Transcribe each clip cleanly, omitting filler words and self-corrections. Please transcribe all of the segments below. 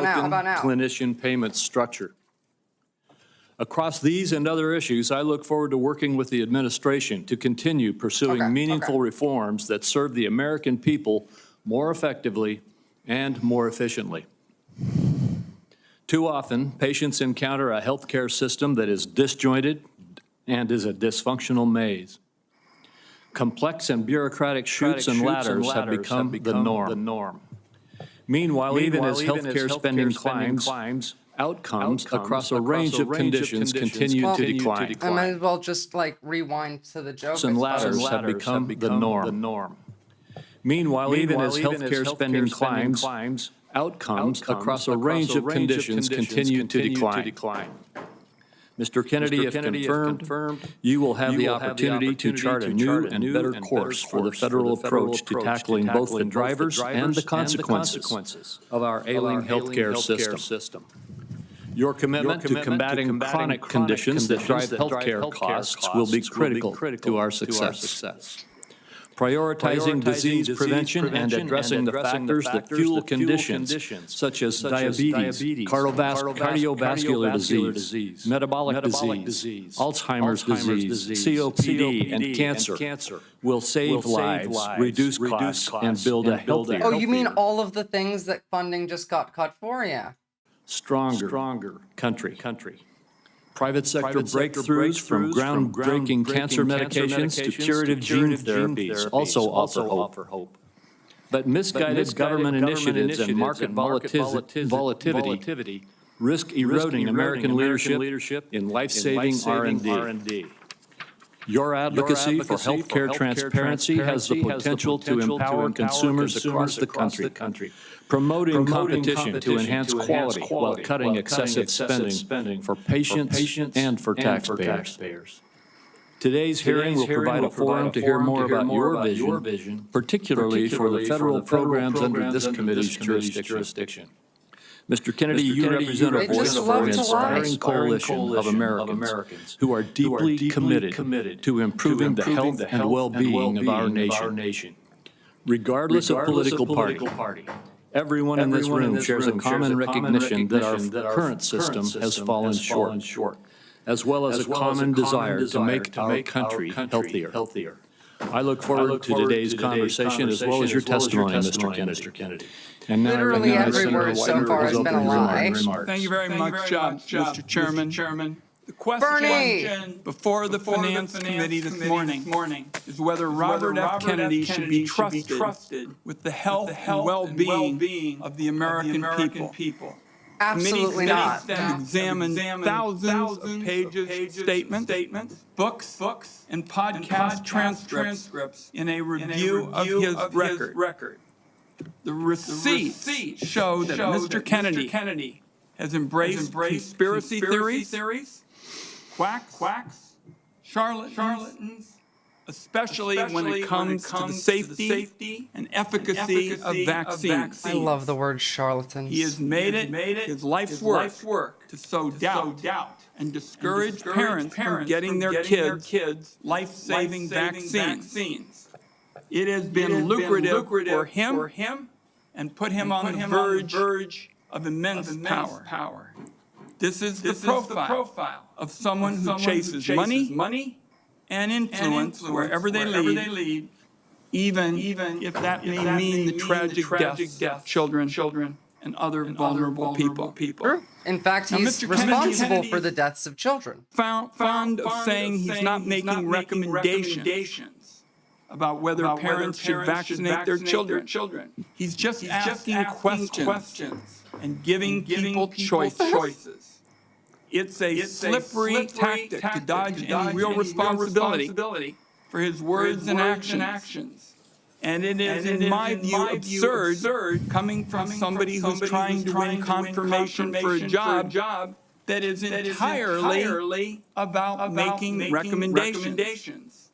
clinician payment structure. Across these and other issues, I look forward to working with the administration to continue pursuing meaningful reforms that serve the American people more effectively and more efficiently. Too often, patients encounter a healthcare system that is disjointed and is a dysfunctional maze. Complex and bureaucratic chutes and ladders have become the norm. Meanwhile, even as healthcare spending climbs, outcomes across a range of conditions continue to decline. I might as well just like rewind to the joke. And ladders have become the norm. Meanwhile, even as healthcare spending climbs, outcomes across a range of conditions continue to decline. Mr. Kennedy, if confirmed, you will have the opportunity to chart a new and better course for the federal approach to tackling both the drivers and the consequences of our ailing healthcare system. Your commitment to combating chronic conditions that drive healthcare costs will be critical to our success. Prioritizing disease prevention and addressing the factors that fuel conditions such as diabetes, cardiovascular disease, metabolic disease, Alzheimer's disease, COPD, and cancer will save lives, reduce costs, and build a healthier. Oh, you mean all of the things that funding just got cut for? Yeah. Stronger country. Private sector breakthroughs from groundbreaking cancer medications to curative gene therapies also offer hope. But misguided government initiatives and market volatility risk eroding American leadership in life-saving R&D. Your advocacy for healthcare transparency has the potential to empower consumers across the country, promoting competition to enhance quality while cutting excessive spending for patients and for taxpayers. Today's hearing will provide a forum to hear more about your vision, particularly for the federal programs under this committee's jurisdiction. Mr. Kennedy, you represent a voice for an inspiring coalition of Americans who are deeply committed to improving the health and well-being of our nation. Regardless of political party, everyone in this room shares a common recognition that our current system has fallen short, as well as a common desire to make our country healthier. I look forward to today's conversation as well as your testimony, Mr. Kennedy. And now, literally every word so far has been a lie. Thank you very much, Mr. Chairman. The question before the Finance Committee this morning is whether Robert F. Kennedy should be trusted with the health and well-being of the American people. Absolutely not. Examined thousands of pages, statements, books, and podcast transcripts in a review of his record. The receipts show that Mr. Kennedy has embraced conspiracy theories, quacks, charlatans, especially when it comes to the safety and efficacy of vaccines. I love the word charlatans. He has made it his life's work to sow doubt and discourage parents from getting their kids life-saving vaccines. It has been lucrative for him and put him on the verge of immense power. This is the profile of someone who chases money and influence wherever they lead, even if that may mean the tragic deaths of children and other vulnerable people. In fact, he's responsible for the deaths of children. Fond of saying he's not making recommendations about whether parents should vaccinate their children. He's just asking questions and giving people choices. It's a slippery tactic to dodge any real responsibility for his words and actions. And it is, in my view, absurd coming from somebody who's trying to win confirmation for a job that is entirely about making recommendations.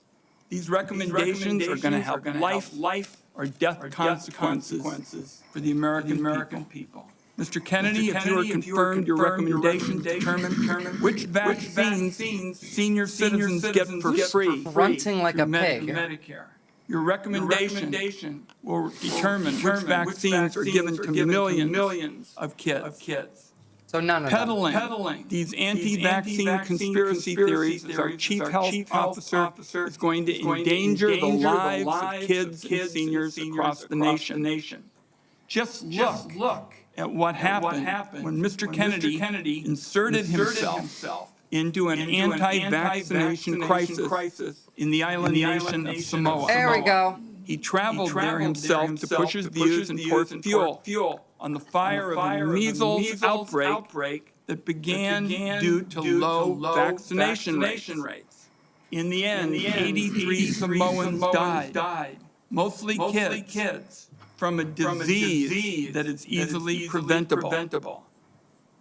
These recommendations are going to have life or death consequences for the American people. Mr. Kennedy, if you are confirmed your recommendation to determine which vaccines senior citizens get for free Grunting like a pig. Medicare, Your recommendation will determine which vaccines are given to millions of kids. So none of them. Peddling these anti-vaccine conspiracy theories as our chief health officer is going to endanger the lives of kids and seniors across the nation. Just look at what happened when Mr. Kennedy inserted himself into an anti-vaccination crisis in the island nation of Samoa. There we go. He traveled there himself to push his views and pour fuel on the fire of a measles outbreak that began due to low vaccination rates. In the end, 83 Samoans died, mostly kids, from a disease that is easily preventable.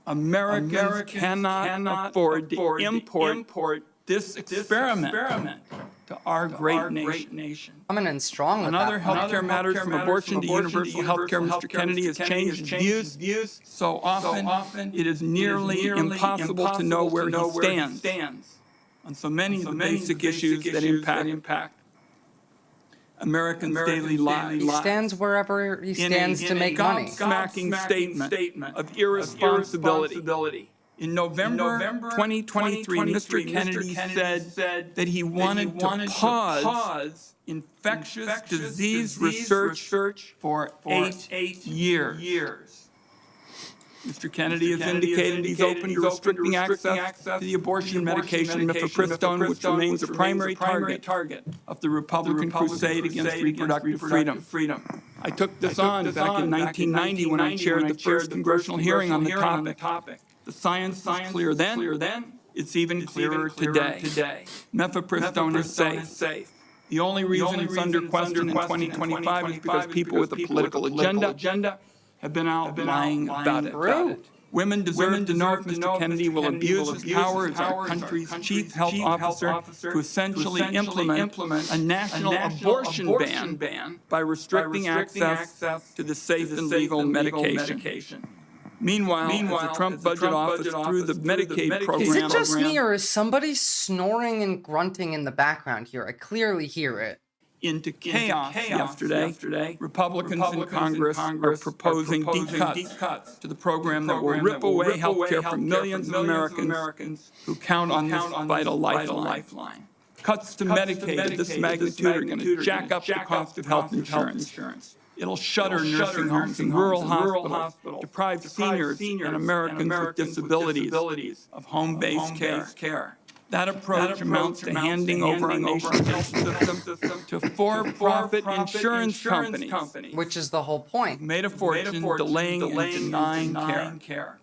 Americans cannot afford to import this experiment to our great nation. Coming in strong with Another that. healthcare matters from abortion to universal healthcare. Mr. Kennedy has changed his views so often it is nearly impossible to know where he stands on so many of the basic issues that impact Americans' daily lives. He stands wherever he stands to make money. In a gobsmacking statement of irresponsibility. In November 2023, Mr. Kennedy said that he wanted to pause infectious disease research for 8 years. Mr. Kennedy has indicated he's open to restricting access to the abortion medication mifepristone, which remains a primary target of the Republican crusade against reproductive freedom. I took this on back in 1990 when I chaired the first congressional hearing on the topic. The science is clear then, it's even clearer today. Mifepristone is safe. The only reason it's under question in 2025 is because people with a political agenda have been out lying about it. Women deserve to know if Mr. Kennedy will abuse his power as our country's chief health officer to essentially implement a national abortion ban by restricting access to the safe and legal medication. Meanwhile, as the Trump budget office through the Medicaid program... Is it just me or is somebody snoring and grunting in the background here? I clearly hear it. Into chaos yesterday, Republicans in Congress are proposing deep cuts to the program that will rip away health care from millions of Americans who count on this vital lifeline. Cuts to Medicaid of this magnitude are going to jack up the cost of health insurance. It'll shutter nursing homes and rural hospitals, deprive seniors and Americans with disabilities of home-based care. That approach amounts to handing over our nation's health system to for-profit insurance companies, Which is the whole point. made a fortune delaying and denying care.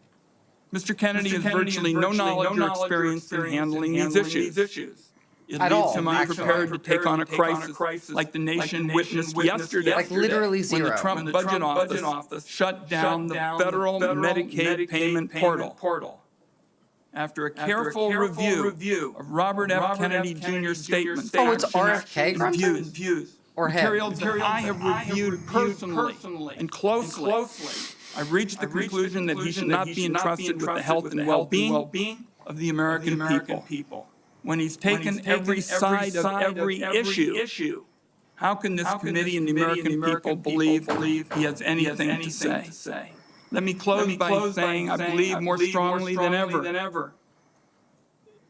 Mr. Kennedy has virtually no knowledge or experience in handling these issues. It At leaves all, him actually. unprepared to take on a crisis like the nation witnessed yesterday. Like literally When the zero. Trump budget office shut down the federal Medicaid payment portal. After a careful review of Robert F. Kennedy Jr.'s statements, Oh, it's RFK grunting? reviews, Or him? materials that I have reviewed personally and closely, I've reached the conclusion that he should not be entrusted with the health and well-being of the American people. When he's taken every side of every issue, how can this committee and the American people believe he has anything to say? Let me close by saying I believe more strongly than ever.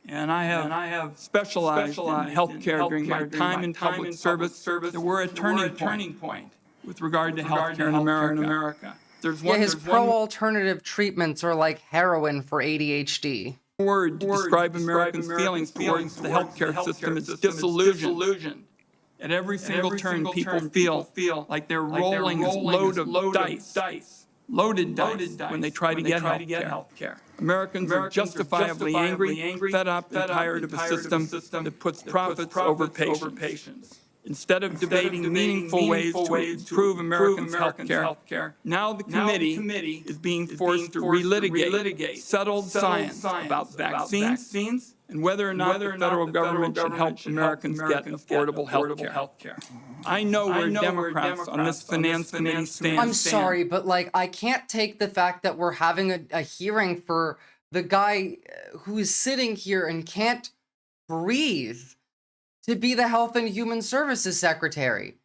And I have specialized in healthcare during my time in public service. There were a turning point with regard to healthcare in America. Yeah, his pro-alternative treatments are like heroin for ADHD. Word to describe Americans' feelings towards the healthcare system is disillusioned. At every single turn, people feel like they're rolling a load of dice. Loaded dice when they try to get health care. Americans are justifiably angry, fed up, and tired of a system that puts profits over patients. Instead of debating meaningful ways to improve Americans' health care, now the committee is being forced to relitigate settled science about vaccines and whether or not the federal government should help Americans get affordable health care. I know where Democrats on this finance committee stand. I'm sorry, but like, I can't take the fact that we're having a hearing for the guy who is sitting here and can't breathe to be the Health and Human Services Secretary.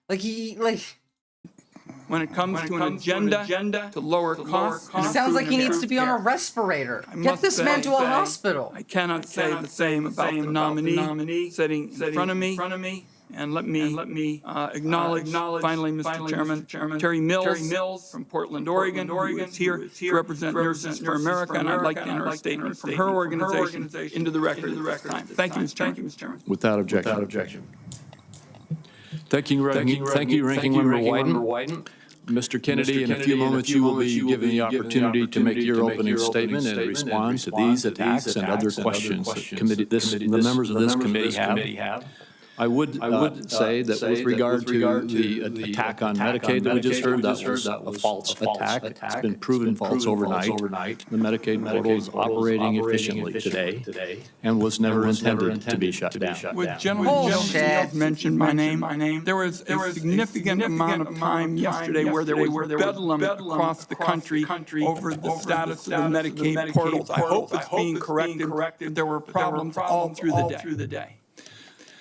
When it comes to an agenda to lower costs, He sounds like he needs to be on a respirator. Get this man to a hospital. I cannot say the same about the nominee sitting in front of me. And let me acknowledge, finally, Mr. Chairman, Terry Mills from Portland, Oregon, who is here to represent Nurses for America, and I'd like to enter a statement from her organization into the record at this time. Thank you, Mr. Chairman. Without objection. Thank you, Ranking Member Wyden. Mr. Kennedy, in a few moments, you will be given the opportunity to make your opening statement and respond to these attacks and other questions that the members of this committee have. I would say that with regard to the attack on Medicaid that we just heard, that was a false attack. It's been proven false overnight. The Medicaid portal is operating efficiently today and was never intended to be shut down. With Gentleman Jones mentioned my name, there was a significant amount of time yesterday where there was bedlam across the country over the status of the Medicaid portals. I hope it's being corrected. There were problems all through the day.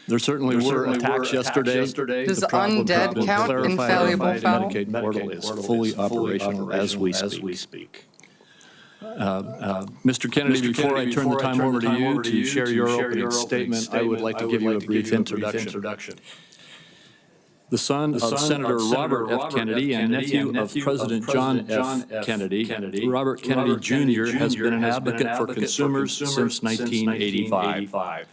There certainly were attacks yesterday. Does undead count infallible foul? The Medicaid portal is fully operational as we speak. Mr. Kennedy, before I turn the time over to you to share your opening statement, I would like to give you a brief introduction. The son of Senator Robert F. Kennedy and nephew of President John F. Kennedy, Robert Kennedy Jr. has been an advocate for consumers since 1985.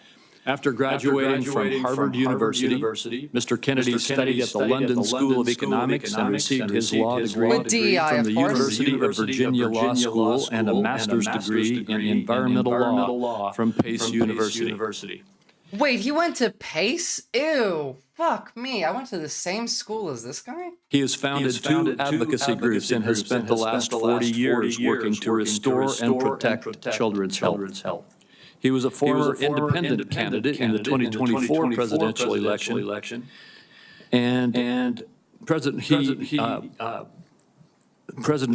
After graduating from Harvard University, Mr. Kennedy studied at the London School of Economics and received his law degree from the University of Virginia Law School and a master's degree in environmental law from Pace University. Wait, he went to Pace? Ew, fuck me. I went to the same school as this guy? He has founded two advocacy groups and has spent the last 40 years working to restore and protect children's health. He was a former independent candidate in the 2024 presidential election, and President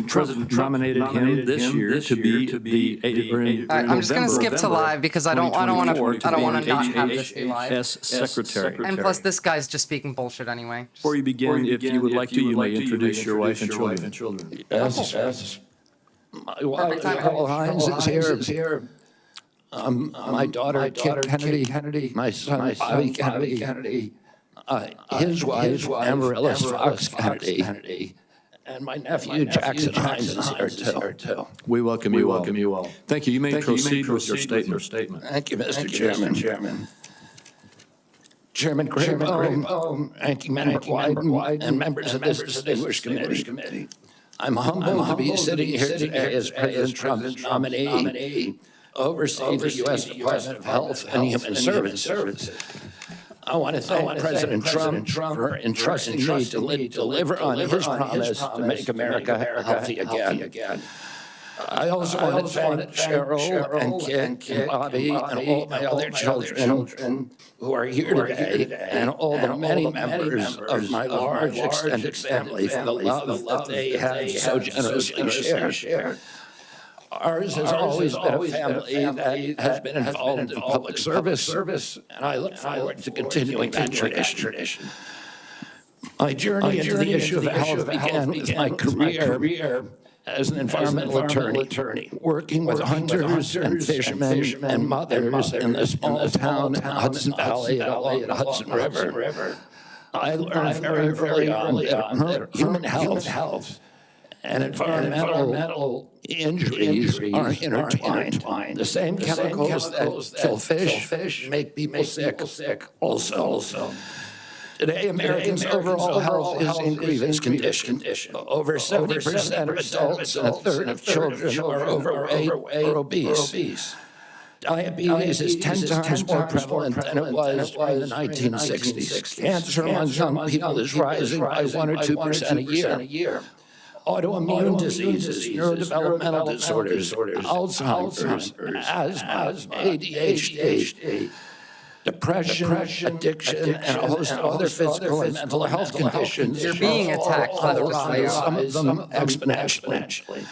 Trump nominated him this year to be the. I'm just going to skip to live because I don't want to not have this be live. HHS Secretary. And plus, this guy's just speaking bullshit anyway. Before you begin, if you would like to, you may introduce your wife and children. Yes. My wife, Nicole Hines, is here. My daughter, Kit Kennedy, my son, Bobby Kennedy, his wife, Amaryllis Fox Kennedy, and my nephew, Jackson Hines, is here too. We welcome you all. Thank you. You may proceed with your statement. Thank you, Mr. Chairman. Chairman Graham, Ranking Member Wyden, and members of this distinguished committee. I'm humbled to be sitting here today as President Trump's nominee, overseeing the U.S. Department of Health and Human Services. I want to thank President Trump for entrusting me to deliver on his promise to make America healthy again. I also want to thank Cheryl and Kit and Bobby and all my other children who are here today, and all the many members of my large extended family for the love that they have so generously shared. Ours has always been a family that has been involved in public service, and I look forward to continuing that tradition. My journey into the issue of health began with my career as an environmental attorney, working with hunters and fishermen and mothers in the small town in the Hudson Valley along the Hudson River. I learned very early on that human health and environmental injuries are intertwined. The same chemicals that kill fish make people sick also. Today, Americans' overall health is in grievous condition. Over 70% of adults and a third of children are overweight or obese. Diabetes is 10 times more prevalent than it was in the 1960s. Cancer among young people is rising by 1 or 2% a year. Autoimmune diseases, neurodevelopmental disorders, Alzheimer's, asthma, ADHD, depression, addiction, and a host of other physical and mental health conditions. You're being attacked, on the rise, some of them exponentially.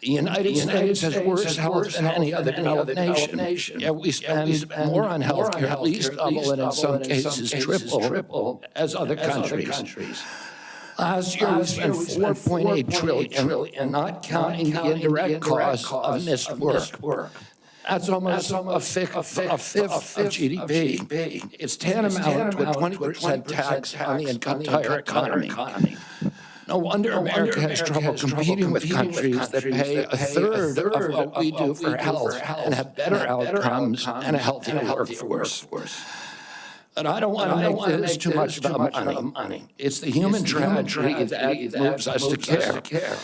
The United States has worse health than any other developed nation. Yet we spend more on health care, at least double, and in some cases triple, as other countries. Last year, we spent $4.8 trillion, not counting the indirect costs of missed work. That's almost a fifth of GDP. It's tantamount to a 20% tax on the entire economy. No wonder America has trouble competing with countries that pay a third of what we do for health and have better outcomes and a healthier workforce. But I don't want to make this too much about money. It's the human tragedy that moves us to care.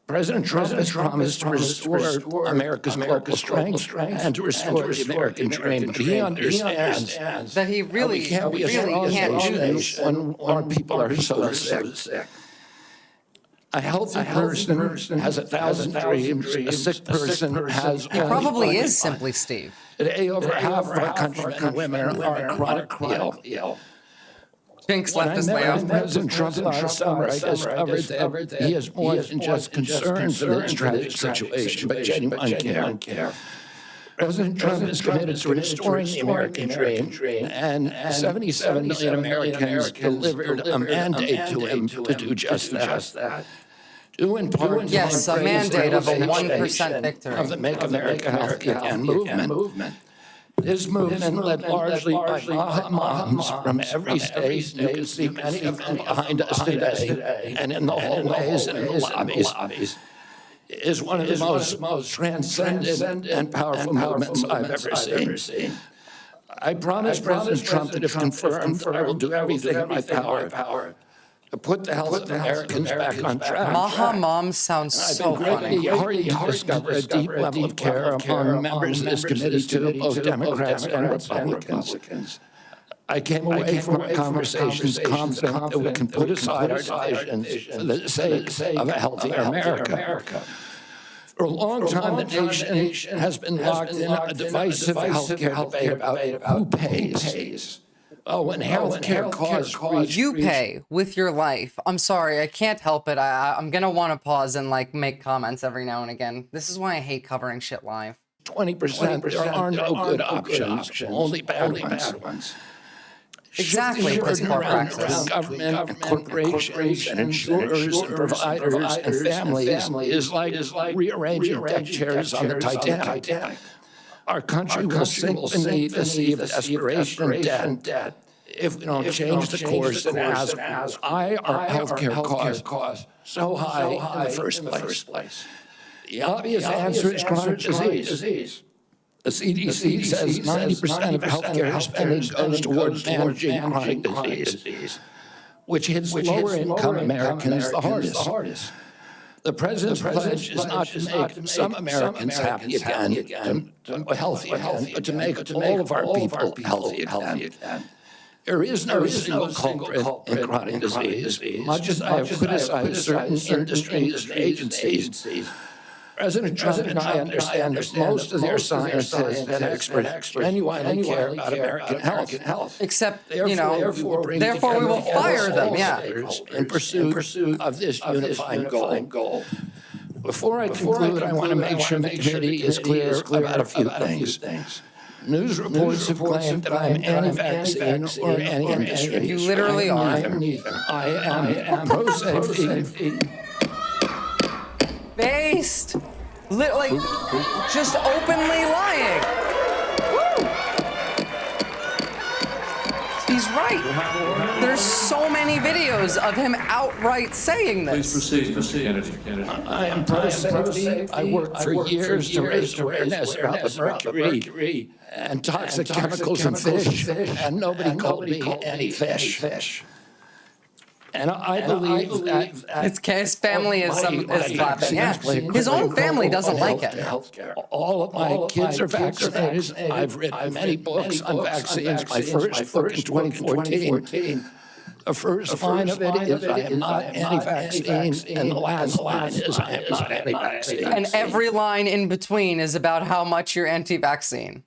President Trump has promised to restore America's global strength and to restore the American dream. But he understands that he really can't do this when people are so sick. A healthy person has 1,000 dreams. A sick person has He probably is simply Steve. Today, over half of our countrymen and women are chronically ill. Jinx left his When I layoff. met President Trump last summer, I discovered that he has more than just concerns for this tragic situation, but genuine care. President Trump is committed to restoring the American dream, and 77 million Americans delivered a mandate to him to do just that. Due in part, Yes, a mandate of a 1% victory. of the Make America Health Again movement. This movement led largely by moms from every state. You can see many of them behind us today, and in the hallways and in the lobbies. Is one of the most transcendent and powerful movements I've ever seen. I promise President Trump that if confirmed, I will do everything in my power to put the health of Americans back on track. Maha Mom sounds so I've been funny. greatly heartened to discover a deep level of care among members of this committee, too, both Democrats and Republicans. I came away from our conversations confident that we can put aside our divisions for the sake of a healthier America. For a long time, the nation has been locked in a divisive healthcare debate about who pays. Oh, when healthcare costs You pay with your life. I'm sorry, I can't help it. I'm gonna want to pause and like make comments every now and again. This is why I hate covering shit live. 20%, there are no good options, only bad ones. Exactly, piss poor practice. Government and corporations and insurers and providers and families is like rearranging deck chairs on the Titanic. Our country will sink beneath the sea of desperation and debt if we don't change the course and ask why are healthcare costs so high in the first place. The obvious answer is chronic disease. The CDC says 90% of healthcare spending goes towards managing chronic disease, which hits lower-income Americans the hardest. The president's pledge is not to make some Americans happy again, healthy again, but to make all of our people healthy again. There is no single culprit in chronic disease, much as I have criticized certain industries and agencies. President Trump and I understand that most of their scientists and experts genuinely care about American health. Except, therefore we will fire them, yeah. In pursuit of this unifying goal. Before I conclude, I want to make sure the committee is clear about a few things. News reports have claimed that I am anti-vaccine or anti-industry. You literally are. I am pro-safety. Based. Like, just openly lying. Woo! He's right. There's so many videos of him outright saying this. Please proceed, Kennedy. I am pro-safety. I worked for years to raise awareness about the mercury and toxic chemicals in fish, and nobody called me anti-fish. And I believe that His family is clapping. Yeah. His own family doesn't like it. all of my kids are vaccinated. I've written many books on vaccines. My first book in 2014. The first line of it is I am not anti-vaccine, and the last line is I am not anti-vaccine. And every line in between is about how much you're anti-vaccine.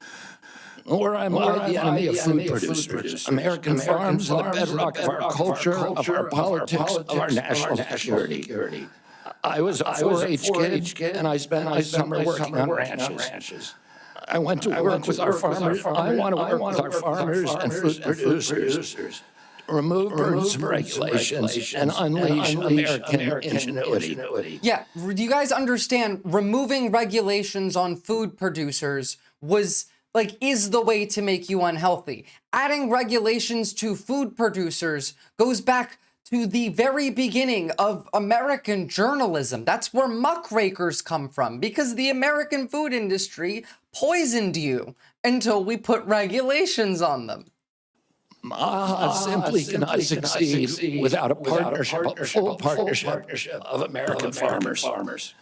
Or am I the enemy of food producers? American farms are the bedrock of our culture, of our politics, of our national security. I was a 4-H kid, and I spent my summer working on ranches. I went to work with our farmers. I want to work with our farmers and food producers. Remove burdensome regulations and unleash American ingenuity. Yeah, do you guys understand removing regulations on food producers is the way to make you unhealthy? Adding regulations to food producers goes back to the very beginning of American journalism. That's where muckrakers come from, because the American food industry poisoned you until we put regulations on them. Simply cannot succeed without a full partnership of American farmers.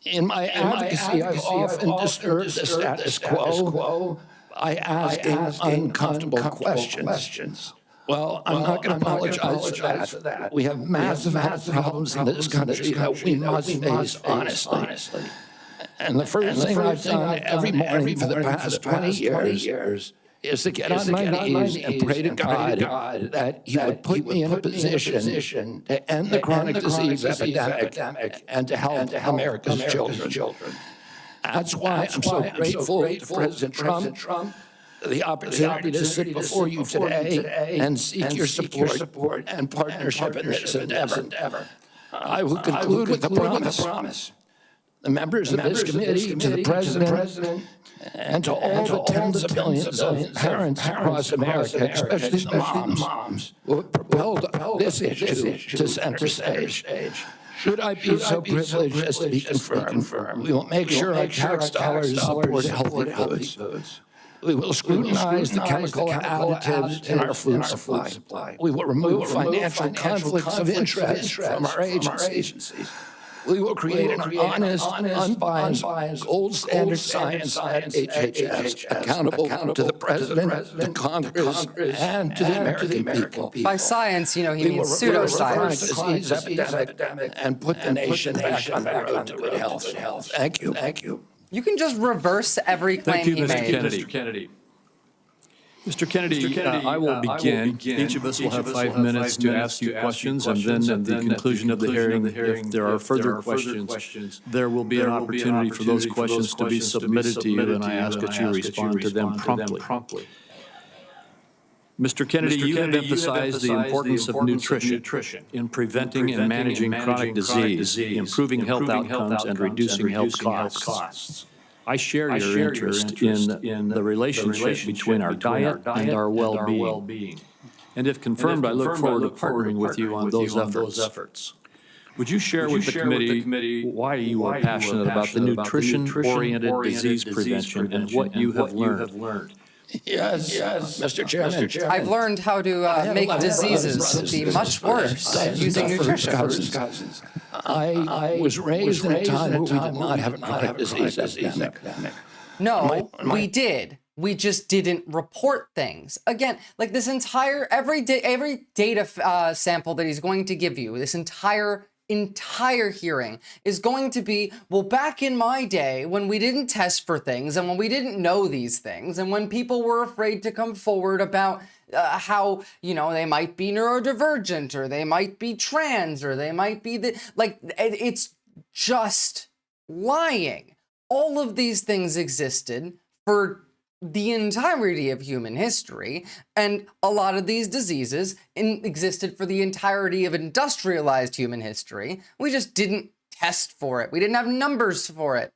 In my advocacy, I've often disturbed the status quo by asking uncomfortable questions. Well, I'm not going to apologize for that. We have massive problems in this country that we must face honestly. And the first thing I've done every morning for the past 20 years is to get on my knees and pray to God that He would put me in a position to end the chronic disease epidemic and to help America's children. That's why I'm so grateful to President Trump for the opportunity to sit before you today and seek your support and partnership in this endeavor. I will conclude with a promise. The members of this committee, to the President, and to all the tens of millions of parents across America, especially the moms, who have propelled this issue to center stage. Should I be so privileged as to be confirmed, we will make sure our tax dollars support healthy foods. We will scrutinize the chemical additives in our food supply. We will remove financial conflicts of interest from our agencies. We will create an honest, unbiased, gold standard science at HHS, accountable to the President, the Congress, and to the American people. By science, he means pseudoscience. Disease epidemic and put the nation back on the road to good health. Thank you. You can just reverse every claim he made. Mr. Kennedy, I will begin. Each of us will have 5 minutes to ask you questions, and then at the conclusion of the hearing, if there are further questions, there will be an opportunity for those questions to be submitted to you, and I ask that you respond to them promptly. Mr. Kennedy, you have emphasized the importance of nutrition in preventing and managing chronic disease, improving health outcomes, and reducing health costs. I share your interest in the relationship between our diet and our well-being. And if confirmed, I look forward to partnering with you on those efforts. Would you share with the committee why you are passionate about the nutrition-oriented disease prevention and what you have learned? Yes, Mr. Chairman. I've learned how to make diseases be much worse using nutrition. I was raised in a time where we did not have a chronic disease epidemic. No, we did. We just didn't report things. Again, like this every data sample that he's going to give you, this entire hearing is going to be, well, back in my day when we didn't test for things and when we didn't know these things and when people were afraid to come forward about how, they might be neurodivergent or they might be trans or they might be it's just lying. All of these things existed for the entirety of human history, and a lot of these diseases existed for the entirety of industrialized human history. We just didn't test for it. We didn't have numbers for it.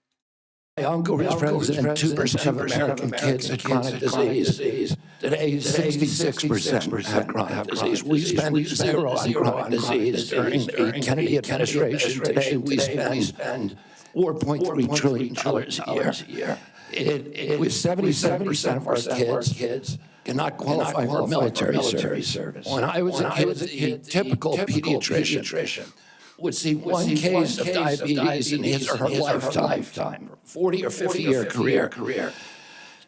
My uncle was president, 2% of American kids had chronic disease. Today, 66% have chronic disease. We spend zero on chronic disease during the Kennedy administration. Today, we spend $4.3 trillion a year. With 77% of our kids cannot qualify for military service. When I was a kid, a typical pediatrician would see one case of diabetes in his or her lifetime, 40 or 50-year career.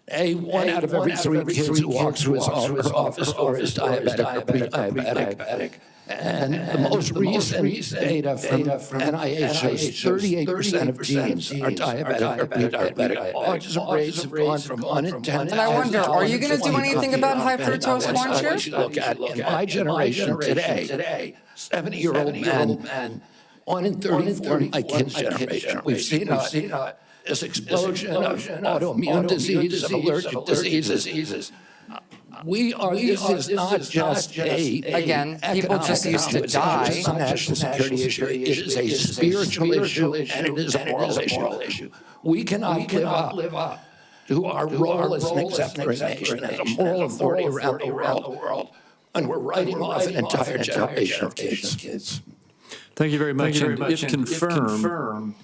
1 out of every 3 kids who walks through his office door is diabetic or pre-diabetic. And the most recent data from NIH shows 38% of teens are diabetic or pre-diabetic. Autism rates have gone from 1 in 10 And I wonder, are you going to do anything about high fructose corn syrup? Look at in my generation today, 70-year-old men, 1 in 34 in my kids' generation. We've seen this explosion of autoimmune disease, of allergic diseases. This is not just Again, people just used to die. It's not a national security issue. It is a spiritual issue, and it is a moral issue. We cannot live up to our role as an exemplary nation, as a moral authority around the world, and we're writing off an entire generation of kids. Thank you very much. And if confirmed,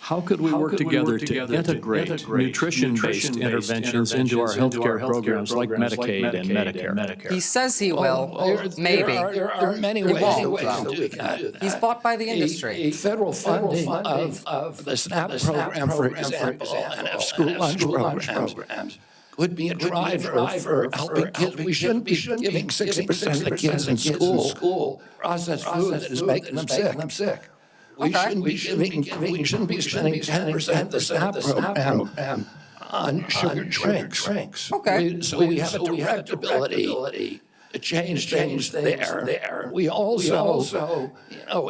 how could we work together to integrate nutrition-based interventions into our healthcare programs like Medicaid and Medicare? He says he will. Maybe. There are many ways that we can do that. He's bought by the industry. Federal funding of the SNAP program, for example, and of school lunch programs would be a driver for helping kids. We shouldn't be giving 60% of the kids in school processed food that is making them sick. We shouldn't be spending 10% of the SNAP program on sugar drinks. Okay. So we have a direct ability to change things there. We also,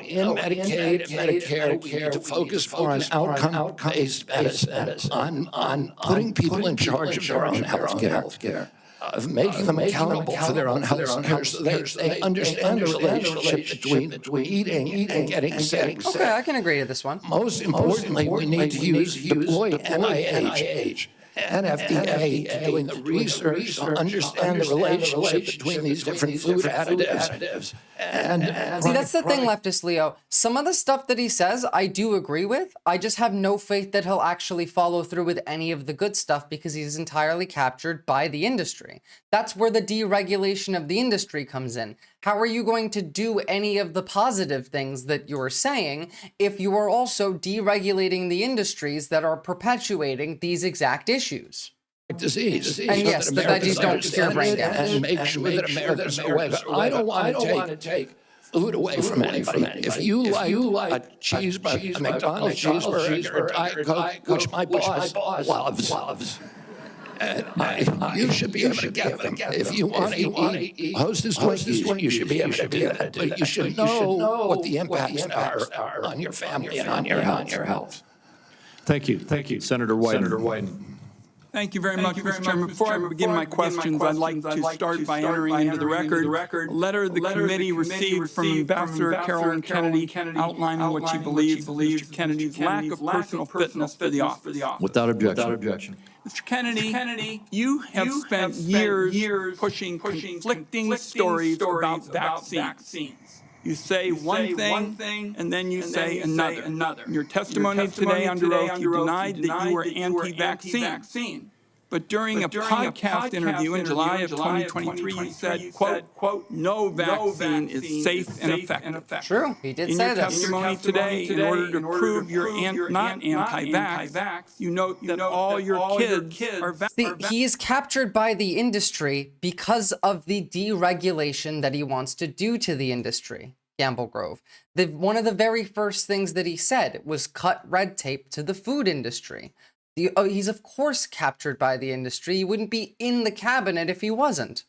in Medicaid and Medicare, we need to focus more on outcome-based medicine, on putting people in charge of their own health care. Of making them accountable for their own health care so they understand the relationship between eating and getting sick. Okay, I can agree to this one. Most importantly, we need to deploy NIH and FDA to doing the research to understand the relationship between these different food additives. And See, that's the thing, leftist Leo. Some of the stuff that he says, I do agree with. I just have no faith that he'll actually follow through with any of the good stuff because he's entirely captured by the industry. That's where the deregulation of the industry comes in. How are you going to do any of the positive things that you're saying if you are also deregulating the industries that are perpetuating these exact issues? disease. And yes, the veggies don't cure brain damage. And make sure that Americans are aware. I don't want to take food away from anybody. If you like a cheeseburger, a McDonald's cheeseburger, or a Diet Coke, which my boss loves, you should be able to get them. If you want to eat Hostess Twinkies, you should be able to do that. But you should know what the impacts are on your family and on your health. Thank you. Senator Wyden. Thank you very much, Mr. Chairman. Before I begin my questions, I'd like to start by entering into the record a letter the committee received from Ambassador Carolyn Kennedy outlining what she believes Mr. Kennedy's lack of personal fitness for the office. Without objection. Mr. Kennedy, you have spent years pushing conflicting stories about vaccines. You say one thing, and then you say another. In your testimony today under oath, you denied that you were anti-vaccine. But during a podcast interview in July of 2023, you said, quote, no vaccine is safe and effective. True, he did In say your this. testimony today, in order to prove you're not anti-vax, you note that all your kids are vaccinated. He is captured by the industry because of the deregulation that he wants to do to the industry, Gamble Grove. One of the very first things that he said was cut red tape to the food industry. He's of course captured by the industry. He wouldn't be in the cabinet if he wasn't.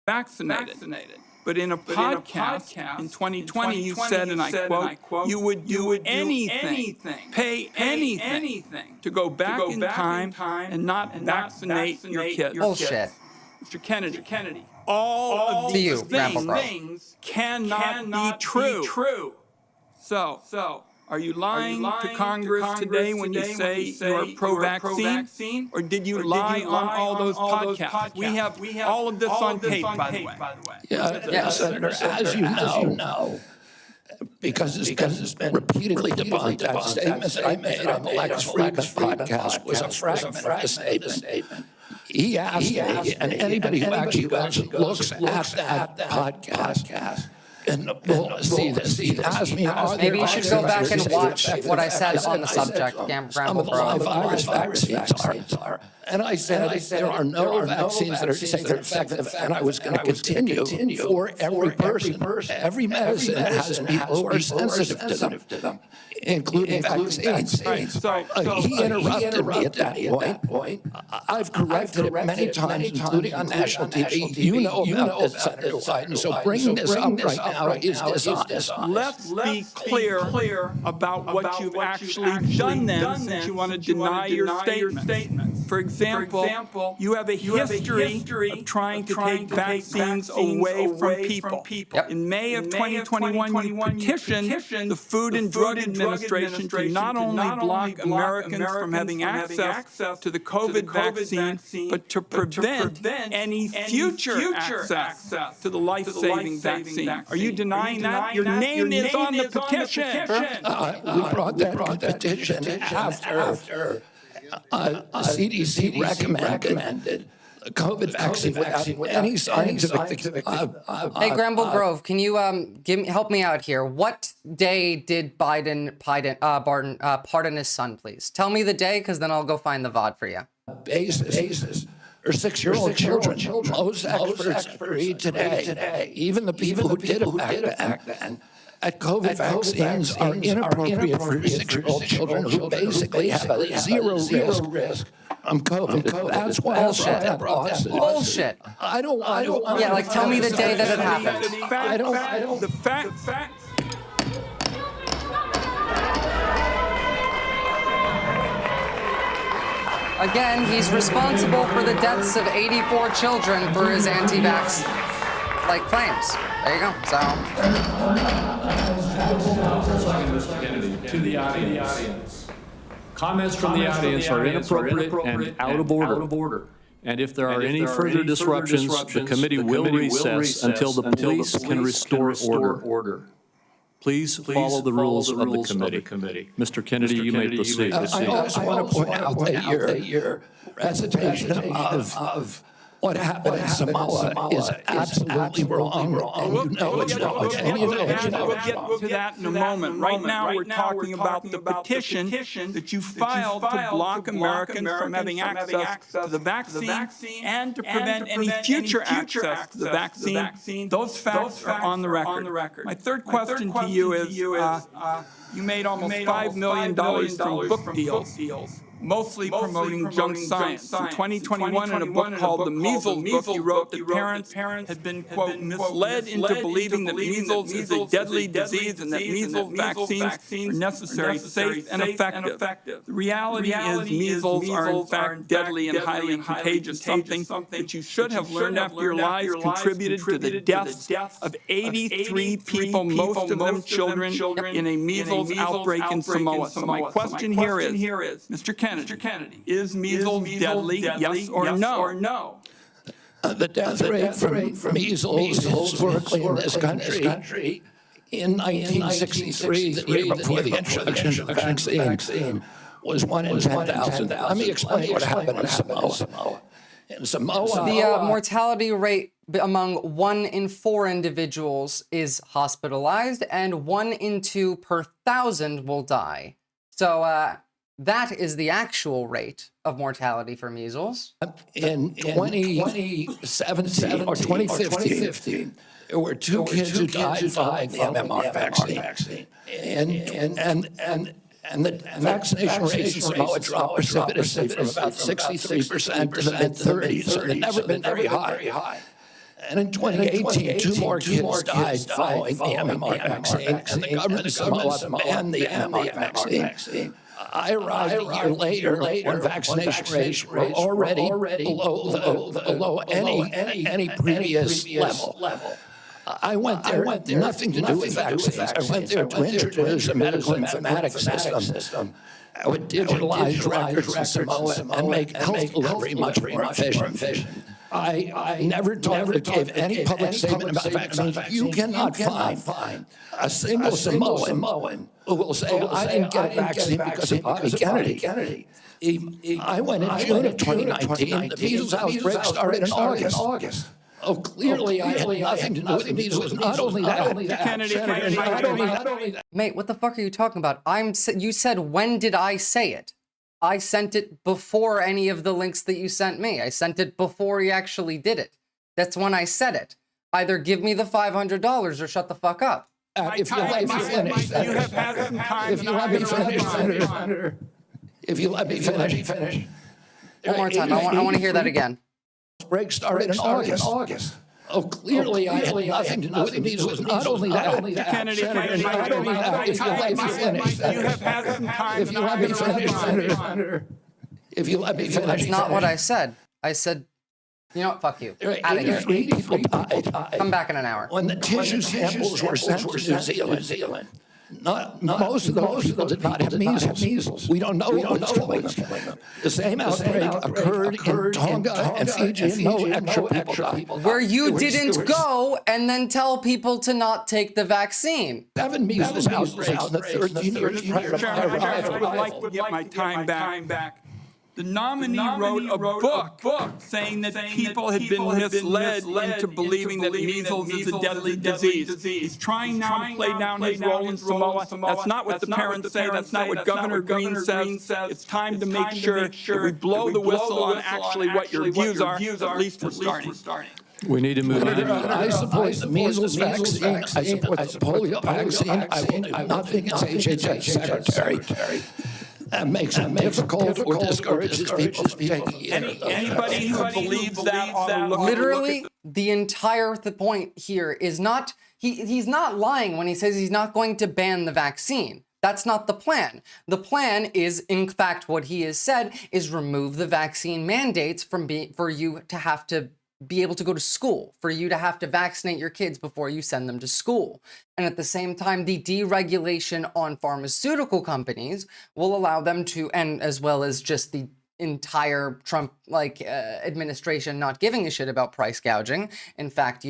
Vaccinated. But in a podcast in 2020, you said, and I quote, you would do anything, pay anything to go back in time and not vaccinate your kids. Bullshit. Mr. Kennedy, all of these things cannot be true. So, are you lying to Congress today when you say you are pro-vaccine? Or did you lie on all those podcasts? We have all of this on tape, by the way. Yeah, Senator, as you know, because it's been repeatedly debunked, that statement that I made on the Lex Friedman podcast was a fragment of the statement. He asked me, and anybody who actually looks at that podcast, and we'll see this. He asked me, Maybe you should go back and watch what I said on the subject, Gamble Grove. Some of the live virus vaccines are. And I said, there are no vaccines that are safe and effective, and I was going to continue for every person. Every medicine has people who are sensitive to them, including vaccines. He interrupted me at that point. I've corrected it many times, including on national TV. You know about this, Senator Wyden, so bringing this up right now is dishonest. Let's be clear about what you've actually done then, since you want to deny your statements. For example, you have a history of trying to take vaccines away from people. Yep. In May of 2021, you petitioned the Food and Drug Administration to not only block Americans from having access to the COVID vaccine, but to prevent any future access to the life-saving vaccine. Are you denying that? Your name is on the petition. We brought that petition after CDC recommended a COVID vaccine without any scientific. Hey, Granville Grove, can you help me out here? What day did Biden pardon his son, please? Tell me the day, because then I'll go find the VOD for you. Basis. Or 6-year-old children. Most experts agree today, even the people who did it back then, that COVID vaccines are inappropriate for 6-year-old children who basically have a zero risk from COVID. That's why I brought that Bullshit. I don't. Yeah, like tell me the day that it happened. The fact. Again, he's responsible for the deaths of 84 children for his anti-vax claims. There you go. So To the audience. Comments from the audience are inappropriate and out of order. And if there are any further disruptions, the committee will recess until the police can restore order. Please follow the rules of the committee. Mr. Kennedy, you may proceed. I also want to point out that your recitation of what happened in Samoa is absolutely wrong. And you know it's wrong. We'll get to that in a moment. Right now, we're talking about the petition that you filed to block Americans from having access to the vaccine and to prevent any future access to the vaccine. Those facts are on the record. My third question to you is, you made almost $5 million from book deals. Mostly promoting junk science. In 2021, in a book called The Measles Book, you wrote that parents had been, quote, misled into believing that measles is a deadly disease and that measles vaccines are necessary, safe, and effective. The reality is measles are in fact deadly and highly contagious, something that you should have learned after your lives contributed to the deaths of 83 people, most of them children, in a measles outbreak in Samoa. So my question here is, Mr. Kennedy, is measles deadly, yes or no? The death rate from measles historically in this country in 1963, the year before the introduction of the vaccine, was 1 in 10,000. Let me explain what happened in Samoa. In Samoa, the mortality rate among 1 in 4 individuals is hospitalized, and 1 in 2 per 1,000 will die. So, that is the actual rate of mortality for measles. In 2017 or 2015, there were 2 kids who died following the MMR vaccine. And the vaccination rates in Samoa dropped precipitously from about 63% to the mid-30s. So they've never been very high. And in 2018, 2 more kids died following the MMR vaccine, and the government of Samoa banned the MMR vaccine. I arrived a year later when vaccination rates were already below any previous level. I went there, nothing to do with vaccines. I went there to introduce a medical informatics system that would digitalize records in Samoa and make health delivery much more efficient. I never gave any public statement about vaccines. You cannot find a single Samoan who will say, I didn't get a vaccine because of Bobby Kennedy. I went in June of 2019. The measles outbreak started in August. Oh, clearly I had nothing to do with the measles. Not only that, Mate, what the fuck are you talking about? You said, when did I say it? I sent it before any of the links that you sent me. I sent it before he actually did it. That's when I said it. Either give me the $500 or shut the fuck up. If you let me finish, You have had some time. if you let me finish, Senator, if you let me finish. One more time. I want to hear that again. Break started in August. Oh, clearly I had nothing to do with the measles. Not only that, Kennedy, not only that, if you let me finish, you have had some time. if you let me finish, Senator, if you let me finish. That's not what I said. I said, you know what, fuck you. Out of here. 83 people died Come back in an hour. when the tissue samples were sent to New Zealand. Most of those people did not have measles. We don't know what was killing them. The same outbreak occurred in Tonga and Fiji, and no extra people died. Where you didn't go and then tell people to not take the vaccine. 7 measles outbreaks in the 13 years prior to my I would like arrival. to get my time back. The nominee wrote a book saying that people had been misled into believing that measles is a deadly disease. He's trying now to play down his role in Samoa. That's not what the parents say. That's not what Governor Green says. It's time to make sure that we blow the whistle on actually what your views are, at least for starting. We need to move on. I support the measles vaccine. I support the polio vaccine. I will do nothing as HHS secretary that makes it difficult or discourages people from taking either of those. Anybody who believes that ought to look Literally, the entire point here is not, he's not lying when he says he's not going to ban the vaccine. That's not the plan. The plan is, in fact, what he has said is remove the vaccine mandates from for you to have to be able to go to school, for you to have to vaccinate your kids before you send them to school. And at the same time, the deregulation on pharmaceutical companies will allow them to, and as well as just the entire Trump administration not giving a shit about price gouging. In fact,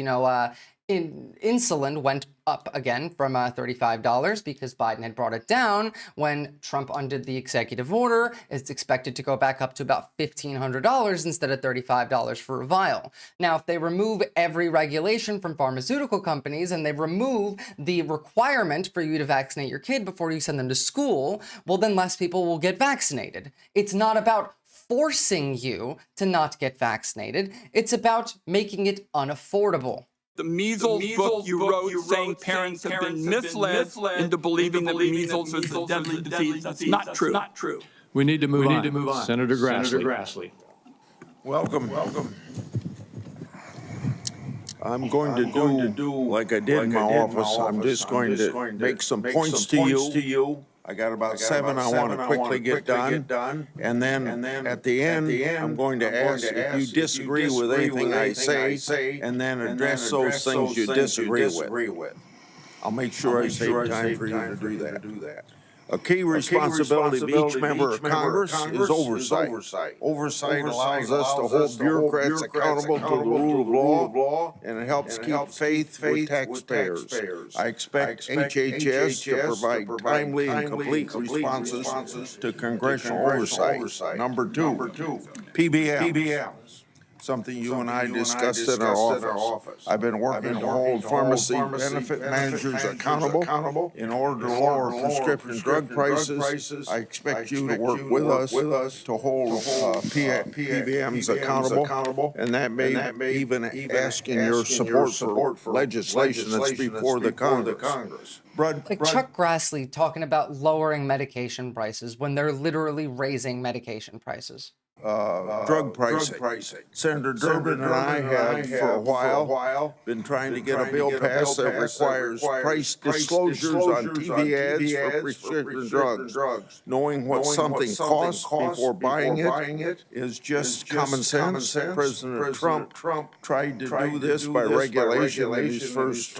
insulin went up again from $35 because Biden had brought it down. When Trump undid the executive order, it's expected to go back up to about $1,500 instead of $35 for a vial. Now, if they remove every regulation from pharmaceutical companies and they remove the requirement for you to vaccinate your kid before you send them to school, well, then less people will get vaccinated. It's not about forcing you to not get vaccinated. It's about making it unaffordable. The measles book you wrote saying parents have been misled into believing that measles is a deadly disease. That's not true. We need to move on. Senator Grassley. Welcome. I'm going to do like I did in my office. I'm just going to make some points to you. I got about 7 I want to quickly get done. And then at the end, I'm going to ask if you disagree with anything I say, and then address those things you disagree with. I'll make sure I save time for you to do that. A key responsibility of each member of Congress is oversight. Oversight allows us to hold bureaucrats accountable to the rule of law, and it helps keep faith with taxpayers. I expect HHS to provide timely and complete responses to congressional oversight. Number 2, PBMs. Something you and I discussed in our office. I've been working to hold pharmacy benefit managers accountable in order to lower prescription drug prices. I expect you to work with us to hold PBMs accountable, and that may even asking your support for legislation that's before the Congress. Chuck Grassley talking about lowering medication prices when they're literally raising medication prices. Drug pricing. Senator Durbin and I have for a while been trying to get a bill passed that requires price disclosures on TV ads for prescription drugs. Knowing what something costs before buying it is just common sense. President Trump tried to do this by regulation in his first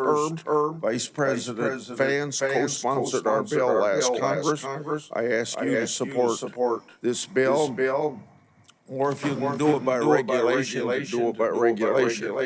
term. Vice President Vance co-sponsored our bill last Congress. I ask you to support this bill. Or if you can do it by regulation, do it by regulation.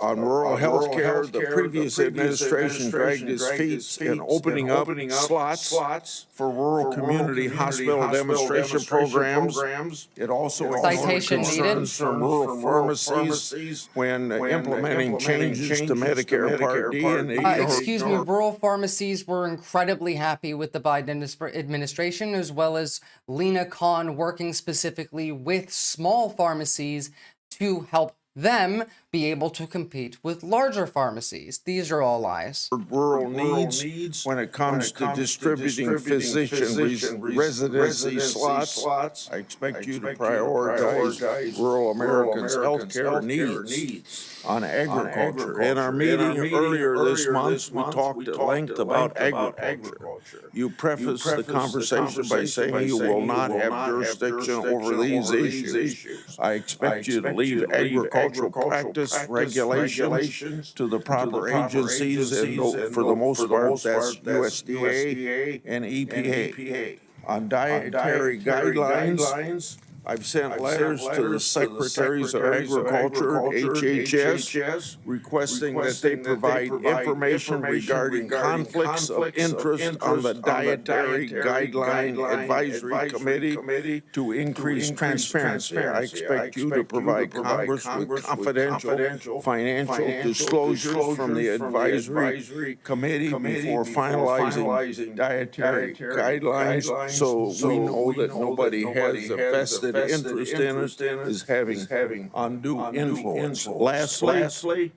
On rural health care, the previous administration dragged its feet in opening up slots for rural community hospital demonstration programs. It also ignored Citation needed. concerns from rural pharmacies when implementing changes to Medicare Part D and Excuse me, rural pharmacies were incredibly happy with the Biden administration, as well as Lena Khan working specifically with small pharmacies to help them be able to compete with larger pharmacies. These are all lies. rural needs when it comes to distributing physician residency slots. I expect you to prioritize rural Americans' healthcare needs on agriculture. In our meeting earlier this month, we talked at length about agriculture. You prefaced the conversation by saying you will not have jurisdiction over these issues. I expect you to leave agricultural practice regulations to the proper agencies, and for the most part, that's USDA and EPA. On dietary guidelines, I've sent letters to the Secretaries of Agriculture, HHS, requesting that they provide information regarding conflicts of interest on the Dietary Guideline Advisory Committee to increase transparency. I expect you to provide Congress with confidential financial disclosures from the Advisory Committee before finalizing dietary guidelines, so we know that nobody has a vested interest in it is having undue influence. Lastly,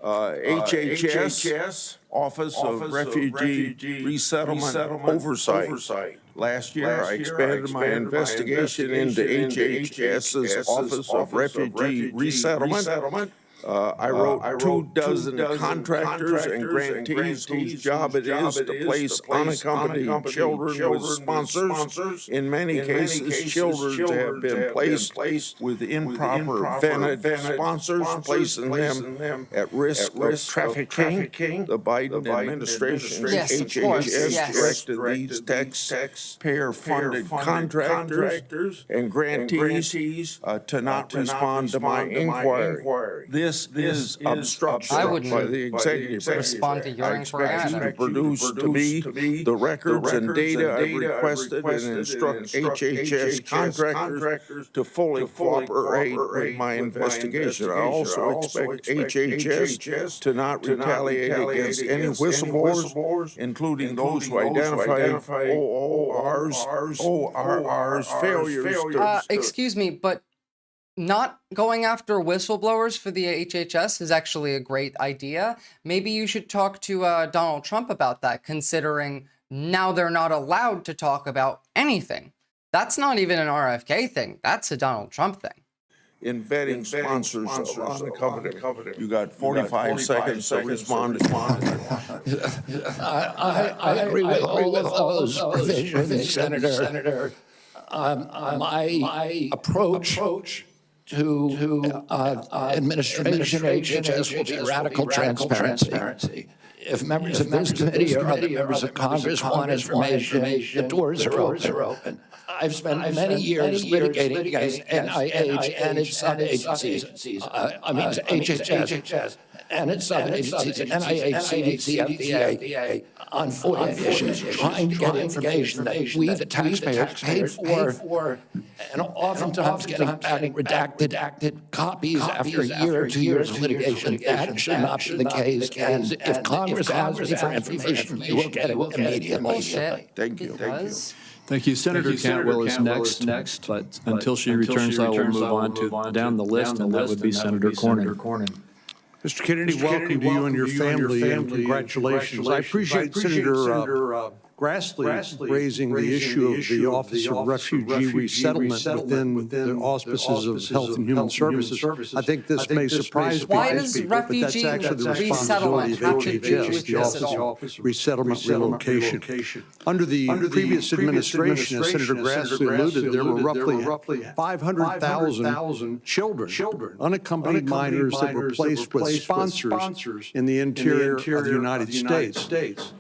HHS, Office of Refugee Resettlement Oversight. Last year, I expanded my investigation into HHS's Office of Refugee Resettlement. I wrote 24 contractors and grantees whose job it is to place unaccompanied children with sponsors. In many cases, children have been placed with improper vetted sponsors, placing them at risk of trafficking. The Biden administration's HHS directed these taxpayer-funded contractors and grantees to not respond to my inquiry. This is obstruction by the executive respond to your I inquiry expect you either. to produce to me the records and data I've requested and instruct HHS contractors to fully cooperate with my investigation. I also expect HHS to not retaliate against any whistleblowers, including those who identify ORR's failures to... Excuse me, but not going after whistleblowers for the HHS is actually a great idea. Maybe you should talk to Donald Trump about that, considering now they're not allowed to talk about anything. That's not even an RFK thing. That's a Donald Trump thing. In vetting sponsors on the company. You got 45 seconds to respond. I agree with all of those provisions, Senator. My approach to administration HHS will be radical transparency. If members of this committee or other members of Congress want information, the doors are open. I've spent many years litigating against NIH and its sub-agencies. HHS and its sub-agencies, NIH, CDC, FDA, on FOIA issues, trying to get information that we, the taxpayers, paid for, and oftentimes getting back redacted copies after a year or 2 years of litigation. That should not be the case, and if Congress asks me for information, we will get it immediately. Thank you. Thank you. Senator Cantwell is next, but until she returns, I will move on to down the list, and that would be Senator Cornyn. Mr. Kennedy, welcome to you and your family, and congratulations. I appreciate Senator Grassley raising the issue of the Office of Refugee Resettlement within the auspices of Health and Human Services. I think this may surprise people. Why does refugee resettlement have to do with this at all? Office of Resettlement Relocation. Under the previous administration, as Senator Grassley alluded, there were roughly 500,000 children, unaccompanied minors that were placed with sponsors in the interior of the United States.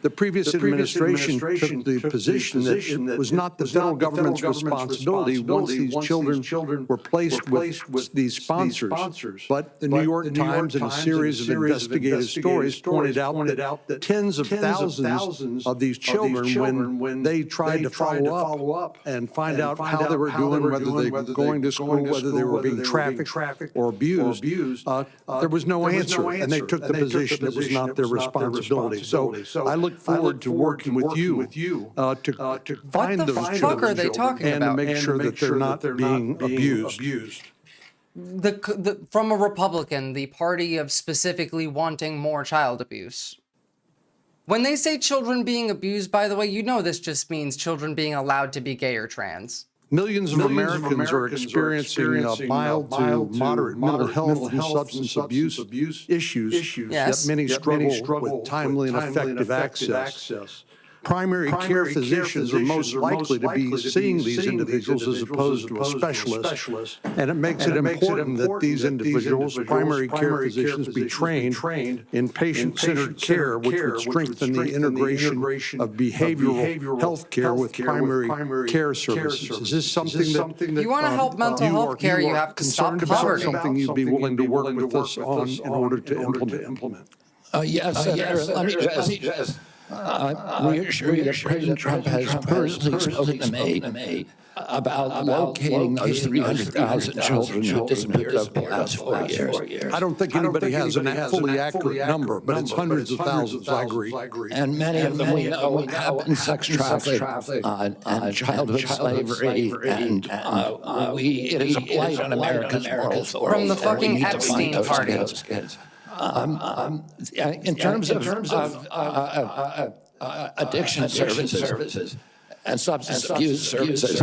The previous administration took the position that it was not the federal government's responsibility once these children were placed with these sponsors. But the New York Times, in a series of investigative stories, pointed out that tens of thousands of these children, when they tried to follow up and find out how they were doing, whether they were going to school, whether they were being trafficked or abused, there was no answer, and they took the position it was not their responsibility. So I look forward to working with you to find those children. What the fuck are they talking and about? to make sure that they're not being abused. From a Republican, the party of specifically wanting more child abuse. When they say children being abused, by the way, you know this just means children being allowed to be gay or trans. Millions of Americans are experiencing mild to moderate mental health and substance abuse issues, Yes. yet many struggle with timely and effective access. Primary care physicians are most likely to be seeing these individuals as opposed to a specialist, and it makes it important that these individuals, primary care physicians, be trained in patient-centered care, which would strengthen the integration of behavioral health care with primary care services. Is this something that You want to help mental health care, you have to stop concerned about, poverty. something you'd be willing to work with us on in order to implement? Yes, Senator, let me just reassure you that President Trump has personally spoken to me about locating those 300,000 children who disappeared over the last 4 years. I don't think anybody has a fully accurate number, but it's hundreds of thousands, I agree. And many of them we know have been sex trafficked and childhood slavery, and it is a blight on America's moral authority. From the fucking Epstein party. In terms of addiction services and substance abuse services,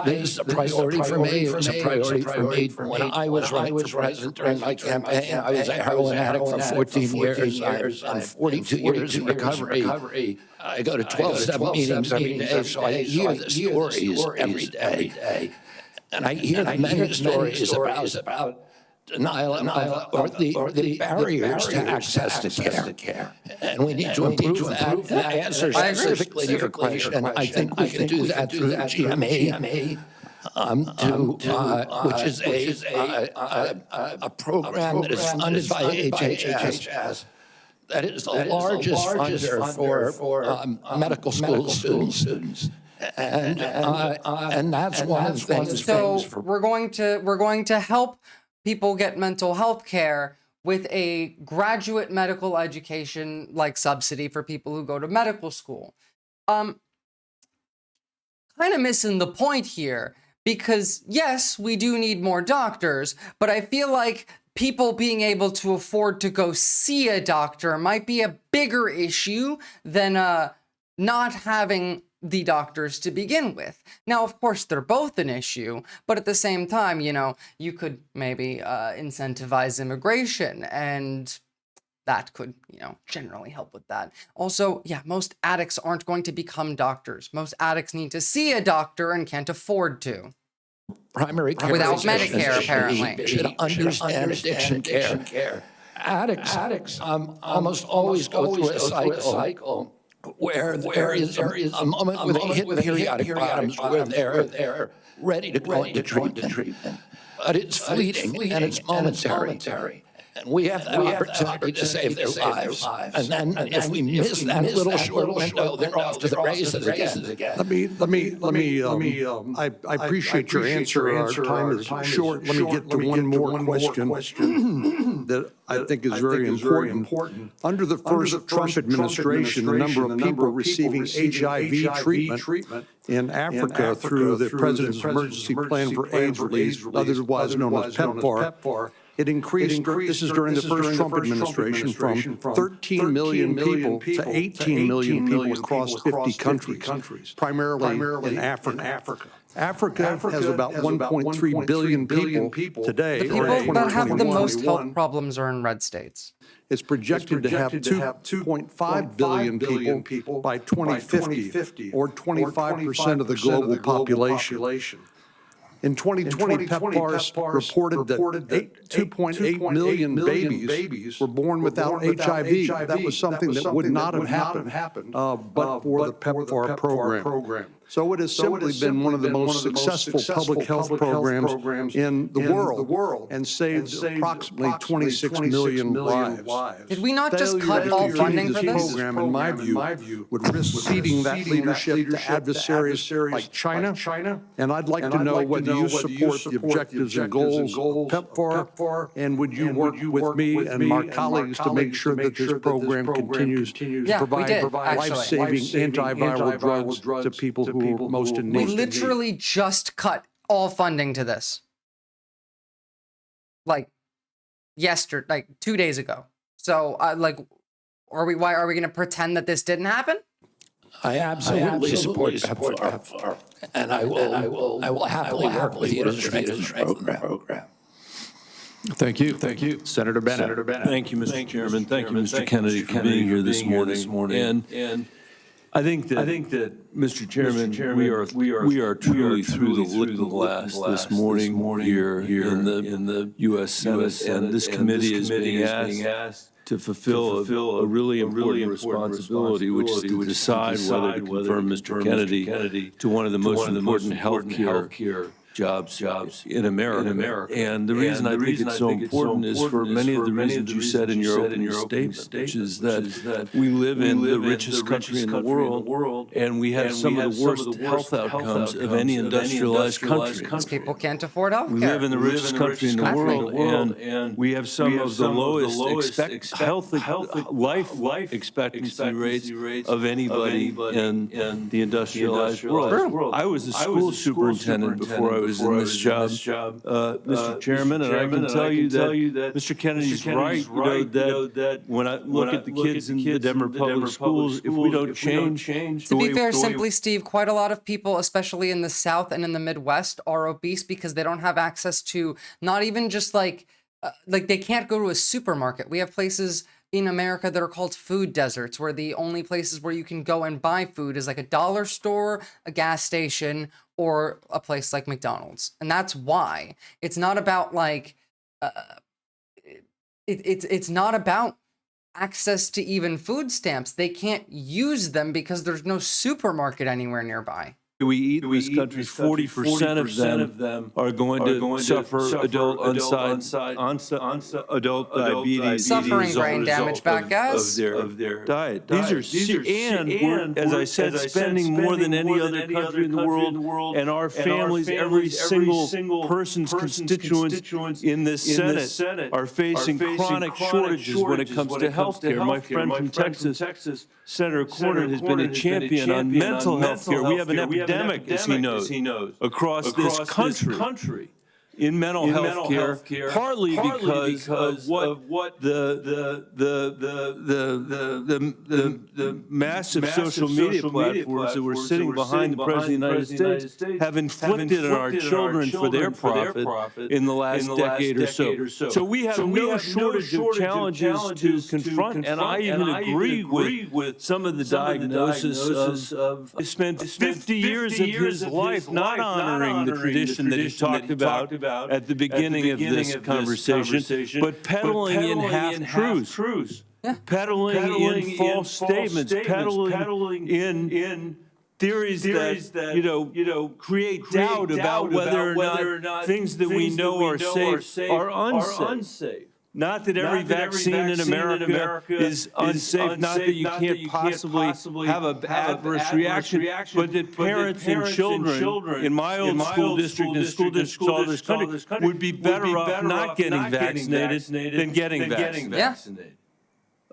this is a priority for me. It was a priority for me when I was running for president during my campaign. I was a heroin addict for 14 years. I'm 42 years in recovery. I go to 12-step meetings every day, so I hear the stories every day. And I hear the many stories about denial or the barriers to access to care. And we need to improve that. The answer specifically to your question, I think we can do that through GME, which is a program that is funded by HHS. That is the largest funder for medical school students. And that's one of the things. So we're going to help people get mental health care with a graduate medical education like subsidy for people who go to medical school. Kind of missing the point here, because yes, we do need more doctors, but I feel like people being able to afford to go see a doctor might be a bigger issue than not having the doctors to begin with. Now, of course, they're both an issue, but at the same time, you know, you could maybe incentivize immigration, and that could, you know, generally help with that. Also, yeah, most addicts aren't going to become doctors. Most addicts need to see a doctor and can't afford to. Primary care without Medicare, apparently. Should understand addiction care. Addicts almost always go through a cycle where there is a moment where they hit periodic bottoms where they're ready to go into treatment. But it's fleeting and it's momentary. And we have the opportunity to save their lives. And then if we miss that little short window, they're off to the races again. I appreciate your answer. Our time is short. Let me get to one more question that I think is very important. Under the first Trump administration, the number of people receiving HIV treatment in Africa through the President's Emergency Plan for AIDS Relief, otherwise known as PEPFAR, it increased, this is during the first Trump administration, from 13 million people to 18 million people across 50 countries, primarily in Africa. Africa has about 1.3 billion people today. The people that have the most health problems are in red states. It's projected to have 2.5 billion people by 2050, or 25% of the global population. In 2020, PEPFAR reported that 2.8 million babies were born without HIV. That was something that would not have happened but for the PEPFAR program. So it has simply been one of the most successful public health programs in the world and saved approximately 26 million lives. Did we not just cut all funding for this? Program, in my view, would risk ceding that leadership to adversaries like China. And I'd like to know whether you support the objectives and goals of PEPFAR, and would you work with me and my colleagues to make sure that this program continues to provide life-saving antiviral drugs to people who are most in need. We literally just cut all funding to this. Like, yesterday, like 2 days ago. So, why are we going to pretend that this didn't happen? I absolutely support PEPFAR, and I will happily work with you to strengthen the program. Thank you. Senator Bennett. Thank you, Mr. Chairman. Thank you, Mr. Kennedy, for being here this morning. And I think that, Mr. Chairman, we are truly through the looking glass this morning here in the U.S. Senate, and this committee is being asked to fulfill a really important responsibility, which is to decide whether to confirm Mr. Kennedy to one of the most important healthcare jobs in America. And the reason I think it's so important is for many of the reasons you said in your opening statement, which is that we live in the richest country in the world, and we have some of the worst health outcomes of any industrialized country. People can't afford health care. We live in the richest country in the world, and we have some of the lowest life expectancy rates of anybody in the industrialized world. I was a school superintendent before I was in this job, Mr. Chairman, and I can tell you that Mr. Kennedy's right, that when I look at the kids in the Denver public schools, if we don't change. To be fair, simply, Steve, quite a lot of people, especially in the South and in the Midwest, are obese because they don't have access to not even just like they can't go to a supermarket. We have places in America that are called food deserts, where the only places where you can go and buy food is like a dollar store, a gas station, or a place like McDonald's. And that's why it's not about like it's not about access to even food stamps. They can't use them because there's no supermarket anywhere nearby. We eat in this country, 40% of them are going to suffer adult diabetes, suffering brain damage, bad gas of their diet. These are and as I said, spending more than any other country in the world, and our families, every single person's constituents in this Senate are facing chronic shortages when it comes to health care. My friend from Texas, Senator Cornyn, has been a champion on mental health care. We have an epidemic, as he knows, across this country in mental health care, partly because of what the massive social media platforms that were sitting behind the President of the United States have inflicted on our children for their profit in the last decade or so. So we have no shortage of challenges to confront, and I even agree with some of the diagnosis of he spent 50 years of his life not honoring the tradition that he talked about at the beginning of this conversation, but peddling in half-truths, peddling in false statements, peddling in theories that create doubt about whether or not things that we know are safe are unsafe. Not that every vaccine in America is unsafe, not that you can't possibly have an adverse reaction, but that parents and children in my own school district and school districts all this country would be better off not getting vaccinated than getting vaccinated.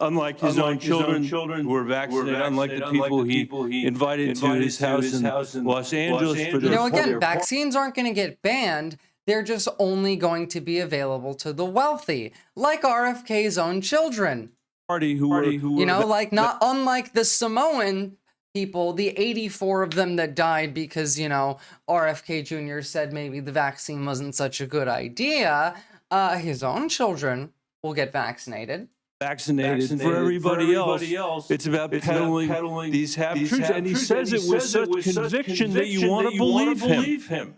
Unlike his own children who were vaccinated, unlike the people he invited to his house in Los Angeles for their again, vaccines aren't going to get banned. They're just only going to be available to the wealthy, like RFK's own children. Not unlike the Samoan people, the 84 of them that died because, RFK Jr. said maybe the vaccine wasn't such a good idea. His own children will get vaccinated. Vaccinated for everybody else. It's about peddling these half-truths. And he says it with such conviction that you want to believe him.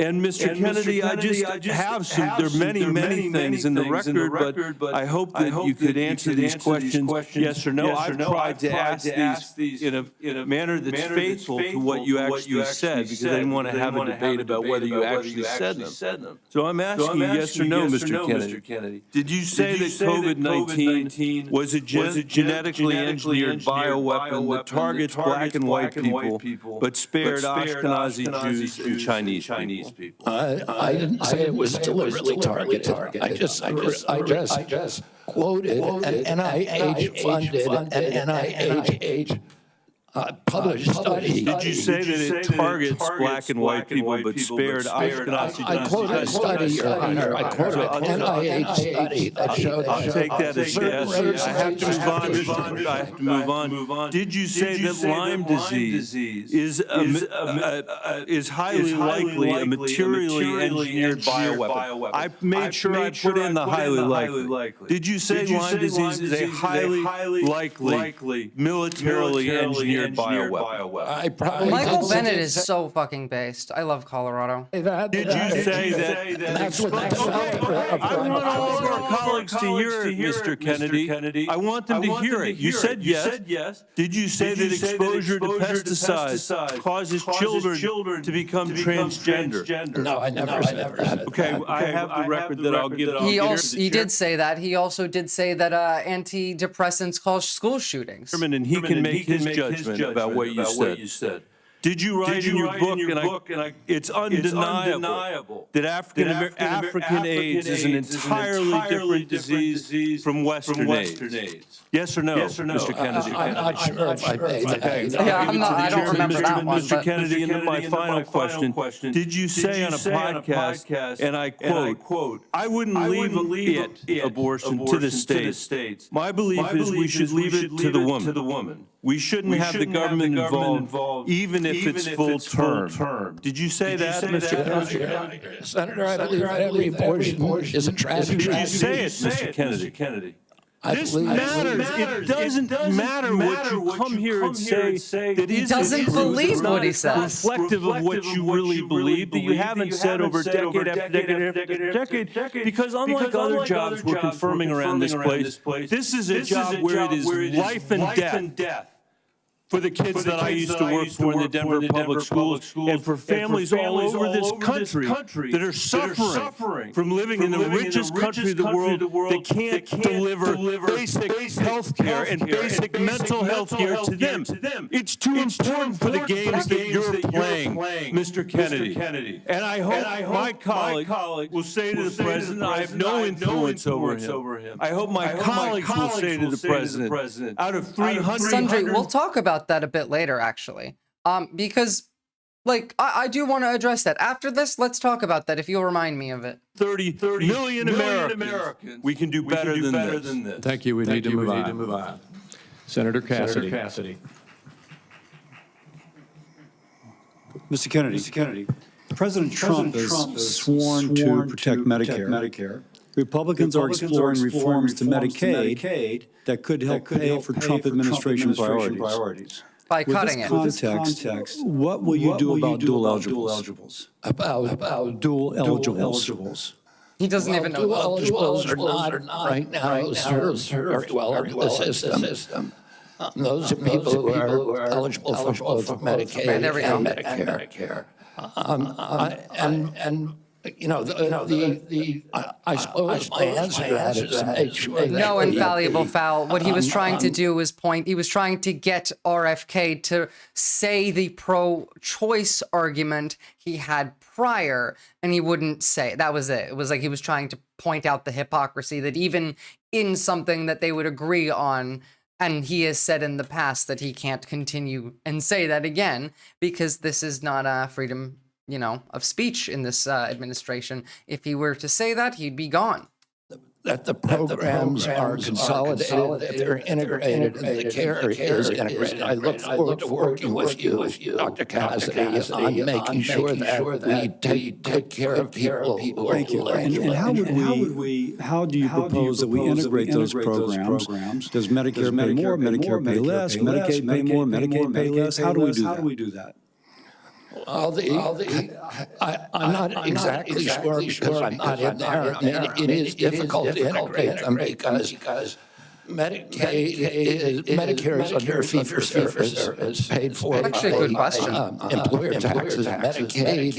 And Mr. Kennedy, I just have some, there are many things in the record, but I hope that you could answer these questions, yes or no. I've tried to ask these in a manner that's faithful to what you actually said, because I didn't want to have a debate about whether you actually said them. So I'm asking you yes or no, Mr. Kennedy. Did you say that COVID-19 was a genetically engineered bioweapon that targets black and white people, but spared Ashkenazi Jews and Chinese people? I didn't say it was deliberately targeted. I just quoted an NIH-funded and NIH published study. Did you say that it targets black and white people but spared Ashkenazi Jews? I quoted a study, Your Honor. I quoted an NIH study that showed. I'll take that as yes. I have to move on. Did you say that Lyme disease is highly likely a materially engineered bioweapon? I made sure I put in the highly likely. Did you say Lyme disease is a highly likely militarily engineered bioweapon? Michael Bennett is so fucking based. I love Colorado. Did you say that? That's what that's I want all of our colleagues to hear it, Mr. Kennedy. I want them to hear it. You said yes. Did you say that exposure to pesticides causes children to become transgender? No, I never said that. Okay, I have the record that I'll give. He did say that. He also did say that antidepressants cause school shootings. And he can make his judgment about what you said. Did you write in your book, and it's undeniable that African AIDS is an entirely different disease from Western AIDS? Yes or no, Mr. Kennedy? I'm not sure if I made that. Yeah, I don't remember that one. Mr. Kennedy, and then my final question. Did you say on a podcast, and I quote, I wouldn't leave abortion to the states. My belief is we should leave it to the woman. We shouldn't have the government involved, even if it's full term. Did you say that, Mr. Kennedy? Senator, I believe every abortion is a tragedy. Did you say it, Mr. Kennedy? This matters. It doesn't matter what you come here and say that He doesn't believe what he says. reflective of what you really believe, that you haven't said over decade after decade, because unlike other jobs we're confirming around this place, this is a job where it is life and death for the kids that I used to work for in the Denver public schools, and for families all over this country that are suffering from living in the richest country in the world that can't deliver basic health care and basic mental health care to them. It's too important for the games that you're playing, Mr. Kennedy. And I hope my colleague will say to the president, I have no influence over him. I hope my colleagues will say to the president, out of 300... Sundry, we'll talk about that a bit later, actually. Because, like, I do want to address that. After this, let's talk about that, if you'll remind me of it. 30 million Americans. We can do better than this. Thank you. We need to move on. Senator Cassidy. Mr. Kennedy, President Trump has sworn to protect Medicare. Republicans are exploring reforms to Medicaid that could help pay for Trump administration priorities. By cutting it. With this context, what will you do about dual eligibles? About dual eligibles. He doesn't even know. Dual eligibles are not right now served very well under the system. Those are people who are eligible for both Medicaid and Medicare. I suppose my answer to that is to make sure that No infallible foul. What he was trying to do was he was trying to get RFK to say the pro-choice argument he had prior, and he wouldn't say it. That was it. It was like he was trying to point out the hypocrisy that even in something that they would agree on, and he has said in the past that he can't continue and say that again, because this is not freedom, of speech in this administration. If he were to say that, he'd be gone. That the programs are consolidated, that they're integrated, and the care is integrated. I look forward to working with you, Dr. Cassidy, on making sure that we take care of people who are eligible. And how do you propose that we integrate those programs? Does Medicare pay more, Medicare pay less, Medicaid pay more, Medicaid pay less? How do we do that? I'm not exactly sure because I'm not in there. I mean, it is difficult to integrate them because Medicare is under fee-for-service. It's paid for Actually, a good question. Employer taxes. Medicaid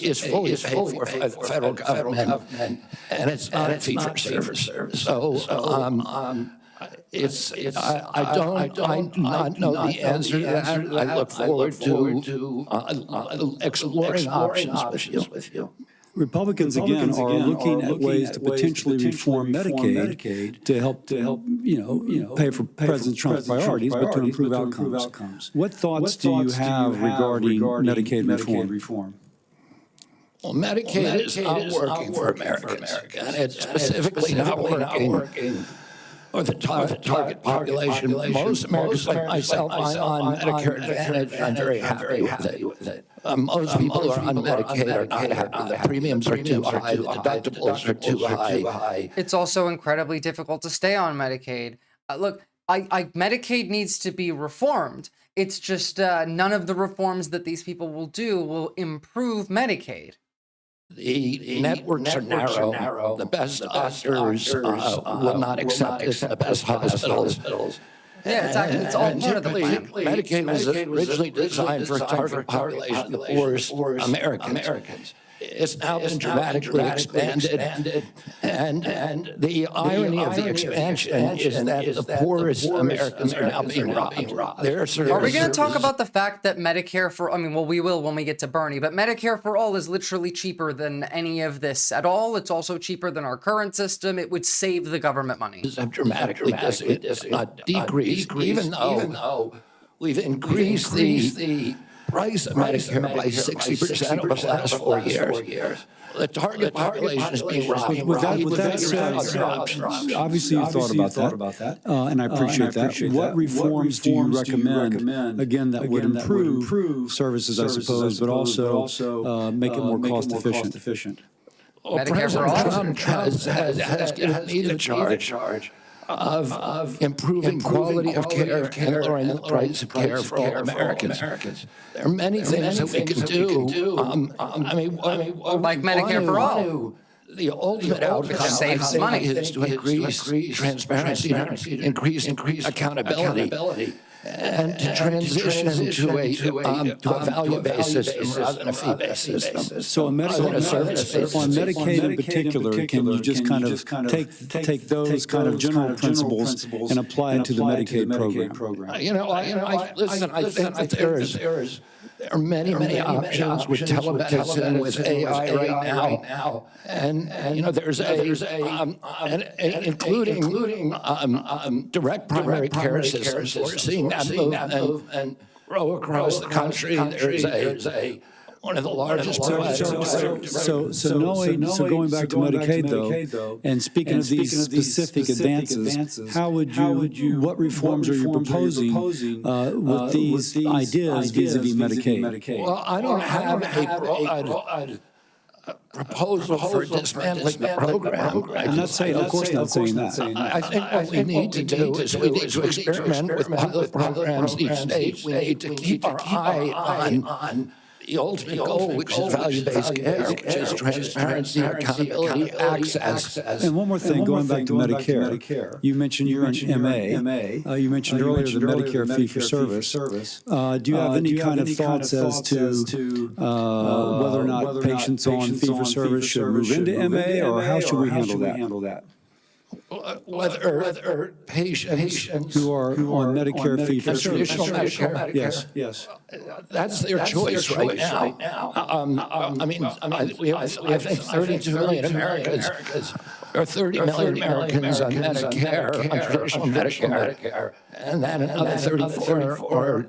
is fully paid for by the federal government, and it's not a fee-for-service. So, I do not know the answer to that. I look forward to exploring options with you. Republicans, again, are looking at ways to potentially reform Medicaid to help, pay for President Trump's priorities, but to improve outcomes. What thoughts do you have regarding Medicaid reform? Well, Medicaid is not working for Americans, and it's specifically not working for the target population. Most Americans, like myself, I'm on Medicare Advantage. I'm very happy with it. Most people who are on Medicaid are not happy. The premiums are too high. The deductibles are too high. It's also incredibly difficult to stay on Medicaid. Look, Medicaid needs to be reformed. It's just none of the reforms that these people will do will improve Medicaid. The networks are narrow. The best doctors will not accept it. The best hospitals. Yeah, it's all part of the plan. Medicaid was originally designed for a target population, the poorest Americans. It's now been dramatically expanded, and the irony of the expansion is that the poorest Americans are now being robbed. Are we going to talk about the fact that Medicare for, we will when we get to Bernie, but Medicare for all is literally cheaper than any of this at all. It's also cheaper than our current system. It would save the government money. Have dramatically decreased, even though we've increased the price of Medicare by 60% over the last 4 years. The target population is being robbed. With that said, obviously you thought about that, and I appreciate that. What reforms do you recommend, again, that would improve services, I suppose, but also make it more cost efficient? Well, President Trump has given me the charge of improving quality of care and lowering the price of care for all Americans. There are many things that we can do. Like Medicare for all. The ultimate outcome saves money. is to increase transparency, increase accountability, and to transition to a value-based system rather than a fee-based system. So on Medicaid in particular, can you just kind of take those kind of general principles and apply it to the Medicaid program? Listen, I think that there are many options with telemedicine, with AI right now, and there's including direct primary care systems. We're seeing that movement grow across the country. There's one of the largest. So going back to Medicaid though, and speaking of these specific advances, what reforms are you proposing with these ideas vis-a-vis Medicaid? Well, I don't have a broad proposal for dismantling the program. I'm not saying, of course not saying that. I think what we need to do is we need to experiment with pilot programs in each state. We need to keep our eye on the ultimate goal, which is value-based care, which is transparency, accountability, access. And one more thing, going back to Medicare. You mentioned you're in MA. You mentioned earlier the Medicare fee-for-service. Do you have any kind of thoughts as to whether or not patients on fee-for-service should move into MA, or how should we handle that? Whether patients who are on Medicare fee-for-service. Traditional Medicare. Yes. That's their choice right now. We have, I think, 32 million Americans, or 30 million Americans on Medicare, on traditional Medicare, and then another 34 on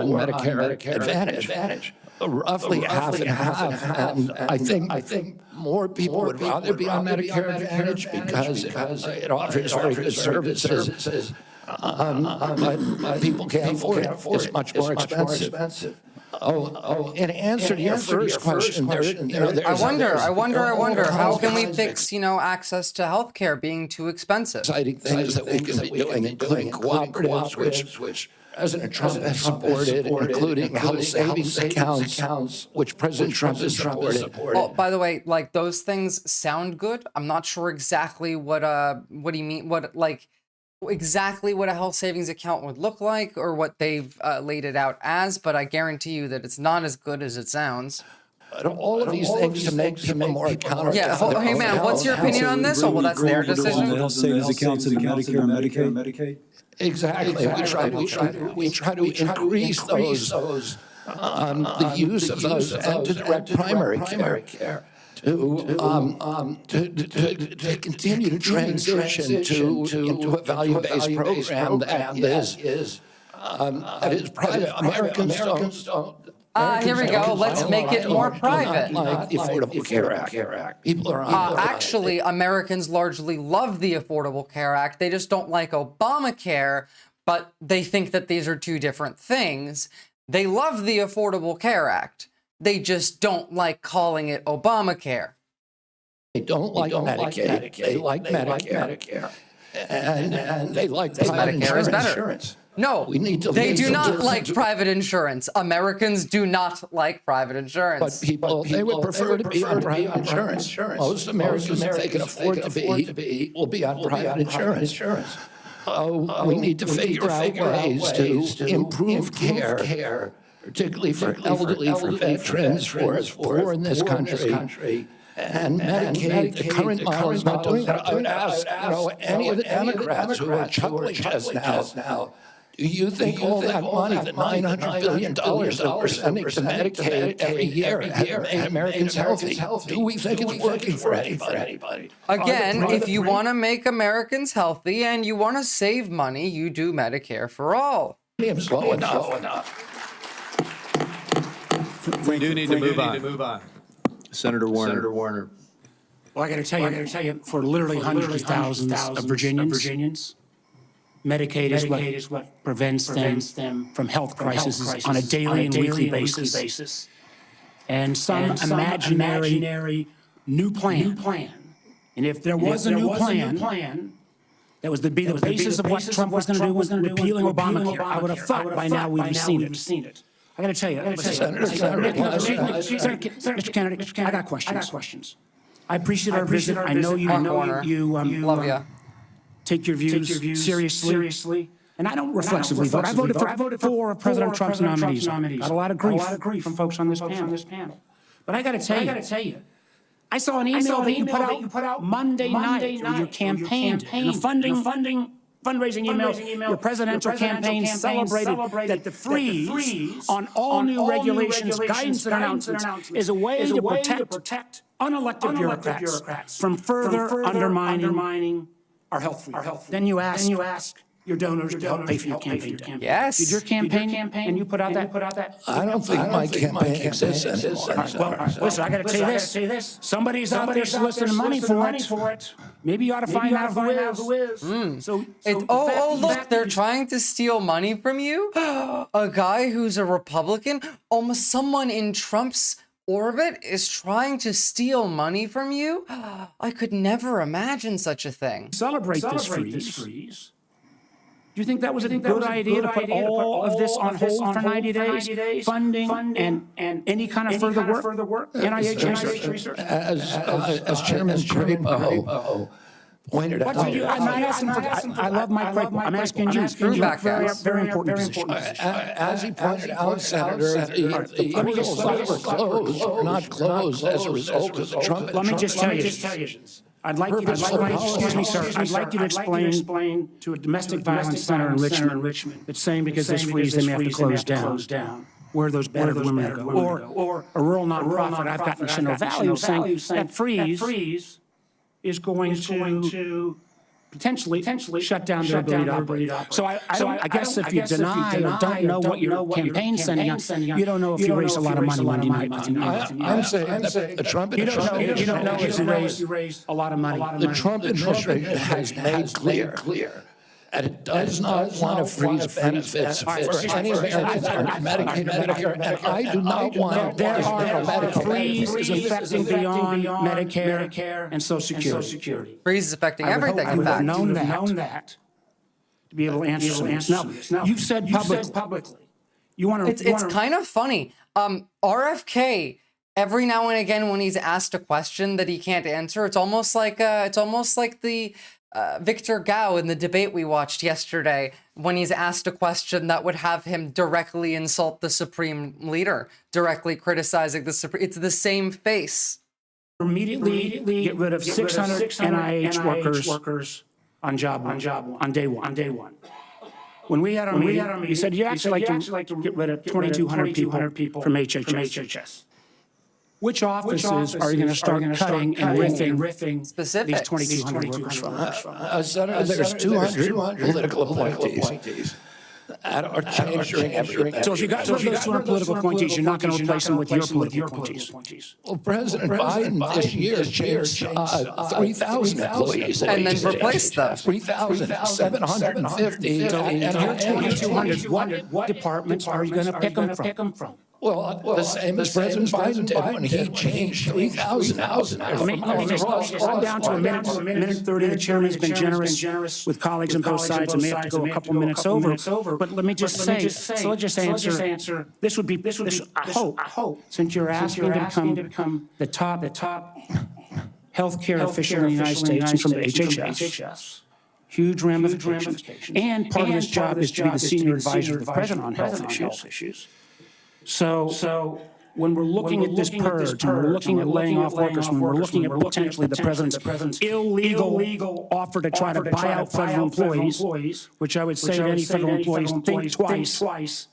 Medicare Advantage. Roughly half and half. And I think more people would rather be on Medicare Advantage because it offers very good services. But people can't afford it. It's much more expensive. In answer to your first question, I wonder, how can we fix, access to healthcare being too expensive? exciting things that we can be doing, including cooperatives, which President Trump has supported, including health savings accounts, which President Trump has supported. Oh, by the way, like those things sound good. I'm not sure exactly what do you mean? Exactly what a health savings account would look like or what they've laid it out as, but I guarantee you that it's not as good as it sounds. All of these things to make people more accountable. Yeah, hey man, what's your opinion on this? Oh, well, that's their The decision. health savings accounts in Medicare and Medicaid? Exactly. We try to increase those, the use of those, and to direct primary care. To continue to transition into a value-based program that is private. Americans don't. Here we go. Let's make it more private. Like the Affordable Care Act. People are Actually, Americans largely love the Affordable Care Act. They just don't like Obamacare, but they think that these are two different things. They love the Affordable Care Act. They just don't like calling it Obamacare. They don't like Medicaid. They like Medicare. And they like private Medicare is better. insurance. No, they do not like private insurance. Americans do not like private insurance. But they would prefer to be on private insurance. Most Americans, if they can afford to be, will be on private insurance. We need to figure out ways to improve care, particularly for elderly, for veterans, for us poor in this country. And Medicaid, the current model is not doing that. I would ask, any of the Democrats who are chuckling just now, do you think all that money, the $900 billion that we're sending to Medicaid every year, have made Americans healthy? Do we think it's working for anybody? Again, if you want to make Americans healthy and you want to save money, you do Medicare for all. It's low enough. We do need to move on. Senator Warner. Well, I got to tell you, for literally hundreds of thousands of Virginians, Medicaid is what prevents them from health crises on a daily and weekly basis. And some imaginary new plan. And if there was a new plan, that was to be the basis of what Trump was going to do, was repealing Obamacare, I would have thought by now we'd have seen it. I got to tell you, Mr. Kennedy, I got questions. I appreciate our visit. I know you Love ya. take your views seriously. And I don't reflexively vote. I voted for President Trump's nominees. Got a lot of grief from folks on this panel. But I got to tell you, I saw an email that you put out Monday night through your campaign. And the fundraising email, your presidential campaign celebrated that the freeze on all new regulations, guidance, and announcements is a way to protect unelected bureaucrats from further undermining our health freedom. Then you ask your donors to help pay for your campaign. Yes. Did your campaign and you put out that? I don't think my campaign exists anymore. Well, listen, I got to tell you this. Somebody's out there soliciting money for it. Maybe you ought to find out who is. Look, they're trying to steal money from you? A guy who's a Republican? Almost someone in Trump's orbit is trying to steal money from you? I could never imagine such a thing. Celebrate this freeze. Do you think that was a good idea to put all of this on hold for 90 days? Funding and any kind of further work? NIH research? As Chairman Crapo pointed out. I'm not asking for. I love Mike Crapo. I'm asking you. Very important position. As he pointed out, Senator, the polls were closed or not closed as a result of the Trump. Let me just tell you. I'd like you to explain, excuse me, sir, I'd like you to explain to a domestic violence center in Richmond that's saying because this freeze they may have to close down. Where those battered women go. Or a rural nonprofit I've got in Chinook Valley who's saying that freeze is going to potentially shut down their ability to operate. So I guess if you deny or don't know what your campaign's sending out, you don't know if you raise a lot of money Monday night. I'm saying that the Trump administration. You don't know if you raise a lot of money. The Trump administration has made clear, that it does not want to freeze benefits for any Americans under Medicaid, Medicare, and I do not want There are Medicare. freeze is affecting beyond Medicare and Social Security. Freeze is affecting I would hope everything, I in would have fact. known that to be able to answer some of this. Now, you've said publicly. You want to. It's kind of funny. RFK, every now and again when he's asked a question that he can't answer, it's almost like the Victor Gao in the debate we watched yesterday when he's asked a question that would have him directly insult the Supreme Leader, directly criticizing the Supreme. It's the same face. Immediately get rid of 600 NIH workers on day one. When we had our meeting, you said you actually like to get rid of 2,200 people from HHS. Which offices are you going to start cutting and riffing Specific. these 2,200 workers from? Senator, there's 200 political appointees that are changing everything. So if you got rid of those 200 political appointees, you're not going to replace them with your political appointies. Well, President Biden this year changed 3,000 employees. And then replaced them. 3,750. So in your 2,200, what departments are you going to pick them from? Well, the same as President Biden did when he changed 3,000 out. Let me just run down to a minute 30. The chairman's been generous with colleagues on both sides and may have to go a couple minutes over. But let me just say, so let's just answer. This would be, I hope, since you're asking to become the top healthcare official in the United States and from the HHS. Huge ramifications. And part of his job is to be the senior advisor to the president on health issues. So when we're looking at this purge, when we're looking at laying off workers, when we're looking at potentially the president's illegal offer to try to buy out federal employees, which I would say to any federal employees, think twice,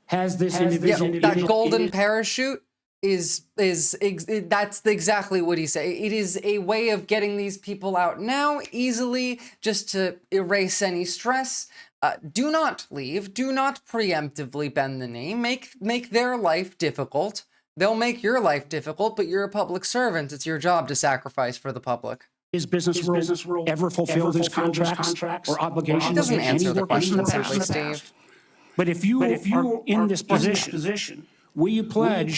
has this individual... That golden parachute that's exactly what he said. It is a way of getting these people out now easily, just to erase any stress. Do not leave. Do not preemptively bend the knee. Make their life difficult. They'll make your life difficult, but you're a public servant. It's your job to sacrifice for the public. Is business world ever fulfilled his contracts or obligations? He doesn't answer the question simply, Steve. But if you are in this position, will you pledge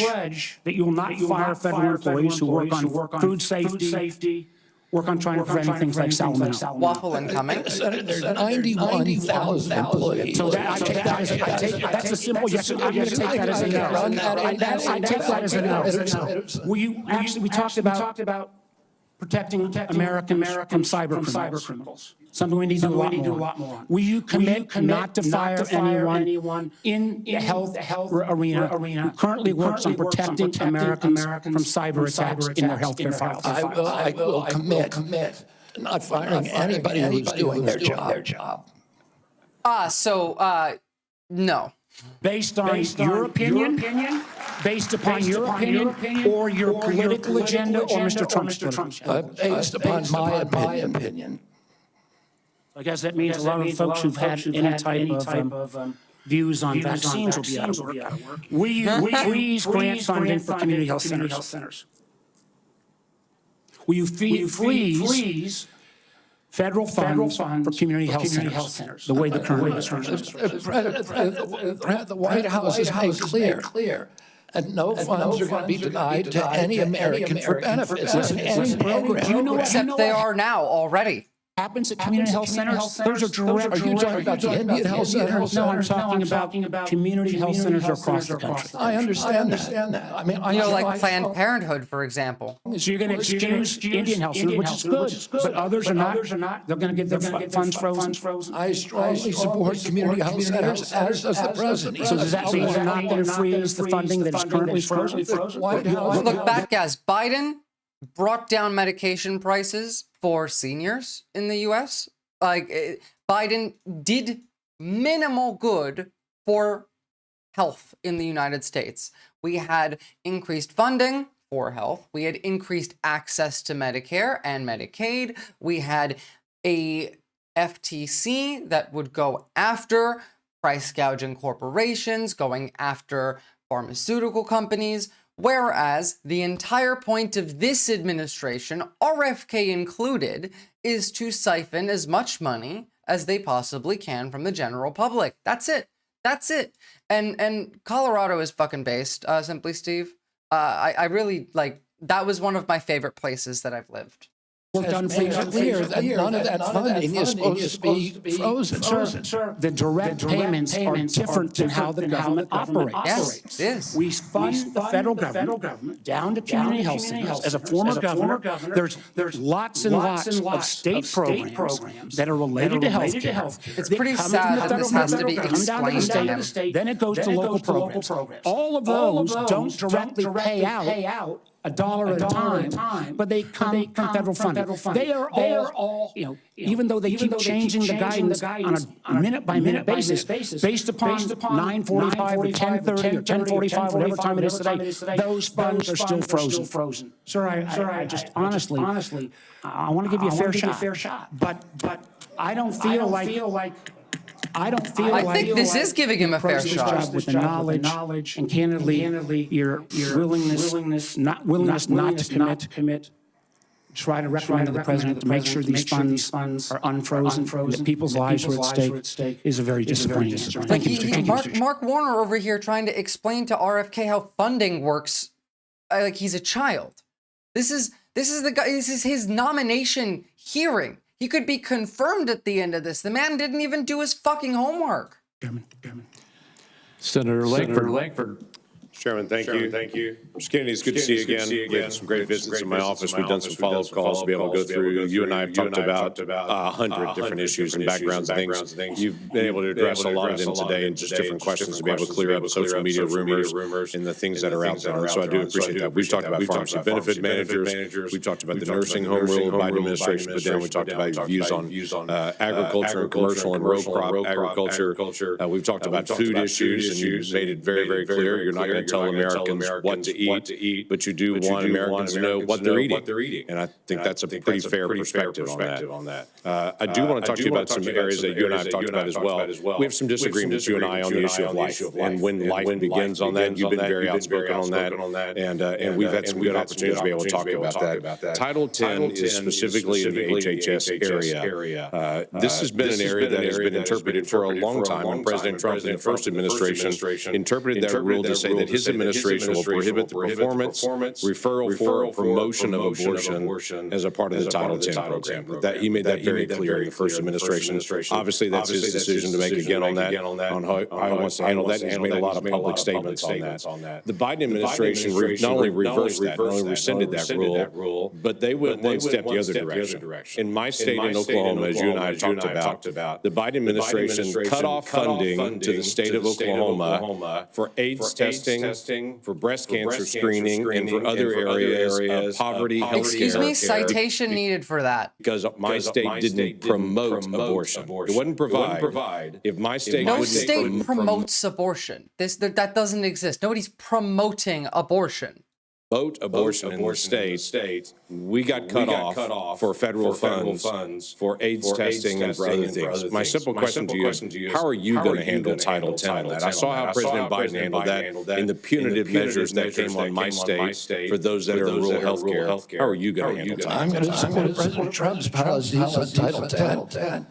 that you will not fire federal employees who work on food safety, work on trying to prevent things like salmonella? Waffle incoming. There's 91,000 employees. So that's a simple yes. I'm going to take that as a no. I take that as a no. We talked about protecting Americans from cyber criminals. Something we need to do a lot more on. Will you commit not to fire anyone in the health arena who currently works on protecting Americans from cyber attacks in their healthcare files? I will commit to not firing anybody who's doing their job. No. Based on your opinion? Based upon your opinion or your political agenda or Mr. Trump's agenda? Based upon my opinion. I guess that means a lot of folks who've had any type of views on vaccines will be out of work. Will you freeze grant funding for community health centers? Will you freeze federal funds for community health centers the way the current administration is? The White House has made clear that no funds are going to be denied to any American for benefits in any program. Except they are now already. Happens at community health centers. Those are direct. Are you talking about the Indian health centers? No, I'm talking about community health centers across the country. I understand that. I mean, Like Planned Parenthood, for example. So you're going to excuse Indian health centers, which is good, but others are not. They're going to get their funds frozen. I strongly support community health centers, as does the president. So does that mean you're not going to freeze the funding that is currently frozen? Look back, guys. Biden brought down medication prices for seniors in the U.S. Biden did minimal good for health in the United States. We had increased funding for health. We had increased access to Medicare and Medicaid. We had a FTC that would go after price gouging corporations, going after pharmaceutical companies. Whereas the entire point of this administration, RFK included, is to siphon as much money as they possibly can from the general public. That's it. That's it. And Colorado is fucking based, Simply Steve. I really, like, that was one of my favorite places that I've lived. Done for years that none of that funding is supposed to be frozen. Sir, the direct payments are different than how the government operates. Yes, it is. We fund the federal government down to community health centers. As a former governor, there's lots and lots of state programs that are related to health care. It's pretty sad that this has to be explained to him. Then it goes to local programs. All of those don't directly pay out $1 at a time, but they come from federal funding. They are all, you know, even though they keep changing the guidance on a minute-by-minute basis, based upon 9:45 or 10:30 or 10:45, whatever time it is today, those funds are still frozen. Sir, I just honestly, I want to give you a fair shot, but I don't feel like. I think this is giving him a fair shot. With the knowledge and candidly, your willingness not to commit. Try to recommend to the president to make sure these funds are unfrozen, that people's lives are at stake is a very disappointing answer. Thank you, Mr. Chairman. Mark Warner over here trying to explain to RFK how funding works, like he's a child. This is the guy. This is his nomination hearing. He could be confirmed at the end of this. The man didn't even do his fucking homework. Chairman. Senator Langford. Chairman, thank you. Mr. Kennedy, it's good to see you again. We had some great visits in my office. We've done some follow-up calls to be able to go through. You and I have talked about 100 different issues and backgrounds and things. You've been able to address a lot of them today and just different questions to be able to clear up social media rumors and the things that are out there. And so I do appreciate that. We've talked about pharmacy benefit managers. We've talked about the nursing home rule of Biden administration, but then we talked about views on agriculture and commercial and row crop agriculture. We've talked about food issues, and you made it very, very clear you're not going to tell Americans what to eat, but you do want Americans to know what they're eating. And I think that's a pretty fair perspective on that. I do want to talk to you about some areas that you and I have talked about as well. We have some disagreements, you and I, on the issue of life and when life begins on that. You've been very outspoken on that, and we've had some good opportunities to be able to talk about that. Title 10 is specifically in the HHS area. This has been an area that has been interpreted for a long time, and President Trump in the first administration interpreted that rule to say that his administration will prohibit the performance, referral for, promotion of abortion as a part of the Title 10 program. That he made that very clear in the first administration. Obviously, that's his decision to make again on that, on how he wants to handle that. He's made a lot of public statements on that. The Biden administration not only reversed that, not only rescinded that rule, but they went one step the other direction. In my state in Oklahoma, as you and I have talked about, the Biden administration cut off funding to the state of Oklahoma for AIDS testing, for breast cancer screening, and for other areas of poverty, health care. Excuse me, citation needed for that. Because my state didn't promote abortion. It wouldn't provide. If my state no state promotes abortion. That doesn't exist. Nobody's promoting abortion. Vote abortion in the state, we got cut off for federal funds for AIDS testing and for other things. My simple question to you is, how are you going to handle Title 10 on that? I saw how President Biden handled that in the punitive measures that came on my state for those that are in rural health care. How are you going to handle Title 10? I'm going to support President Trump's policies on Title 10.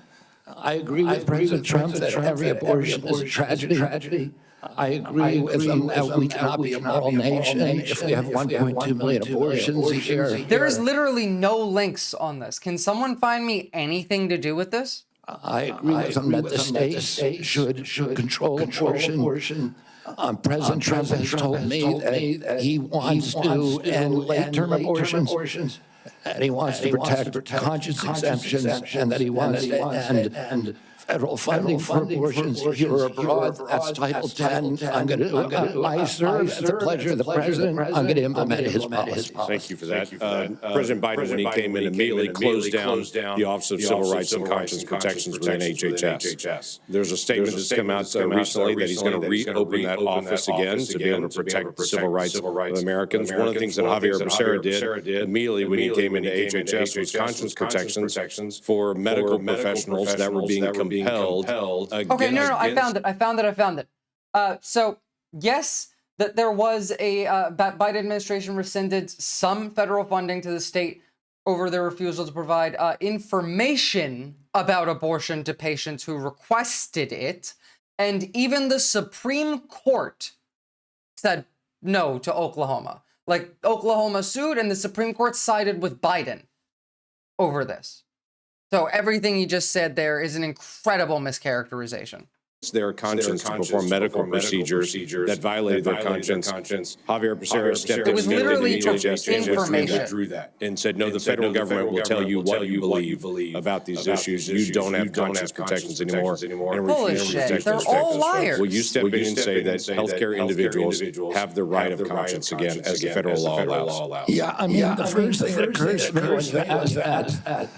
I agree with President Trump that every abortion is a tragedy. I agree with him that we cannot be a moral nation if we have 1.2 million abortions a year. There is literally no links on this. Can someone find me anything to do with this? I agree with him that the states should control abortion. President Trump has told me that he wants to end late-term abortions. And he wants to protect conscious exemptions, and that he wants to end federal funding for abortions here or abroad. That's Title 10. I serve at the pleasure of the president. I'm going to implement his policy. Thank you for that. President Biden, when he came in, immediately closed down the Office of Civil Rights and Conscience Protections within HHS. There's a statement that's come out recently that he's going to reopen that office again to be able to protect the civil rights of Americans. One of the things that Javier Becerra did immediately when he came into HHS was conscience protections for medical professionals that were being compelled. Okay, no, I found it. So yes, that there was that Biden administration rescinded some federal funding to the state over their refusal to provide information about abortion to patients who requested it. And even the Supreme Court said no to Oklahoma. Like, Oklahoma sued and the Supreme Court sided with Biden over this. So everything he just said there is an incredible mischaracterization. Their conscience to perform medical procedures that violated their conscience. Javier Becerra stepped in. It was literally information. Withdrew that and said, no, the federal government will tell you what you believe about these issues. You don't have conscience protections anymore. And Bullshit. They're all liars. Will you step in and say that healthcare individuals have the right of conscience again, as the federal law allows? Yeah, I mean, the first thing that occurs to me when you ask that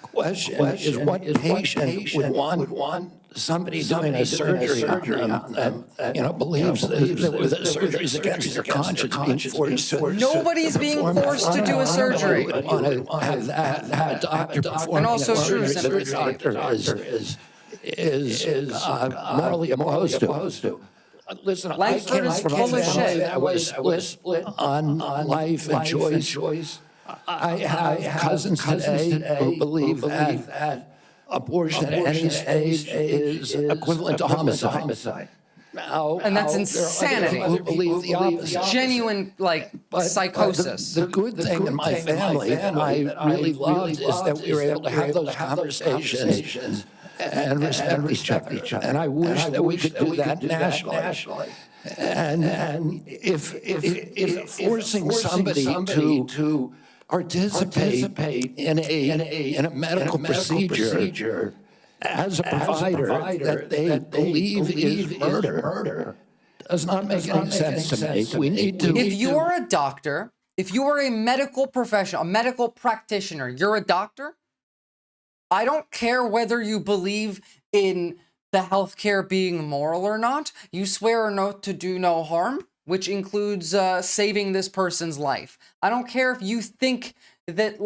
question is what patient would want somebody doing a surgery on them that, believes that the surgery is against their conscience being forced to. Nobody's being forced to do a surgery. Want to have that doctor perform. And also true the sympathy. doctor is morally opposed to. Listen, Langford is full of shit. I was split on life and choice. I have cousins today who believe that abortion at any stage is equivalent to homicide. Now, And that's insanity. Who believe the opposite. Genuine, psychosis. The good thing in my family that I really loved is that we were able to have those conversations and respect each other. And I wish that we could do that nationally. And if forcing somebody to participate in a medical procedure as a provider that they believe is murder does not make any sense to me. We need to. If you're a doctor, if you are a medical professional, a medical practitioner, you're a doctor, I don't care whether you believe in the healthcare being moral or not. You swear an oath to do no harm, which includes saving this person's life. I don't care if you think that,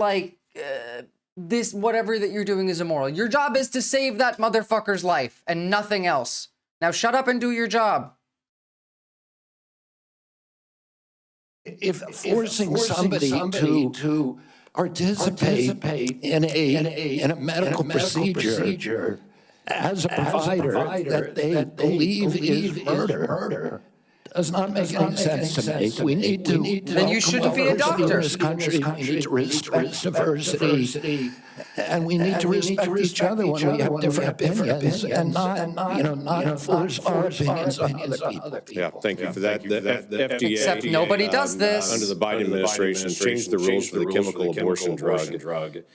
this, whatever that you're doing is immoral. Your job is to save that motherfucker's life and nothing else. Now shut up and do your job. If forcing somebody to participate in a medical procedure as a provider that they believe is murder does not make any sense to me. We need to. Then you shouldn't be a doctor. In this country, we need to respect diversity, and we need to respect each other when we have different opinions, and not force our opinions on other people. Yeah, thank you for that. The FDA, Except nobody does this. under the Biden administration, changed the rules for the chemical abortion drug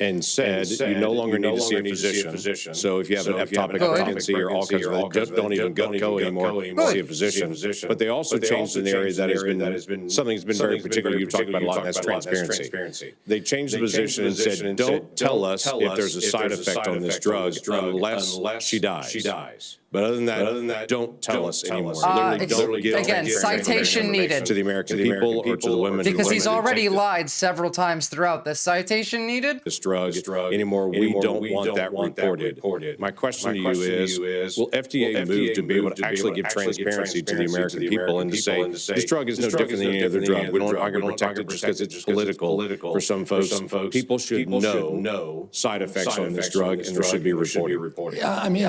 and said you no longer need to see a physician. So if you have an ectopic pregnancy or all kinds of other, don't even go anymore to see a physician. But they also changed an area that has been something that's been very particular. You've talked about a lot, and that's transparency. They changed the position and said, don't tell us if there's a side effect on this drug unless she dies. But other than that, don't tell us anymore. Literally give again, citation needed. to the American people or to the women. Because he's already lied several times throughout this. Citation needed? This drug anymore. We don't want that reported. My question to you is, will FDA move to be able to actually give transparency to the American people and to say, this drug is no different than any other drug. We don't argue protect it just because it's political for some folks. People should know side effects on this drug and there should be reported. Yeah, I mean,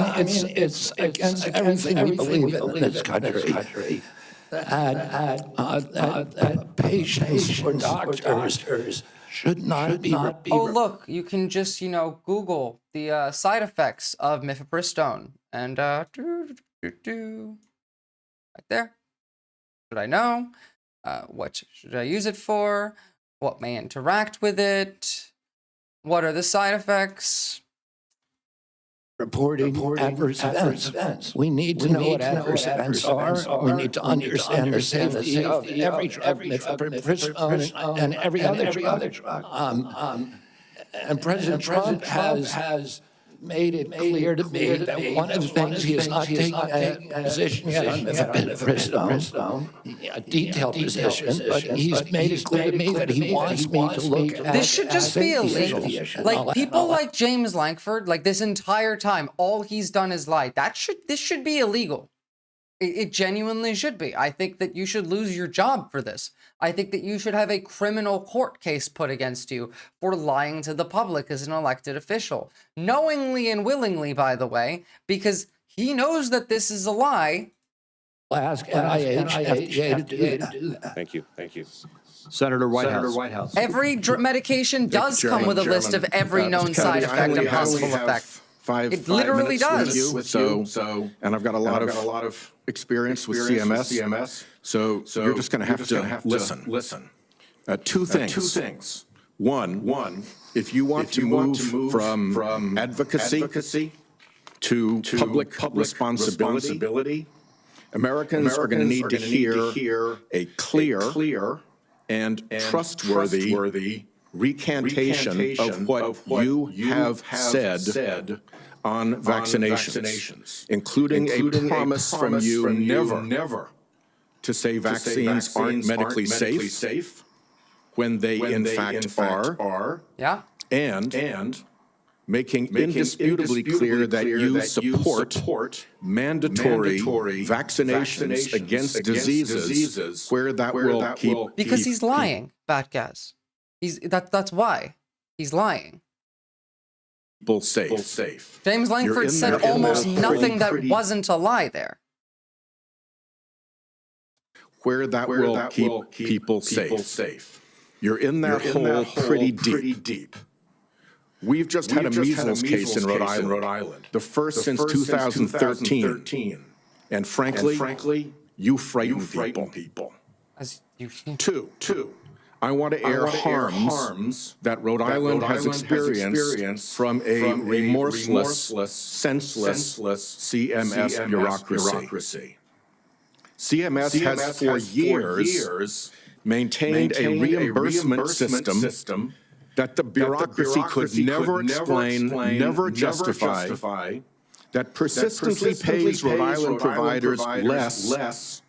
it's against everything we believe in this country. That patients or doctors should not be. Oh, look, you can just, Google the side effects of mifepristone. And, right there. Should I know? What should I use it for? What may interact with it? What are the side effects? Reporting adverse events. We need to know what adverse events are. We need to understand the safety of every drug, mifepristone and every other drug. And President Trump has made it clear to me that one of the things he is not taking a position yet on mifepristone, a detailed position, but he's made it clear to me that he wants me to look at. This should just be illegal. Like people like James Langford, this entire time, all he's done is lie. This should be illegal. It genuinely should be. I think that you should lose your job for this. I think that you should have a criminal court case put against you for lying to the public as an elected official. Knowingly and willingly, by the way, because he knows that this is a lie. Ask NIH, FDA to do that. Thank you. Senator Whitehouse. Every medication does come with a list of every known side effect and possible effect. It literally does. And I've got a lot of experience with CMS. So you're just going to have to listen. Two things. One, if you want to move from advocacy to public responsibility, Americans are going to need to hear a clear and trustworthy recantation of what you have said on vaccinations, including a promise from you never to say vaccines aren't medically safe when they in fact are. Yeah. And making indisputably clear that you support mandatory vaccinations against diseases where that will keep. Because he's lying, Batgaz. That's why. He's lying. People safe. James Langford said almost nothing that wasn't a lie there. Where that will keep people safe. You're in that hole pretty deep. We've just had a measles case in Rhode Island, the first since 2013. And frankly, you frighten people. As you Two, I want to air harms that Rhode Island has experienced from a remorseless, senseless CMS bureaucracy. CMS has for years maintained a reimbursement system that the bureaucracy could never explain, never justify, that persistently pays Rhode Island providers less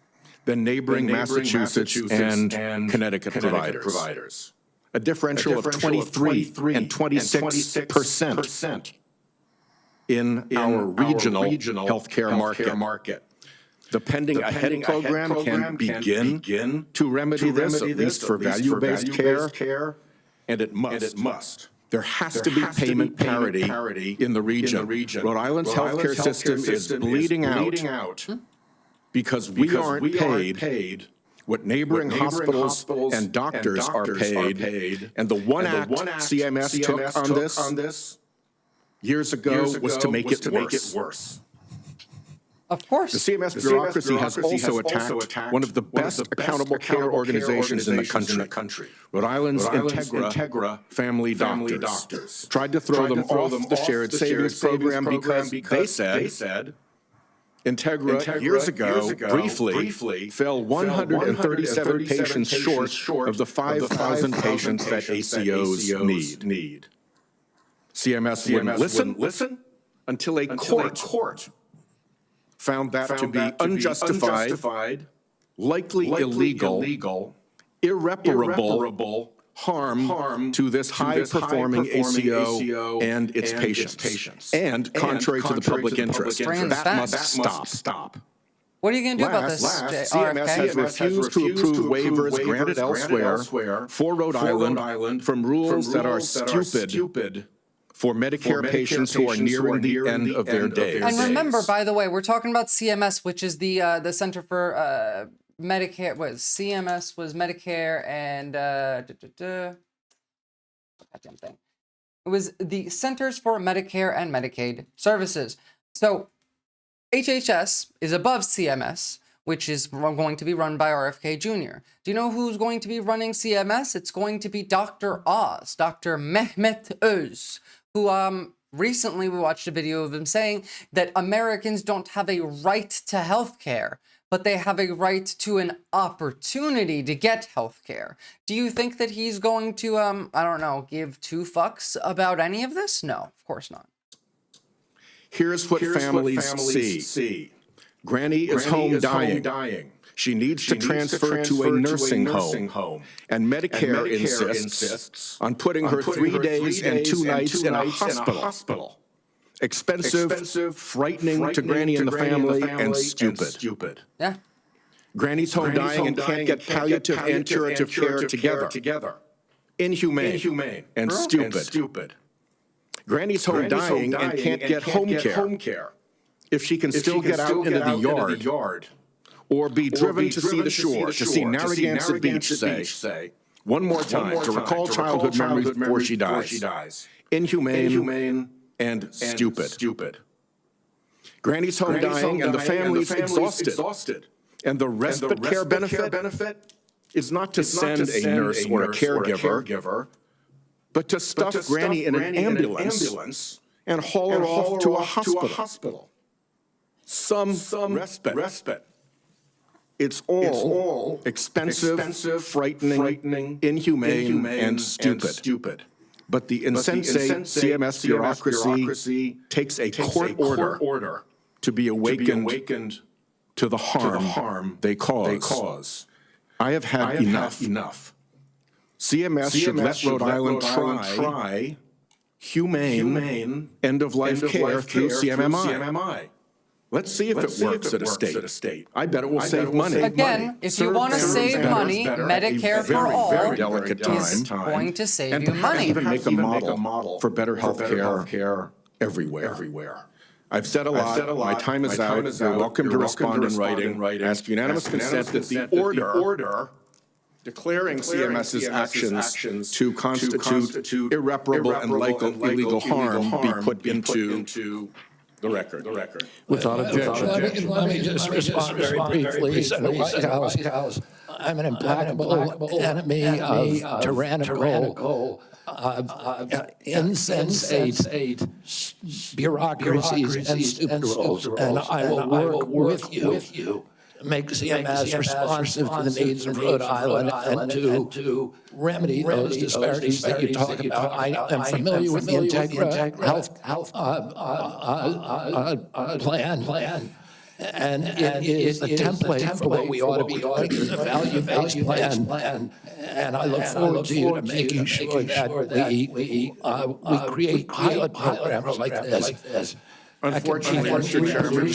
than neighboring Massachusetts and Connecticut providers. A differential of 23 and 26% in our regional healthcare market. The pending AHEAD program can begin to remedy this, at least for value-based care. And it must. There has to be payment parity in the region. Rhode Island's healthcare system is bleeding out because we aren't paid what neighboring hospitals and doctors are paid. And the one act CMS took on this years ago was to make it worse. Of course. The CMS bureaucracy has also attacked one of the best accountable care organizations in the country. Rhode Island's Integra Family Doctors tried to throw them off the shared savings program because they said Integra years ago briefly fell 137 patients short of the 5,000 patients that ACOs need. CMS wouldn't listen until a court found that to be unjustified, likely illegal, irreparable harm to this high-performing ACO and its patients, and contrary to the public interest. That must stop. What are you going to do about this, CMS has refused to approve waivers granted elsewhere for Rhode Island from rules that are stupid for Medicare patients who are nearing the end of their days. And remember, by the way, we're talking about CMS, which is the Center for Medicare. CMS was Medicare and goddamn thing. It was the Centers for Medicare and Medicaid Services. So HHS is above CMS, which is going to be run by RFK Jr. Do you know who's going to be running CMS? It's going to be Dr. Oz, Dr. Mehmet Oz, who recently we watched a video of him saying that Americans don't have a right to health care, but they have a right to an opportunity to get health care. Do you think that he's going to, I don't know, give two fucks about any of this? No, of course not. Here's what families see. Granny is home dying. She needs to transfer to a nursing home. And Medicare insists on putting her 3 days and 2 nights in a hospital. Expensive, frightening to Granny and the family, and stupid. Yeah. Granny's home dying and can't get palliative and curative care together. Inhumane and stupid. Granny's home dying and can't get home care. If she can still get out into the yard, or be driven to see the shore, to see Narragansett Beach, say, one more time, to recall childhood memories before she dies. Inhumane and stupid. Granny's home dying and the family's exhausted. And the respite care benefit is not to send a nurse or a caregiver, but to stuff Granny in an ambulance and haul her off to a hospital. Some respite. It's all expensive, frightening, inhumane, and stupid. But the insensate CMS bureaucracy takes a court order to be awakened to the harm they cause. I have had enough. CMS should let Rhode Island try humane end-of-life care through CMMI. Let's see if it works at a state. I bet it will save money. Again, if you want to save money, Medicare for all is going to save you money. And even make a model for better health care everywhere. I've said a lot. My time is out. You're welcome to respond in writing. Ask unanimous consent that the order declaring CMS's actions to constitute irreparable and illegal harm be put into the record. Without objection. Let me just respond very briefly. The White House, I'm an implacable enemy of tyrannical, insensate bureaucracies and stupid rules, and I will work with you. Make CMS responsive to the needs of Rhode Island and to remedy those disparities that you talk about. I am familiar with the Integra Health plan. And it is the template for what we ought to be doing, the value-based plan. And I look forward to you to making sure that we create pilot programs like this. Unfortunately, Mr.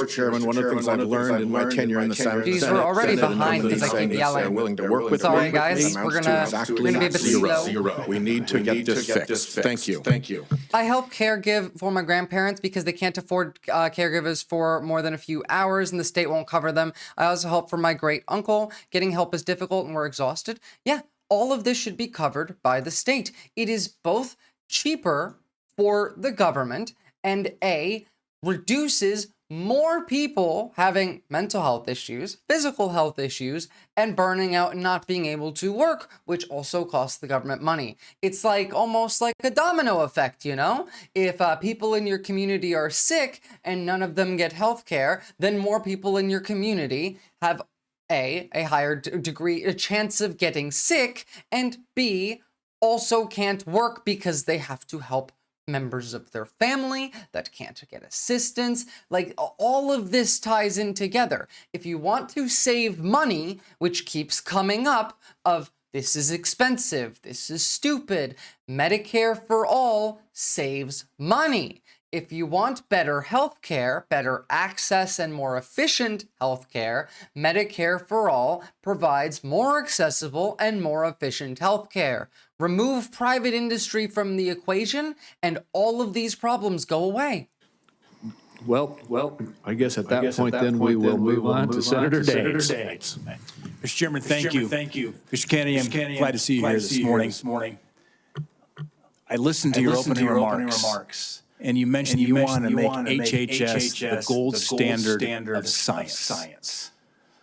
Chairman, one of the things I've learned in my tenure in the Senate. These were already behind because I keep yelling. They're willing to work with me. Sorry, guys. We're gonna be a bit slow. Zero. We need to get this fixed. Thank you. I help caregive for my grandparents because they can't afford caregivers for more than a few hours and the state won't cover them. I also help for my great uncle. Getting help is difficult and we're exhausted. Yeah, all of this should be covered by the state. It is both cheaper for the government and reduces more people having mental health issues, physical health issues, and burning out and not being able to work, which also costs the government money. It's like almost like a domino effect, you know? If people in your community are sick and none of them get health care, then more people in your community have a higher degree, a chance of getting sick, and B, also can't work because they have to help members of their family that can't get assistance. Like, all of this ties in together. If you want to save money, which keeps coming up of this is expensive, this is stupid, Medicare for all saves money. If you want better healthcare, better access, and more efficient healthcare, Medicare for All provides more accessible and more efficient healthcare. Remove private industry from the equation, and all of these problems go away. Well, I guess at that point then we will move on to Senator Daines. Mr. Chairman, thank you. Mr. Kennedy, I'm glad to see you here this morning. I listened to your opening remarks. And you mentioned you want to make HHS the gold standard of science.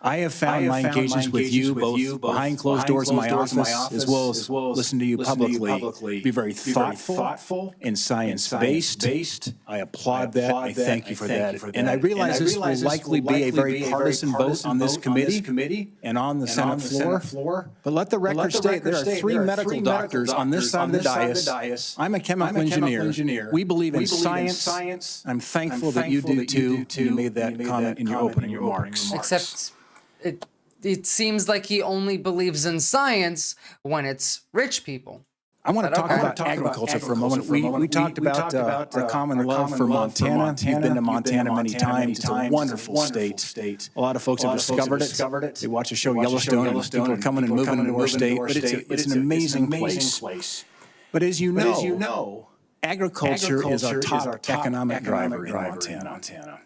I have found my engagements with you, both behind closed doors in my office, as well as listen to you publicly, be very thoughtful and science-based. I applaud that. I thank you for that. And I realize this will likely be a very partisan vote on this committee and on the Senate floor. But let the record state there are three medical doctors on this side of the dais. I'm a chemical engineer. We believe in science. I'm thankful that you do too. You made that comment in your opening remarks. Except it seems like he only believes in science when it's rich people. I want to talk about agriculture for a moment. We talked about our common love for Montana. You've been to Montana many times. It's a wonderful state. A lot of folks have discovered it. They watch the show Yellowstone, and people are coming and moving into our state. But it's an amazing place. But as you know, agriculture is our top economic driver in Montana.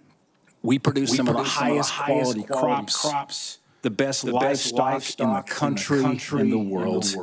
We produce some of the highest quality crops, the best livestock in the country and the world.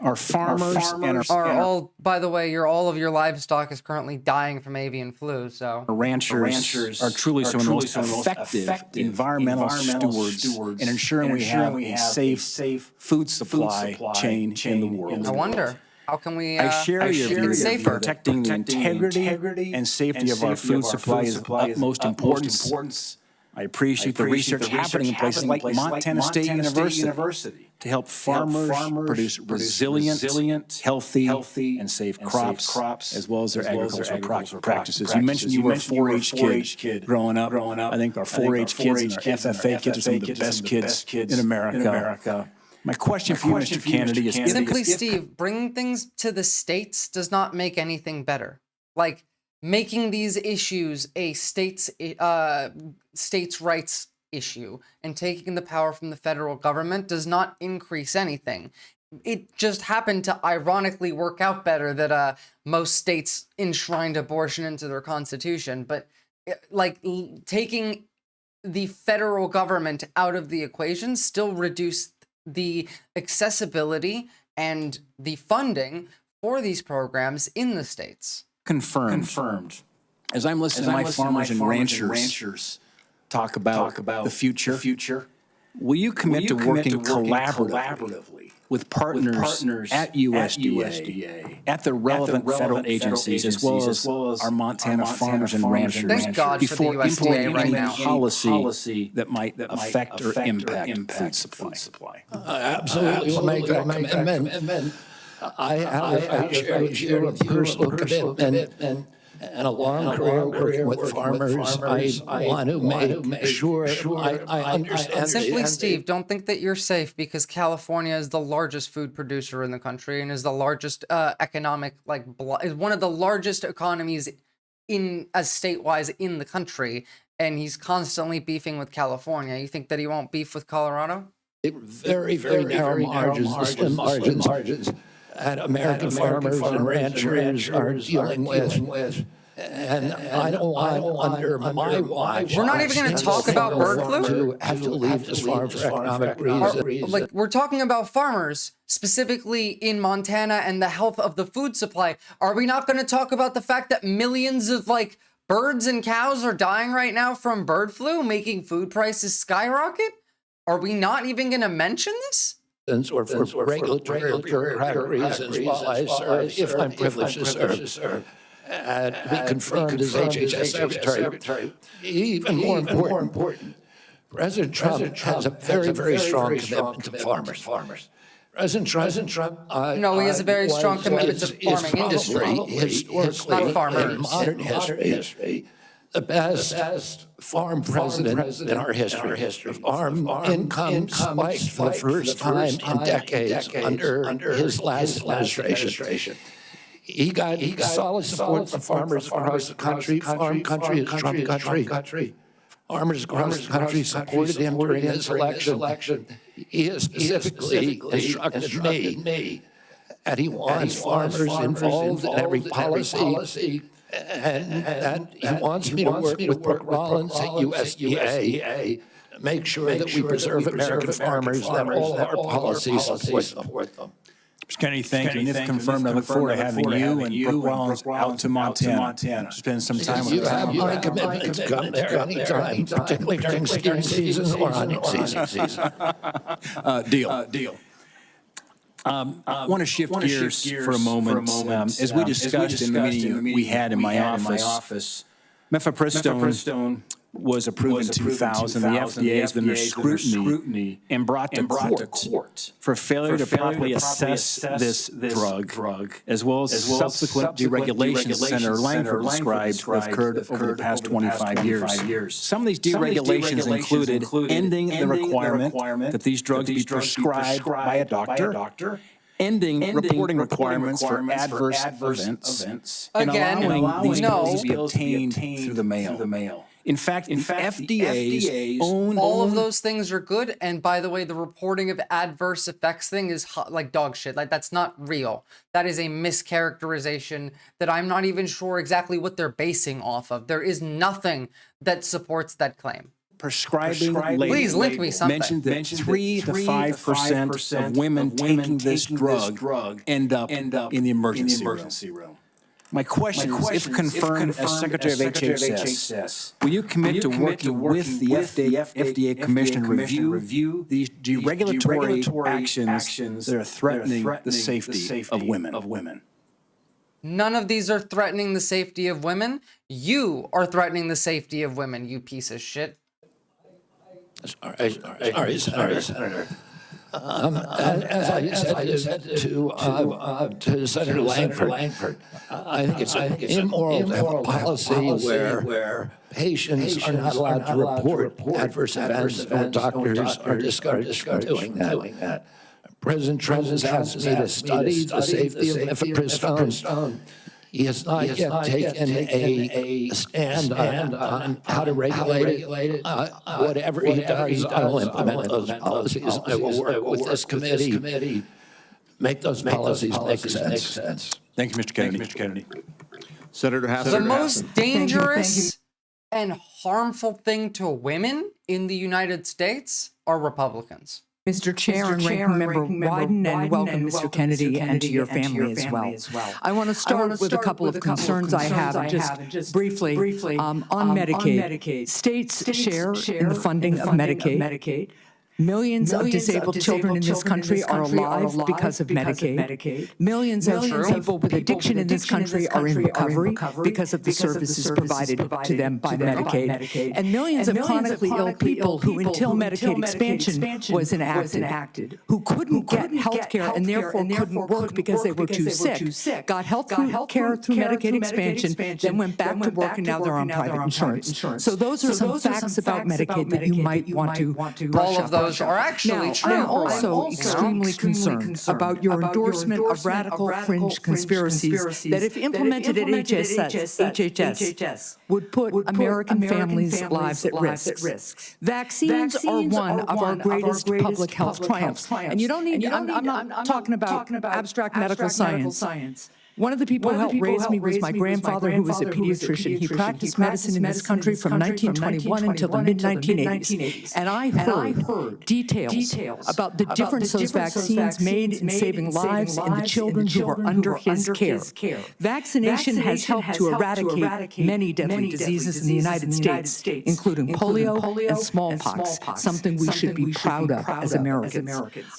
Our farmers are all, by the way, all of your livestock is currently dying from avian flu, so. Our ranchers are truly some of the most effective environmental stewards in ensuring we have a safe food supply chain in the world. I wonder, how can we I share your view that protecting the integrity and safety of our food supply is of utmost importance. I appreciate the research happening in places like Montana State University to help farmers produce resilient, healthy, and safe crops, as well as their agricultural practices. You mentioned you were a 4-H kid growing up. I think our 4-H kids and our FFA kids are some of the best kids in America. My question for you, Mr. Kennedy, is simply, Steve, bringing things to the states does not make anything better. Like, making these issues a states' rights issue and taking the power from the federal government does not increase anything. It just happened to ironically work out better that most states enshrined abortion into their constitution. But like taking the federal government out of the equation still reduced the accessibility and the funding for these programs in the states. Confirmed. As I'm listening to my farmers and ranchers talk about the future, will you commit to working collaboratively with partners at USDA, at the relevant federal agencies, as well as our Montana farmers and ranchers, thank God before for the USDA implementing right any now. policy that might affect or impact food supply? Absolutely will make that commitment. I share your personal commitment and a long career working with farmers. I want to make sure I understand. Simply, Steve, don't think that you're safe because California is the largest food producer in the country and is the largest economic, is one of the largest economies as state-wise in the country, and he's constantly beefing with California. You think that he won't beef with Colorado? Very narrow margins, slim margins. And American farmers and ranchers are dealing with. And I don't want under my watch. We're not even going to talk about bird flu? To have to leave this farm for economic reasons. Like, we're talking about farmers, specifically in Montana, and the health of the food supply. Are we not going to talk about the fact that millions of, birds and cows are dying right now from bird flu, making food prices skyrocket? Are we not even going to mention this? Or for regulatory or bureaucratic reasons while I serve, if I'm privileged to serve. And be confirmed as HHS Secretary. Even more important, President Trump has a very strong commitment to farmers. President Trump, no, he has a very strong commitment to farming industry. Historically, not farmers. In modern history, the best farm president in our history. Farm income spiked for the first time in decades under his last administration. He got solid support from farmers across the country. Farm country is Trump country. Farmers across the country supported him during his election. He has specifically instructed me, and he wants farmers involved in every policy. And he wants me to work with Brooke Rollins at USDA to make sure that we preserve American farmers, that all of our policies support them. Mr. Kennedy, thank you. And if confirmed, I look forward to having you and Brooke Rollins out to Montana. Spend some time with You have my commitment to come there anytime, particularly during skiing season or hunting season. Deal. I want to shift gears for a moment. As we discussed in the meeting we had in my office, mifepristone was approved in 2000. The FDA has been under scrutiny and brought to court for failure to properly assess this drug, as well as subsequent deregulations Senator Langford described have occurred over the past 25 years. Some of these deregulations included ending the requirement that these drugs be prescribed by a doctor, ending reporting requirements for adverse events, and Again, allowing these no. pills to be obtained through the mail. In fact, FDA's own All of those things are good. And by the way, the reporting of adverse effects thing is like dog shit. Like, that's not real. That is a mischaracterization that I'm not even sure exactly what they're basing off of. There is nothing that supports that claim. prescribing label Please link me something. mentioned that 3 to 5% of women taking this drug end up in the emergency room. My question is, if confirmed as Secretary of HHS, will you commit to working with the FDA Commission to review the regulatory actions that are threatening the safety of women? None of these are threatening the safety of women. You are threatening the safety of women, you piece of shit. Sorry, Senator. As I said to Senator Langford, I think it's immoral to have a policy where patients are not allowed to report adverse events or doctors are discouraged from doing that. President Trump has asked me to study the safety of mifepristone. He has not yet taken a stand on how to regulate it. Whatever he does, I will implement those policies. I will work with this committee, make those policies make sense. Thank you, Mr. Kennedy. Senator Hassler. The most dangerous and harmful thing to women in the United States are Republicans. Mr. Chair and Ranking Member Wyden, and welcome, Mr. Kennedy, and to your family as well. I want to start with a couple of concerns I have, and just briefly, on Medicaid. States share in the funding of Medicaid. Millions of disabled children in this country are alive because of Medicaid. Millions of people with addiction in this country are in recovery because of the services provided to them by Medicaid. And millions of chronically ill people who, until Medicaid expansion was enacted, who couldn't get health care and therefore couldn't work because they were too sick, got health care through Medicaid expansion, then went back to work, and now they're on private insurance. So those are some facts about Medicaid that you might want to brush up. Those are actually true. I'm also extremely concerned about your endorsement of radical fringe conspiracies that, if implemented at HHS, would put American families' lives at risk. Vaccines are one of our greatest public health triumphs. And you don't need, I'm not talking about abstract medical science. One of the people who helped raise me was my grandfather, who was a pediatrician. He practiced medicine in this country from 1921 until the mid-1980s. And I heard details about the difference those vaccines made in saving lives in the children who were under his care. Vaccination has helped to eradicate many deadly diseases in the United States, including polio and smallpox, something we should be proud of as Americans.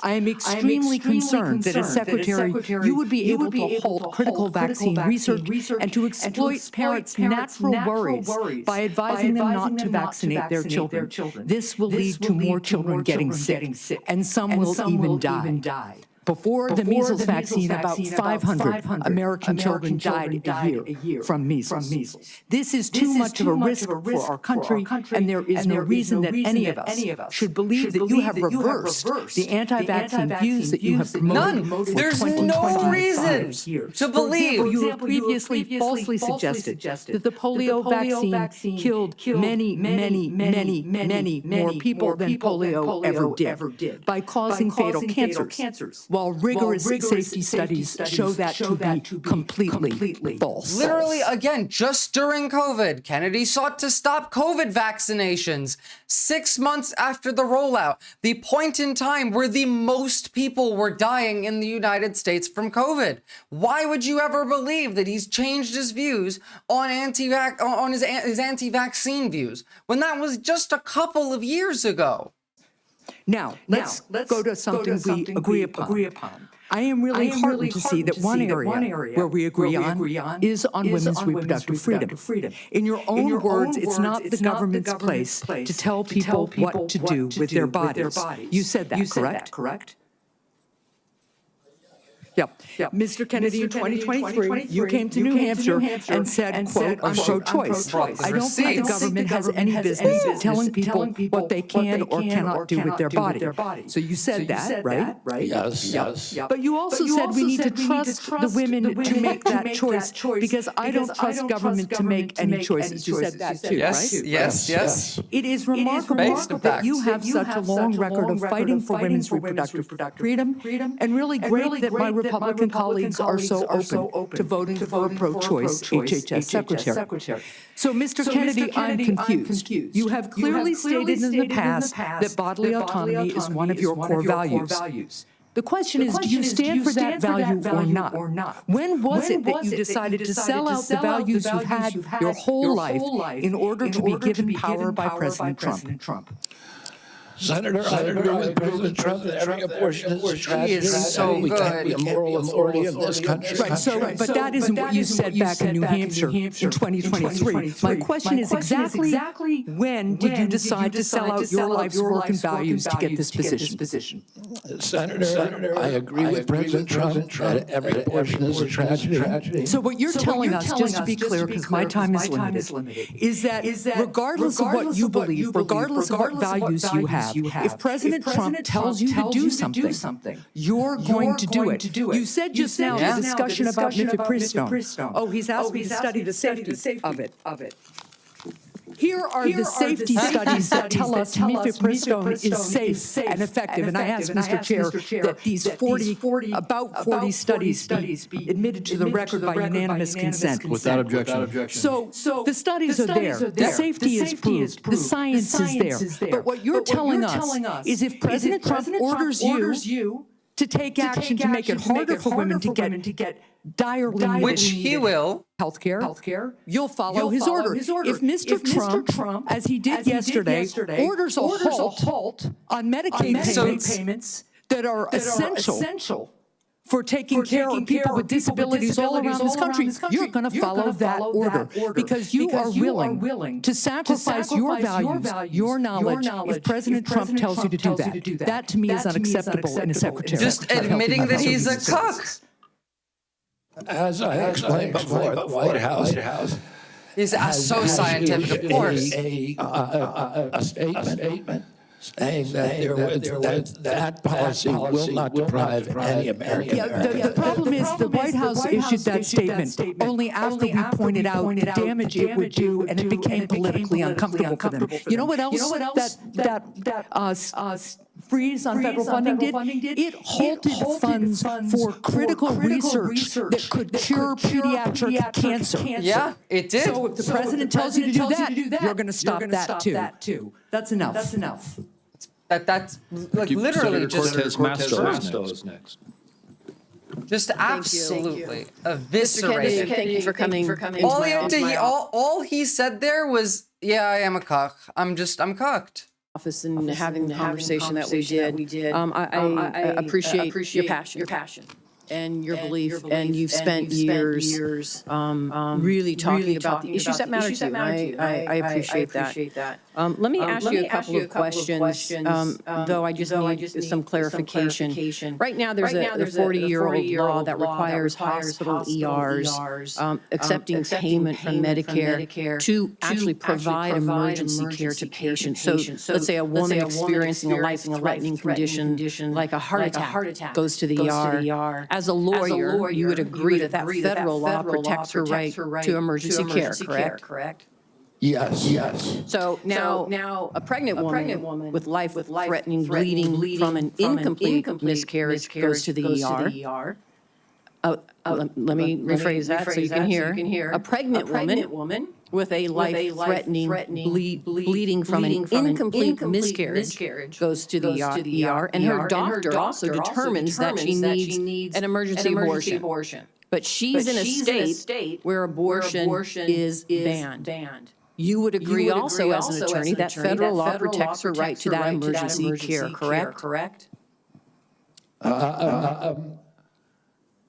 I am extremely concerned that as Secretary, you would be able to hold critical vaccine research and to exploit parents' natural worries by advising them not to vaccinate their children. This will lead to more children getting sick, and some will even die. Before the measles vaccine, about 500 American children died a year from measles. This is too much of a risk for our country, and there is no reason that any of us should believe that you have reversed the anti-vaccine views that you have promoted for 20 There's no reason to believe. You have previously falsely suggested that the polio vaccine killed many more people than polio ever did by causing fatal cancers. While rigorous safety studies show that to be completely false. Literally, again, just during COVID, Kennedy sought to stop COVID vaccinations 6 months after the rollout, the point in time where the most people were dying in the United States from COVID. Why would you ever believe that he's changed his views on his anti-vaccine views when that was just a couple of years ago? Now, let's go to something we agree upon. I am really heartened to see that one area where we agree on is on women's reproductive freedom. In your own words, it's not the government's place to tell people what to do with their bodies. You said that, correct? Yep. Mr. Kennedy, in 2023, you came to New Hampshire and said, quote, "I'm pro-choice." I don't think the government has any business telling people what they can or cannot do with their body. So you said that, right? Yes. But you also said we need to trust the women to make that choice because I don't trust government to make any choices. You said that too, right? Yes. It is remarkable that you have such a long record of fighting for women's reproductive freedom, and really great that my Republican colleagues are so open to voting for a pro-choice HHS secretary. So, Mr. Kennedy, I'm confused. You have clearly stated in the past that bodily autonomy is one of your core values. The question is, do you stand for that value or not? When was it that you decided to sell out the values you've had your whole life in order to be given power by President Trump? Senator, I agree with President Trump that every abortion is a tragedy. He is so We can't be a moral authority in this country. Right, but that isn't what you said back in New Hampshire in 2023. My question is exactly when did you decide to sell out your life's work and values to get this position? Senator, I agree with President Trump that every abortion is a tragedy. So what you're telling us, just to be clear, because my time is limited, is that regardless of what you believe, regardless of what values you have, if President Trump tells you to do something, you're going to do it. You said just now the discussion about mifepristone. Oh, he's asked me to study the safety of it. Here are the safety studies that tell us mifepristone is safe and effective. And I asked Mr. Chair that these about 40 studies be admitted to the record by unanimous consent. Without objection. So the studies are there. The safety is proved. The science is there. But what you're telling us is if President Trump orders you to take action to make it harder for women to get direly needed, Which he will. Healthcare, you'll follow his order. If Mr. Trump, as he did yesterday, orders a halt on Medicaid payments that are essential for taking care of people with disabilities all around this country, you're going to follow that order because you are willing to sacrifice your values, your knowledge, if President Trump tells you to do that. That, to me, is unacceptable in a secretary. Just admitting that he's a cuck. As I explained before, the White House He's so scientific, of course. a statement saying that that policy will not deprive any American. The problem is the White House issued that statement only after we pointed out the damage it would do, and it became politically uncomfortable for them. You know what else that freeze on federal funding did? It halted funds for critical research that could cure pediatric cancer. Yeah, it did. So if the president tells you to do that, you're going to stop that too. That's enough. That's like literally just Cortez Masto next. Just absolutely eviscerated. Thank you for coming. All he said there was, "Yeah, I am a cock. I'm cocked." Office and having the conversation that we did. I appreciate your passion and your belief, and you've spent years really talking about the issues that matter to you. I appreciate that. Let me ask you a couple of questions, though I just need some clarification. Right now, there's a 40-year-old law that requires hospital ERs accepting payment from Medicare to actually provide emergency care to patients. So let's say a woman experiencing a life-threatening condition like a heart attack goes to the ER. As a lawyer, you would agree that federal law protects her right to emergency care, correct? Yes. So now a pregnant woman with life-threatening bleeding from an incomplete miscarriage goes to the ER. Let me rephrase that so you can hear. A pregnant woman with a life-threatening bleeding from an incomplete miscarriage goes to the ER, and her doctor also determines that she needs an emergency abortion. But she's in a state where abortion is banned. You would agree also as an attorney that federal law protects her right to that emergency care, correct?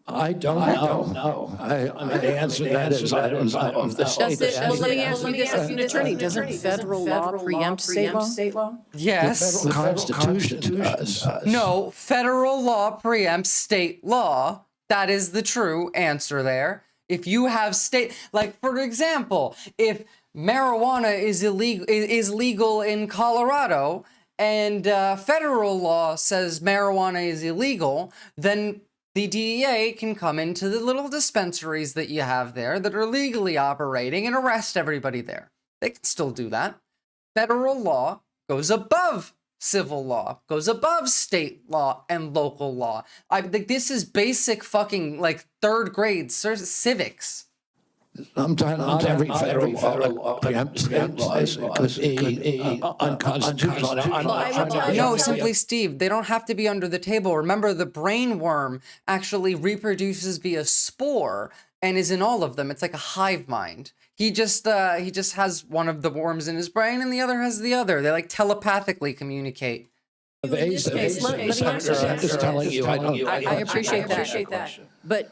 I don't know. The answer to that is I don't know. Let me ask you this as an attorney. Doesn't federal law preempt state law? Yes. The federal Constitution does. No, federal law preempts state law. That is the true answer there. If you have like for example, if marijuana is legal in Colorado and federal law says marijuana is illegal, then the DEA can come into the little dispensaries that you have there that are legally operating and arrest everybody there. They can still do that. Federal law goes above civil law, goes above state law and local law. I think this is basic fucking like third grade civics. Sometimes not every federal law preempts state laws. It could be unconstitutional. No, simply Steve, they don't have to be under the table. Remember, the brain worm actually reproduces via spore and is in all of them. It's like a hive mind. He just has one of the worms in his brain and the other has the other. They like telepathically communicate. I appreciate that. But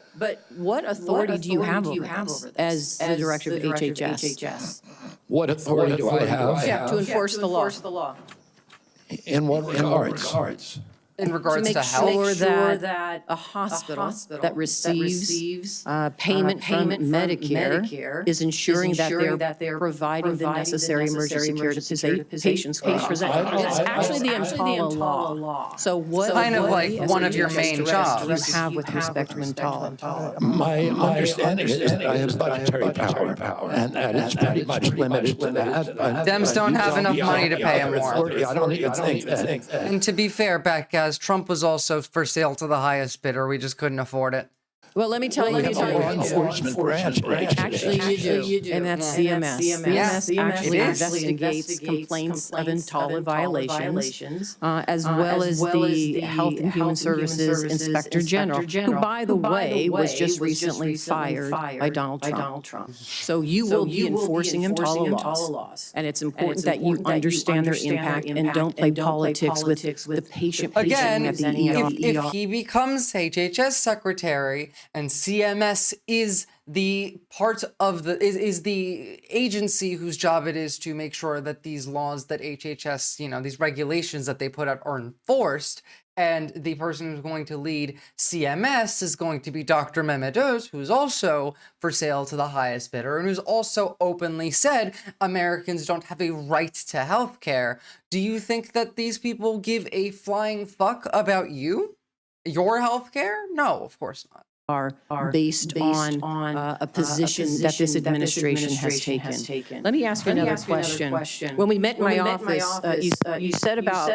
what authority do you have over this as the director of HHS? What authority do I have? Yeah, to enforce the law. In what regards? In regards to To make sure health? that a hospital that receives payment from Medicare is ensuring that they're providing the necessary emergency care to patients who present. It's actually the EMTALA law. So what Kind of like one of your main jobs. do you have with respect to EMTALA? My understanding is that I have budgetary power, and that it's pretty much limited to that. Dems don't have enough money to pay him more. I don't even think that. And to be fair, Beck, guys, Trump was also for sale to the highest bidder. We just couldn't afford it. Well, let me tell you. Law enforcement branch. Actually, you do. And that's CMS. CMS actually It is. investigates complaints of EMTALA violations, as well as the Health and Human Services Inspector General, who, by the way, was just recently fired by Donald Trump. So you will be enforcing EMTALA laws. And it's important that you understand their impact and don't play politics with the patient Again, at the ER. if he becomes HHS secretary and CMS is the part of is the agency whose job it is to make sure that these laws that HHS, these regulations that they put out are enforced, and the person who's going to lead CMS is going to be Dr. Memedos, who's also for sale to the highest bidder, and who's also openly said Americans don't have a right to health care. Do you think that these people give a flying fuck about you? Your health care? No, of course not. Are based on a position that this administration has taken. Let me ask you another question. When we met in my office, you said about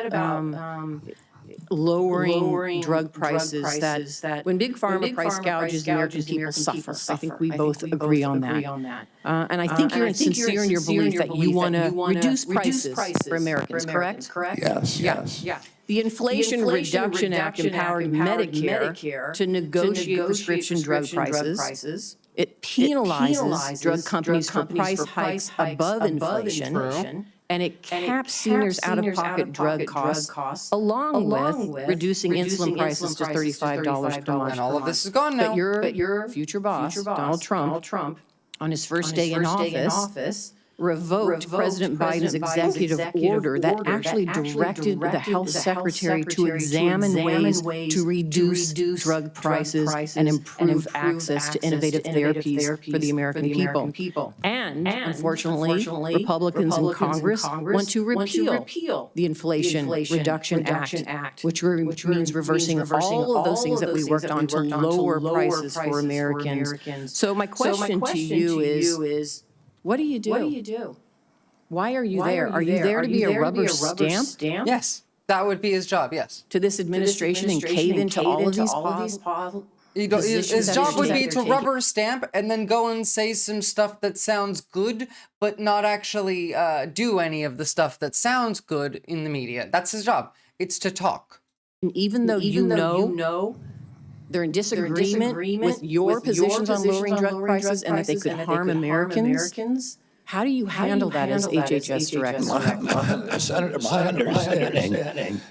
lowering drug prices, that when Big Pharma price gouges, American people suffer. I think we both agree on that. And I think you're sincere in your belief that you want to reduce prices for Americans, correct? Yes. Yeah. The Inflation Reduction Act empowered Medicare to negotiate prescription drug prices. It penalizes drug companies for price hikes above inflation. And it caps seniors' out-of-pocket drug costs, along with reducing insulin prices to $35 per month. And all of this is gone now. But your future boss, Donald Trump, on his first day in office, revoked President Biden's executive order that actually directed the health secretary to examine ways to reduce drug prices and improve access to innovative therapies for the American people. And unfortunately, Republicans in Congress want to repeal the Inflation Reduction Act, which means reversing all of those things that we worked on to lower prices for Americans. So my question to you is, what do you do? Why are you there? Are you there to be a rubber stamp? Yes, that would be his job, yes. To this administration and cave into all of these His job would be to rubber stamp and then go and say some stuff that sounds good, but not actually do any of the stuff that sounds good in the media. That's his job. It's to talk. And even though you know they're in disagreement with your positions on lowering drug prices and that they could harm Americans, how do you handle that as HHS director? Senator, my understanding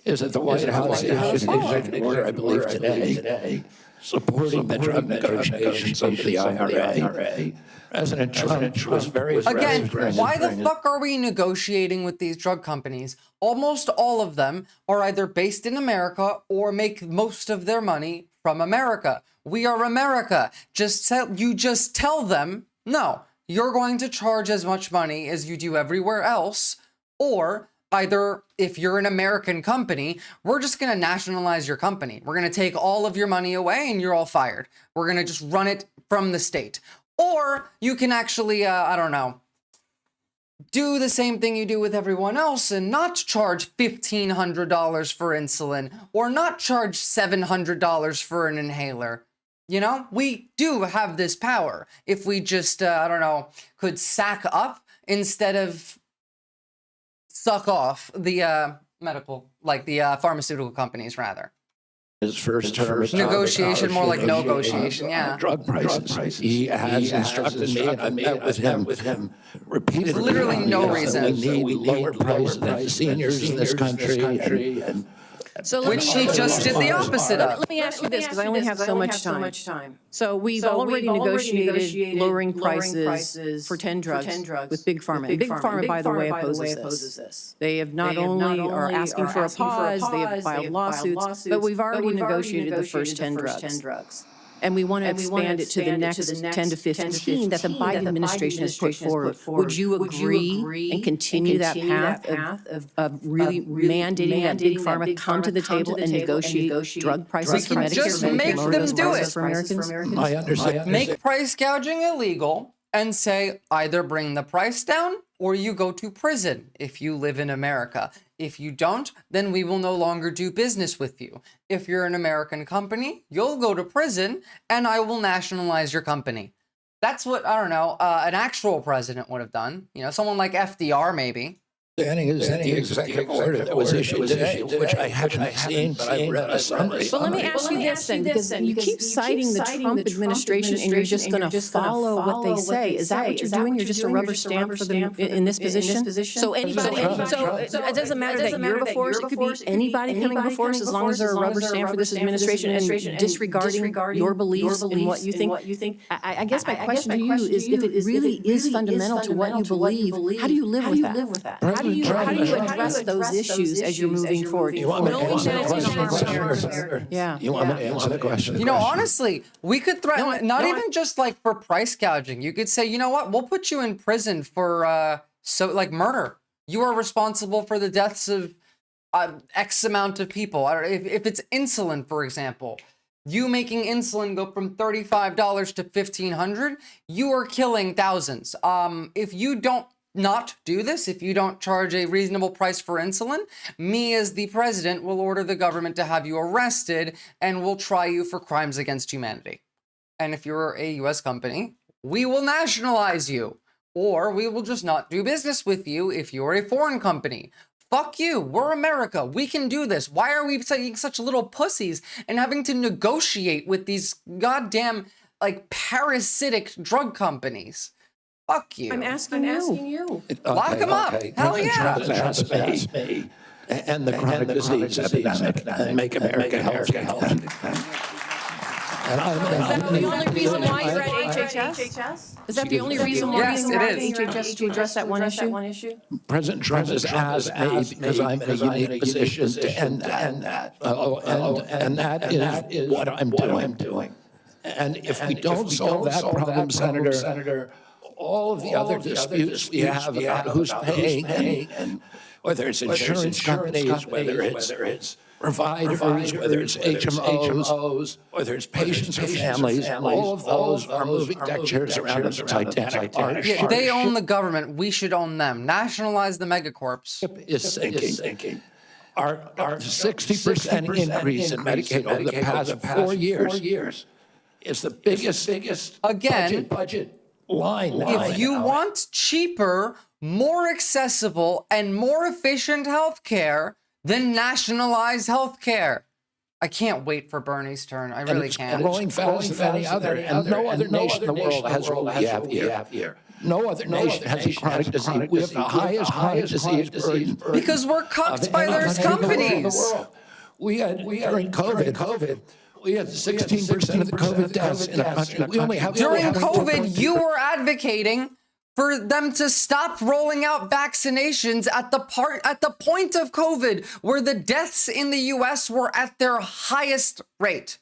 is that the White House issued an executive order, I believe today, supporting the drug negotiations under the IRA. President Trump was very Again, why the fuck are we negotiating with these drug companies? Almost all of them are either based in America or make most of their money from America. We are America. You just tell them, no, you're going to charge as much money as you do everywhere else, or either if you're an American company, we're just going to nationalize your company. We're going to take all of your money away and you're all fired. We're going to just run it from the state. Or you can actually, I don't know, do the same thing you do with everyone else and not charge $1,500 for insulin or not charge $700 for an inhaler. You know, we do have this power if we just, I don't know, could sack up instead of suck off the the pharmaceutical companies, rather. His first term. Negotiation, more like negotiation, yeah. Drug prices. He has instructed me, and I met with him repeatedly. There's literally no reason. We need lower prices than seniors in this country. Which he just did the opposite of. Let me ask you this, because I only have so much time. So we've already negotiated lowering prices for 10 drugs with Big Pharma. And Big Pharma, by the way, opposes this. They have not only are asking for a pause, they have filed lawsuits, but we've already negotiated the first 10 drugs. And we want to expand it to the next 10 to 15 that the Biden administration has put forward. Would you agree and continue that path of really mandating that Big Pharma come to the table and negotiate drug prices for Medicare? Just make them do it. I understand. Make price gouging illegal and say either bring the price down or you go to prison if you live in America. If you don't, then we will no longer do business with you. If you're an American company, you'll go to prison and I will nationalize your company. That's what, I don't know, an actual president would have done. You know, someone like FDR maybe. Is the executive order that was issued today, which I haven't seen, but I read a summary. But let me ask you this then, because you keep citing the Trump administration and you're just going to follow what they say. Is that what you're doing? You're just a rubber stamp for them in this position? So anybody, so it doesn't matter that you're before us, it could be anybody coming before us as long as they're a rubber stamp for this administration and disregarding your beliefs and what you think. I guess my question to you is, if it really is fundamental to what you believe, how do you live with that? How do you address those issues as you're moving forward? You want me to answer the question? Yeah. You want me to answer the question? You know, honestly, we could threaten, not even just like for price gouging. You could say, you know what, we'll put you in prison for, murder. You are responsible for the deaths of X amount of people. If it's insulin, for example, you making insulin go from $35 to $1,500, you are killing thousands. If you don't not do this, if you don't charge a reasonable price for insulin, me as the president will order the government to have you arrested and will try you for crimes against humanity. And if you're a US company, we will nationalize you, or we will just not do business with you if you're a foreign company. Fuck you, we're America, we can do this. Why are we being such little pussies and having to negotiate with these goddamn, parasitic drug companies? Fuck you. I'm asking you. Lock them up. Hell yeah. Me and the chronic disease epidemic and make America healthy. Is that the only reason why you're at HHS? Is that the only reason why you're at HHS to address that one issue? President Trump has asked me because I'm in a unique position to end that. And that is what I'm doing. And if we don't solve that problem, Senator, all of the other disputes we have about who's paying, and whether it's insurance companies, whether it's providers, whether it's HMOs, whether it's patients or families, all of those are moving deck chairs around in the Titanic. Yeah, they own the government. We should own them. Nationalize the megacorps. Is sinking. Our 60% increase in Medicaid over the past 4 years is the biggest budget line. If you want cheaper, more accessible, and more efficient health care, then nationalize health care. I can't wait for Bernie's turn. I really can't. It's growing faster than any other, and no other nation in the world has what we have here. No other nation has a chronic disease. We have the highest chronic disease burden. Because we're cucked by those companies. We had during COVID. We had 16% of the COVID deaths in the country. We only have during COVID, you were advocating for them to stop rolling out vaccinations at the point of COVID, where the deaths in the US were at their highest rate.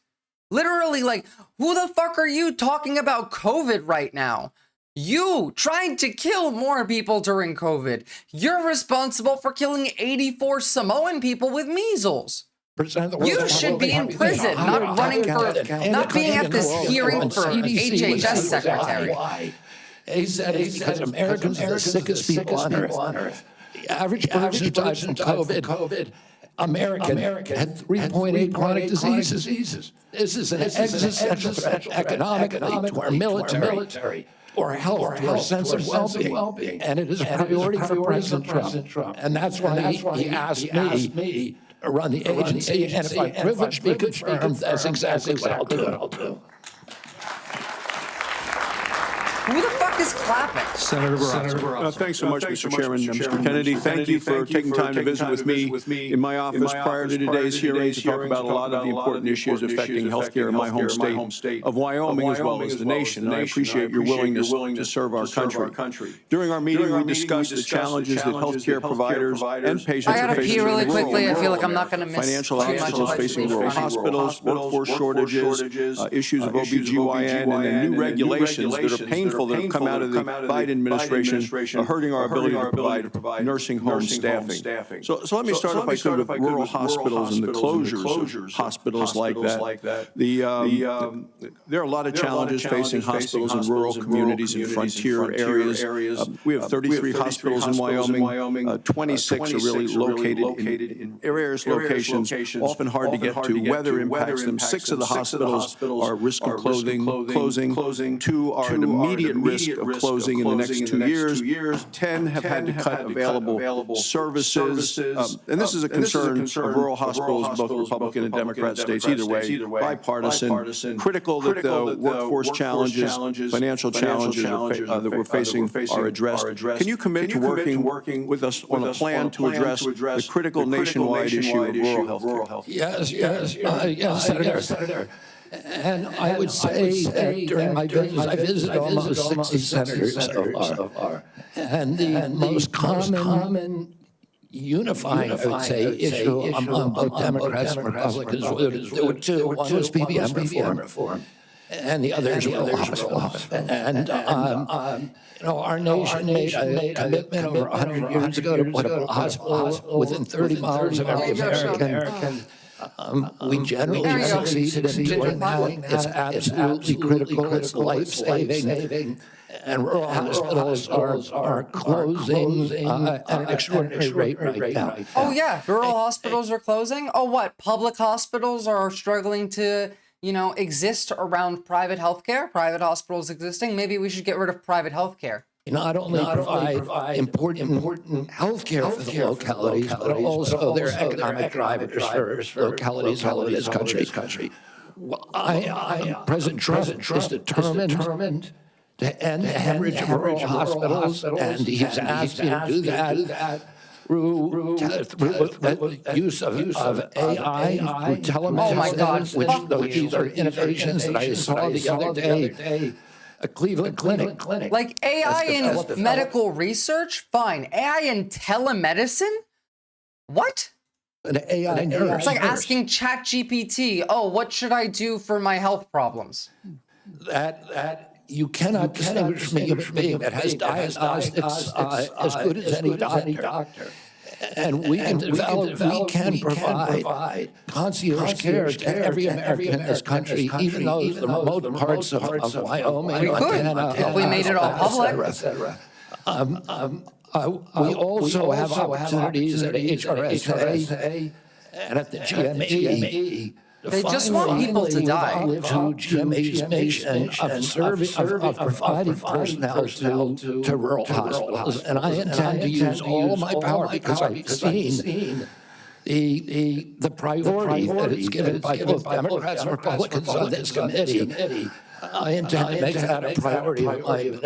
Literally, like, who the fuck are you talking about COVID right now? You trying to kill more people during COVID. You're responsible for killing 84 Samoan people with measles. You should be in prison, not running for, not being at this hearing for HHS secretary. He said it's because Americans are the sickest people on earth. The average person who died from COVID, American had 3.8 chronic diseases. This is an existential threat economically to our military, or health, to our sense of well-being. And it is a priority for President Trump. And that's why he asked me to run the agency. And if my privilege be confirmed, that's exactly what I'll do. Who the fuck is clapping? Senator Barraza. Thanks so much, Mr. Chairman. Mr. Kennedy, thank you for taking time to visit with me in my office prior to today's hearing to talk about a lot of the important issues affecting healthcare in my home state of Wyoming as well as the nation. And I appreciate your willingness to serve our country. During our meeting, we discussed the challenges that healthcare providers and patients are facing in really quickly. I feel like I'm not rural going to miss financial obstacles facing rural hospitals, workforce shortages, issues of OBGYN, and then new regulations that are painful that have come out of the Biden administration are hurting our ability to provide nursing home staffing. So let me start, if I could, with rural hospitals and the closures of hospitals like that. There are a lot of challenges facing hospitals in rural communities and frontier areas. We have 33 hospitals in Wyoming. 26 are really located in various locations, often hard to get to. Weather impacts them. 6 of the hospitals are at risk of closing. 2 are at immediate risk of closing in the next 2 years. 10 have had to cut available services. And this is a concern of rural hospitals in both Republican and Democrat states. Either way, bipartisan. Critical that the workforce challenges, financial challenges that we're facing are addressed. Can you commit to working with us on a plan to address the critical nationwide issue of rural health care? Yes, Senator. And I would say that during my visits, I visited almost 60 senators so far. And the most common unifying, I would say, issue among both Democrats and Republicans there were 2. One was PBM reform, and the others were rural hospitals. And our nation made a commitment over 100 years ago to put a hospital within 30 miles of every American. We generally succeeded in doing that. It's absolutely critical. It's life-saving. And rural hospitals are closing at an extraordinary rate right now. Oh, yeah. Rural hospitals are closing? Oh, what? Public hospitals are struggling to, exist around private healthcare? Private hospitals existing? Maybe we should get rid of private healthcare. Not only provide important health care for the localities, but also they're economic drivers for localities all over this country. President Trump is determined to end the hemorrhage of rural hospitals, and he's asked me to do that through the use of AI, through telemedicine, which these are innovations that I saw the other day. A Cleveland clinic. Like AI in medical research? Fine. AI in telemedicine? What? An AI nurse. It's like asking ChatGPT, oh, what should I do for my health problems? That you cannot distinguish from a human being that has diagnostics as good as any doctor. And we can provide concierge care to every American in this country, even those the remote parts of Wyoming, Montana, if we made it all public. We also have opportunities at HRSA and at the GME. They just want people to die. Live to GMA's mission of providing personnel to rural hospitals. And I intend to use all my power because I've seen the priority that is given by both Democrats and Republicans on this committee I intend to make that a priority of mine,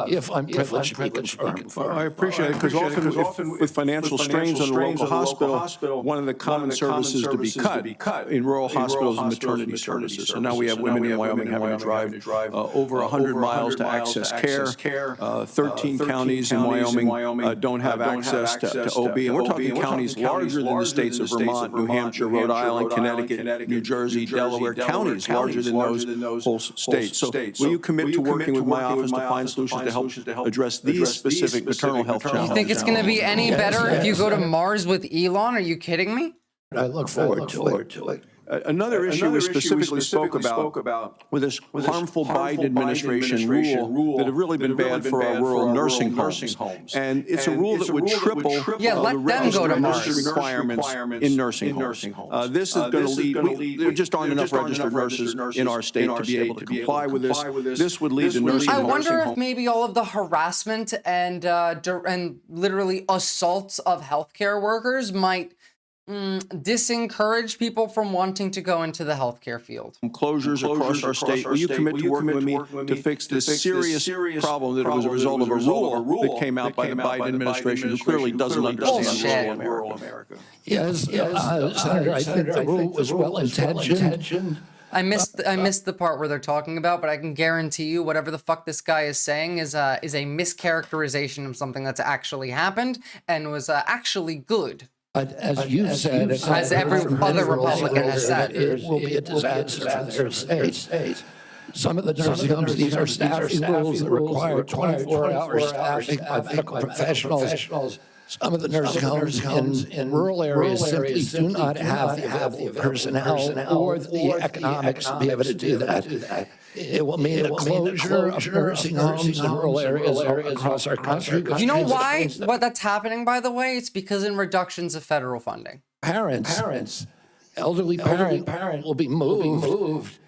if I'm privileged to be confirmed. I appreciate it, because often with financial strains on the local hospital, one of the common services to be cut in rural hospitals is maternity services. So now we have women in Wyoming having to drive over 100 miles to access care. 13 counties in Wyoming don't have access to OB. And we're talking counties larger than the states of Vermont, New Hampshire, Rhode Island, Connecticut, New Jersey, Delaware, counties larger than those whole states. So will you commit to working with my office to find solutions to help address these specific maternal health challenges? You think it's going to be any better if you go to Mars with Elon? Are you kidding me? I look forward to it. Another issue we specifically spoke about with this harmful Biden administration rule that have really been bad for our rural nursing homes. And it's a rule that would triple let them go to Mars. requirements in nursing homes. This is going to lead, there just aren't enough registered nurses in our state to be able to comply with this. This would lead to nursing homes. I wonder if maybe all of the harassment and literally assaults of healthcare workers might disencourage people from wanting to go into the healthcare field. Closures across our state. Will you commit to working with me to fix this serious problem that was a result of a rule that came out by the Biden administration, who clearly doesn't understand rural America? Yes, Senator, I think the rule was well-intentioned. I missed the part where they're talking about, but I can guarantee you whatever the fuck this guy is saying is a mischaracterization of something that's actually happened and was actually good. But as you've said, as every other Republican has said, it will be a disaster for their states. Some of the nursing homes, these are staffing rules that require 24-hour staffing by medical professionals. Some of the nursing homes in rural areas simply do not have the available personnel or the economics to be able to do that. It will mean the closure of nursing homes in rural areas across our country. You know why? What that's happening, by the way? It's because in reductions of federal funding. Elderly parent will be moved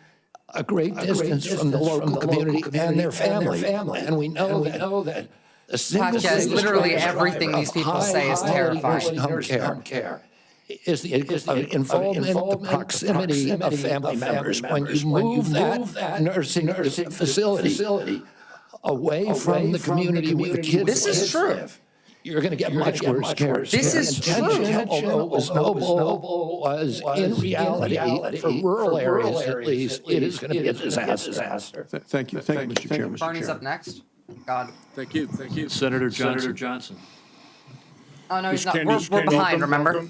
a great distance from the local community and their family. And we know that the single literally everything these people say is terrifying. Home care is the involvement, the proximity of family members. When you move that nursing facility away from the community where the kids This is true. You're going to get much worse care. This is true. Although it was noble, was in reality, for rural areas at least, it is going to be a disaster. Thank you, Mr. Chairman. Barney's up next. God. Thank you. Senator Johnson. Oh, no, he's not. We're behind, remember?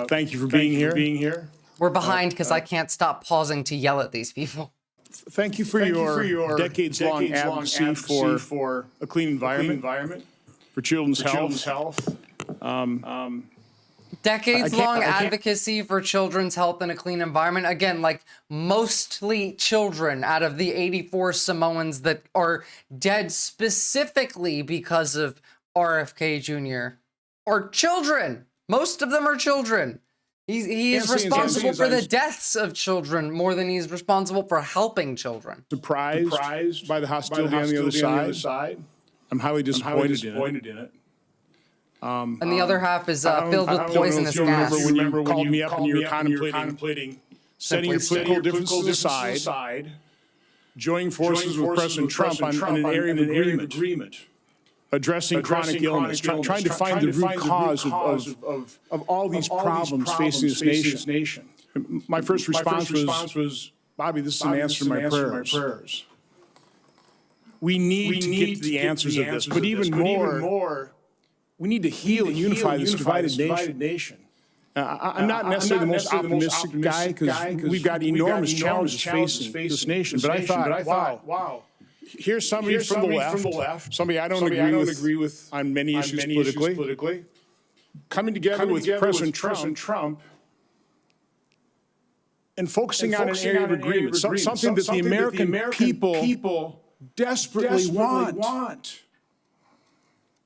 Thank you for being here. We're behind because I can't stop pausing to yell at these people. Thank you for your decades-long advocacy for a clean environment, for children's health. Decades-long advocacy for children's health and a clean environment. Again, like mostly children out of the 84 Samoans that are dead specifically because of RFK Jr. are children. Most of them are children. He is responsible for the deaths of children more than he's responsible for helping children. Surprised by the hostility on the other side. I'm highly disappointed in it. And the other half is filled with poisonous gas. Remember when you called me up and you were contemplating setting your political differences aside, joining forces with President Trump on an area of agreement, addressing chronic illness, trying to find the root cause of all these problems facing this nation. My first response was, Bobby, this is an answer to my prayers. We need to get to the answers of this, but even more, we need to heal and unify this divided nation. I'm not necessarily the most optimistic guy because we've got enormous challenges facing this nation, but I thought, wow. Here's somebody from the left, somebody I don't agree with on many issues politically, coming together with President Trump and focusing on an area of agreement, something that the American people desperately want.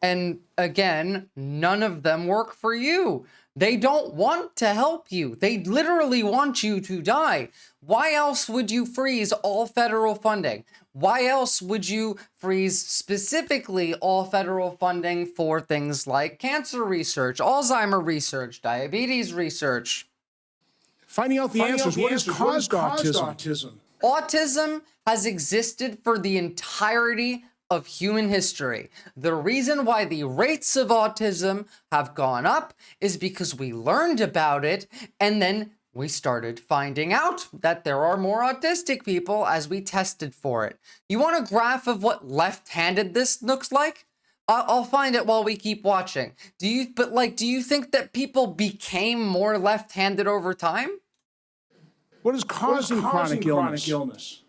And again, none of them work for you. They don't want to help you. They literally want you to die. Why else would you freeze all federal funding? Why else would you freeze specifically all federal funding for things like cancer research, Alzheimer research, diabetes research? Finding out the answers. What has caused autism? Autism has existed for the entirety of human history. The reason why the rates of autism have gone up is because we learned about it and then we started finding out that there are more autistic people as we tested for it. You want a graph of what left-handed this looks like? I'll find it while we keep watching. Do you think that people became more left-handed over time? What is causing chronic illness?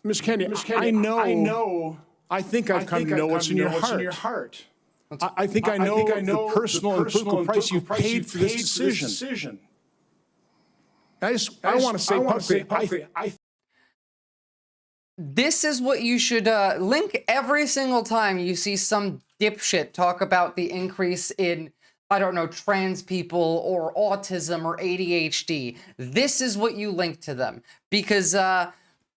Ms. Kennedy, I know, I think I've come to know what's in your heart. I think I know the personal and political price you've paid for this decision. I want to say publicly, this is what you should link every single time you see some dipshit talk about the increase in, I don't know, trans people or autism or ADHD. This is what you link to them. Because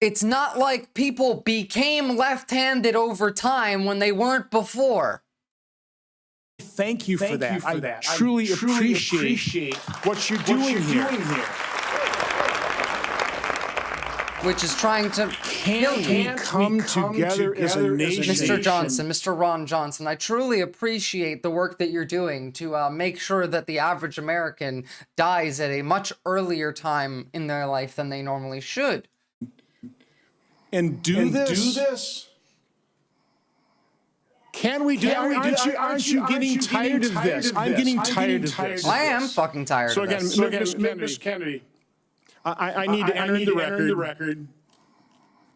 it's not like people became left-handed over time when they weren't before. Thank you for that. I truly appreciate what you're doing here. Which is trying to kill you. Can't we come together as a nation? Mr. Johnson, Mr. Ron Johnson, I truly appreciate the work that you're doing to make sure that the average American dies at a much earlier time in their life than they normally should. And do this? Can we do it? Aren't you getting tired of this? I'm getting tired of this. I am fucking tired of this. So again, Ms. Kennedy, I need to enter the record.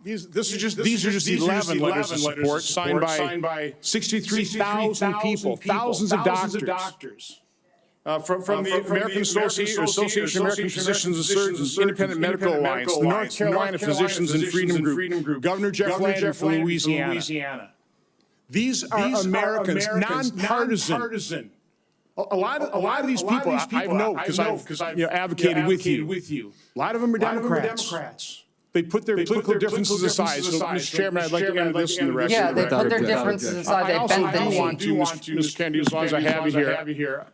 These are just 11 letters of support signed by 63,000 people, thousands of doctors. From the American Association of American Physicians and Surgeons, Independent Medical Alliance, the North Carolina Physicians and Freedom Group, Governor Jeff Landry from Louisiana. These are Americans, nonpartisan. A lot of these people I know because I've advocated with you. A lot of them are Democrats. They put their political differences aside. So, Mr. Chairman, I'd like to enter this in the record. Yeah, they put their differences aside. They bent the knee. I do want to, Ms. Kennedy, as long as I have you here.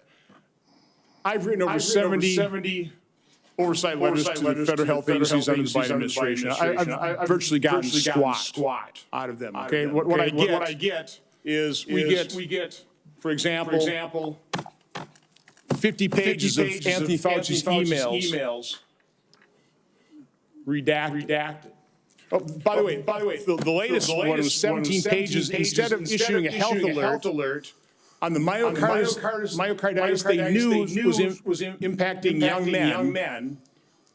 I've written over 70 oversight letters to the federal health agencies under the Biden administration. I've virtually gotten squat out of them. Okay, what I get is we get, for example, 50 pages of Anthony Fauci's emails redacted. Oh, by the way, the latest one was 17 pages. Instead of issuing a health alert on the myocarditis they knew was impacting young men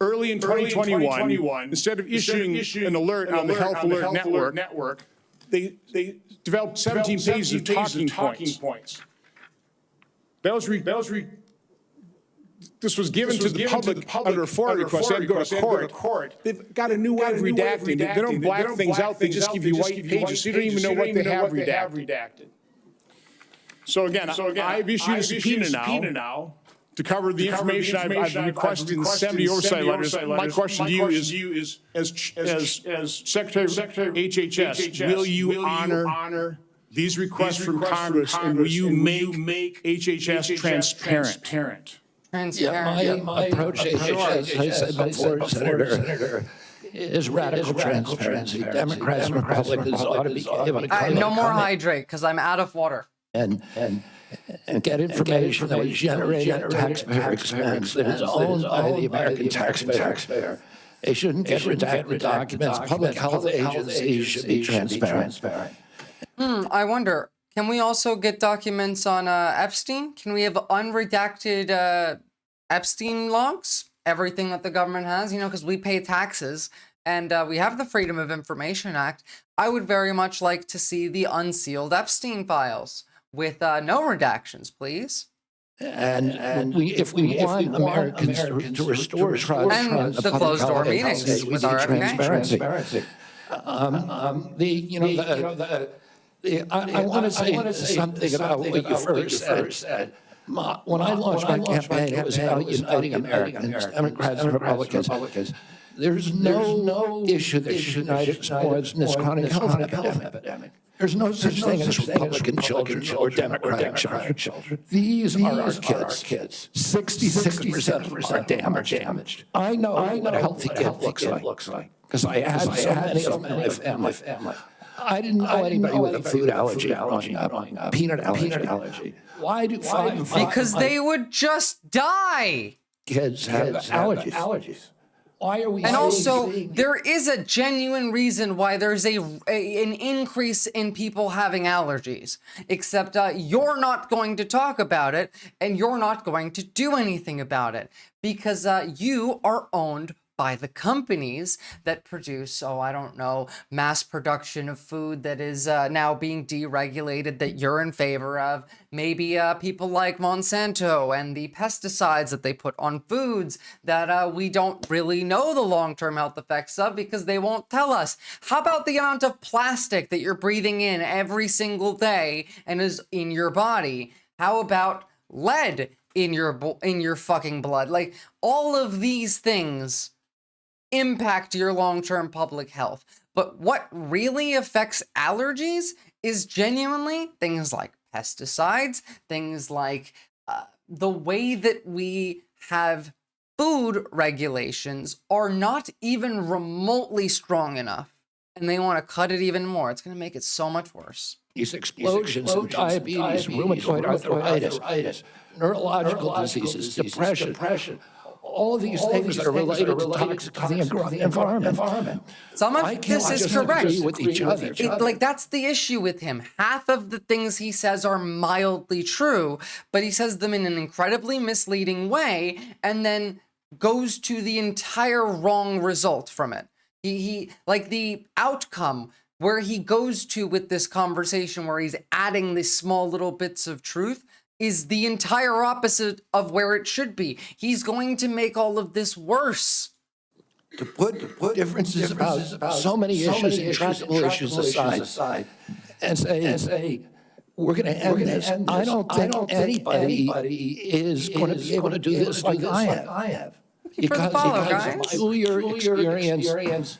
early in 2021, instead of issuing an alert on the Health Alert Network, they developed 17 pages of talking points. This was given to the public under a FOIA request. They had to go to court. They've got a new way of redacting. They don't black things out. They just give you white pages. So you don't even know what they have redacted. So again, I've issued a subpoena now to cover the information I've requested in 70 oversight letters. My question to you is, as Secretary of HHS, will you honor these requests from Congress, and will you make HHS transparent? My approach to HHS, I said before, Senator, is radical transparency. Democrats and Republicans ought to be given a no more hydrate, because I'm out of water. And get information that was generated at taxpayer expense, that is owned by the American taxpayer. They shouldn't get redacted documents. Public health agencies should be transparent. I wonder, can we also get documents on Epstein? Can we have unredacted Epstein logs? Everything that the government has, because we pay taxes and we have the Freedom of Information Act. I would very much like to see the unsealed Epstein files with no redactions, please. And if we want Americans to restore trust and the closed-door meetings with our transparency. I want to say something about what you first said. When I launched my campaign, it was about uniting Americans, Democrats and Republicans. There's no issue that should unite us more than this chronic health epidemic. There's no such thing as Republican children or Democratic children. These are our kids. 66% of them are damaged. I know what a healthy kid looks like because I had so many of them in my family. I didn't know anybody with a food allergy growing up, peanut allergy. Why do Because they would just die. Kids have allergies? Why are we? And also, there is a genuine reason why there's an increase in people having allergies. Except you're not going to talk about it, and you're not going to do anything about it because you are owned by the companies that produce, I don't know, mass production of food that is now being deregulated that you're in favor of. Maybe people like Monsanto and the pesticides that they put on foods that we don't really know the long-term health effects of because they won't tell us. How about the amount of plastic that you're breathing in every single day and is in your body? How about lead in your fucking blood? Like, all of these things impact your long-term public health. But what really affects allergies is genuinely things like pesticides, things like the way that we have food regulations are not even remotely strong enough. And they want to cut it even more. It's going to make it so much worse. These explosions of diabetes, rheumatoid arthritis, neurological diseases, depression, all of these things that are related to toxic environment. Some of this is correct. With each other. Like, that's the issue with him. Half of the things he says are mildly true, but he says them in an incredibly misleading way and then goes to the entire wrong result from it. He like the outcome where he goes to with this conversation where he's adding these small little bits of truth is the entire opposite of where it should be. He's going to make all of this worse. To put differences about so many issues, intractable issues aside, and say we're going to end this. I don't think anybody is going to be able to do this like I have. Because of my 2-year experience,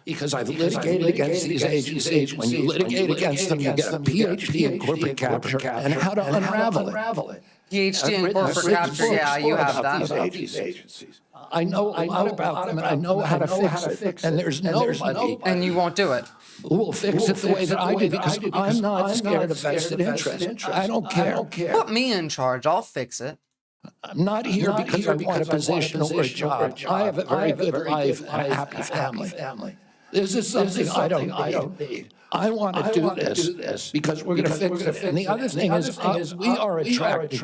because I've litigated against these agencies. When you litigate against them, you get a PhD in corporate capture and how to unravel it. PhD in corporate capture, yeah, you have that. Agencies. I know a lot about them, and I know how to fix it. And there's nobody. And you won't do it. Who will fix it the way that I do, because I'm not scared of vested interest. I don't care. Put me in charge. I'll fix it. I'm not here because I want a position or a job. I have a very good life and a happy family. This is something I don't need. I want to do this because we're going to fix it. And the other thing is we are attracting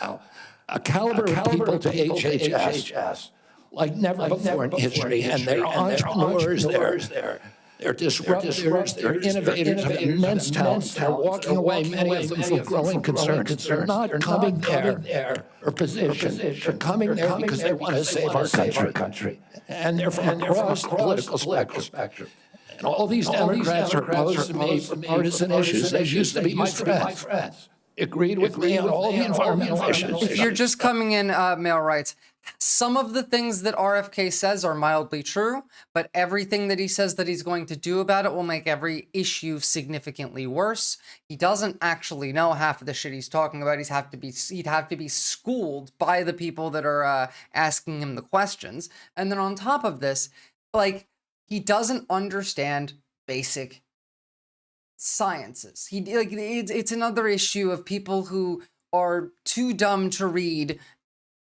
now a caliber of people to HHS like never before in history. And they're entrepreneurs there. They're disruptors, they're innovators of immense talent. They're walking away, many of them, from growing concerns. They're not coming there for position. They're coming there because they want to save our country. And they're from across the political spectrum. And all these Democrats are opposed to me for partisan issues. They used to be my friends. Agreed with me on all the environmental issues. If you're just coming in, male rights, some of the things that RFK says are mildly true, but everything that he says that he's going to do about it will make every issue significantly worse. He doesn't actually know half of the shit he's talking about. He'd have to be schooled by the people that are asking him the questions. And then on top of this, like, he doesn't understand basic sciences. It's another issue of people who are too dumb to read,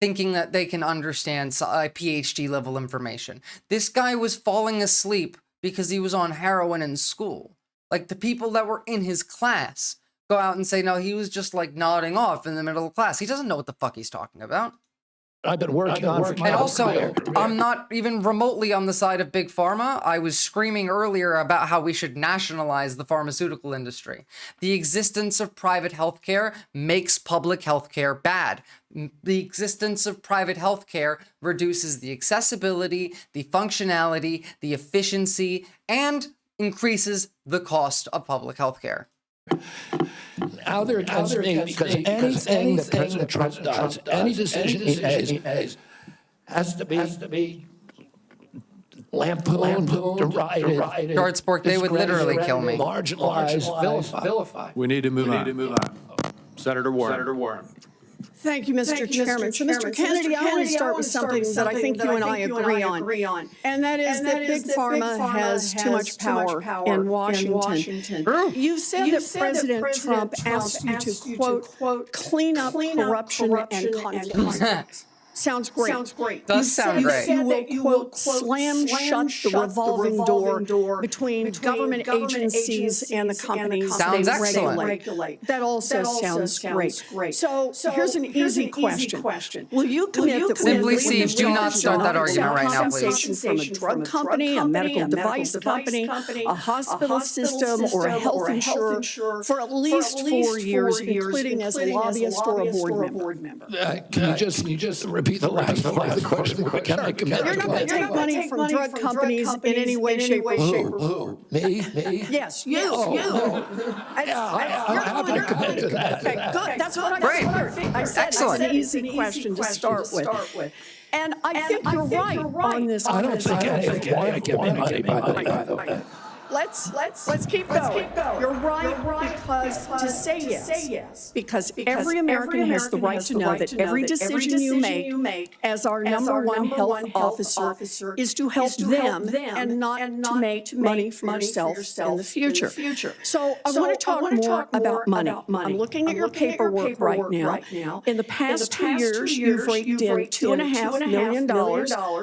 thinking that they can understand PhD level information. This guy was falling asleep because he was on heroin in school. Like, the people that were in his class go out and say, no, he was just like nodding off in the middle of class. He doesn't know what the fuck he's talking about. I've been working on for my And also, career. I'm not even remotely on the side of Big Pharma. I was screaming earlier about how we should nationalize the pharmaceutical industry. The existence of private healthcare makes public healthcare bad. The existence of private healthcare reduces the accessibility, the functionality, the efficiency, and increases the cost of public healthcare. Now they're against me because anything that President Trump does, any decision he makes, has to be lampooned, derided. Short sport, they would literally kill me. Marginalized, vilified. We need to move on. Senator Warren. Thank you, Mr. Chairman. So, Mr. Kennedy, I want to start with something that I think you and I agree on. And that is that Big Pharma has too much power in Washington. You've said that President Trump asked you to, quote, clean up corruption and conflict. Sounds great. Does sound great. You will, quote, slam shut the revolving door between government agencies and the companies Sounds they excellent. regulate. That also sounds great. So here's an easy question. Will you commit that Simply, Steve, do not start that argument right now, please. compensation from a drug company, a medical device company, a hospital system, or a health insurer for at least 4 years, including as a lobbyist or a board member? Can you just repeat the last part of the question? You're not going to take money from drug companies in any way, shape, or form. Who? Me? Yes, you. I'm happy to commit to that. Okay, good. That's what Great. I said. Excellent. It's an easy question to start with. And I think you're right on this. I don't think any want to give me money, by the way. Let's keep going. You're right because to say yes. Because every American has the right to know that every decision you make as our number one health officer is to help them and not to make money for yourself in the future. So I want to talk more about money. I'm looking at your paperwork right now. In the past 2 years, you've raked in $2.5 million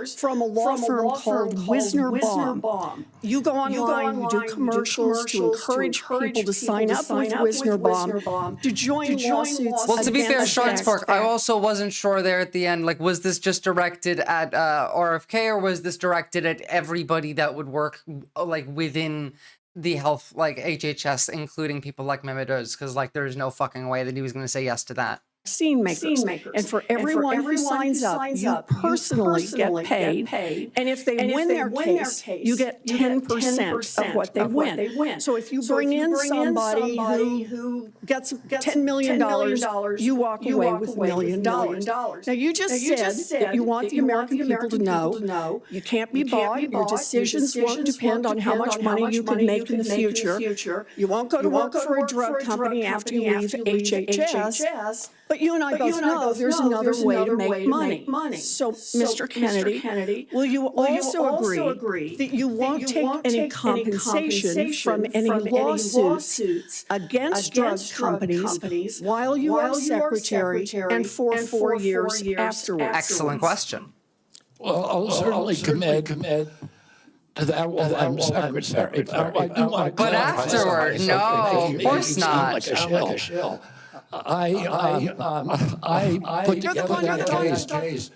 from a law firm called Wisner Baum. You go online, you do commercials to encourage people to sign up with Wisner Baum, to join lawsuits. Well, to be fair, against Short Spark, I also wasn't sure there at the end, like, was this just directed at RFK or was this directed at everybody that would work, like, within the health, like, HHS, including people like Memedoz? Because, like, there's no fucking way that he was going to say yes to that. Vaccine makers. And for everyone who signs up, you personally get paid. And if they win their case, you get 10% of what they win. So if you bring in somebody who gets $10 million, you walk away with $1 million. Now, you just said that you want the American people to know you can't be bought. Your decisions won't depend on how much money you can make in the future. You won't go to work for a drug company after you leave HHS. But you and I both know there's another way to make money. So, Mr. Kennedy, will you also agree that you won't take any compensation from any lawsuits against drug companies while you are secretary and for 4 years afterwards? Excellent question. Well, I'll certainly commit to that while I'm secretary. But afterward, no, of course not. Like a shill. I put together that case.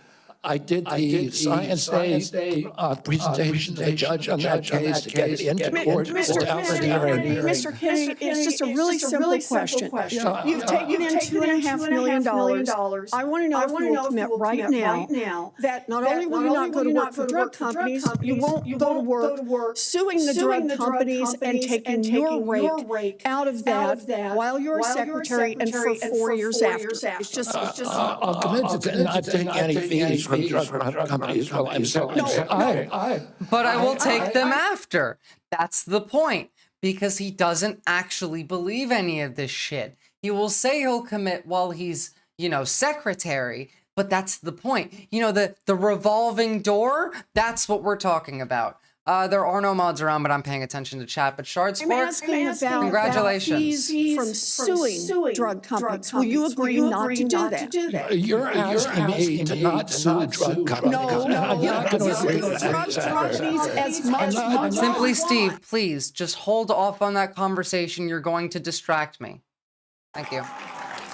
I did the Science Day presentation to the judge on that case to get it into court. Mr. Kennedy, it's just a really simple question. You've taken in $2.5 million. I want to know if you will commit right now that not only will you not go to work for drug companies, you won't go to work suing the drug companies and taking your rake out of that while you're secretary and for 4 years after. It's just. I'll commit to not taking any fees from drug companies while I'm secretary. But I will take them after. That's the point. Because he doesn't actually believe any of this shit. He will say he'll commit while he's, secretary, but that's the point. The revolving door, that's what we're talking about. There are no mods around, but I'm paying attention to chat. But Shard Sports, congratulations. Fees from suing drug companies. Will you agree not to do that? You're asking me to not sue drug companies. No, I'm not going to agree with drug companies as much. Simply, Steve, please, just hold off on that conversation. You're going to distract me. Thank you.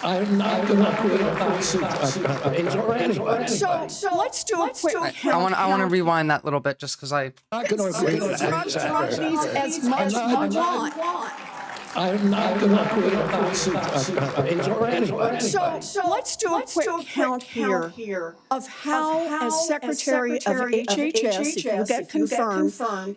I'm not going to agree with not sue drug companies or anybody. So let's do a quick I want to rewind that little bit just because I. I'm not going to agree with drug companies as much as you want. I'm not going to create a lawsuit or anybody. So let's do a quick count here of how, as Secretary of HHS, if you get confirmed,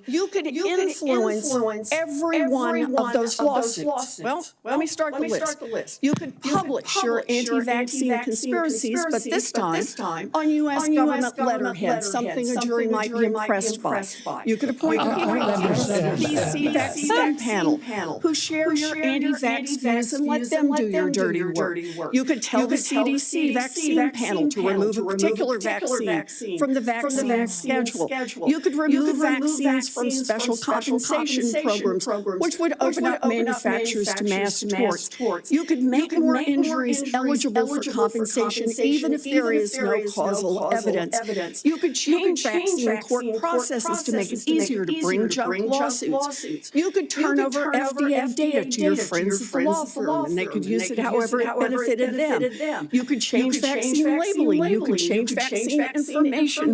you could influence every one of those lawsuits. Well, let me start the list. You could publish your anti-vaccine conspiracies, but this time on U.S. government letterhead, something a jury might be impressed by. You could appoint people to the CDC vaccine panel who share your anti-vax views and let them do your dirty work. You could tell the CDC vaccine panel to remove a particular vaccine from the vaccine schedule. You could remove vaccines from special compensation programs, which would open up manufacturers to mass torts. You could make more injuries eligible for compensation even if there is no causal evidence. You could change vaccine court processes to make it easier to bring junk lawsuits. You could turn over FDA data to your friends at the law firm, and they could use it however it benefited them. You could change vaccine labeling. You could change vaccine information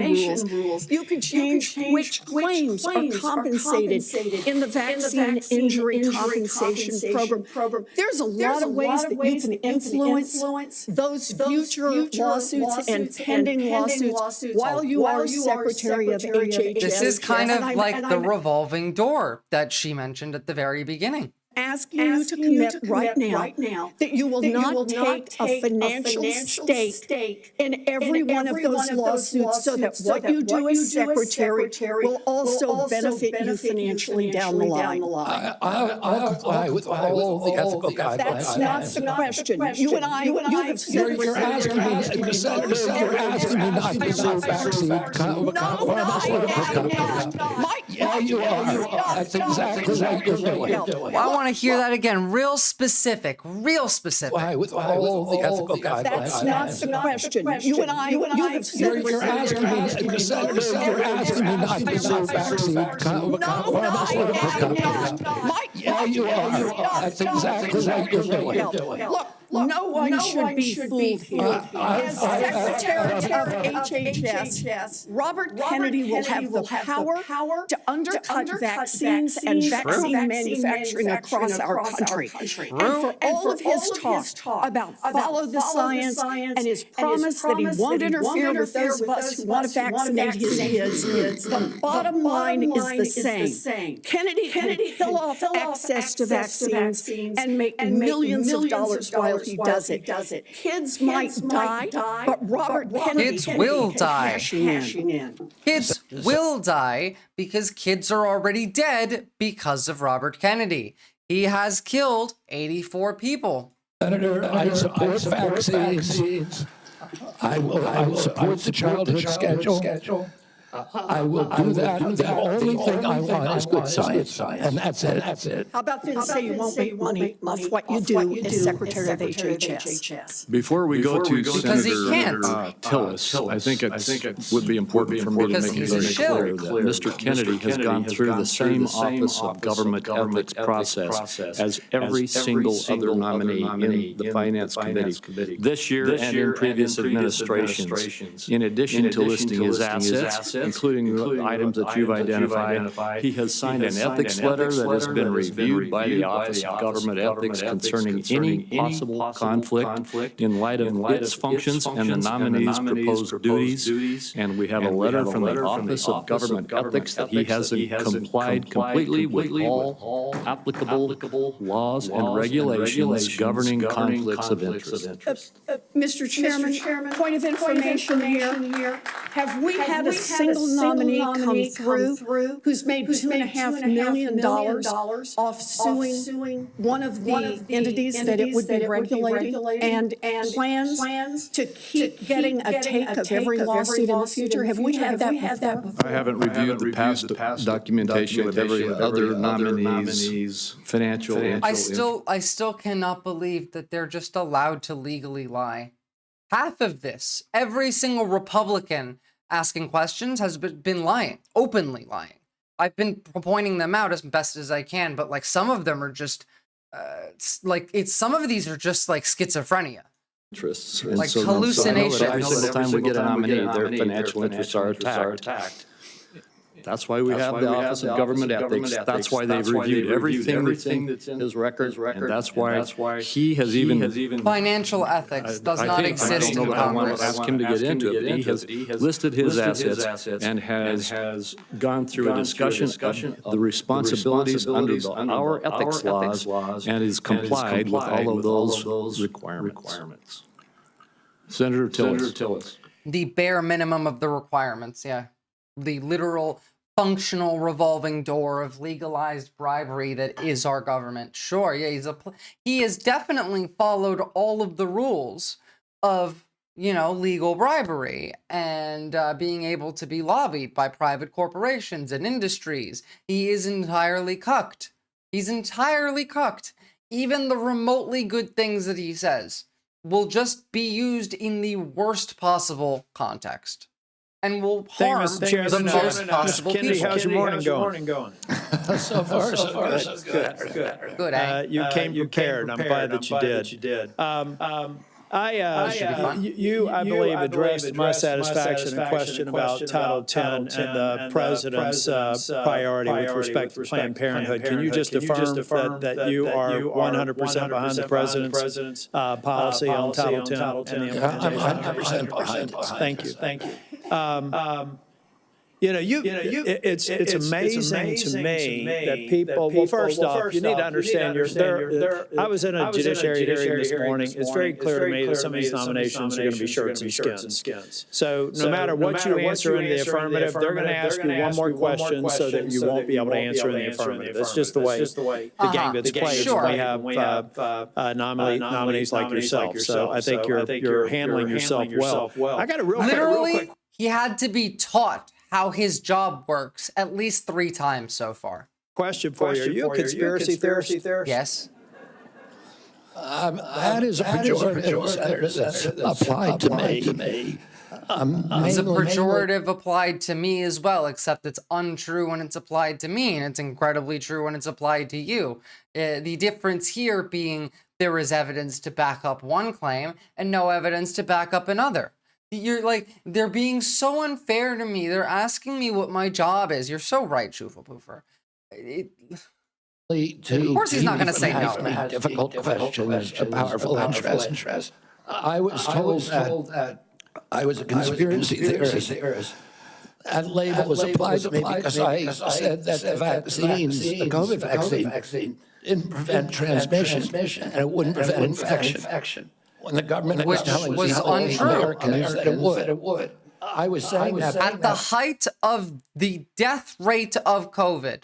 rules. You could change which claims are compensated in the vaccine injury compensation program. There's a lot of ways that you can influence those future lawsuits and pending lawsuits while you are Secretary of HHS. This is kind of like the revolving door that she mentioned at the very beginning. Ask you to commit right now that you will not take a financial stake in every one of those lawsuits so that what you do as Secretary will also benefit you financially down the line. I'll comply with all the ethical guidelines. That's not the question. You and I, you have said You're asking me, Senator, you're asking me not to reserve vaccine pharmaceutical companies. Yeah, you are. That's exactly what you're doing. I want to hear that again, real specific. Why, with all the ethical guidelines. That's not the question. You and I, you have said You're asking me, Senator, you're asking me not to reserve vaccine pharmaceutical companies. Yeah, you are. That's exactly what you're doing. Look, no one should be fooled here. As Secretary of HHS, Robert Kennedy will have the power to undercut vaccines and vaccine manufacturing across our country. And for all of his talk about follow the science and his promise that he won't interfere with those of us who want to vaccinate his kids, the bottom line is the same. Kennedy can kill off access to vaccines and make millions of dollars while he does it. Kids might die, but Robert Kennedy will die. Cashing in. Kids will die because kids are already dead because of Robert Kennedy. He has killed 84 people. Senator, I support vaccines. I will support the childhood schedule. I will do that. The only thing I want is good science, and that's it. How about then say you won't make money off what you do as Secretary of HHS? Before we go to Senator Tillis, I think it would be important for me to make it very clear that Mr. Kennedy has gone through the same Office of Government Ethics process as every single other nominee in the Finance Committee this year and in previous administrations. In addition to listing his assets, including the items that you've identified, he has signed an ethics letter that has been reviewed by the Office of Government Ethics concerning any possible conflict in light of its functions and the nominee's proposed duties. And we have a letter from the Office of Government Ethics that he has complied completely with all applicable laws and regulations governing conflicts of interest. Mr. Chairman, point of information here. Have we had a single nominee come through who's made $2.5 million off suing one of the entities that it would be regulating and plans to keep getting a take of every lawsuit in the future? Have we had that before? I haven't reviewed the past documentation with every other nominee's financial. I still cannot believe that they're just allowed to legally lie. Half of this, every single Republican asking questions has been lying, openly lying. I've been pointing them out as best as I can, but like some of them are just some of these are just like schizophrenia. Interests. Like hallucinations. Every single time we get a nominee, their financial interests are attacked. That's why we have the Office of Government Ethics. That's why they've reviewed everything that's in his record. And that's why he has even. Financial ethics does not exist I don't in know that I want Congress. to ask him to get into it, but he has listed his assets and has gone through a discussion of the responsibilities under our ethics laws and is complied with all of those requirements. Senator Tillis. The bare minimum of the requirements, yeah. The literal functional revolving door of legalized bribery that is our government. Sure, yeah, he has definitely followed all of the rules of, legal bribery and being able to be lobbied by private corporations and industries. He is entirely cucked. He's entirely cucked. Even the remotely good things that he says will just be used in the worst possible context. And will harm the most possible Kennedy, people. how's your morning going? So far, so good. Good, eh? You came prepared. I'm glad that you did. I believe, addressed my satisfaction and question about Title X and the President's priority with respect to Planned Parenthood. Can you just affirm that you are 100% behind the President's policy on Title X and the implementation? I'm 100% behind it. Thank you. It's amazing to me that people. Well, first off, you need to understand. I was in a judiciary hearing this morning. It's very clear to me that some of these nominations are going to be shirts and skins. So no matter what you answer in the affirmative, they're going to ask you one more question so that you won't be able to answer in the affirmative. That's just the way the game gets played. When we have nominees like yourself. So I think you're handling yourself well. I got a real quick. He had to be taught how his job works at least 3 times so far. Question for you. Are you a conspiracy theorist? Yes. That is a pejorative that's applied to me. It's a pejorative applied to me as well, except it's untrue when it's applied to me, and it's incredibly true when it's applied to you. The difference here being there is evidence to back up one claim and no evidence to back up another. You're like, they're being so unfair to me. They're asking me what my job is. You're so right, Schuffelpuffer. Of course he's not going to say no. Difficult questions, a powerful interest. I was told that I was a conspiracy theorist. That label was applied to me because I said that the vaccines, the COVID vaccine, didn't prevent transmission and it wouldn't prevent infection. When the government was telling Americans that it would. I was saying that. At the height of the death rate of COVID,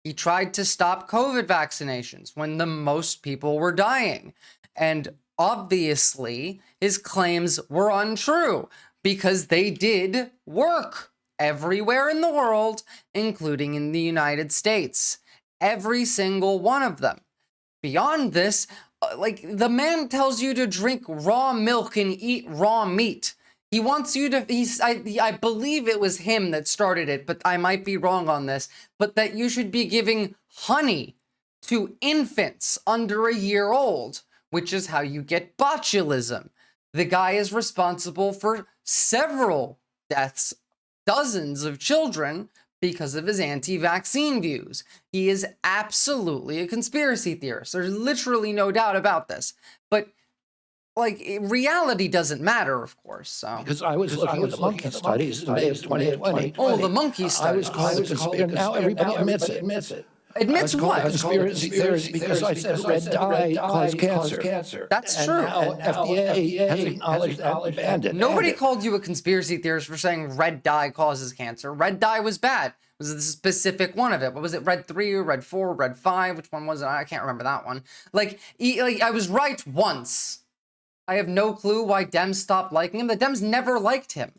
he tried to stop COVID vaccinations when the most people were dying. And obviously, his claims were untrue because they did work everywhere in the world, including in the United States. Every single one of them. Beyond this, the man tells you to drink raw milk and eat raw meat. He wants you to, I believe it was him that started it, but I might be wrong on this, but that you should be giving honey to infants under a year old, which is how you get botulism. The guy is responsible for several deaths, dozens of children, because of his anti-vaccine views. He is absolutely a conspiracy theorist. There's literally no doubt about this. But, reality doesn't matter, of course. So. Because I was looking at the monkey studies in May of 2020. Oh, the monkey studies. I was called a conspiracy. Now everybody admits it. Admits what? Conspiracy theory because I said red dye caused cancer. That's true. Now FDA has acknowledged that and banned it. Nobody called you a conspiracy theorist for saying red dye causes cancer. Red dye was bad. It was the specific one of it. What was it? Red 3 or Red 4, Red 5? Which one was it? I can't remember that one. I was right once. I have no clue why Dems stopped liking him. The Dems never liked him.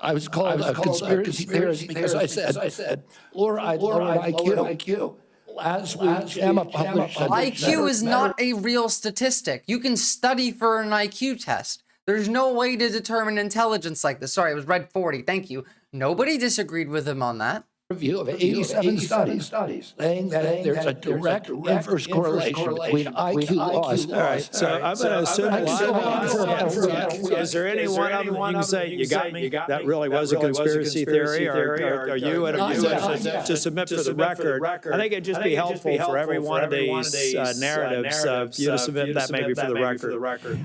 I was called a conspiracy theorist because I said, fluoride lowered IQ. Last week, Emma published IQ is not a real statistic. You can study for an IQ test. There's no way to determine intelligence like this. Sorry, it was Red 40. Thank you. Nobody disagreed with him on that. Review of 87 studies saying that there's a direct inverse correlation between IQ loss. All right, so I'm going to assume a lot of them. Is there any one of them you can say, you got me? That really was a conspiracy theory, or are you in a position to submit for the record? I think it'd just be helpful for every one of these narratives for you to submit that maybe for the record.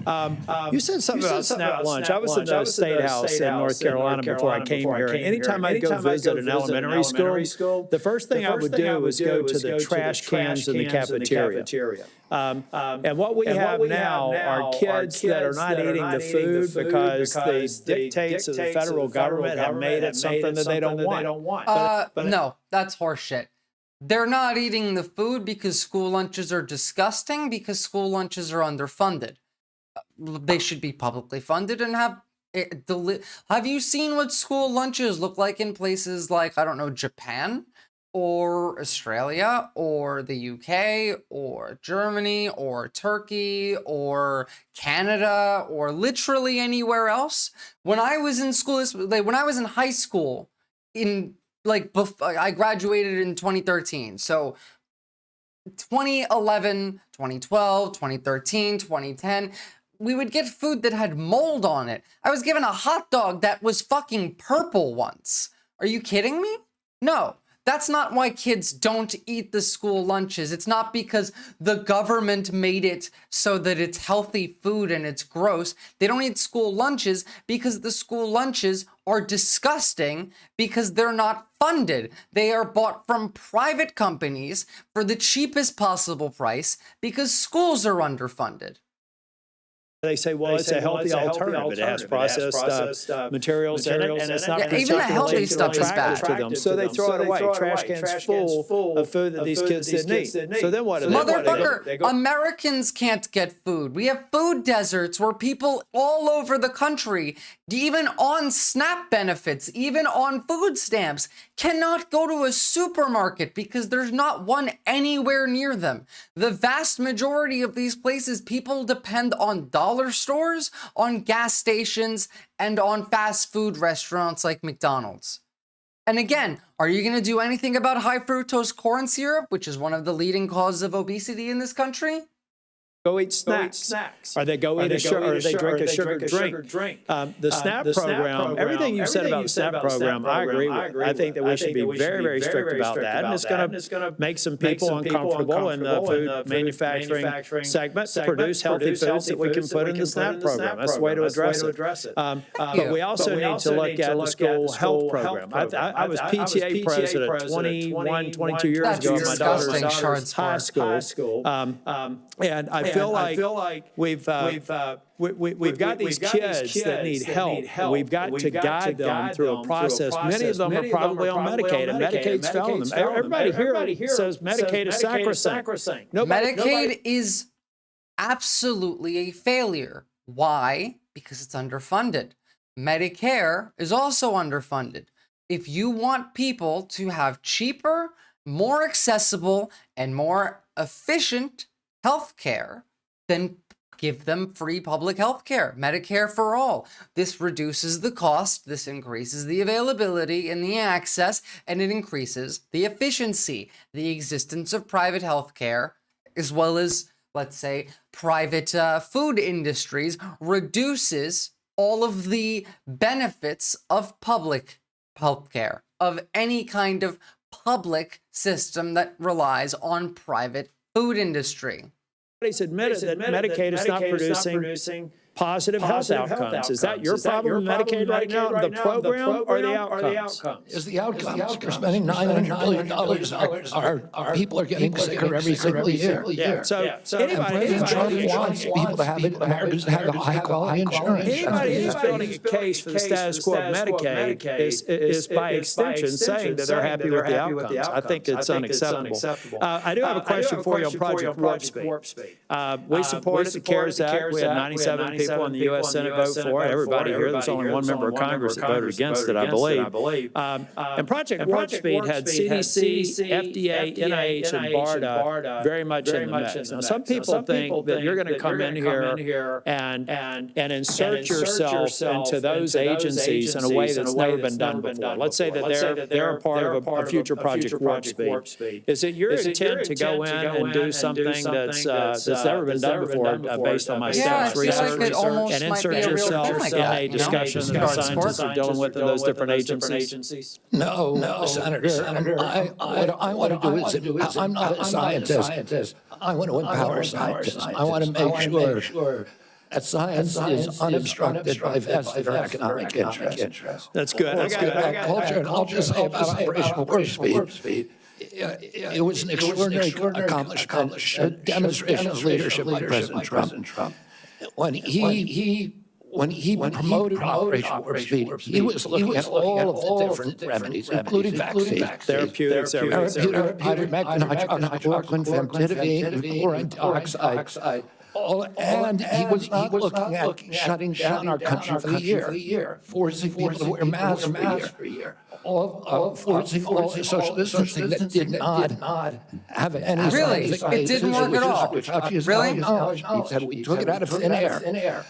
You said something about Snap Lunch. I was in the State House in North Carolina before I came here. Anytime I'd go visit an elementary school, the first thing I would do was go to the trash cans in the cafeteria. And what we have now are kids that are not eating the food because the dictates of the federal government have made it something that they don't want. No, that's horseshit. They're not eating the food because school lunches are disgusting, because school lunches are underfunded. They should be publicly funded and have you seen what school lunches look like in places like, I don't know, Japan or Australia or the UK or Germany or Turkey or Canada or literally anywhere else? When I was in school, when I was in high school, I graduated in 2013. So 2011, 2012, 2013, 2010, we would get food that had mold on it. I was given a hot dog that was fucking purple once. Are you kidding me? No, that's not why kids don't eat the school lunches. It's not because the government made it so that it's healthy food and it's gross. They don't eat school lunches because the school lunches are disgusting because they're not funded. They are bought from private companies for the cheapest possible price because schools are underfunded. They say, well, it's a healthy alternative. It has processed materials in it, and it's not even the healthy stuff is bad to them. So they throw it away. Trash cans full of food that these kids didn't eat. So then what do they do? Motherfucker, Americans can't get food. We have food deserts where people all over the country, even on SNAP benefits, even on food stamps, cannot go to a supermarket because there's not one anywhere near them. The vast majority of these places, people depend on dollar stores, on gas stations, and on fast food restaurants like McDonald's. And again, are you going to do anything about high fructose corn syrup, which is one of the leading causes of obesity in this country? Go eat snacks. Or they go eat a sugar, or they drink a sugar drink. The SNAP program, everything you said about the SNAP program, I agree with. I think that we should be very, very strict about that. And it's going to make some people uncomfortable in the food manufacturing segment to produce healthy foods that we can put in the SNAP program. That's the way to address it. But we also need to look at the school health program. I was PTA president 21, 22 years ago at my daughter's high school. And I feel like we've got these kids that need help. We've got to guide them through a process. Many of them are probably on Medicaid, and Medicaid's failing them. Everybody here says Medicaid is sacrosanct. Medicaid is absolutely a failure. Why? Because it's underfunded. Medicare is also underfunded. If you want people to have cheaper, more accessible, and more efficient health care, then give them free public health care, Medicare for all. This reduces the cost, this increases the availability and the access, and it increases the efficiency. The existence of private health care, as well as, let's say, private food industries, reduces all of the benefits of public health care, of any kind of public system that relies on private food industry. Everybody's admitted that Medicaid is not producing positive health outcomes. Is that your problem with Medicaid right now? The program or the outcomes? Is the outcomes. We're spending $900 billion. Our people are getting sicker every single year. Yeah. So President Trump wants people to have Americans to have high-quality insurance. Anybody who's building a case for the status quo of Medicaid is by extension saying that they're happy with the outcomes. I think it's unacceptable. I do have a question for you on Project Warp Speed. We supported the CARES Act. We had 97 people people in the U.S. Senate vote for it. Everybody here. There's only one member of Congress that voted against it, I believe. And Project Warp Speed had CDC, FDA, NIH, and BARDA very much in the mix. Now, some people think that you're going to come in here and insert yourself into those agencies in a way that's never been done before. Let's say that they're a part of a future Project Warp Speed. Is it your intent to go in and do something that's never been done before based on my staff's research and insert yourself in a discussion that the scientists are dealing with in those different agencies? No, Senator. What I want to do is, I'm not a scientist. I want to empower scientists. I want to make sure that science is unobstructed by vested economic interests. That's good. That's good. Culture, and I'll just say about Operation Warp Speed. It was an extraordinary accomplishment, a demonstration of leadership by President Trump. When he promoted Operation Warp Speed, he was looking at all of the different remedies, including vaccines, therapeutics, ivermectin, hydroxychloroquine, famotidine, chlorine dioxide. And he was not looking at shutting down our country for the year, forcing people to wear masks for a year. Forcing all the social distancing that did not have any Really? It didn't work at all? Really? He said we took it out of thin air.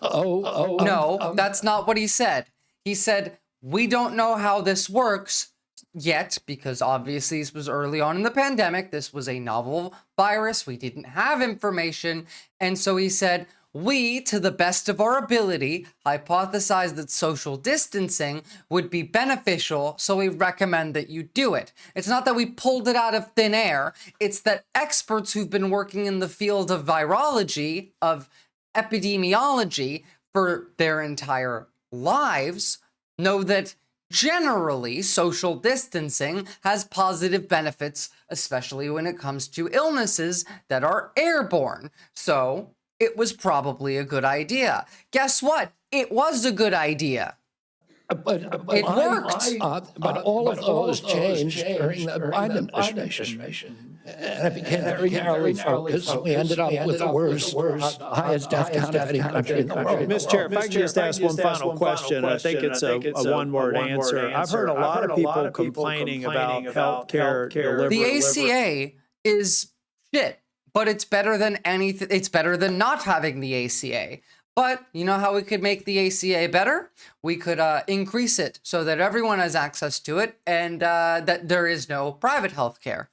No, that's not what he said. He said, we don't know how this works yet, because obviously this was early on in the pandemic. This was a novel virus. We didn't have information. And so he said, we, to the best of our ability, hypothesized that social distancing would be beneficial, so we recommend that you do it. It's not that we pulled it out of thin air. It's that experts who've been working in the field of virology, of epidemiology for their entire lives know that generally social distancing has positive benefits, especially when it comes to illnesses that are airborne. So it was probably a good idea. Guess what? It was a good idea. But it worked. But all of those changed during the Biden administration. And it became very narrowly focused. We ended up with the worst, highest death count of any country in the world. Mr. Chair, if I could just ask one final question, I think it's a one-word answer. I've heard a lot of people complaining about health care delivery. The ACA is shit, but it's better than anything. It's better than not having the ACA. But you know how we could make the ACA better? We could increase it so that everyone has access to it and that there is no private health care.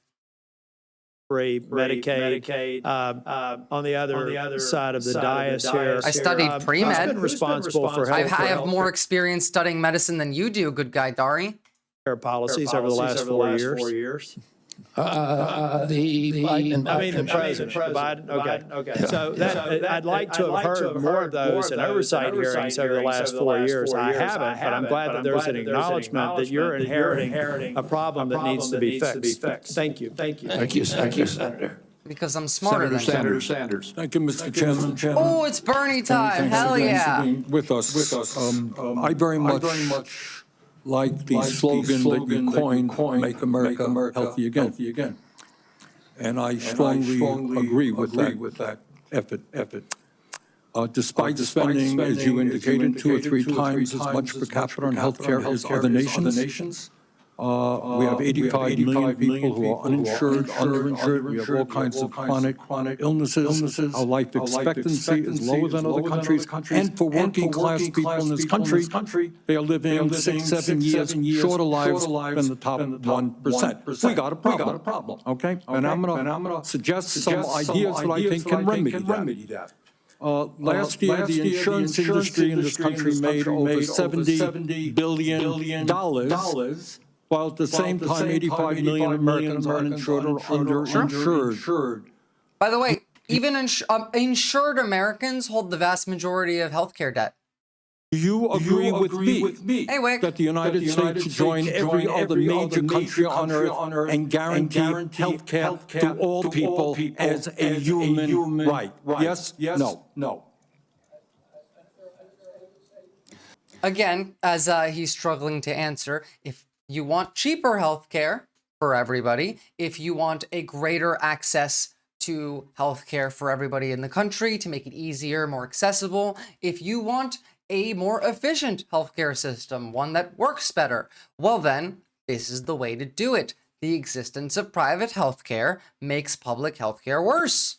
Medicaid. On the other side of the dais here. I studied pre-med. I've been responsible for health. I have more experience studying medicine than you do, good guy, Dari. Policies over the last 4 years. The president. Biden. Okay. So I'd like to have heard more of those in oversight hearings over the last 4 years. I haven't, but I'm glad that there's an acknowledgement that you're inheriting a problem that needs to be fixed. Thank you. Thank you, Senator. Because I'm smarter than you. Sanders. Thank you, Mr. Chairman. Oh, it's Bernie time. Hell yeah. With us. I very much like the slogan that you coined, Make America Healthy Again. And I strongly agree with that effort. Despite spending, as you indicated, 2 or 3 times as much per capita on healthcare as other nations, we have 85 million people who are uninsured, underinsured. We have all kinds of chronic illnesses. Our life expectancy is lower than other countries. And for working class people in this country, they are living 6-7 years shorter lives than the top 1%. We got a problem. Okay? And I'm going to suggest some ideas that I think can remedy that. Last year, the insurance industry in this country made over $70 billion. While at the same time, 85 million Americans are uninsured or underinsured. By the way, even insured Americans hold the vast majority of healthcare debt. Do you agree with me anyway, that the United States should join every other major country on earth and guarantee health care to all people as a human right? Yes? No. Again, as he's struggling to answer, if you want cheaper health care for everybody, if you want a greater access to healthcare for everybody in the country, to make it easier, more accessible, if you want a more efficient healthcare system, one that works better, well then, this is the way to do it. The existence of private healthcare makes public healthcare worse.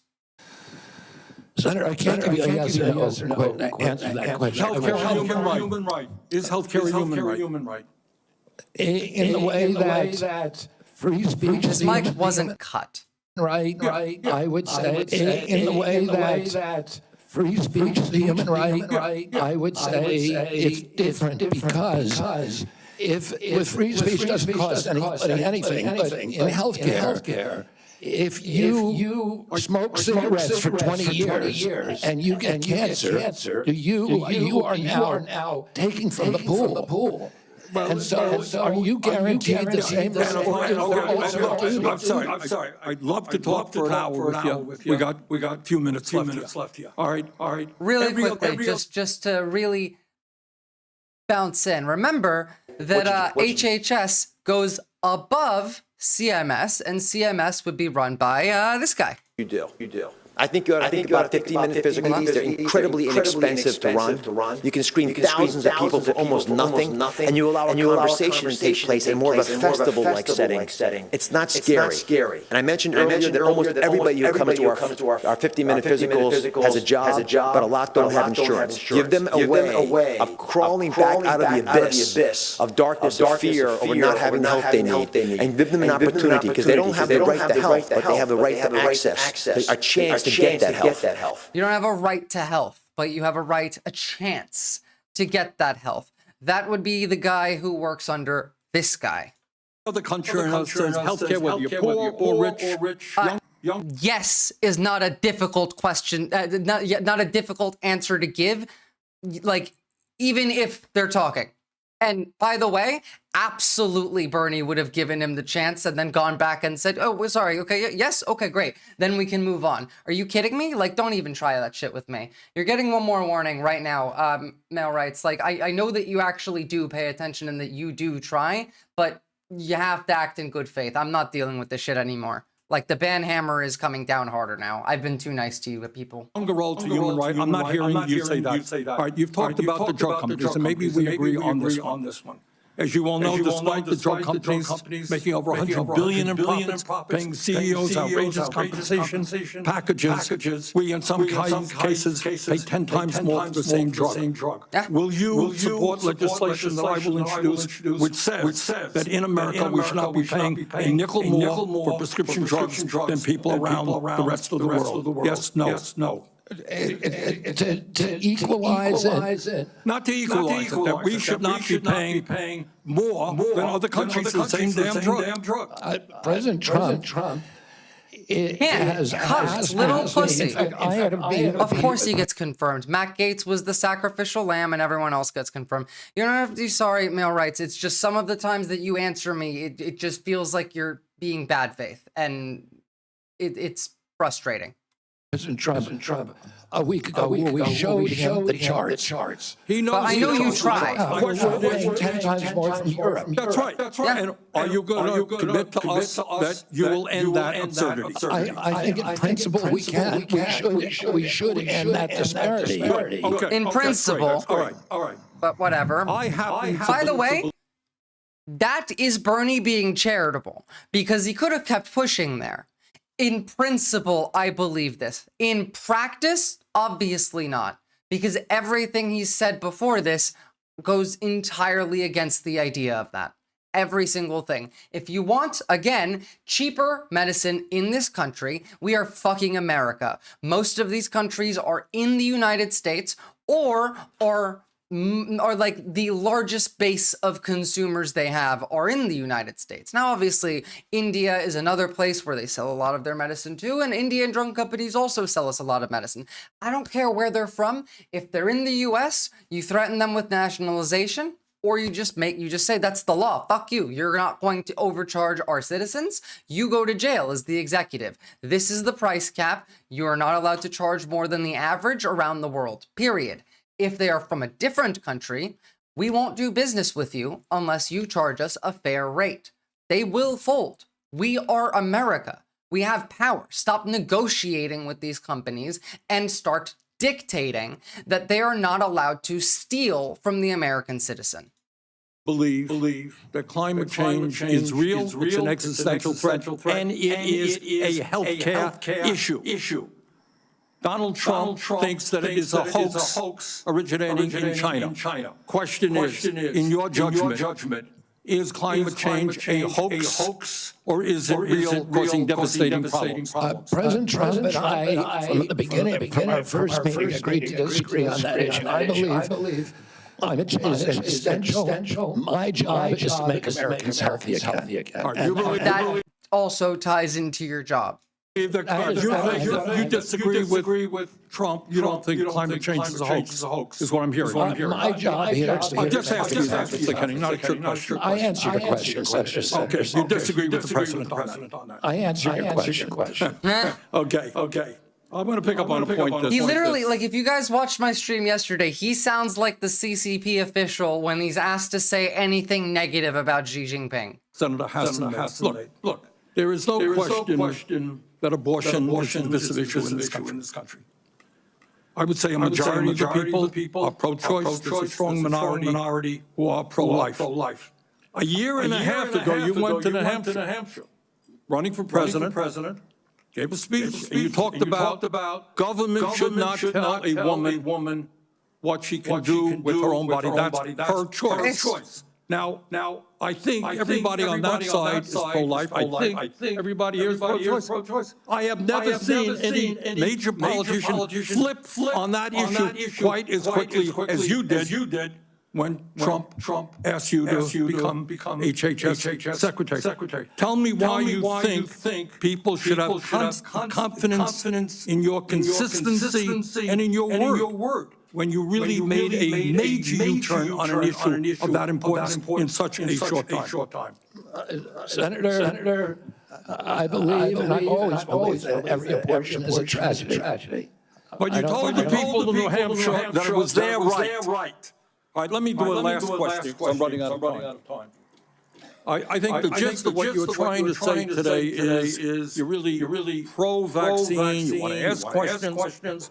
Senator, I can't give you a yes or no answer to that question. Healthcare is a human right. Is healthcare a human right? In the way that free speech His mic wasn't cut. right, I would say, in the way that free speech is a human right, I would say it's different because if free speech doesn't cost anybody anything, but in healthcare, if you smoke cigarettes for 20 years and you get cancer, you are now taking from the pool. And so are you guaranteed the same? I'm sorry. I'd love to talk for an hour with you. We got a few minutes left here. All right. Really quickly, just to really bounce in. Remember that HHS goes above CMS, and CMS would be run by this guy. You do. I think you ought to think about 15-minute physical needs. They're incredibly inexpensive to run. You can screen thousands of people for almost nothing, and you allow a conversation to take place in more of a festival-like setting. It's not scary. And I mentioned earlier that almost everybody who comes to our 15-minute physicals has a job, but a lot don't have insurance. Give them a way of crawling back out of the abyss of darkness, of fear over not having the help they need, and give them an opportunity, because they don't have the right to health, but they have the right to access, a chance to get that health. You don't have a right to health, but you have a chance to get that health. That would be the guy who works under this guy. The country says healthcare, whether you're poor or rich. Yes is not a difficult question, not a difficult answer to give, like, even if they're talking. And by the way, absolutely Bernie would have given him the chance and then gone back and said, oh, we're sorry, okay, yes, okay, great. Then we can move on. Are you kidding me? Like, don't even try that shit with me. You're getting one more warning right now, male rights. Like, I know that you actually do pay attention and that you do try, but you have to act in good faith. I'm not dealing with this shit anymore. Like, the ban hammer is coming down harder now. I've been too nice to you people. Longer roll to human right. I'm not hearing you say that. All right, you've talked about the drug companies, and maybe we agree on this one. As you all know, despite the drug companies making over $100 billion in profits, paying CEOs outrageous compensation packages, we in some cases pay 10 times more for the same drug. Will you support legislation that I will introduce which says that in America we should not be paying a nickel more for prescription drugs than people around the rest of the world? Yes, no. To equalize it. Not to equalize it, that we should not be paying more than other countries for the same damn drug. President Trump has asked little pussy. In fact, I had Of course he gets confirmed. Matt Gaetz was the sacrificial lamb and everyone else gets confirmed. You don't have to be sorry, male rights. It's just some of the times that you answer me, it just feels like you're being bad faith. And it's frustrating. President Trump a week ago, we showed him the charts. He knows. But I know you try. We're paying 10 times more from Europe. That's right. Yeah. And are you going to commit to us that you will end that absurdity? I think in principle we can. We should end that disparity. Okay. In principle. All right. But whatever. By the way, that is Bernie being charitable, because he could have kept pushing there. In principle, I believe this. In practice, obviously not, because everything he's said before this goes entirely against the idea of that. Every single thing. If you want, again, cheaper medicine in this country, we are fucking America. Most of these countries are in the United States or like the largest base of consumers they have are in the United States. Now, obviously, India is another place where they sell a lot of their medicine too, and Indian drug companies also sell us a lot of medicine. I don't care where they're from. If they're in the US, you threaten them with nationalization, or you just say that's the law. Fuck you. You're not going to overcharge our citizens. You go to jail as the executive. This is the price cap. You are not allowed to charge more than the average around the world, period. If they are from a different country, we won't do business with you unless you charge us a fair rate. They will fold. We are America. We have power. Stop negotiating with these companies and start dictating that they are not allowed to steal from the American citizen. Believe that climate change is real, it's an existential threat, and it is a healthcare issue. Donald Trump thinks that it is a hoax originating in China. Question is, in your judgment, is climate change a hoax, or is it real, causing devastating problems? President Trump and I, from the beginning, from our first meeting, agreed to disagree on that issue. I believe climate change is existential. My job is to make Americans healthy again. That also ties into your job. You disagree with Trump. You don't think climate change is a hoax, is what I'm hearing. My job here is to... I'm just asking you that, Kenny, not a trick question. I answered your question. Okay, you disagree with the president on that. I answered your question. Okay. I'm going to pick up on a point. He literally, like, if you guys watched my stream yesterday, he sounds like the CCP official when he's asked to say anything negative about Xi Jinping. Senator Hassan, look, there is no question that abortion is a divisive issue in this country. I would say a majority of the people are pro-choice. There's a strong minority who are pro-life. A year and a half ago, you went to New Hampshire, running for president, gave a speech, and you talked about government should not tell a woman what she can do with her own body. That's her choice. Now, I think everybody on that side is pro-life. I think everybody here is pro-choice. I have never seen any major politician flip on that issue quite as quickly as you did when Trump asked you to become HHS secretary. Tell me why you think people should have confidence in your consistency and in your word, when you really made a major U-turn on an issue of that importance in such a short time. Senator, I believe, and I've always believed, that every abortion is a tragedy. But you told the people of New Hampshire that it was their right. All right, let me do a last question, because I'm running out of time. I think the gist of what you're trying to say today is you're really pro-vaccine, you want to ask questions.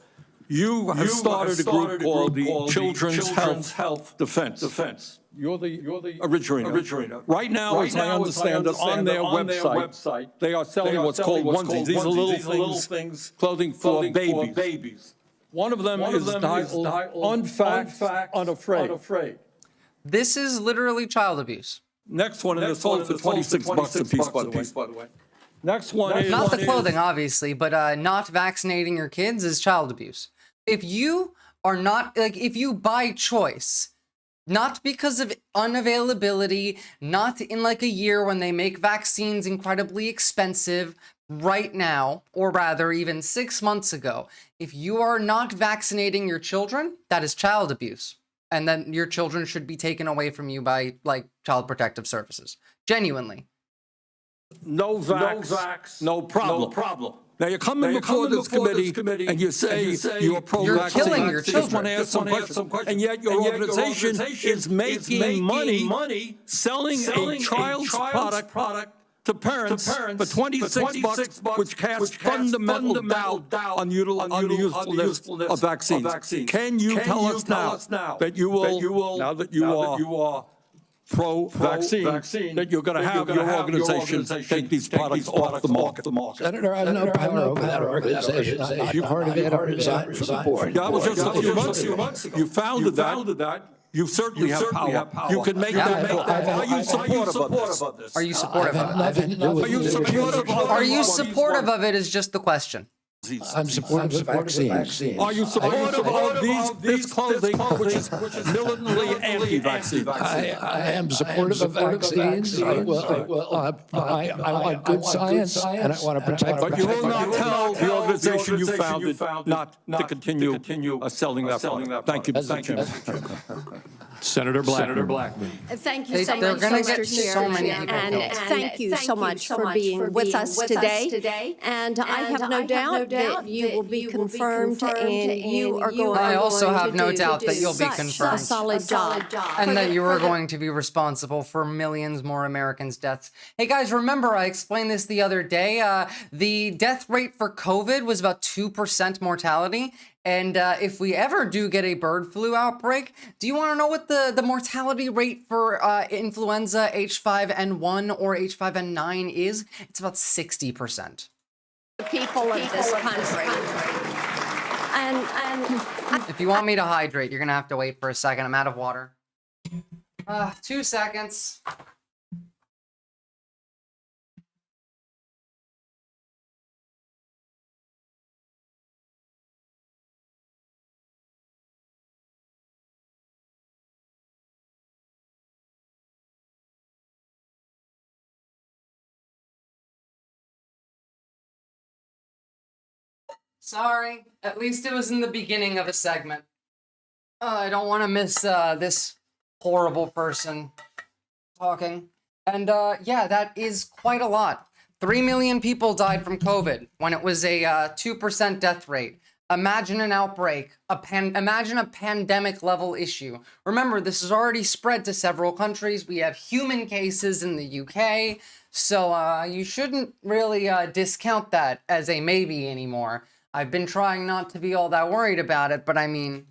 You have started a group called the Children's Health Defense. You're the originator. Right now, as I understand it, on their website, they are selling what's called onesies. These are little things, clothing for babies. One of them is titled Unfact, Unafraid. This is literally child abuse. Next one, and they're sold for $26 a piece, by the way. Next one is... Not the clothing, obviously, but not vaccinating your kids is child abuse. If you are not, like, if you by choice, not because of unavailability, not in like a year when they make vaccines incredibly expensive right now, or rather even 6 months ago, if you are not vaccinating your children, that is child abuse. And then your children should be taken away from you by, like, Child Protective Services. Genuinely. No vax, no problem. Now you're coming before this committee and you say you're pro-vaccine. You're killing your children. I just want to ask some questions. And yet your organization is making money selling a child's product to parents for $26, which casts fundamental doubt on the usefulness of vaccines. Can you tell us now that you will, now that you are pro-vaccine, that you're going to have your organization take these products off the market? Senator, I have no power over that organization. I'm not part of it. I resigned from the board. That was just a few months ago. You founded that. You certainly have power. You can make that. Are you supportive of this? Are you supportive of it? Are you supportive of it is just the question. I'm supportive of vaccines. Are you supportive of this clothing, which is militantly anti-vaccine? I am supportive of vaccines. I want good science, and I want to protect. But you will not tell the organization you founded not to continue selling that product. Thank you. Senator Blackman. Thank you so They're much, gonna Mr. get Chair. so many people And killed. thank you so much for being with us today. And I have no doubt that you will be confirmed and you are going I also have no to doubt do that you'll be such a confirmed. solid job. And that you are going to be responsible for millions more Americans' deaths. Hey guys, remember I explained this the other day. The death rate for COVID was about 2% mortality. And if we ever do get a bird flu outbreak, do you want to know what the mortality rate for influenza H5N1 or H5N9 is? It's about 60%. The people of this country. And If you want me to hydrate, you're going to have to wait for a second. I'm out of water. 2 seconds. Sorry. At least it was in the beginning of a segment. I don't want to miss this horrible person talking. And yeah, that is quite a lot. 3 million people died from COVID when it was a 2% death rate. Imagine an outbreak, imagine a pandemic level issue. Remember, this has already spread to several countries. We have human cases in the UK. So you shouldn't really discount that as a maybe anymore. I've been trying not to be all that worried about it, but I mean,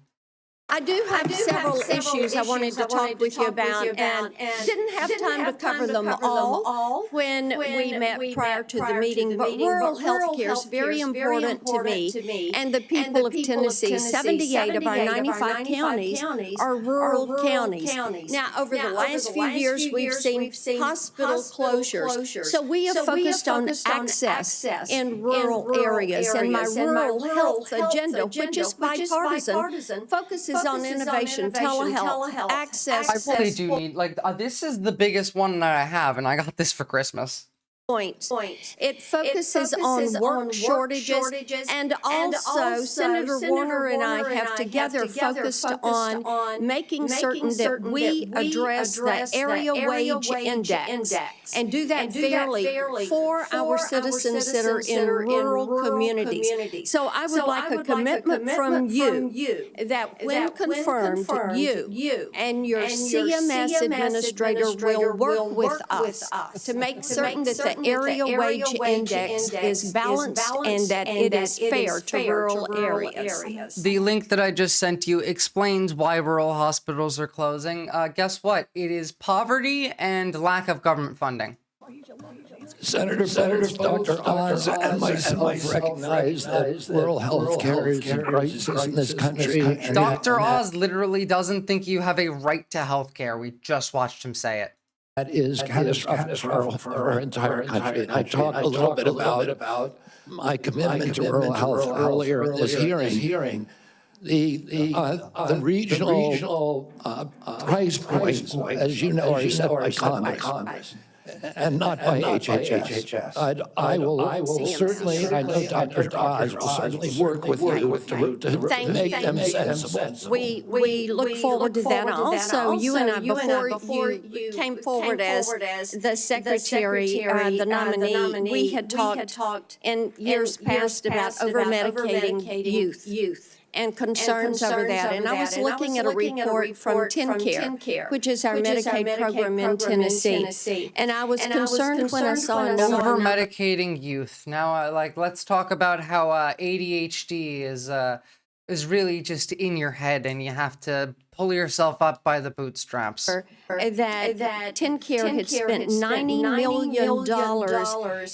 I do have several issues I wanted to talk with you about, and didn't have time to cover them all when we met prior to the meeting, but rural health care is very important to me and the people of Tennessee. 78 of our 95 counties are rural counties. Now, over the last few years, we've seen hospital closures, so we have focused on access in rural areas, and my rural health agenda, which is bipartisan, focuses on innovation, telehealth, access. I really do need, like, this is the biggest one that I have, and I got this for Christmas. It focuses on work shortages, and also Senator Warner and I have together focused on making certain that we address the area wage index and do that fairly for our citizens that are in rural communities. So I would like a commitment from you that when confirmed, you and your CMS administrator will work with us to make certain that the area wage index is balanced and that it is fair to rural areas. The link that I just sent you explains why rural hospitals are closing. Guess what? It is poverty and lack of government funding. Senator Dr. Oz and myself recognize that rural health care is a crisis in this country. Dr. Oz literally doesn't think you have a right to health care. We just watched him say it. That is catastrophic for our entire country. And I talked a little bit about my commitment to rural health earlier in this hearing. The regional price points, as you know, are set by Congress. And not by HHS. I will certainly, and I know Dr. Oz will certainly work with you to make them sensible. We look forward to that. Also, you and I, before you came forward as the secretary, the nominee, we had talked in years past about over-medicating youth and concerns over that. And I was looking at a report from TennCare, which is our Medicaid program in Tennessee. And I was concerned when I saw a number. Over-medicating youth. Now, let's talk about how ADHD is really just in your head, and you have to pull yourself up by the bootstraps. That TennCare had spent $90 million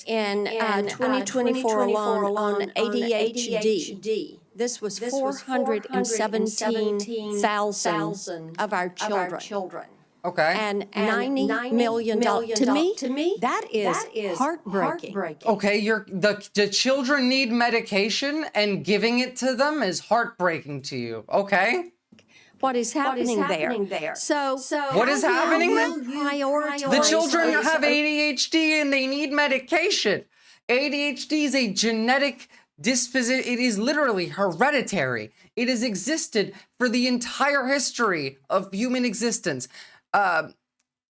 in 2024 alone on ADHD. This was 417,000 of our children. Okay. And $90 million. To me, that is heartbreaking. Okay, the children need medication, and giving it to them is heartbreaking to you. Okay. What is happening there? So what is happening there? The children have ADHD and they need medication. ADHD is a genetic It is literally hereditary. It has existed for the entire history of human existence.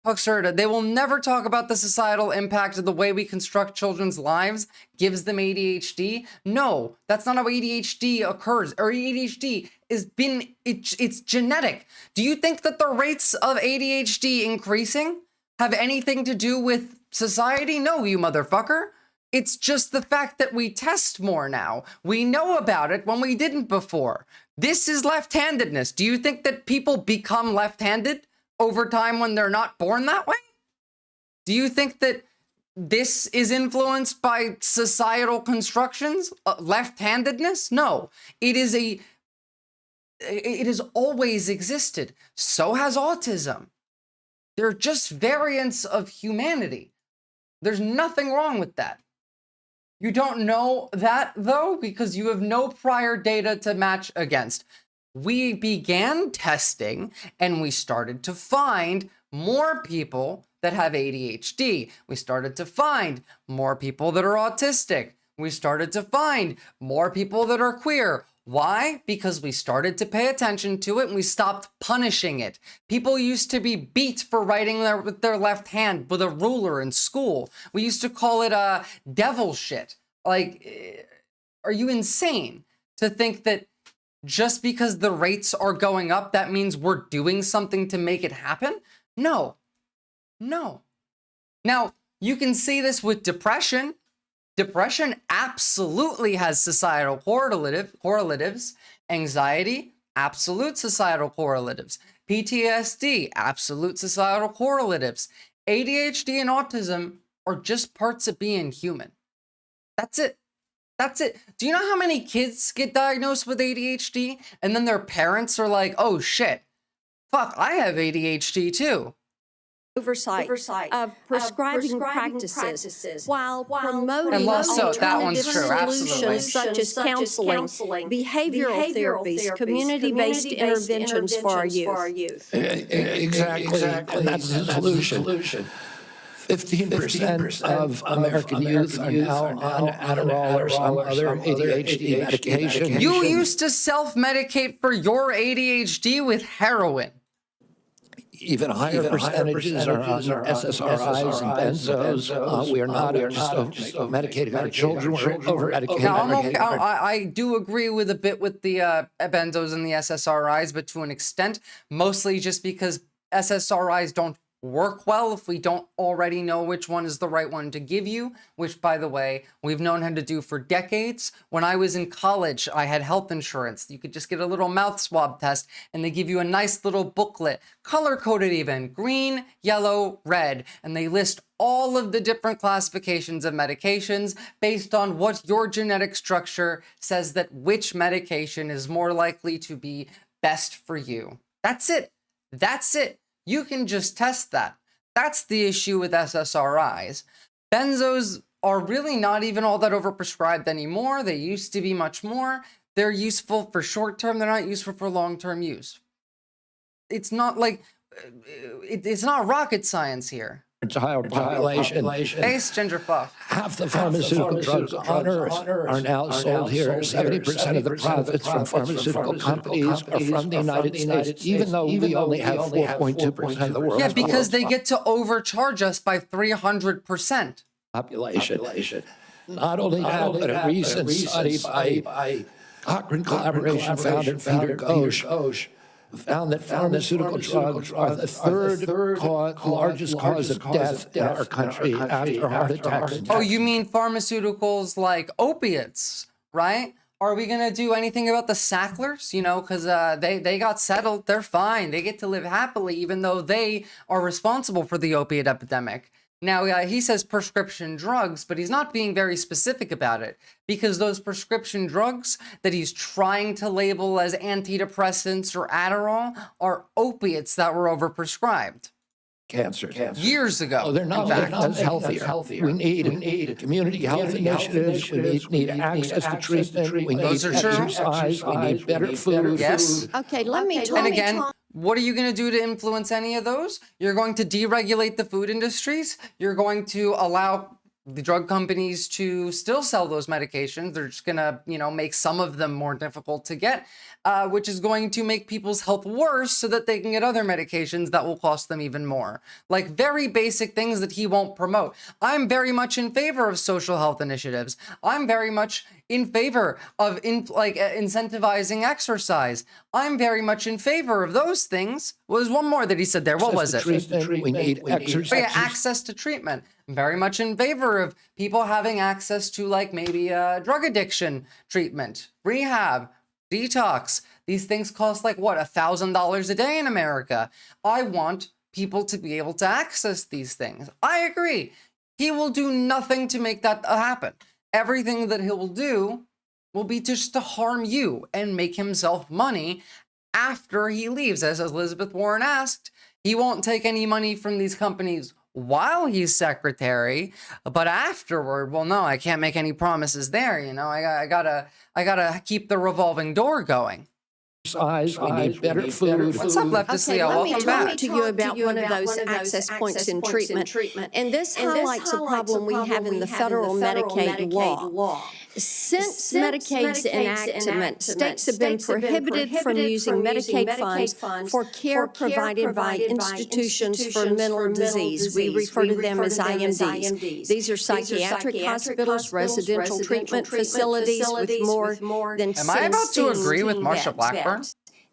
Puxerta, they will never talk about the societal impact of the way we construct children's lives gives them ADHD. No, that's not how ADHD occurs. Or ADHD it's genetic. Do you think that the rates of ADHD increasing have anything to do with society? No, you motherfucker. It's just the fact that we test more now. We know about it when we didn't before. This is left-handedness. Do you think that people become left-handed over time when they're not born that way? Do you think that this is influenced by societal constructions? Left-handedness? No. It has always existed. So has autism. They're just variants of humanity. There's nothing wrong with that. You don't know that, though, because you have no prior data to match against. We began testing, and we started to find more people that have ADHD. We started to find more people that are autistic. We started to find more people that are queer. Why? Because we started to pay attention to it and we stopped punishing it. People used to be beat for writing with their left hand with a ruler in school. We used to call it devil shit. Like, are you insane to think that just because the rates are going up, that means we're doing something to make it happen? No. No. Now, you can see this with depression. Depression absolutely has societal correlatives. Anxiety, absolute societal correlatives. PTSD, absolute societal correlatives. ADHD and autism are just parts of being human. That's it. That's it. Do you know how many kids get diagnosed with ADHD and then their parents are like, oh shit, fuck, I have ADHD too. Oversight of prescribing practices while promoting And so that one's alternative true, absolutely. solutions such as counseling, behavioral therapies, community-based interventions for our youth. Exactly, and that's the solution. 15% of American youth are now on Adderall or some other ADHD medication. You used to self-medicate for your ADHD with heroin. Even higher percentages are on SSRIs and benzos. We are not just medicating our children, we're over-medicating. Now, I do agree with a bit with the benzos and the SSRIs, but to an extent, mostly just because SSRIs don't work well if we don't already know which one is the right one to give you, which, by the way, we've known how to do for decades. When I was in college, I had health insurance. You could just get a little mouth swab test, and they give you a nice little booklet, color-coded even, green, yellow, red, and they list all of the different classifications of medications based on what your genetic structure says that which medication is more likely to be best for you. That's it. That's it. You can just test that. That's the issue with SSRIs. Benzos are really not even all that overprescribed anymore. They used to be much more. They're useful for short-term. They're not useful for long-term use. It's not like, it's not rocket science here. Child population. Ace Ginger Puff. Half the pharmaceutical drugs on Earth are now sold here. 70% of the profits from pharmaceutical companies are from the United States, even though we only have 4.2% of the world. Yeah, because they get to overcharge us by 300%. Population. Not only that, but a recent study by Cochrane Collaboration founder Peter Ghosh found that pharmaceutical drugs are the third largest cause of death in our country after heart attacks. Oh, you mean pharmaceuticals like opiates, right? Are we going to do anything about the Sacklers? You know, because they got settled. They're fine. They get to live happily, even though they are responsible for the opiate epidemic. Now, he says prescription drugs, but he's not being very specific about it because those prescription drugs that he's trying to label as antidepressants or Adderall are opiates that were overprescribed. Cancer. Years ago. Oh, they're not healthier. We need community health initiatives. We need access to treatment. We need exercise. We need better food. Yes. Okay, let me And again, what are you going to do to influence any of those? You're going to deregulate the food industries. You're going to allow the drug companies to still sell those medications. They're just gonna, make some of them more difficult to get, which is going to make people's health worse so that they can get other medications that will cost them even more. Like very basic things that he won't promote. I'm very much in favor of social health initiatives. I'm very much in favor of incentivizing exercise. I'm very much in favor of those things. Well, there's one more that he said there. What was it? We need exercise. Oh, yeah, access to treatment. I'm very much in favor of people having access to maybe drug addiction treatment, rehab, detox. These things cost $1,000 a day in America. I want people to be able to access these things. I agree. He will do nothing to make that happen. Everything that he will do will be just to harm you and make himself money after he leaves. As Elizabeth Warren asked, he won't take any money from these companies while he's secretary, but afterward, well, no, I can't make any promises there. I gotta keep the revolving door going. We need better food. What's up, Leftist Leo? Welcome back. Let me talk to you about one of those access points in treatment. And this highlights a problem we have in the federal Medicaid law. Since Medicaid's enactment, states have been prohibited from using Medicaid funds for care provided by institutions for mental disease. We refer to them as IMDs. These are psychiatric hospitals, residential treatment facilities with more than 16 Am I about to agree with Marsha Blackburn?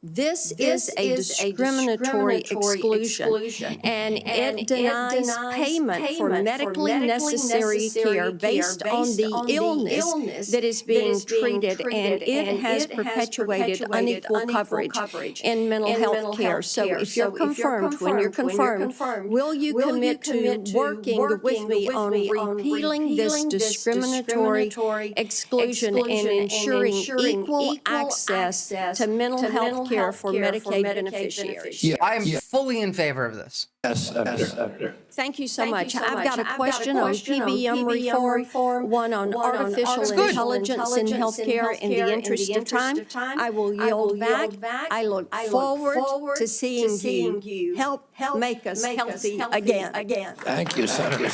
This is a discriminatory exclusion, and it denies payment for medically necessary care based on the illness that is being treated, and it has perpetuated unequal coverage in mental health care. So if you're confirmed, when you're confirmed, will you commit to working with me on repealing this discriminatory exclusion and ensuring equal access to mental health care for Medicaid beneficiaries? Yeah. I am fully in favor of this. Yes, Senator. Thank you so much. I've got a question on PBM reform, one on artificial intelligence in healthcare. In the interest of time, I will yield back. I look forward to seeing you help make us healthy again. Thank you, Senator.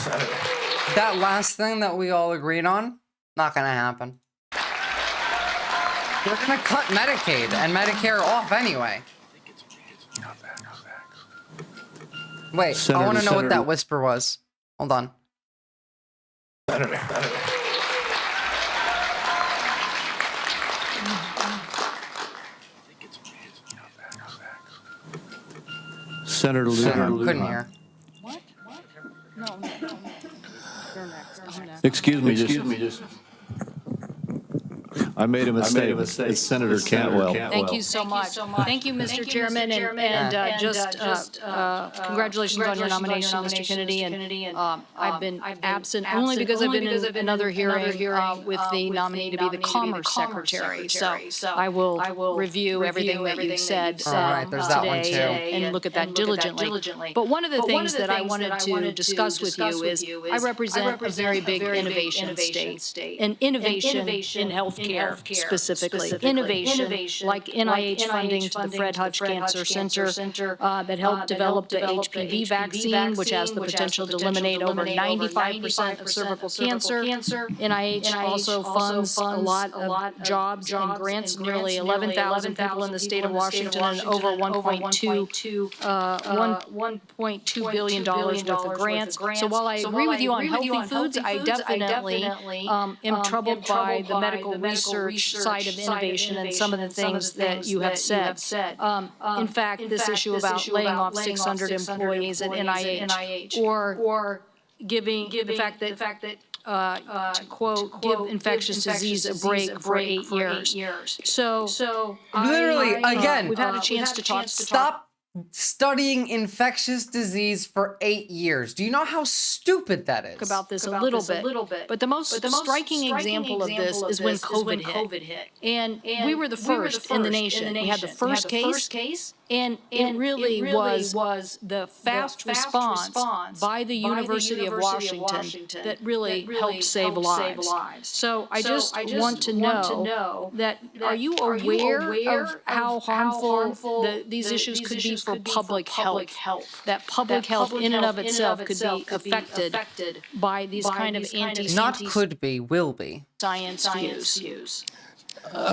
That last thing that we all agreed on, not going to happen. We're going to cut Medicaid and Medicare off anyway. Wait, I want to know what that whisper was. Hold on. Senator Lujan. Couldn't hear. What? No. You're next. I'm next. Excuse me, just. I made a mistake. It's Senator Cantwell. Thank you so much. Thank you, Mr. Chairman, and just congratulations on your nomination, Mr. Kennedy. And I've been absent only because I've been in another hearing with the nominee to be the Commerce Secretary. So I will review everything that you've said today and look at that diligently. But one of the things that I wanted to discuss with you is I represent a very big innovation state, and innovation in healthcare specifically. Innovation like NIH funding to the Fred Hutch Cancer Center that helped develop the HPV vaccine, which has the potential to eliminate over 95% of cervical cancer. NIH also funds a lot of jobs and grants, nearly 11,000 people in the state of Washington, and over $1.2 billion worth of grants. So while I agree with you on healthy foods, I definitely am troubled by the medical research side of innovation and some of the things that you have said. In fact, this issue about laying off 600 employees at NIH, or giving the fact that to quote, give infectious disease a break for 8 years. So literally, again, we've had a chance to talk. Stop studying infectious disease for 8 years. Do you know how stupid that is? About this a little bit. But the most striking example of this is when COVID hit. And we were the first in the nation. We had the first case. And it really was the fast response by the University of Washington that really helped save lives. So I just want to know that, are you aware of how harmful these issues could be for public health. That public health in and of itself could be affected by these kind of Not could be, will be. science views.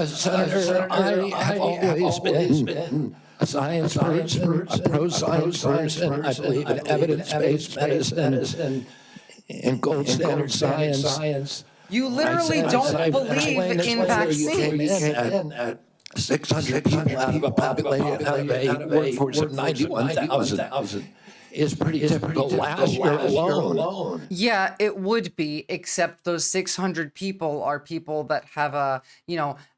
Senator, I have always been a science person, a pro-science person. I believe in evidence-based medicine and gold standard science. You literally don't believe in vaccines. 600 people out of a population, out of a workforce of 91,000 is pretty difficult last year alone. Yeah, it would be, except those 600 people are people that have a,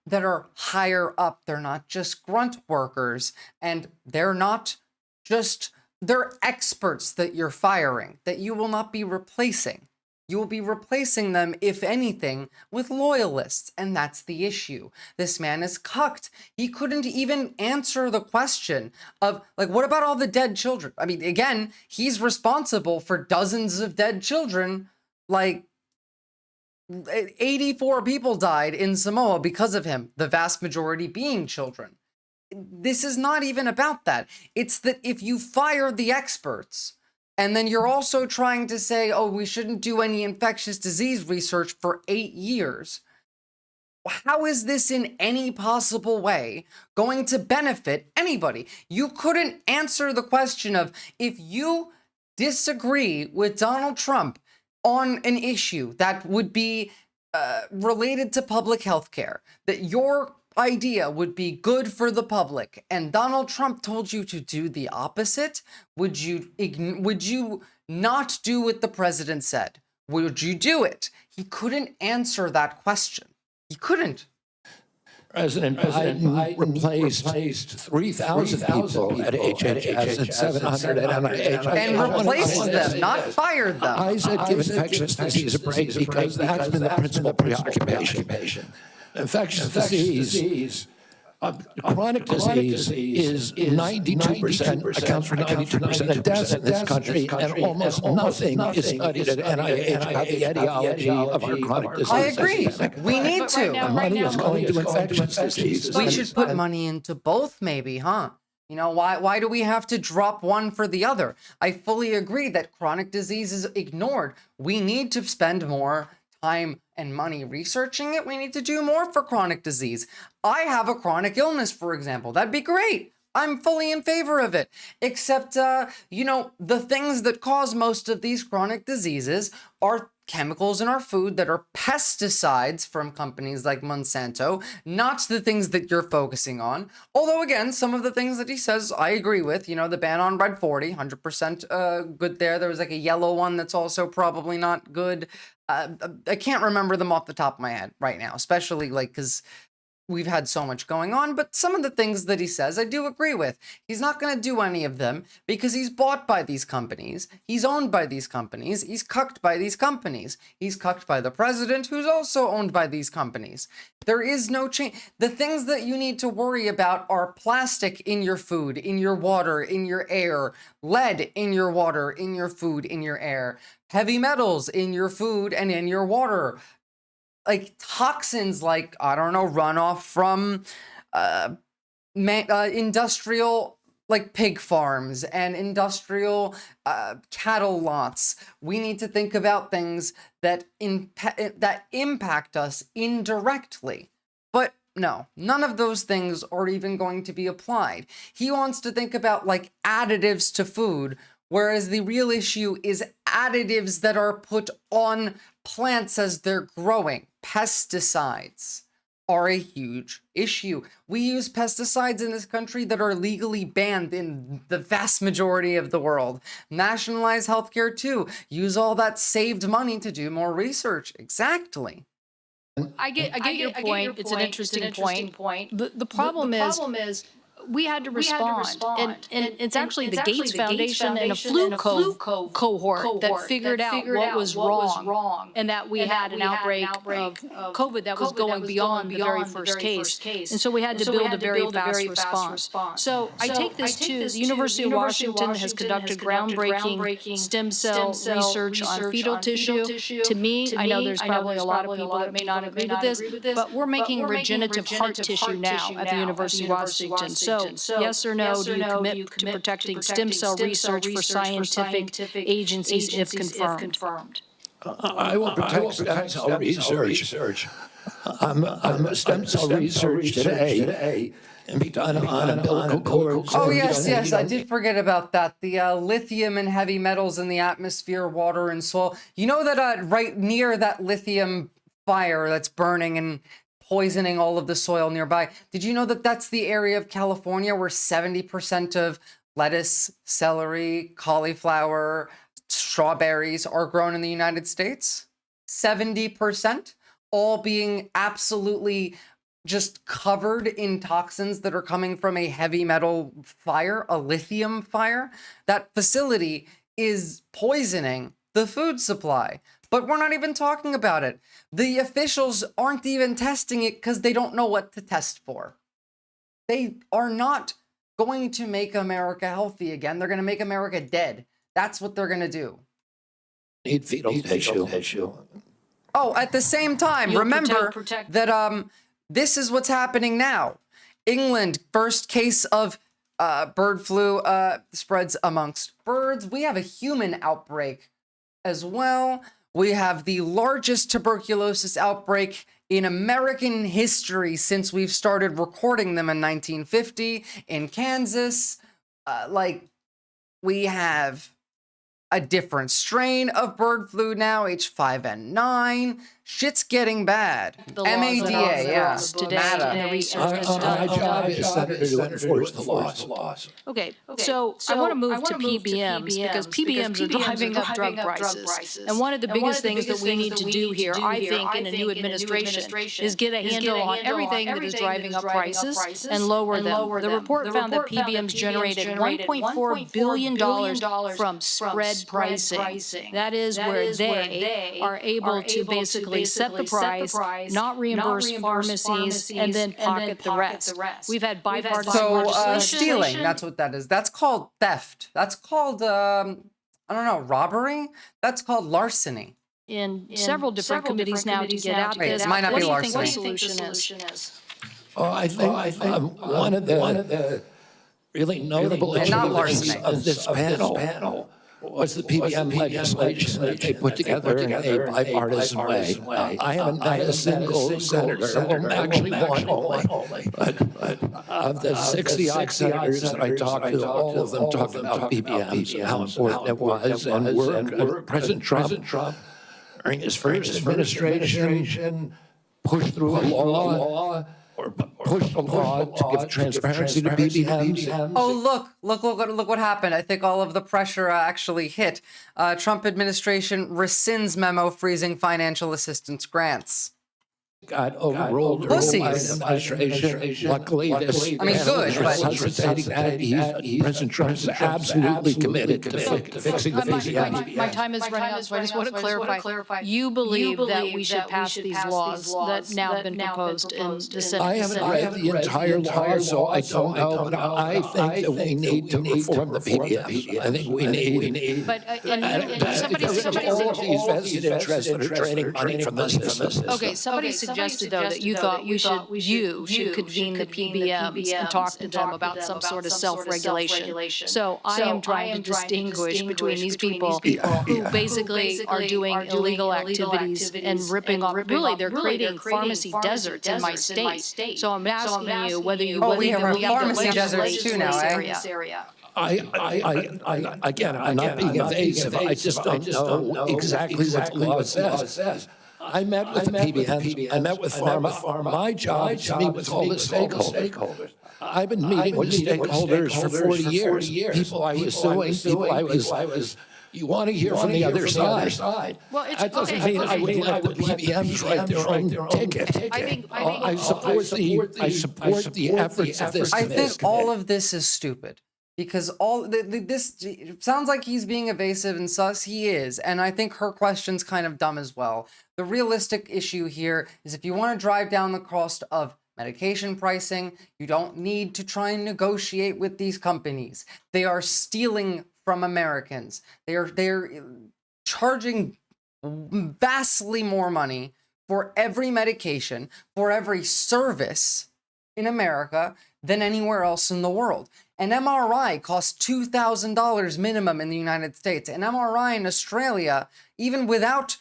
that are higher up. They're not just grunt workers, and they're not just, they're experts that you're firing, that you will not be replacing. You will be replacing them, if anything, with loyalists, and that's the issue. This man is cucked. He couldn't even answer the question of, like, what about all the dead children? I mean, again, he's responsible for dozens of dead children. Like, 84 people died in Samoa because of him, the vast majority being children. This is not even about that. It's that if you fire the experts, and then you're also trying to say, oh, we shouldn't do any infectious disease research for 8 years. How is this in any possible way going to benefit anybody? You couldn't answer the question of, if you disagree with Donald Trump on an issue that would be related to public health care, that your idea would be good for the public, and Donald Trump told you to do the opposite, would you not do what the president said? Would you do it? He couldn't answer that question. He couldn't. President Biden replaced 3,000 people at HHS and 700 at NIH. And replaced them, not fired them. I said give infectious disease a break because that's been the principal preoccupation. Infectious disease, chronic disease is 92%, accounts for 92% of deaths in this country, and almost nothing is studied at NIH about the etiology of our chronic disease. I agree. We need to. The money is going to infectious disease. We should put money into both, maybe, huh? Why do we have to drop one for the other? I fully agree that chronic disease is ignored. We need to spend more time and money researching it. We need to do more for chronic disease. I have a chronic illness, for example. That'd be great. I'm fully in favor of it. Except, the things that cause most of these chronic diseases are chemicals in our food that are pesticides from companies like Monsanto, not the things that you're focusing on. Although, again, some of the things that he says, I agree with. The ban on Red 40, 100% good there. There was like a yellow one that's also probably not good. I can't remember them off the top of my head right now, especially because we've had so much going on, but some of the things that he says, I do agree with. He's not going to do any of them because he's bought by these companies. He's owned by these companies. He's cucked by these companies. He's cucked by the president, who's also owned by these companies. There is no change. The things that you need to worry about are plastic in your food, in your water, in your air, lead in your water, in your food, in your air, heavy metals in your food and in your water, like toxins, like, I don't know, runoff from industrial, like pig farms and industrial cattle lots. We need to think about things that impact us indirectly. But no, none of those things are even going to be applied. He wants to think about like additives to food, whereas the real issue is additives that are put on plants as they're growing. Pesticides are a huge issue. We use pesticides in this country that are legally banned in the vast majority of the world. Nationalize healthcare too. Use all that saved money to do more research. Exactly. I get your point. It's an interesting point. The problem is we had to respond. And it's actually the Gates Foundation and a flu cohort that figured out what was wrong, and that we had an outbreak of COVID that was going beyond the very first case. And so we had to build a very fast response. So I take this to the University of Washington has conducted groundbreaking stem cell research on fetal tissue. To me, I know there's probably a lot of people that may not agree with this, but we're making regenerative heart tissue now at the University of Washington. So, yes or no, do you commit to protecting stem cell research for scientific agencies if confirmed? I will protect stem cell research. I'm a stem cell research today and be done on umbilical cords. Oh, yes, I did forget about that. The lithium and heavy metals in the atmosphere, water, and soil. You know that right near that lithium fire that's burning and poisoning all of the soil nearby, did you know that that's the area of California where 70% of lettuce, celery, cauliflower, strawberries are grown in the United States? 70%, all being absolutely just covered in toxins that are coming from a heavy metal fire, a lithium fire. That facility is poisoning the food supply. But we're not even talking about it. The officials aren't even testing it because they don't know what to test for. They are not going to make America healthy again. They're going to make America dead. That's what they're going to do. Need fetal tissue. Oh, at the same time, remember that this is what's happening now. England, first case of bird flu spreads amongst birds. We have a human outbreak as well. We have the largest tuberculosis outbreak in American history since we've started recording them in 1950 in Kansas. We have a different strain of bird flu now, H5N9. Shit's getting bad. MADA, yeah. Today, the research is done. My job is to enforce the laws. Okay, so I want to move to PBMs because PBMs are driving up drug prices. And one of the biggest things that we need to do here, I think, in a new administration, is get a handle on everything that is driving up prices and lower them. The report found that PBMs generated $1.4 billion from spread pricing. That is where they are able to basically set the price, not reimburse pharmacies, and then pocket the rest. We've had bipartisan legislation. Stealing, that's what that is. That's called theft. That's called, robbery? That's called larceny. In several different committees now to get out this. It might not be What do you think larceny. the solution is? I think one of the really notable achievements of this panel was the PBM legislation that they put together in a bipartisan way. I haven't met a single senator, well, actually one only, but of the 60-odd senators that I talked to, all of them talked about PBMs and how important it was, and President Trump, during his first administration, pushed through a law, or pushed a law to give transparency to PBMs. Oh, look what happened. I think all of the pressure actually hit. Trump administration rescinds memo freezing financial assistance grants. Got overruled by the administration. Luckily, this I mean, good, but President Trump is absolutely committed to fixing the PBMs. My time is running out, so I just want to clarify. You believe that we should pass these laws that now have been proposed in the Senate? I haven't read the entire law, so I don't know, but I think that we need to reform the PBMs. I think we need. But Because of all of these vested interests that are draining money from the system. Okay, somebody suggested, though, that you thought you should convene the PBMs and talk to them about some sort of self-regulation. So I am trying to distinguish between these people who basically are doing illegal activities and ripping off. Really, they're creating pharmacy deserts in my state. So I'm asking you whether you believe that we have to legislate in this area. Again, I'm not being evasive. I just don't know exactly what the law says. I met with the PBMs. I met with pharma. My job is to meet with all the stakeholders. I've been meeting with stakeholders for 40 years. People I was suing, people I was. You want to hear from the other side. Well, That doesn't mean I would let the PBMs write their own ticket. I support the efforts of this committee. I think all of this is stupid. Because this sounds like he's being evasive, and sus he is. And I think her question's kind of dumb as well. The realistic issue here is if you want to drive down the cost of medication pricing, you don't need to try and negotiate with these companies. They are stealing from Americans. They're charging vastly more money for every medication, for every service in America than anywhere else in the world. An MRI costs $2,000 minimum in the United States. An MRI in Australia, even without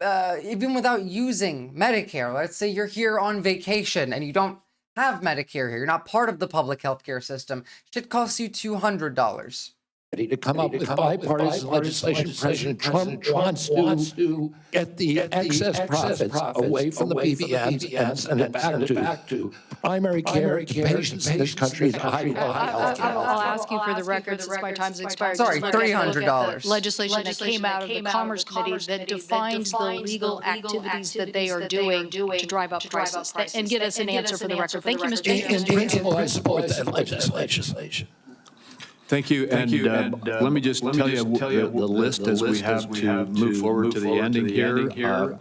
using Medicare, let's say you're here on vacation and you don't have Medicare here, you're not part of the public healthcare system, should cost you $200. To come up with bipartisan legislation. President Trump wants to get the excess profits away from the PBMs and send it back to primary care to patients in this country. I'll ask you for the record, since my time's expired. Sorry, just look at $300. the legislation that came out of the Commerce Committee that defines the legal activities that they are doing to drive up prices. And get us an answer for the record. Thank you, Mr. Chairman. In principle, I support that legislation. Thank you, and let me just tell you the list as we have to move forward to the ending here.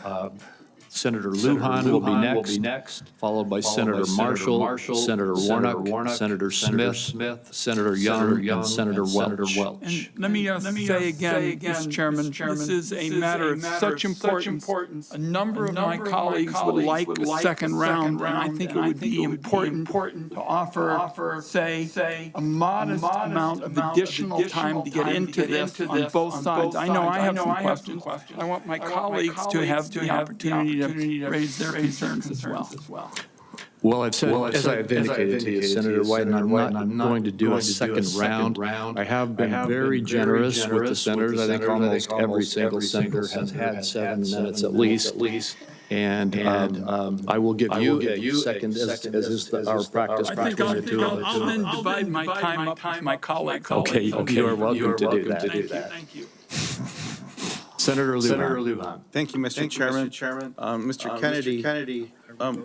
Senator Lujan will be next, followed by Senator Marshall, Senator Warnock, Senator Smith, Senator Young, and Senator Welch. And let me say again, Mr. Chairman, this is a matter of such importance. A number of my colleagues would like the second round, and I think it would be important to offer, say, a modest amount of additional time to get into this on both sides. I know I have some questions. I want my colleagues to have the opportunity to raise their concerns as well. Well, I've said, as I've indicated to you, Senator White, I'm not going to do a second round. I have been very generous with the senators. I think almost every single senator has had 7 minutes at least. And I will give you a second, as is our practice. I think I'll then divide my time up with my colleague. Okay, you are welcome to do that. Thank you. Senator Lujan. Thank you, Mr. Chairman. Mr. Kennedy,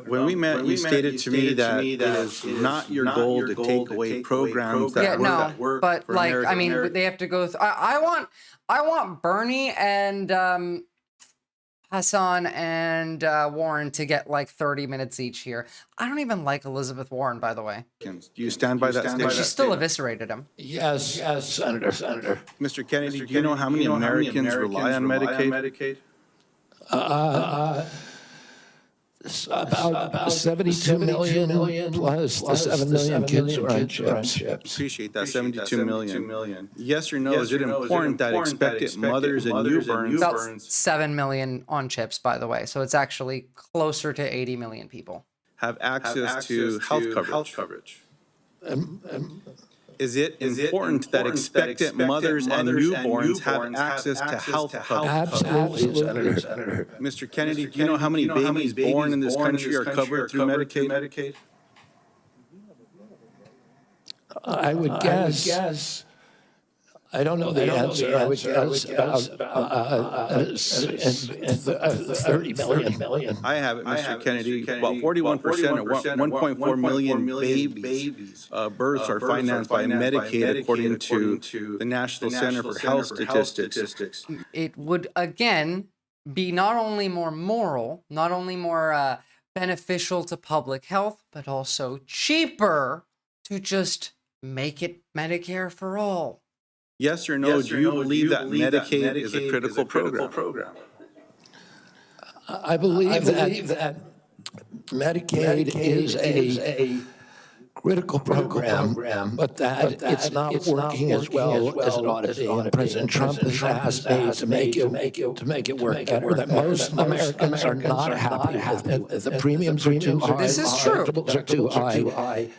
when we met, you stated to me that it is not your goal to take away programs that work but for like, American I mean, Americans. they have to go through. I want Bernie and Hassan and Warren to get like 30 minutes each here. I don't even like Elizabeth Warren, by the way. Do you stand by that statement? But she still eviscerated him. Yes, Senator. Mr. Kennedy, do you know how many Americans rely on Medicaid? About 72 million plus the 7 million kids who are on chips. Appreciate that, 72 million. Yes or no, is it important that expectant mothers and newborns... About 7 million on chips, by the way. So it's actually closer to 80 million people. have access to health coverage? Is it important that expectant mothers and newborns have access to health coverage? Absolutely, Senator. Mr. Kennedy, do you know how many babies born in this country are covered through Medicaid? I would guess. I don't know the answer. I would guess about 30 million. I have it, Mr. Kennedy. About 41% or 1.4 million babies births are financed by Medicaid, according to the National Center for Health Statistics. It would, again, be not only more moral, not only more beneficial to public health, but also cheaper to just make it Medicare for all. Yes or no, do you believe that Medicaid is a critical program? I believe that Medicaid is a critical program, but that it's not working as well as it ought to be. And President Trump has asked me to make it work better. That most Americans are not happy with it. The premiums are too high. This is true. The deductibles are too high.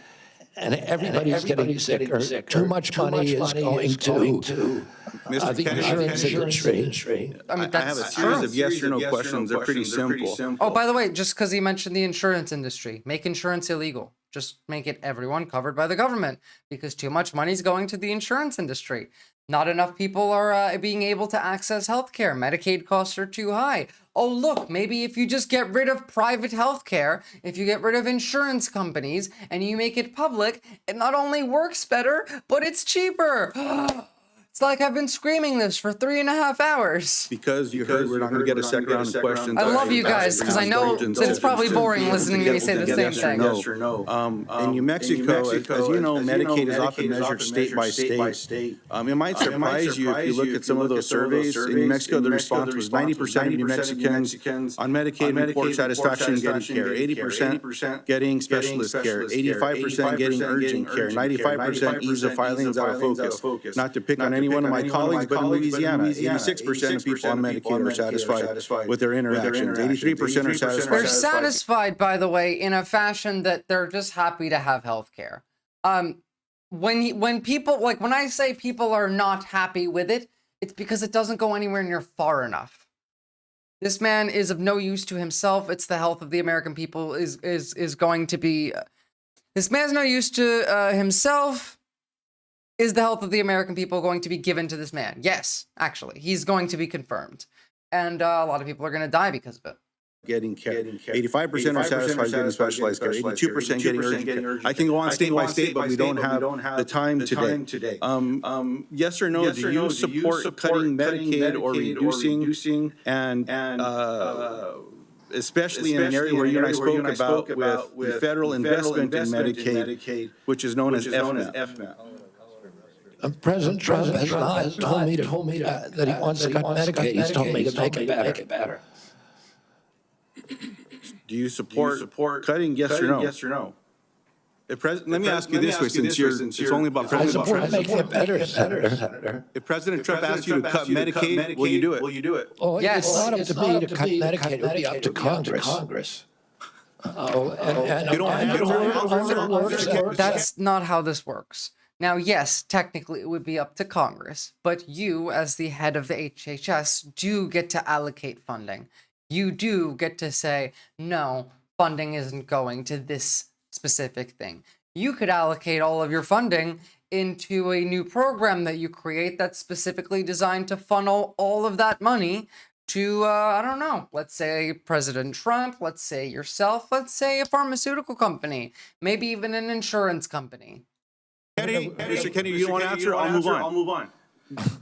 And everybody's getting sicker. Too much money is going to the insurance industry. I mean, I have a series of yes or no questions. They're pretty simple. Oh, by the way, just because he mentioned the insurance industry, make insurance illegal. Just make it everyone covered by the government, because too much money is going to the insurance industry. Not enough people are being able to access healthcare. Medicaid costs are too high. Oh, look, maybe if you just get rid of private healthcare, if you get rid of insurance companies and you make it public, it not only works better, but it's cheaper. It's like I've been screaming this for 3.5 hours. Because you heard we're not going to get a second round of questions. I love you guys, because I know that it's probably boring listening to me say the same thing. Yes or no. In New Mexico, as you know, Medicaid is often measured state by state. It might surprise you if you look at some of those surveys. In New Mexico, the response was 90% of New Mexicans on Medicaid report satisfaction getting care, 80% getting specialist care, 85% getting urgent care, 95% ease of filings out of focus. Not to pick on any one of my colleagues, but in Louisiana, 86% of people on Medicaid are satisfied with their interactions. 83% are satisfied. They're satisfied, by the way, in a fashion that they're just happy to have health care. When people, like when I say people are not happy with it, it's because it doesn't go anywhere near far enough. This man is of no use to himself. It's the health of the American people is going to be. This man's no use to himself. Is the health of the American people going to be given to this man? Yes, actually, he's going to be confirmed, and a lot of people are going to die because of it. Getting care. 85% are satisfied getting specialized care. 82% getting urgent care. I can go on state by state, but we don't have the time today. Yes or no, do you support cutting Medicaid or reducing and especially in an area where you and I spoke about with the federal investment in Medicaid, which is known as FMAP. President Trump has not told me that he wants to cut Medicaid. He's told me to make it better. Do you support cutting? Yes or no? Yes or no? Let me ask you this way, since it's only about President Trump. Making it better, Senator. If President Trump asks you to cut Medicaid, will you do it? Oh, yes. It's not up to me to cut Medicaid. It would be up to Congress. That's not how this works. Now, yes, technically it would be up to Congress, but you, as the head of the HHS, do get to allocate funding. You do get to say, no, funding isn't going to this specific thing. You could allocate all of your funding into a new program that you create that's specifically designed to funnel all of that money to, I don't know, let's say President Trump, let's say yourself, let's say a pharmaceutical company, maybe even an insurance company. Mr. Kennedy, you don't want to answer? I'll move on.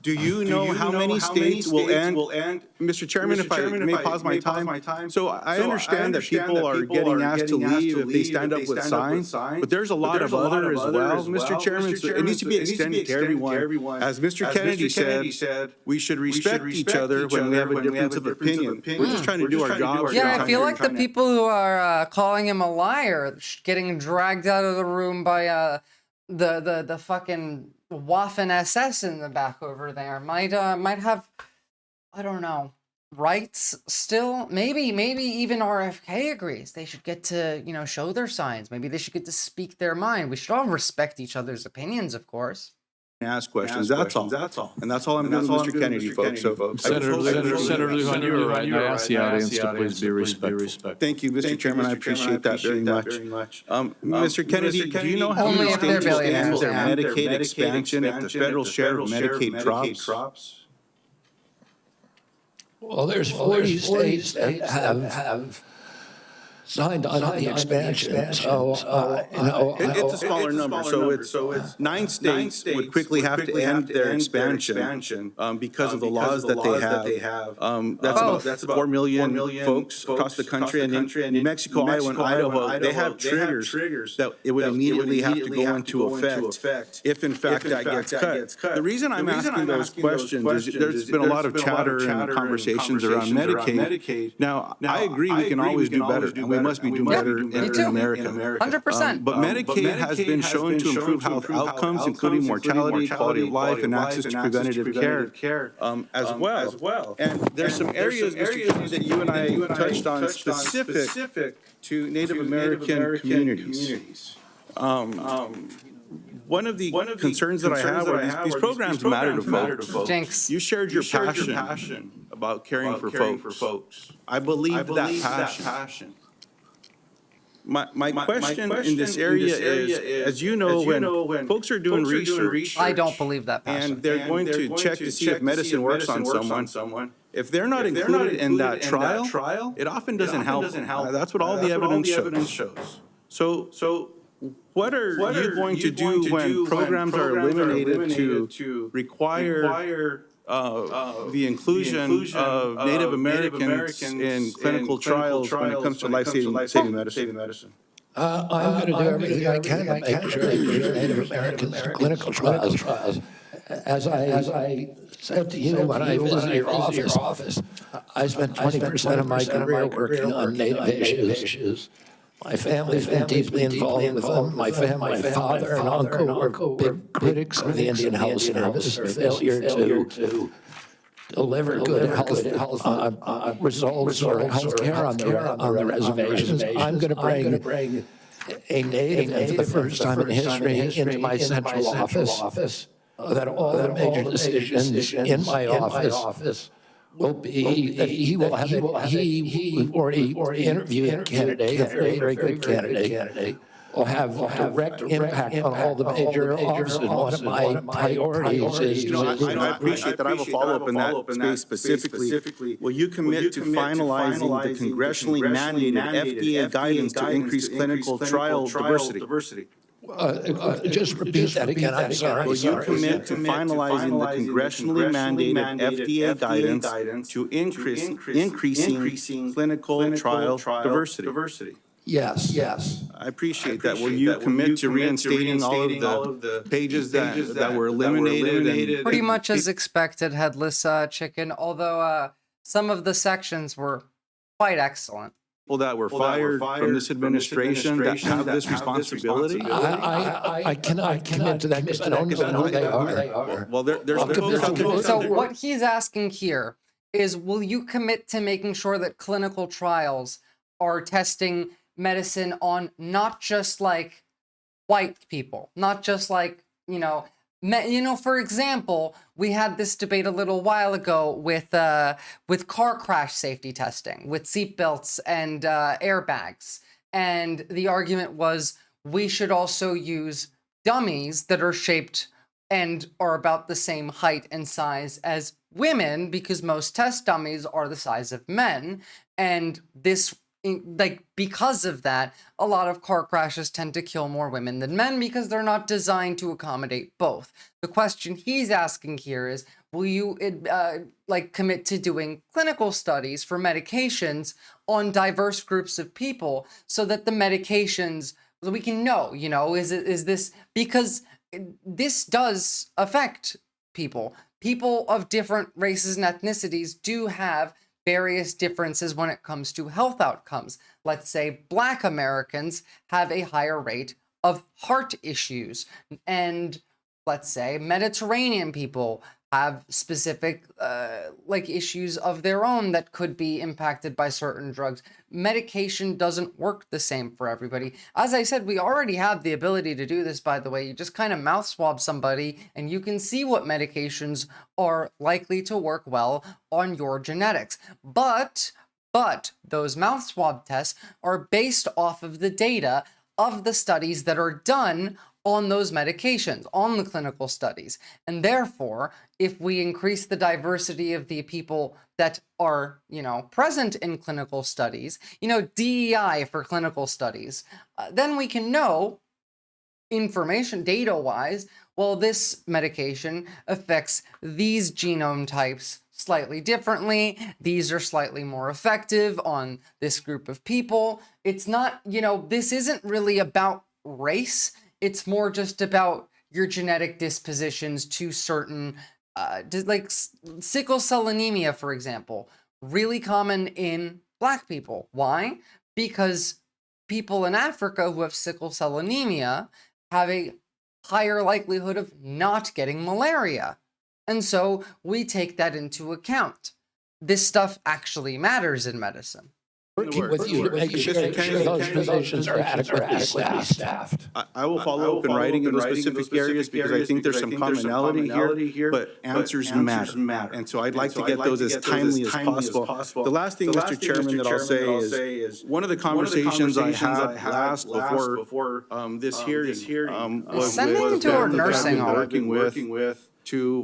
Do you know how many states will end? Mr. Chairman, if I may pause my time. So I understand that people are getting asked to leave if they stand up with signs, but there's a lot of other as well, Mr. Chairman. So it needs to be extended to everyone. As Mr. Kennedy said, we should respect each other when we have a difference of opinion. We're just trying to do our job. Yeah, I feel like the people who are calling him a liar, getting dragged out of the room by the fucking Waffen SS in the back over there might have, I don't know, rights still. Maybe even RFK agrees they should get to, show their signs. Maybe they should get to speak their mind. We should all respect each other's opinions, of course. Ask questions. That's all. And that's all I'm doing, Mr. Kennedy, folks. So, Senator Lujan, you're right. I ask the audience to please be respectful. Thank you, Mr. Chairman. I appreciate that very much. Mr. Kennedy, do you know how many states will end their Medicaid expansion if the federal share of Medicaid drops? Well, there's 40 states that have signed on the expansion. So, it's a smaller number. So it's 9 states would quickly have to end their expansion because of the laws that they have. That's about 4 million folks across the country. And in New Mexico, Iowa, and Idaho, they have triggers that it would immediately have to go into effect if, in fact, that gets cut. The reason I'm asking those questions is there's been a lot of chatter and conversations around Medicaid. Now, I agree we can always do better. We must be doing better in America. 100%. But Medicaid has been shown to improve health outcomes, including mortality, quality of life, and access to preventative care as well. And there's some areas, Mr. Kennedy, that you and I touched on specific to Native American communities. One of the concerns that I have are these programs matter to folks. Jinx. You shared your passion about caring for folks. I believe that passion. My question in this area is, as you know, when folks are doing research, I don't believe that passion. And they're going to check to see if medicine works on someone. If they're not included in that trial, it often doesn't help. That's what all the evidence shows. So What are you going to do when programs are eliminated to require the inclusion of Native Americans in clinical trials when it comes to life-saving medicine? I'm going to do everything I can to make sure that Native Americans in clinical trials. As I said to you when I visited your office, I spent 20% of my career working on Native issues. My family's been deeply involved with them. My father and uncle were big critics of the Indian Health Service, the failure to deliver good health results or health care on the reservations. I'm going to bring a native, and for the first time in history, into my central office, that all the major decisions in my office will be that he will have it. We've already interviewed a candidate, a very good candidate, will have direct impact on all the major offices. One of my priorities is I appreciate that. I have a follow-up in that space specifically. Will you commit to finalizing the congressionally mandated FDA guidance to increase clinical trial diversity? Just repeat that again. I'm sorry. Will you commit to finalizing the congressionally mandated FDA guidance to increasing clinical trial diversity? Yes. I appreciate that. Will you commit to reinstating all of the pages that were eliminated? Pretty much as expected, Headless Chicken, although some of the sections were quite excellent. People that were fired from this administration that have this responsibility? I cannot commit to that because I don't know who they are. Well, there's So what he's asking here is, will you commit to making sure that clinical trials are testing medicine on not just like white people, not just like, for example, we had this debate a little while ago with car crash safety testing, with seatbelts and airbags. And the argument was we should also use dummies that are shaped and are about the same height and size as women, because most test dummies are the size of men. And this, because of that, a lot of car crashes tend to kill more women than men because they're not designed to accommodate both. The question he's asking here is, will you commit to doing clinical studies for medications on diverse groups of people so that the medications, so we can know, is this, because this does affect people. People of different races and ethnicities do have various differences when it comes to health outcomes. Let's say Black Americans have a higher rate of heart issues, and let's say Mediterranean people have specific issues of their own that could be impacted by certain drugs. Medication doesn't work the same for everybody. As I said, we already have the ability to do this, by the way. You just kind of mouth swab somebody and you can see what medications are likely to work well on your genetics. But those mouth swab tests are based off of the data of the studies that are done on those medications, on the clinical studies. And therefore, if we increase the diversity of the people that are, present in clinical studies, DEI for clinical studies, then we can know information data-wise, well, this medication affects these genome types slightly differently. These are slightly more effective on this group of people. It's not, this isn't really about race. It's more just about your genetic dispositions to certain, like sickle cell anemia, for example, really common in Black people. Why? Because people in Africa who have sickle cell anemia have a higher likelihood of not getting malaria. And so we take that into account. This stuff actually matters in medicine. Working with you to make sure those positions are adequately staffed. I will follow up in writing in those specific areas because I think there's some commonality here, but answers matter. And so I'd like to get those as timely as possible. The last thing, Mr. Chairman, that I'll say is one of the conversations I had last before this hearing was with to our nursing home. working with to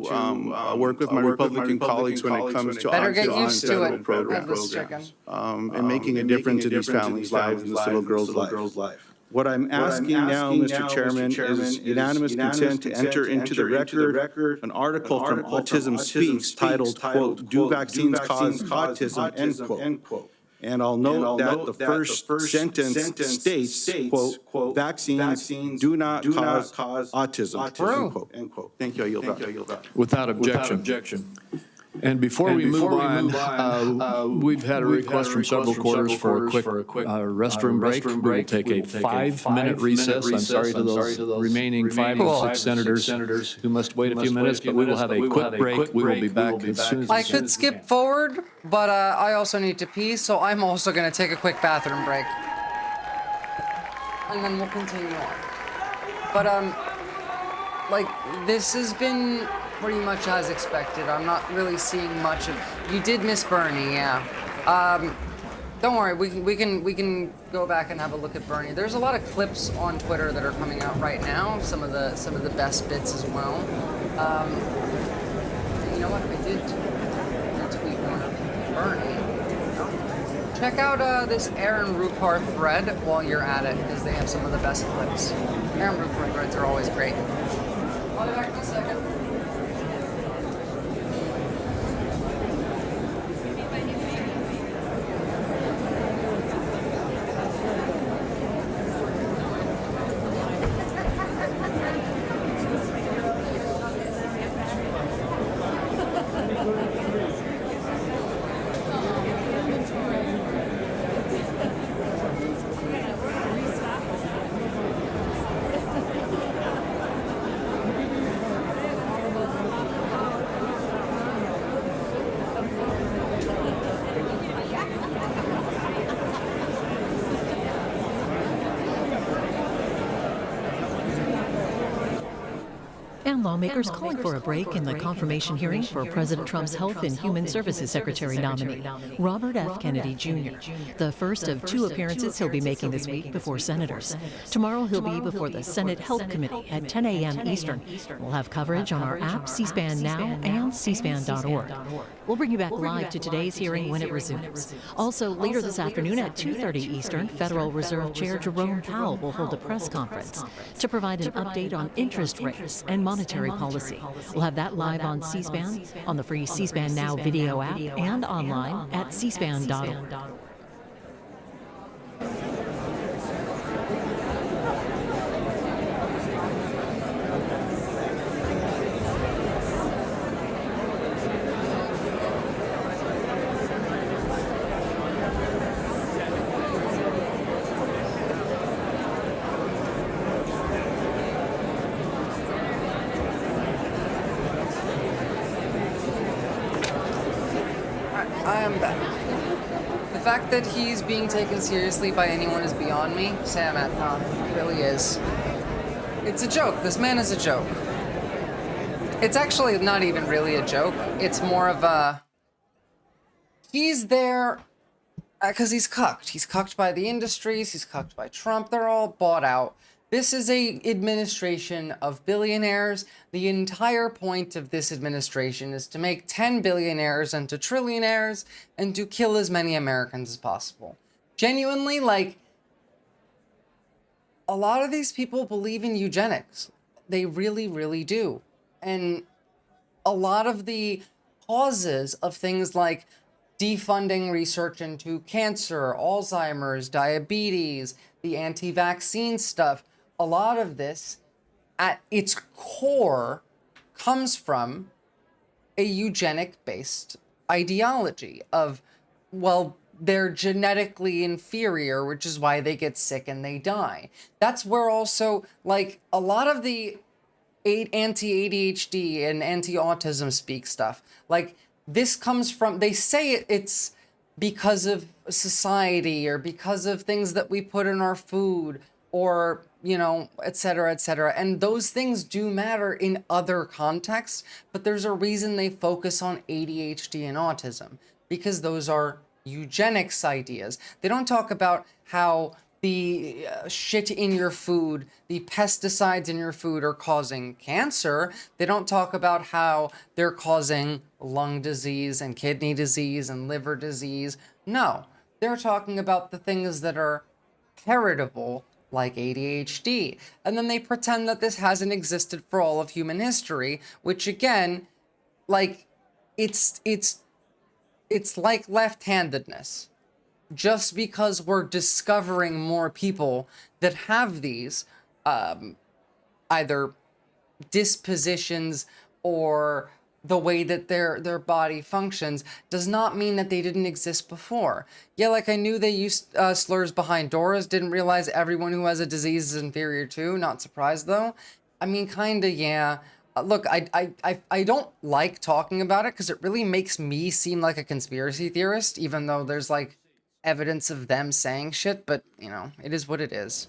work with my Republican colleagues when it comes to federal programs, and making a difference in these families' lives and this little girl's life. What I'm asking now, Mr. Chairman, is unanimous consent to enter into the record an article from Autism Speaks titled, quote, "Do Vaccines Cause Autism?" end quote. And I'll note that the first sentence states, quote, "Vaccines do not cause autism," end quote. Thank you. I yield back. Without objection. And before we move on, we've had a request from several quarters for a quick restroom break. We will take a 5-minute recess. I'm sorry to those remaining 5 or 6 senators who must wait a few minutes, but we will have a quick break. We will be back as soon as I could skip forward, but I also need to pee, so I'm also going to take a quick bathroom break. And then we'll continue on. But, like, this has been pretty much as expected. I'm not really seeing much of. You did miss Bernie, yeah. Don't worry, we can go back and have a look at Bernie. There's a lot of clips on Twitter that are coming out right now. Some of the best bits as well. You know what? I did tweet one of Bernie. Check out this Aaron Rupar thread while you're at it, because they have some of the best clips. Aaron Rupar threads are always great. I'll be back in a second. Lawmakers calling for a break in the confirmation hearing for President Trump's Health and Human Services Secretary nominee, Robert F. Kennedy Jr., the first of 2 appearances he'll be making this week before senators. Tomorrow he'll be before the Senate Health Committee at 10 a.m. Eastern. We'll have coverage on our app, C-SPAN Now, and cspan.org. We'll bring you back live to today's hearing when it resumes. Also, later this afternoon at 2:30 Eastern, Federal Reserve Chair Jerome Powell will hold a press conference to provide an update on interest rates and monetary policy. We'll have that live on C-SPAN, on the free C-SPAN Now video app, and online at cspan.org. I am back. The fact that he's being taken seriously by anyone is beyond me. Sam Atton, it really is. It's a joke. This man is a joke. It's actually not even really a joke. It's more of a... He's there because he's cucked. He's cucked by the industries. He's cucked by Trump. They're all bought out. This is a administration of billionaires. The entire point of this administration is to make 10 billionaires into trillionaires and to kill as many Americans as possible. Genuinely, like, a lot of these people believe in eugenics. They really, really do. And a lot of the causes of things like defunding research into cancer, Alzheimer's, diabetes, the anti-vaccine stuff, a lot of this, at its core, comes from a eugenic-based ideology of, well, they're genetically inferior, which is why they get sick and they die. That's where also, like, a lot of the anti-ADHD and anti-autism speak stuff, like, this comes from, they say it's because of society or because of things that we put in our food or, you know, et cetera, et cetera. And those things do matter in other contexts, but there's a reason they focus on ADHD and autism, because those are eugenics ideas. They don't talk about how the shit in your food, the pesticides in your food are causing cancer. They don't talk about how they're causing lung disease and kidney disease and liver disease. No, they're talking about the things that are heritable, like ADHD. And then they pretend that this hasn't existed for all of human history, which again, like, it's like left-handedness. Just because we're discovering more people that have these either dispositions or the way that their body functions does not mean that they didn't exist before. Yeah, like I knew they used slurs behind doors, didn't realize everyone who has a disease is inferior too. Not surprised though. I mean, kinda, yeah. Look, I don't like talking about it because it really makes me seem like a conspiracy theorist, even though there's like evidence of them saying shit, but you know, it is what it is.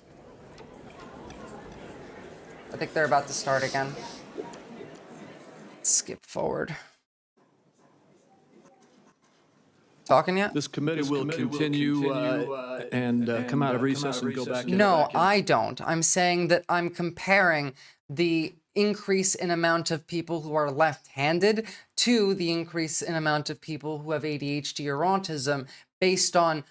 I think they're about to start again. Skip forward. Talking yet? This committee will continue and come out of recess and go back in. No, I don't. I'm saying that I'm comparing the increase in amount of people who are left-handed to the increase in amount of people who have ADHD or autism based on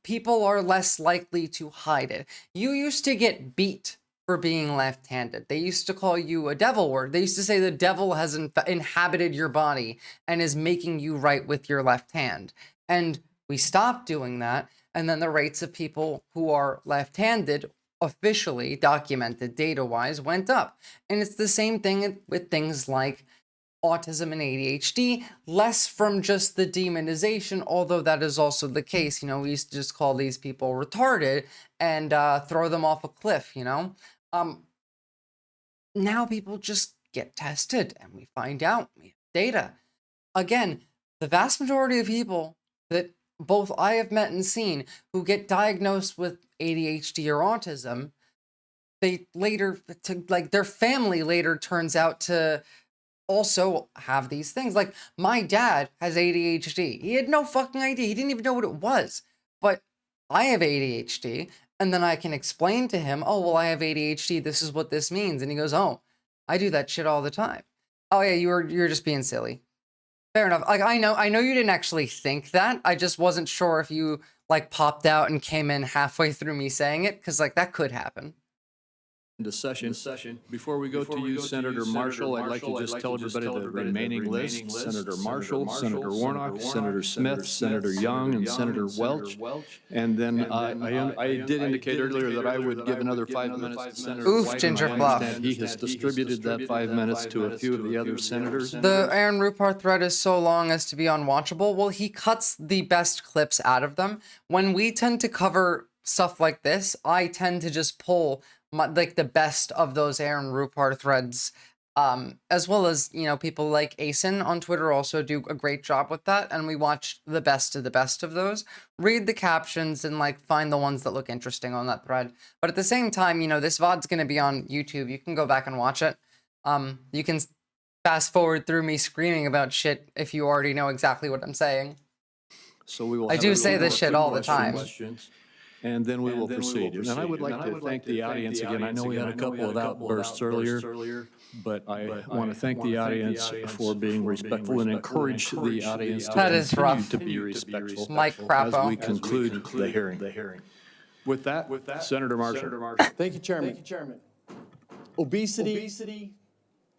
people are less likely to hide it. You used to get beat for being left-handed. They used to call you a devil word. They used to say the devil has inhabited your body and is making you write with your left hand. And we stopped doing that. And then the rates of people who are left-handed, officially documented data-wise, went up. And it's the same thing with things like autism and ADHD, less from just the demonization, although that is also the case. You know, we used to just call these people retarded and throw them off a cliff, you know? Now people just get tested and we find out, we have data. Again, the vast majority of people that both I have met and seen who get diagnosed with ADHD or autism, they later, their family later turns out to also have these things. Like, my dad has ADHD. He had no fucking idea. He didn't even know what it was. But I have ADHD, and then I can explain to him, oh, well, I have ADHD. This is what this means. And he goes, oh, I do that shit all the time. Oh, yeah, you're just being silly. Fair enough. Like, I know you didn't actually think that. I just wasn't sure if you, like, popped out and came in halfway through me saying it, because, like, that could happen. Into session. Before we go to you, Senator Marshall, I'd like to just tell everybody the remaining list. Senator Marshall, Senator Warnock, Senator Smith, Senator Young, and Senator Welch. And then I did indicate earlier that I would give another 5 minutes to Senator White. Ginger and I Fluff. understand he has distributed that 5 minutes to a few of the other senators. The Aaron Rupar thread is so long as to be unwatchable. Well, he cuts the best clips out of them. When we tend to cover stuff like this, I tend to just pull like the best of those Aaron Rupar threads, as well as, you know, people like Asen on Twitter also do a great job with that, and we watch the best of those, read the captions, and like find the ones that look interesting on that thread. But at the same time, you know, this VOD's gonna be on YouTube. You can go back and watch it. You can fast forward through me screaming about shit if you already know exactly what I'm saying. So we will. I do say this shit all the time. And then we will proceed. And I would like to thank the audience again. I know we had a couple of outbursts earlier, but I want to thank the audience for being respectful and encourage the audience to continue to be respectful as we conclude the hearing. With that, Senator Marshall. Thank you, Chairman. Obesity,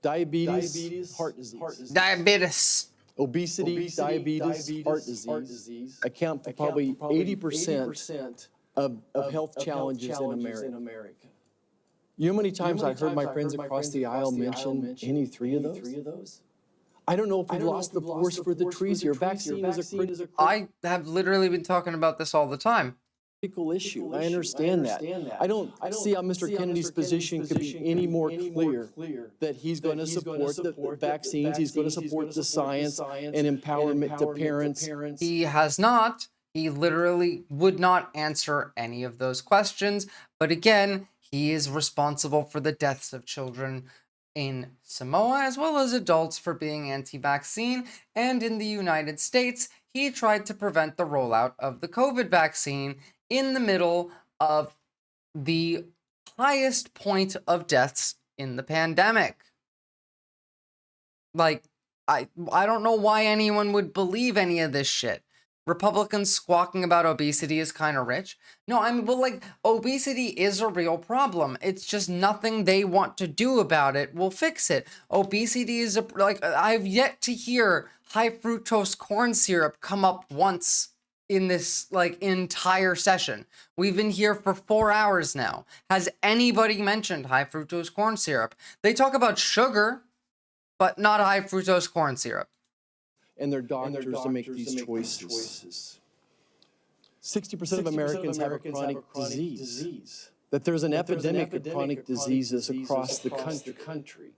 diabetes, heart disease. Diabetes. Obesity, diabetes, heart disease account for probably 80% of health challenges in America. You know how many times I heard my friends across the aisle mention any three of those? I don't know if we've lost the forest for the trees here. Vaccine is a critical I have literally been talking about this all the time. issue. I understand that. I don't see how Mr. Kennedy's position could be any more clear that he's going to support the vaccines, he's going to support the science and empowerment to parents. He has not. He literally would not answer any of those questions. But again, he is responsible for the deaths of children in Samoa, as well as adults, for being anti-vaccine. And in the United States, he tried to prevent the rollout of the COVID vaccine in the middle of the highest point of deaths in the pandemic. Like, I don't know why anyone would believe any of this shit. Republicans squawking about obesity is kind of rich. No, I mean, well, like, obesity is a real problem. It's just nothing they want to do about it will fix it. Obesity is, I've yet to hear high fructose corn syrup come up once in this, entire session. We've been here for 4 hours now. Has anybody mentioned high fructose corn syrup? They talk about sugar, but not high fructose corn syrup. And their doctors to make these choices. 60% of Americans have a chronic disease. That there's an epidemic of chronic diseases across the country.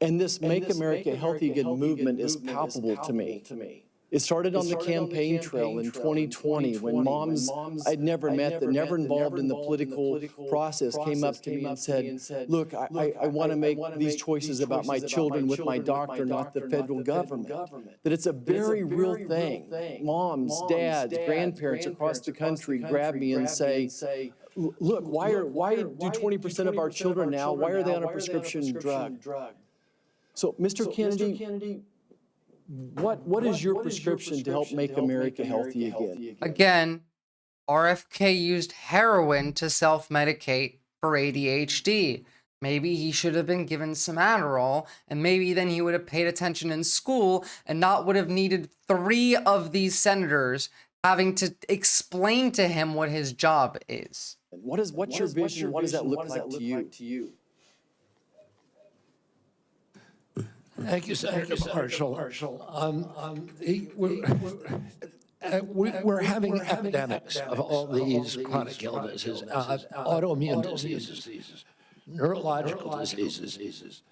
And this Make America Healthy Again movement is palpable to me. It started on the campaign trail in 2020 when moms I'd never met, that never involved in the political process, came up to me and said, look, I want to make these choices about my children with my doctor, not the federal government. That it's a very real thing. Moms, dads, grandparents across the country grab me and say, look, why do 20% of our children now, why are they on a prescription drug? So, Mr. Kennedy, what is your prescription to help make America healthy again? Again, RFK used heroin to self-medicate for ADHD. Maybe he should have been given some Adderall, and maybe then he would have paid attention in school and not would have needed 3 of these senators having to explain to him what his job is. What's your vision? What does that look like to you? Thank you, Senator Marshall. We're having epidemics of all these chronic illnesses, autoimmune diseases, neurological diseases,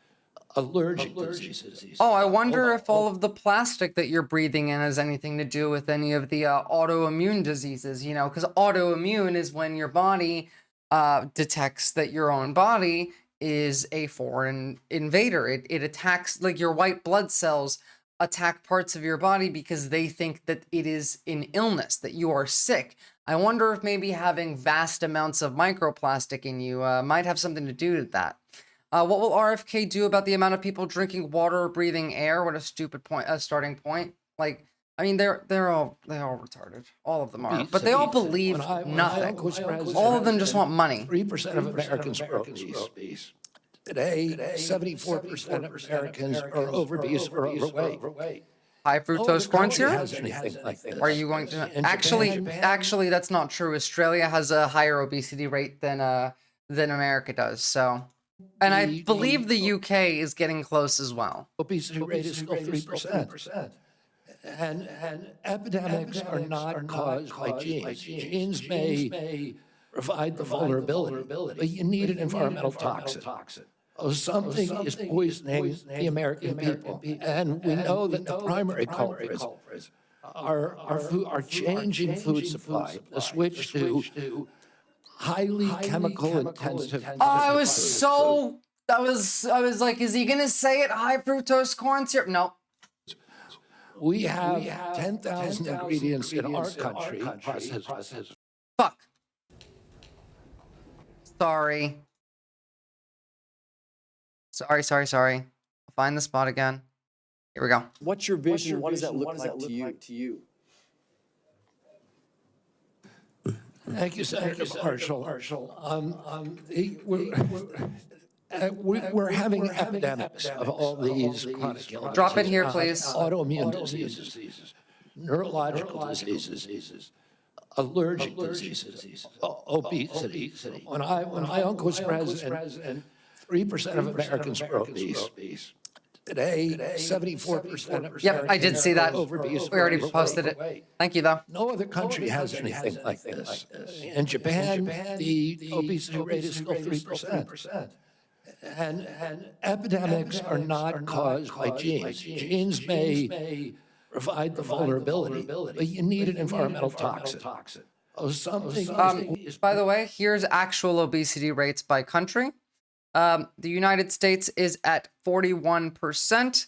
allergic diseases. Oh, I wonder if all of the plastic that you're breathing in has anything to do with any of the autoimmune diseases, because autoimmune is when your body detects that your own body is a foreign invader. It attacks, like your white blood cells attack parts of your body because they think that it is an illness, that you are sick. I wonder if maybe having vast amounts of microplastic in you might have something to do with that. What will RFK do about the amount of people drinking water or breathing air? What a stupid starting point. They're all retarded. All of them are. But they all believe nothing. All of them just want money. 3% of Americans are obese. Today, 74% of Americans are obese or overweight. High fructose corn syrup? Has anything like this. Are you going to actually that's not true. Australia has a higher obesity rate than America does. So, and I believe the UK is getting close as well. Obesity rate is still 3%. And epidemics are not caused by genes. Genes may provide the vulnerability, but you need an environmental toxin. Something is poisoning the American people, and we know that the primary culprits are changing food supply, a switch to highly chemical intensive. Oh, I was like, is he gonna say it? High fructose corn syrup? No. We have 10,000 ingredients in our country. Fuck. Sorry. I'll find the spot again. Here we go. What's your vision? What does that look like to you? Thank you, Senator Marshall. We're having epidemics of all these chronic illnesses. Drop it here, please. Autoimmune diseases, neurological diseases, allergic diseases, obesity. When my uncle was president, 3% of Americans were obese. Today, 74% of Yep, I did see that. We already posted it. Thank you, though. No other country has anything like this. In Japan, the obesity rate is still 3%. And epidemics are not caused by genes. Genes may provide the vulnerability, but you need an environmental toxin. By the way, here's actual obesity rates by country. The United States is at 41%.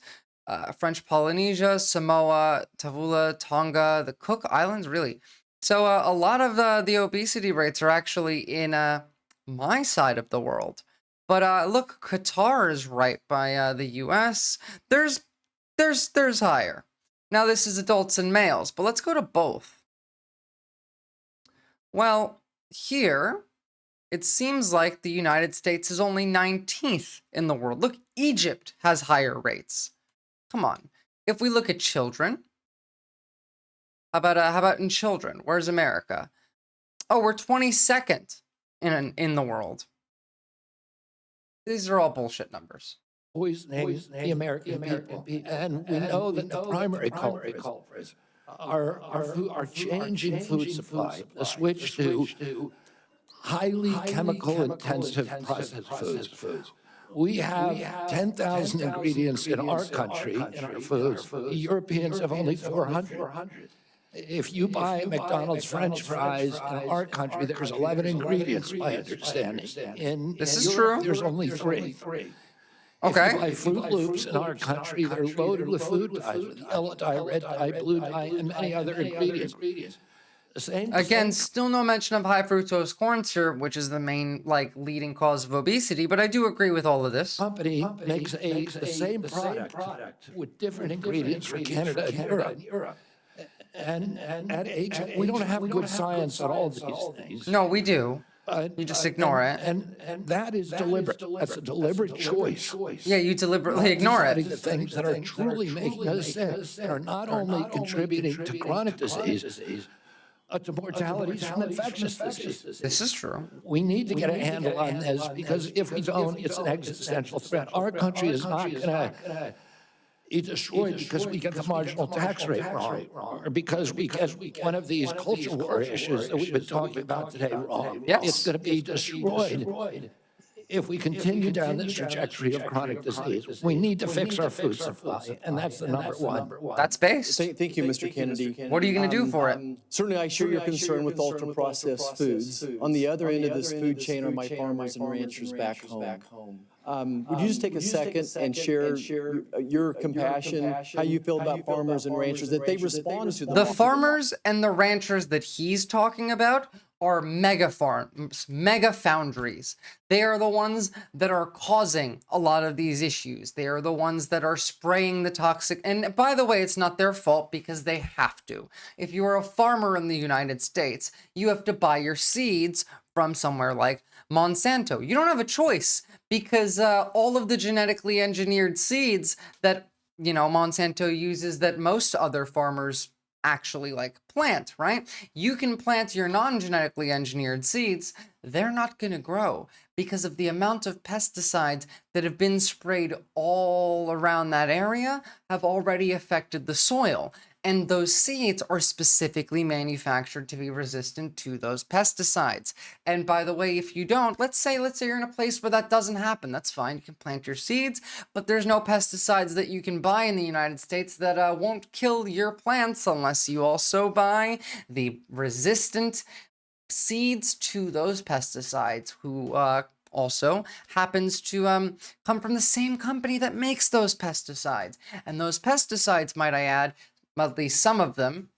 French Polynesia, Samoa, Tavula, Tonga, the Cook Islands, really. So a lot of the obesity rates are actually in my side of the world. But look, Qatar is right by the U.S. There's higher. Now this is adults and males, but let's go to both. Well, here, it seems like the United States is only 19th in the world. Look, Egypt has higher rates. Come on. If we look at children, how about in children? Where's America? Oh, we're 22nd in the world. These are all bullshit numbers. Poisoning the American people. And we know that the primary culprits are changing food supply, the switch to highly chemical intensive processed foods. We have 10,000 ingredients in our country, in our foods. Europeans have only 400. If you buy McDonald's French fries in our country, there's 11 ingredients, my understanding. In This is Europe, true. there's only 3. Okay. If you buy Fruit Loops in our country, they're loaded with food dyes, with yellow dye, red dye, blue dye, and many other ingredients. Again, still no mention of high fructose corn syrup, which is the main, leading cause of obesity, but I do agree with all of this. Company makes the same product with different ingredients for Canada and Europe. And at HHS, we don't have good science on all these things. No, we do. You just ignore it. And that is deliberate. That's a deliberate choice. Yeah, you deliberately ignore it. The things that are truly making us sick and are not only contributing to chronic disease, to mortalities from infectious diseases. This is true. We need to get a handle on this because if we don't, it's an existential threat. Our country is not going to be destroyed because we get the marginal tax rate wrong, or because we get one of these culture war issues that we've been talking about today wrong. Yes. It's going to be destroyed if we continue down this trajectory of chronic disease. We need to fix our food supply, and that's the number one. That's based. Thank you, Mr. Kennedy. What are you going to do for it? Certainly, I share your concern with ultra-processed foods. On the other end of this food chain are my farmers and ranchers back home. Would you just take a second and share your compassion, how you feel about farmers and ranchers, that they respond to The farmers and the ranchers that he's talking about are mega farms, mega foundries. They are the ones that are causing a lot of these issues. They are the ones that are spraying the toxic. And by the way, it's not their fault because they have to. If you are a farmer in the United States, you have to buy your seeds from somewhere like Monsanto. You don't have a choice because all of the genetically engineered seeds that, Monsanto uses that most other farmers actually plant, right? You can plant your non-genetically engineered seeds. They're not going to grow because of the amount of pesticides that have been sprayed all around that area have already affected the soil. And those seeds are specifically manufactured to be resistant to those pesticides. And by the way, if you don't, let's say you're in a place where that doesn't happen, that's fine. You can plant your seeds, but there's no pesticides that you can buy in the United States that won't kill your plants unless you also buy the resistant seeds to those pesticides, who also happens to come from the same company that makes those pesticides. And those pesticides, might I add, at least some of them,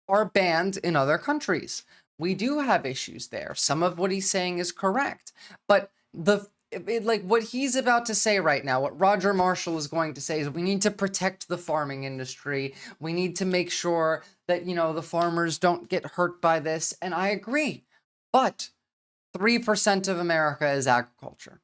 are banned in other countries. We do have issues there. Some of what he's saying is correct. But what he's about to say right now, what Roger Marshall is going to say is we need to protect the farming industry. We need to make sure that, the farmers don't get hurt by this. And I agree. But 3% of America is agriculture.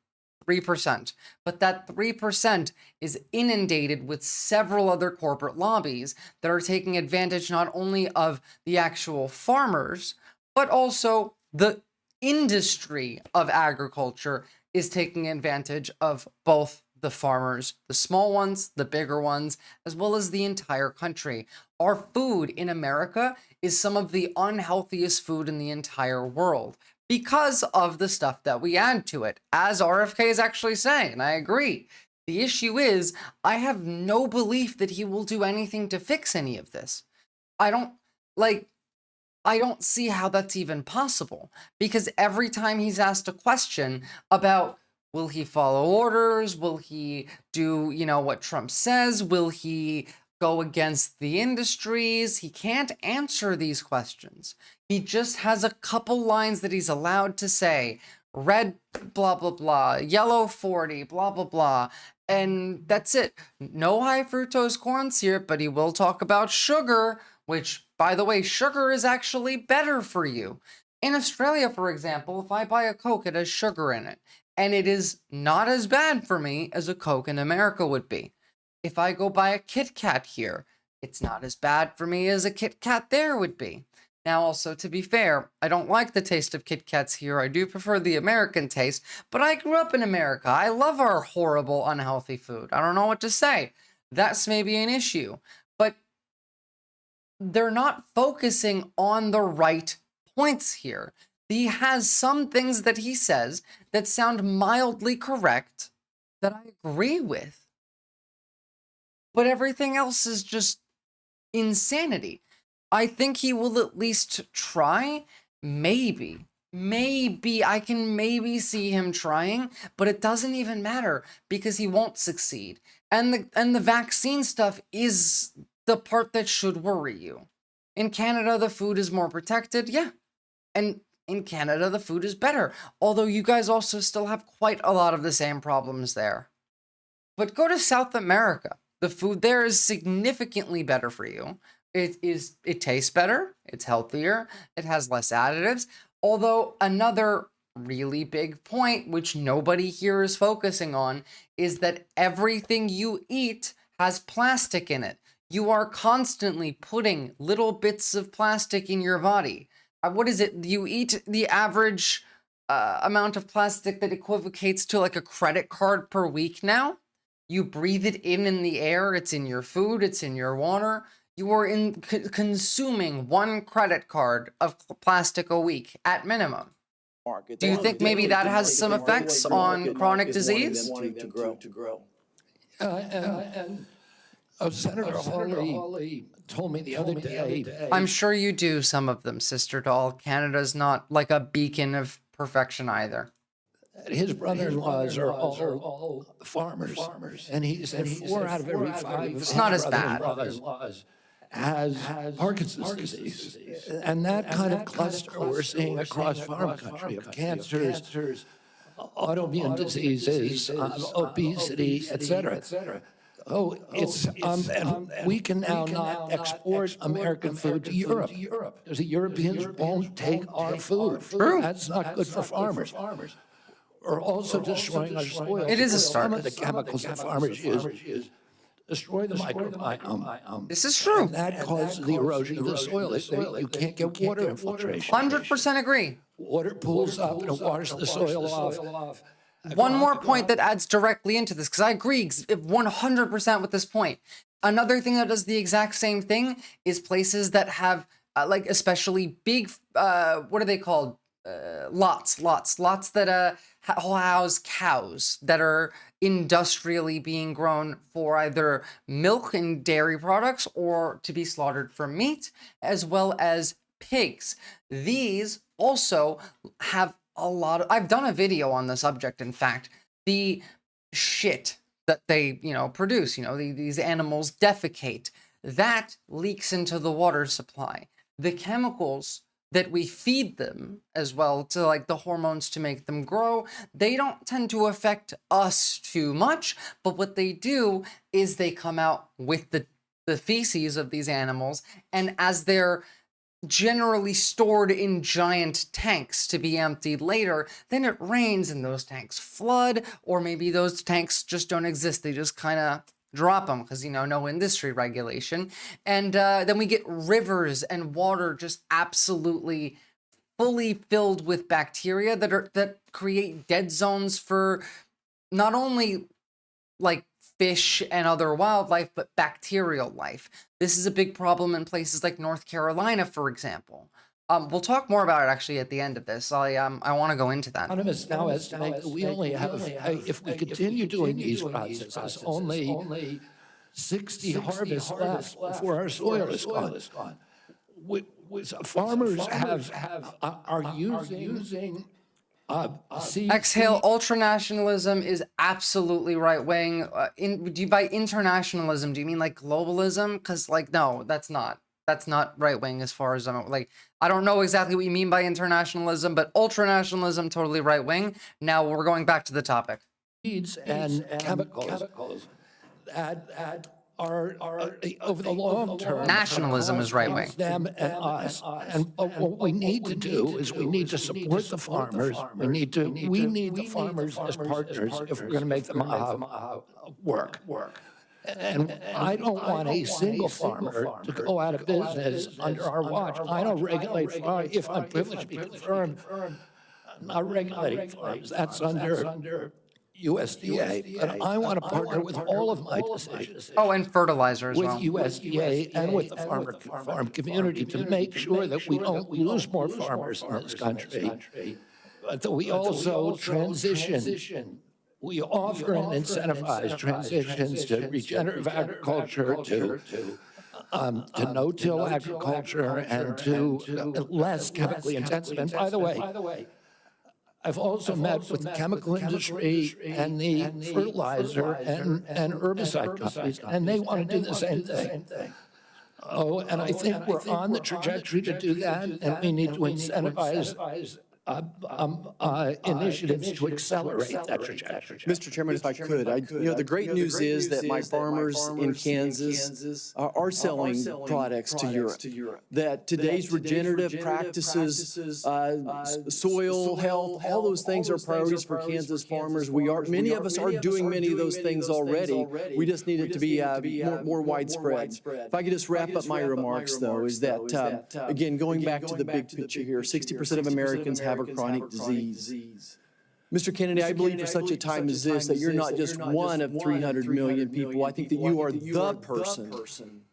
3%. But that 3% is inundated with several other corporate lobbies that are taking advantage not only of the actual farmers, but also the industry of agriculture is taking advantage of both the farmers, the small ones, the bigger ones, as well as the entire country. Our food in America is some of the unhealthiest food in the entire world, because of the stuff that we add to it, as RFK is actually saying, and I agree. The issue is, I have no belief that he will do anything to fix any of this. I don't see how that's even possible, because every time he's asked a question about, will he follow orders? Will he do, what Trump says? Will he go against the industries? He can't answer these questions. He just has a couple lines that he's allowed to say. Red, blah, blah, blah. Yellow, 40, blah, blah, blah. And that's it. No high fructose corn syrup, but he will talk about sugar, which, by the way, sugar is actually better for you. In Australia, for example, if I buy a Coke, it has sugar in it, and it is not as bad for me as a Coke in America would be. If I go buy a Kit Kat here, it's not as bad for me as a Kit Kat there would be. Now, also, to be fair, I don't like the taste of Kit Kats here. I do prefer the American taste, but I grew up in America. I love our horrible, unhealthy food. I don't know what to say. That's maybe an issue, but they're not focusing on the right points here. He has some things that he says that sound mildly correct that I agree with, but everything else is just insanity. I think he will at least try. Maybe I can maybe see him trying, but it doesn't even matter because he won't succeed. And the vaccine stuff is the part that should worry you. In Canada, the food is more protected, yeah. And in Canada, the food is better. Although you guys also still have quite a lot of the same problems there. But go to South America. The food there is significantly better for you. It tastes better, it's healthier, it has less additives. Although another really big point, which nobody here is focusing on, is that everything you eat has plastic in it. You are constantly putting little bits of plastic in your body. What is it? You eat the average amount of plastic that equivocates to like a credit card per week now. You breathe it in the air. It's in your food. It's in your water. You are consuming 1 credit card of plastic a week at minimum. Do you think maybe that has some effects on chronic disease? Senator Hawley told me the other day. I'm sure you do some of them, Sister Doll. Canada's not like a beacon of perfection either. His brother-in-laws are all farmers, and he said 4 out of every 5. It's not as bad. Has Parkinson's disease, and that kind of cluster we're seeing across farm country of cancers, autoimmune diseases, obesity, etc. Oh, it's and we can now not export American food to Europe because the Europeans won't take our food. That's not good for farmers. We're also destroying our soil. It is a start. Some of the chemicals that farmers use destroy the microbiome. This is true. And that causes the erosion of the soil. You can't get water infiltration. 100% agree. Water pools up and it washes the soil off. One more point that adds directly into this, because I agree 100% with this point. Another thing that does the exact same thing is places that have, like, especially big, what are they called? Lots that house cows that are industrially being grown for either milk and dairy products or to be slaughtered for meat, as well as pigs. These also have a lot of, I've done a video on the subject, in fact. The shit that they, produce, these animals defecate, that leaks into the water supply. The chemicals that we feed them as well to like the hormones to make them grow, they don't tend to affect us too much, but what they do is they come out with the feces of these animals, and as they're generally stored in giant tanks to be emptied later, then it rains and those tanks flood, or maybe those tanks just don't exist. They just kind of drop them because, no industry regulation. And then we get rivers and water just absolutely fully filled with bacteria that create dead zones for not only like fish and other wildlife, but bacterial life. This is a big problem in places like North Carolina, for example. We'll talk more about it actually at the end of this. I want to go into that. Economists now estimate that we only have, if we continue doing these processes, only 60 harvests left before our soil is gone. Farmers are using Exhale, ultranationalism is absolutely right-wing. By internationalism, do you mean like globalism? Because no, that's not right-wing as far as I don't know exactly what you mean by internationalism, but ultranationalism, totally right-wing. Now we're going back to the topic. Seeds and chemicals that are over the long term. Nationalism is right wing. Them and us. And what we need to do is we need to support the farmers. We need the farmers as partners if we're going to make them work. And I don't want a single farmer to go out of business under our watch. I don't regulate farms. If I'm privileged to be confirmed, I'm not regulating farms. That's under USDA, but I want to partner with all of my decisions. Oh, and fertilizer as with well. USDA and with the farm community to make sure that we don't lose more farmers in this country, but that we also transition. We offer and incentivize transitions to regenerative agriculture, to no-till agriculture, and to less chemically intensive. And by the way, I've also met with the chemical industry and the fertilizer and herbicide companies, and they want to do the same thing. Oh, and I think we're on the trajectory to do that, and we need to incentivize initiatives to accelerate that trajectory. Mr. Chairman, if I could, the great news is that my farmers in Kansas are selling products to Europe. That today's regenerative practices, soil health, all those things are priorities for Kansas farmers. Many of us are doing many of those things already. We just need it to be more widespread. If I could just wrap up my remarks, though, is that, again, going back to the big picture here, 60% of Americans have a chronic disease. Mr. Kennedy, I believe for such a time as this that you're not just one of 300 million people. I think that you are the person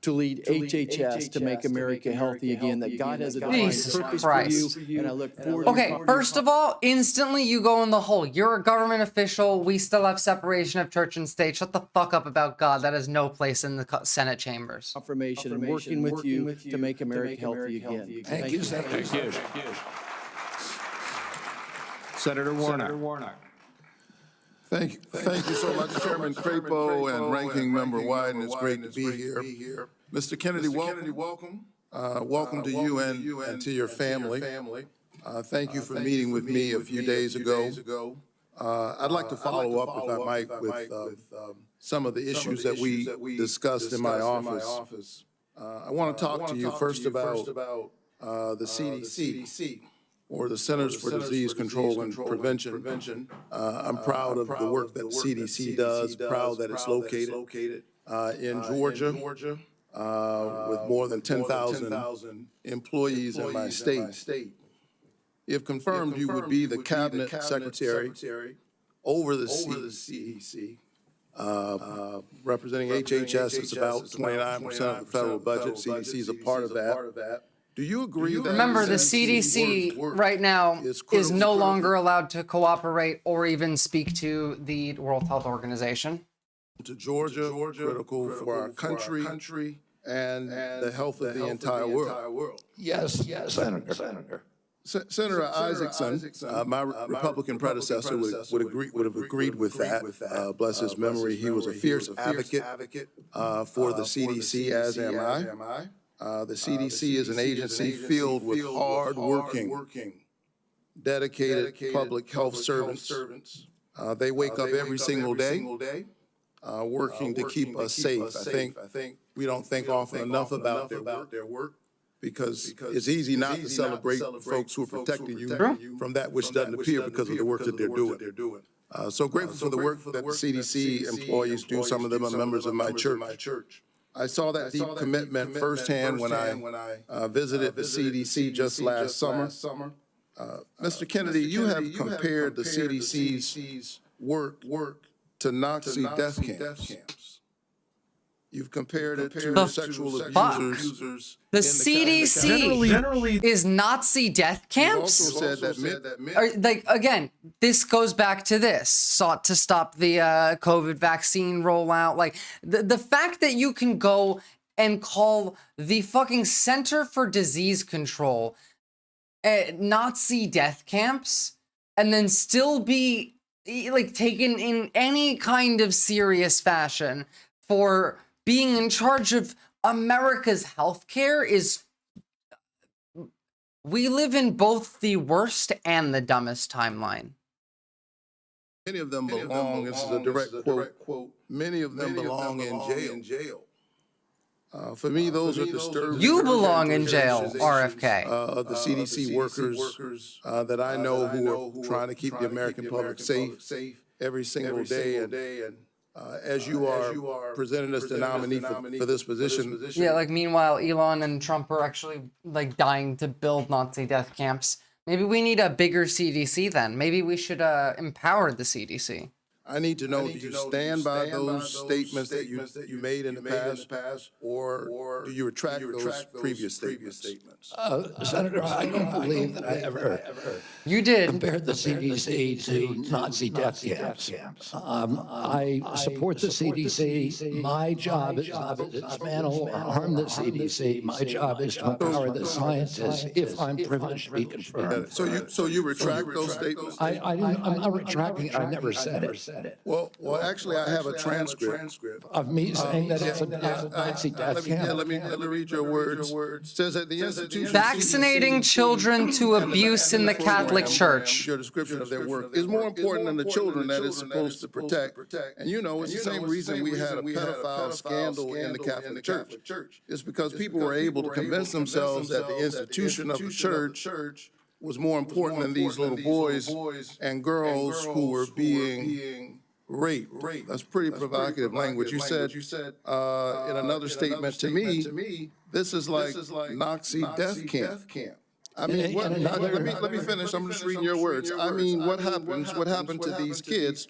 to lead HHS to make America healthy again, that God has a divine purpose for you, and I look forward to Okay, first of all, instantly you go in the hole. You're a government official. We still have separation of church and state. Shut the fuck up about God. That has no place in the Senate chambers. Affirmation and working with you to make America healthy again. Thank you, Senator. Thank you. Senator Warnock. Thank you so much, Chairman Crapo and Ranking Member Wyden. It's great to be here. Mr. Kennedy, welcome. Welcome to you and to your family. Thank you for meeting with me a few days ago. I'd like to follow up, if I might, with some of the issues that we discussed in my office. I want to talk to you first about the CDC. Or the Centers for Disease Control and Prevention. I'm proud of the work that the CDC does, proud that it's located in Georgia with more than 10,000 employees in my state. If confirmed, you would be the cabinet secretary over the CDC. Representing HHS, it's about 29% of the federal budget. CDC is a part of that. Do you agree that... Remember, the CDC right now is no longer allowed to cooperate or even speak to the World Health Organization. To Georgia, critical for our country and the health of the entire world. Yes, Senator. Senator Isaacson, my Republican predecessor, would have agreed with that. Bless his memory, he was a fierce advocate for the CDC, as am I. The CDC is an agency filled with hard-working, dedicated public health servants. They wake up every single day working to keep us safe. I think we don't think often enough about their work because it's easy not to celebrate folks who are protecting you from that which doesn't appear because of the work that they're doing. So grateful for the work that the CDC employees do. Some of them are members of my church. I saw that deep commitment firsthand when I visited the CDC just last summer. Mr. Kennedy, you have compared the CDC's work to Nazi death camps. You've compared it to sexual abusers. The CDC is Nazi death camps? You also said that again, this goes back to this. Sought to stop the COVID vaccine rollout. Like, the fact that you can go and call the fucking Center for Disease Control Nazi death camps and then still be, like, taken in any kind of serious fashion for being in charge of America's healthcare is... We live in both the worst and the dumbest timeline. Many of them belong, this is a direct quote, many of them belong in jail. For me, those are disturbing. You belong in jail, RFK. The CDC workers that I know who are trying to keep the American public safe every single day. And as you are presented as the nominee for this position. Yeah, like meanwhile, Elon and Trump are actually like dying to build Nazi death camps. Maybe we need a bigger CDC then. Maybe we should empower the CDC. I need to know, do you stand by those statements that you made in the past, or do you retract those previous statements? Senator, I don't believe that I ever compared the CDC to Nazi death camps. I support the CDC. My job is not to dismantle or harm the CDC. My job is to empower the scientists if I'm privileged to be confirmed. So you retract those statements? I'm not retracting it. I never said it. Well, actually, I have a transcript of me saying that it's a Nazi death camp. Let me read your words. It says that the institution vaccinating children to abuse in the Catholic Church. Your description of their work is more important than the children that it's supposed to protect. And you know, it's the same reason we had a pedophile scandal in the Catholic Church. It's because people were able to convince themselves that the institution of the church was more important than these little boys and girls who were being raped. That's pretty provocative language. You said in another statement to me, this is like Nazi death camp. I mean, let me finish. I'm just reading your words. I mean, what happened to these kids?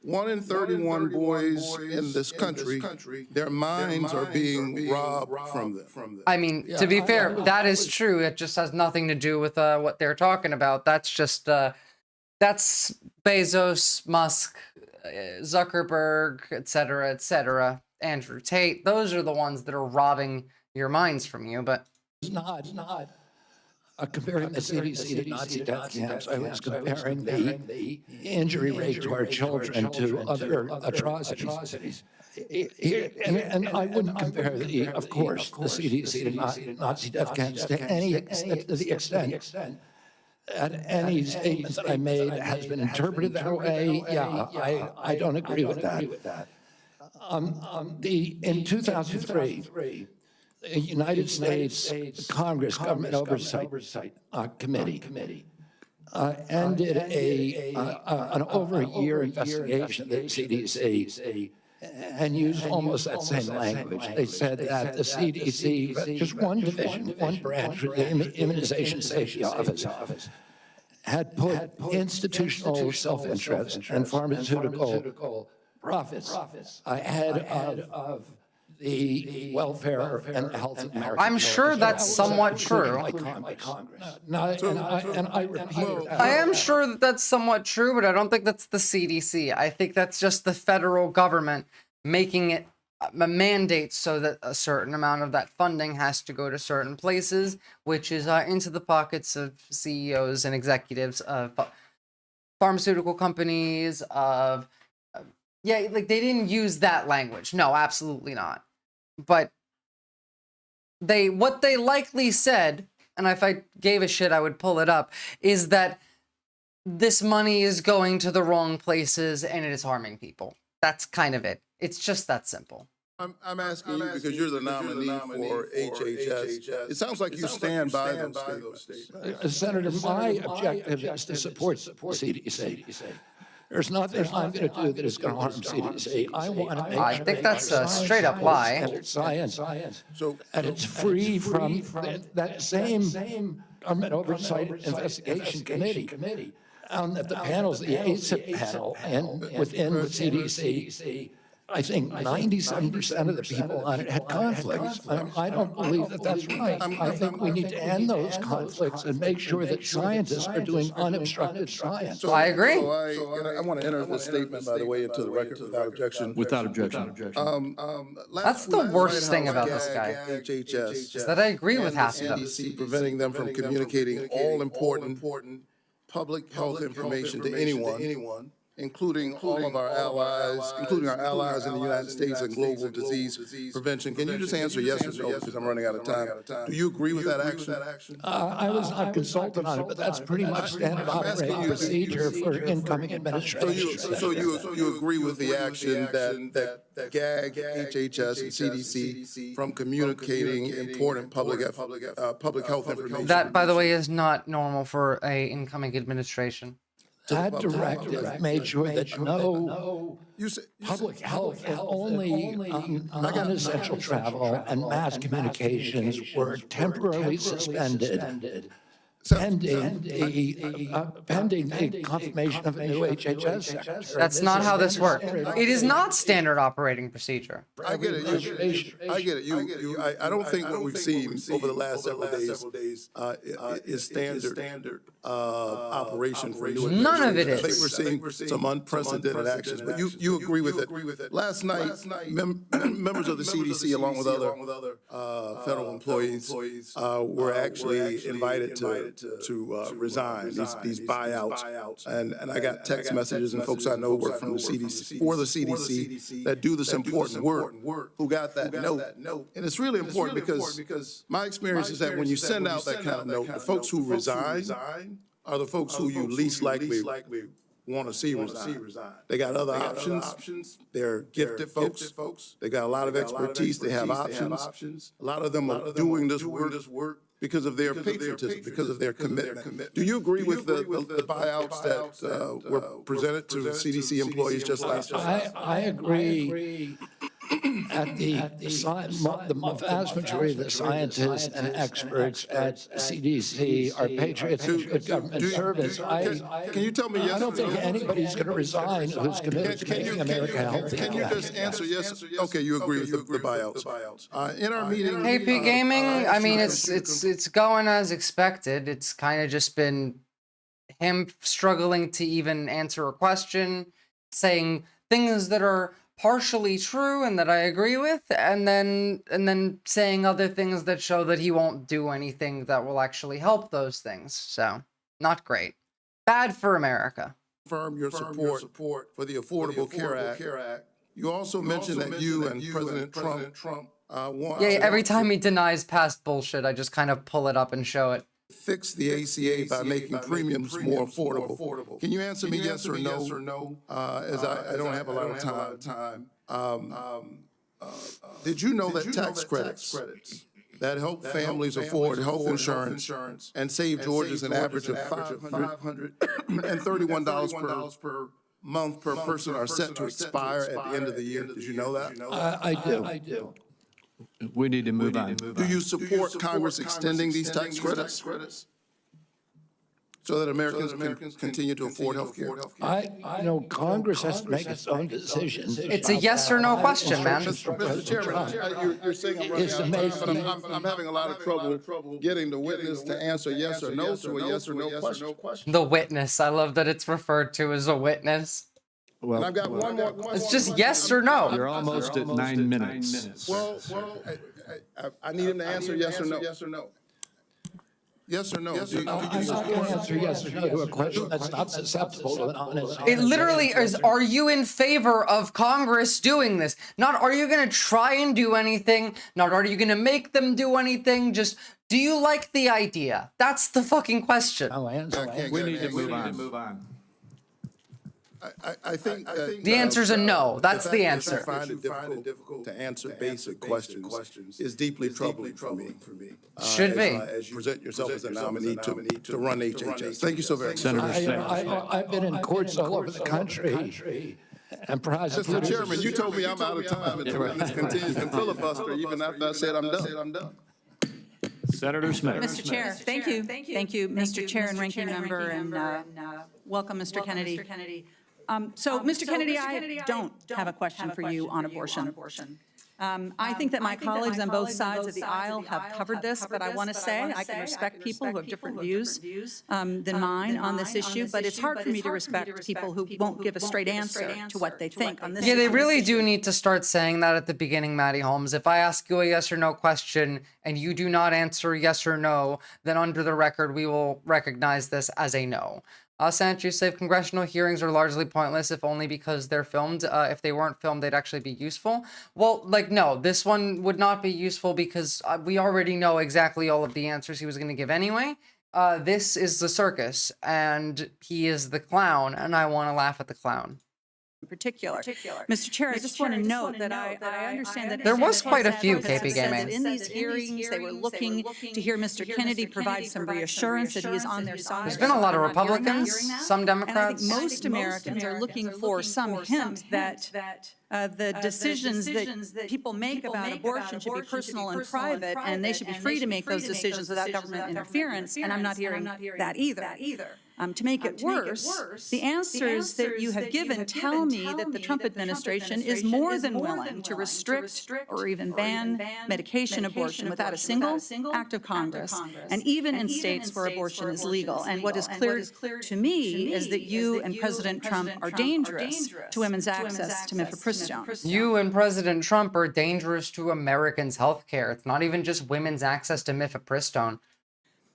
1 in 31 boys in this country, their minds are being robbed from them. I mean, to be fair, that is true. It just has nothing to do with what they're talking about. That's just, that's Bezos, Musk, Zuckerberg, etc., Andrew Tate. Those are the ones that are robbing your minds from you, but... It's not. Comparing the CDC to Nazi death camps, I was comparing the injury rate to our children to other atrocities. And I wouldn't compare, of course, the CDC to Nazi death camps to the extent that any statement that I made has been interpreted that way. Yeah, I don't agree with that. In 2003, the United States Congress Government Oversight Committee ended an over a year investigation of the CDC and used almost that same language. They said that the CDC, just one division, one branch, the Immunization Safety Office, had put institutional self-interest and pharmaceutical profits ahead of the welfare and health of Americans. I'm sure that's somewhat true. And I repeat that. I am sure that that's somewhat true, but I don't think that's the CDC. I think that's just the federal government making it a mandate so that a certain amount of that funding has to go to certain places, which is into the pockets of CEOs and executives of pharmaceutical companies, yeah, like they didn't use that language. No, absolutely not. But what they likely said, and if I gave a shit, I would pull it up, is that this money is going to the wrong places and it is harming people. That's kind of it. It's just that simple. I'm asking you because you're the nominee for HHS. It sounds like you stand by those statements. Senator, my objective is to support CDC. There's nothing I'm going to do that is going to harm CDC. I want to make I think that's a straight up lie. And it's science. And it's free from that same government oversight investigation committee. That the panels, the ACIP panel, and within the CDC, I think 97% of the people on it had conflicts. I don't believe that that's right. I think we need to end those conflicts and make sure that scientists are doing unobstructed science. I agree. I want to enter this statement, by the way, into the record without objection. Without objection. That's the worst thing about this guy, HHS, is that I agree with half of them. CDC preventing them from communicating all important public health information to anyone including all of our allies, including our allies in the United States in global disease prevention. Can you just answer yes or no, because I'm running out of time? Do you agree with that action? I was not consulted on it, but that's pretty much standard operating procedure for incoming administration. So you agree with the action that GAG, HHS, and CDC from communicating important public health information? That, by the way, is not normal for a incoming administration. That directive made sure that no public health and only non-essential travel and mass communications were temporarily suspended pending the confirmation of a new HHS secretary. That's not how this works. It is not standard operating procedure. I get it. I get it. I don't think what we've seen over the last several days is standard operation for new administration. None of it is. I think we're seeing some unprecedented actions, but you agree with it. Last night, members of the CDC, along with other federal employees, were actually invited to resign, these buyouts. And I got text messages and folks I know work from the CDC, for the CDC, that do this important work, who got that note. And it's really important because my experience is that when you send out that kind of note, the folks who resign are the folks who you least likely want to see resign. They got other options. They're gifted folks. They got a lot of expertise. They have options. A lot of them are doing this work because of their patriotism, because of their commitment. Do you agree with the buyouts that were presented to CDC employees just last week? I agree. At the vast majority of the scientists and experts at CDC are patriots of good government service. Can you tell me yes? I don't think anybody's going to resign who's committed to making America healthy. Can you just answer yes? Okay, you agree with the buyouts. In our meeting, KP Gaming, I mean, it's going as expected. It's kind of just been him struggling to even answer a question, saying things that are partially true and that I agree with, and then saying other things that show that he won't do anything that will actually help those things. So, not great. Bad for America. Confirm your support for the Affordable Care Act. You also mentioned that you and President Trump want... Yeah, every time he denies past bullshit, I just kind of pull it up and show it. Fix the ACA by making premiums more affordable. Can you answer me yes or no? As I don't have a lot of time. Did you know that tax credits that help families afford health insurance and save Georgians an average of $531 per month per person are set to expire at the end of the year? Did you know that? I do. We need to move on. Do you support Congress extending these tax credits so that Americans can continue to afford health care? Congress has to make its own decisions. It's a yes or no question, man. Mr. Chairman, you're saying I'm running out of time, but I'm having a lot of trouble getting the witness to answer yes or no to a yes or no question. The witness. I love that it's referred to as a witness. Well, and I've got one more question. It's just yes or no. You're almost at 9 minutes. Well, I need him to answer yes or no. Yes or no? I'm not going to answer yes or no to a question that's not susceptible to an honest answer. It literally is, are you in favor of Congress doing this? Not are you going to try and do anything, not are you going to make them do anything, just do you like the idea? That's the fucking question. We need to move on. I think the answer is a no. That's the answer. I find it difficult to answer basic questions is deeply troubling for me. Should be. As you present yourself as a nominee to run HHS. Thank you so very much. Senator I've been in courts all over the country. And prosecutors. Mr. Chairman, you told me I'm out of time and this continues to filibuster even after I said I'm done. Senator Smith. Mr. Chair, thank you, Mr. Chair and Ranking Member, and welcome, Mr. Kennedy. So, Mr. Kennedy, I don't have a question for you on abortion. I think that my colleagues on both sides of the aisle have covered this, but I want to say I can respect people who have different views than mine on this issue, but it's hard for me to respect people who won't give a straight answer to what they think on this issue. Yeah, they really do need to start saying that at the beginning, Maddie Holmes. If I ask you a yes or no question and you do not answer yes or no, then under the record, we will recognize this as a no. Senate Youssef, congressional hearings are largely pointless if only because they're filmed. If they weren't filmed, they'd actually be useful. Well, like, no, this one would not be useful because we already know exactly all of the answers he was going to give anyway. This is the circus, and he is the clown, and I want to laugh at the clown. In particular. Mr. Chair, I just want to note that I understand that there was quite a few KP KP Gaming. In these hearings, they were looking to hear Mr. Kennedy provide some reassurance that he is on their side. There's been a lot of Republicans, some Democrats. And I think most Americans are looking for some hint that the decisions that people make about abortion should be personal and private, and they should be free to make those decisions without government interference, and I'm not hearing that either. To make it worse, the answers that you have given tell me that the Trump administration is more than willing to restrict or even ban medication abortion without a single act of Congress, and even in states where abortion is legal. And what is clear to me is that you and President Trump are dangerous to women's access to mifepristone. You and President Trump are dangerous to Americans' health care. It's not even just women's access to mifepristone.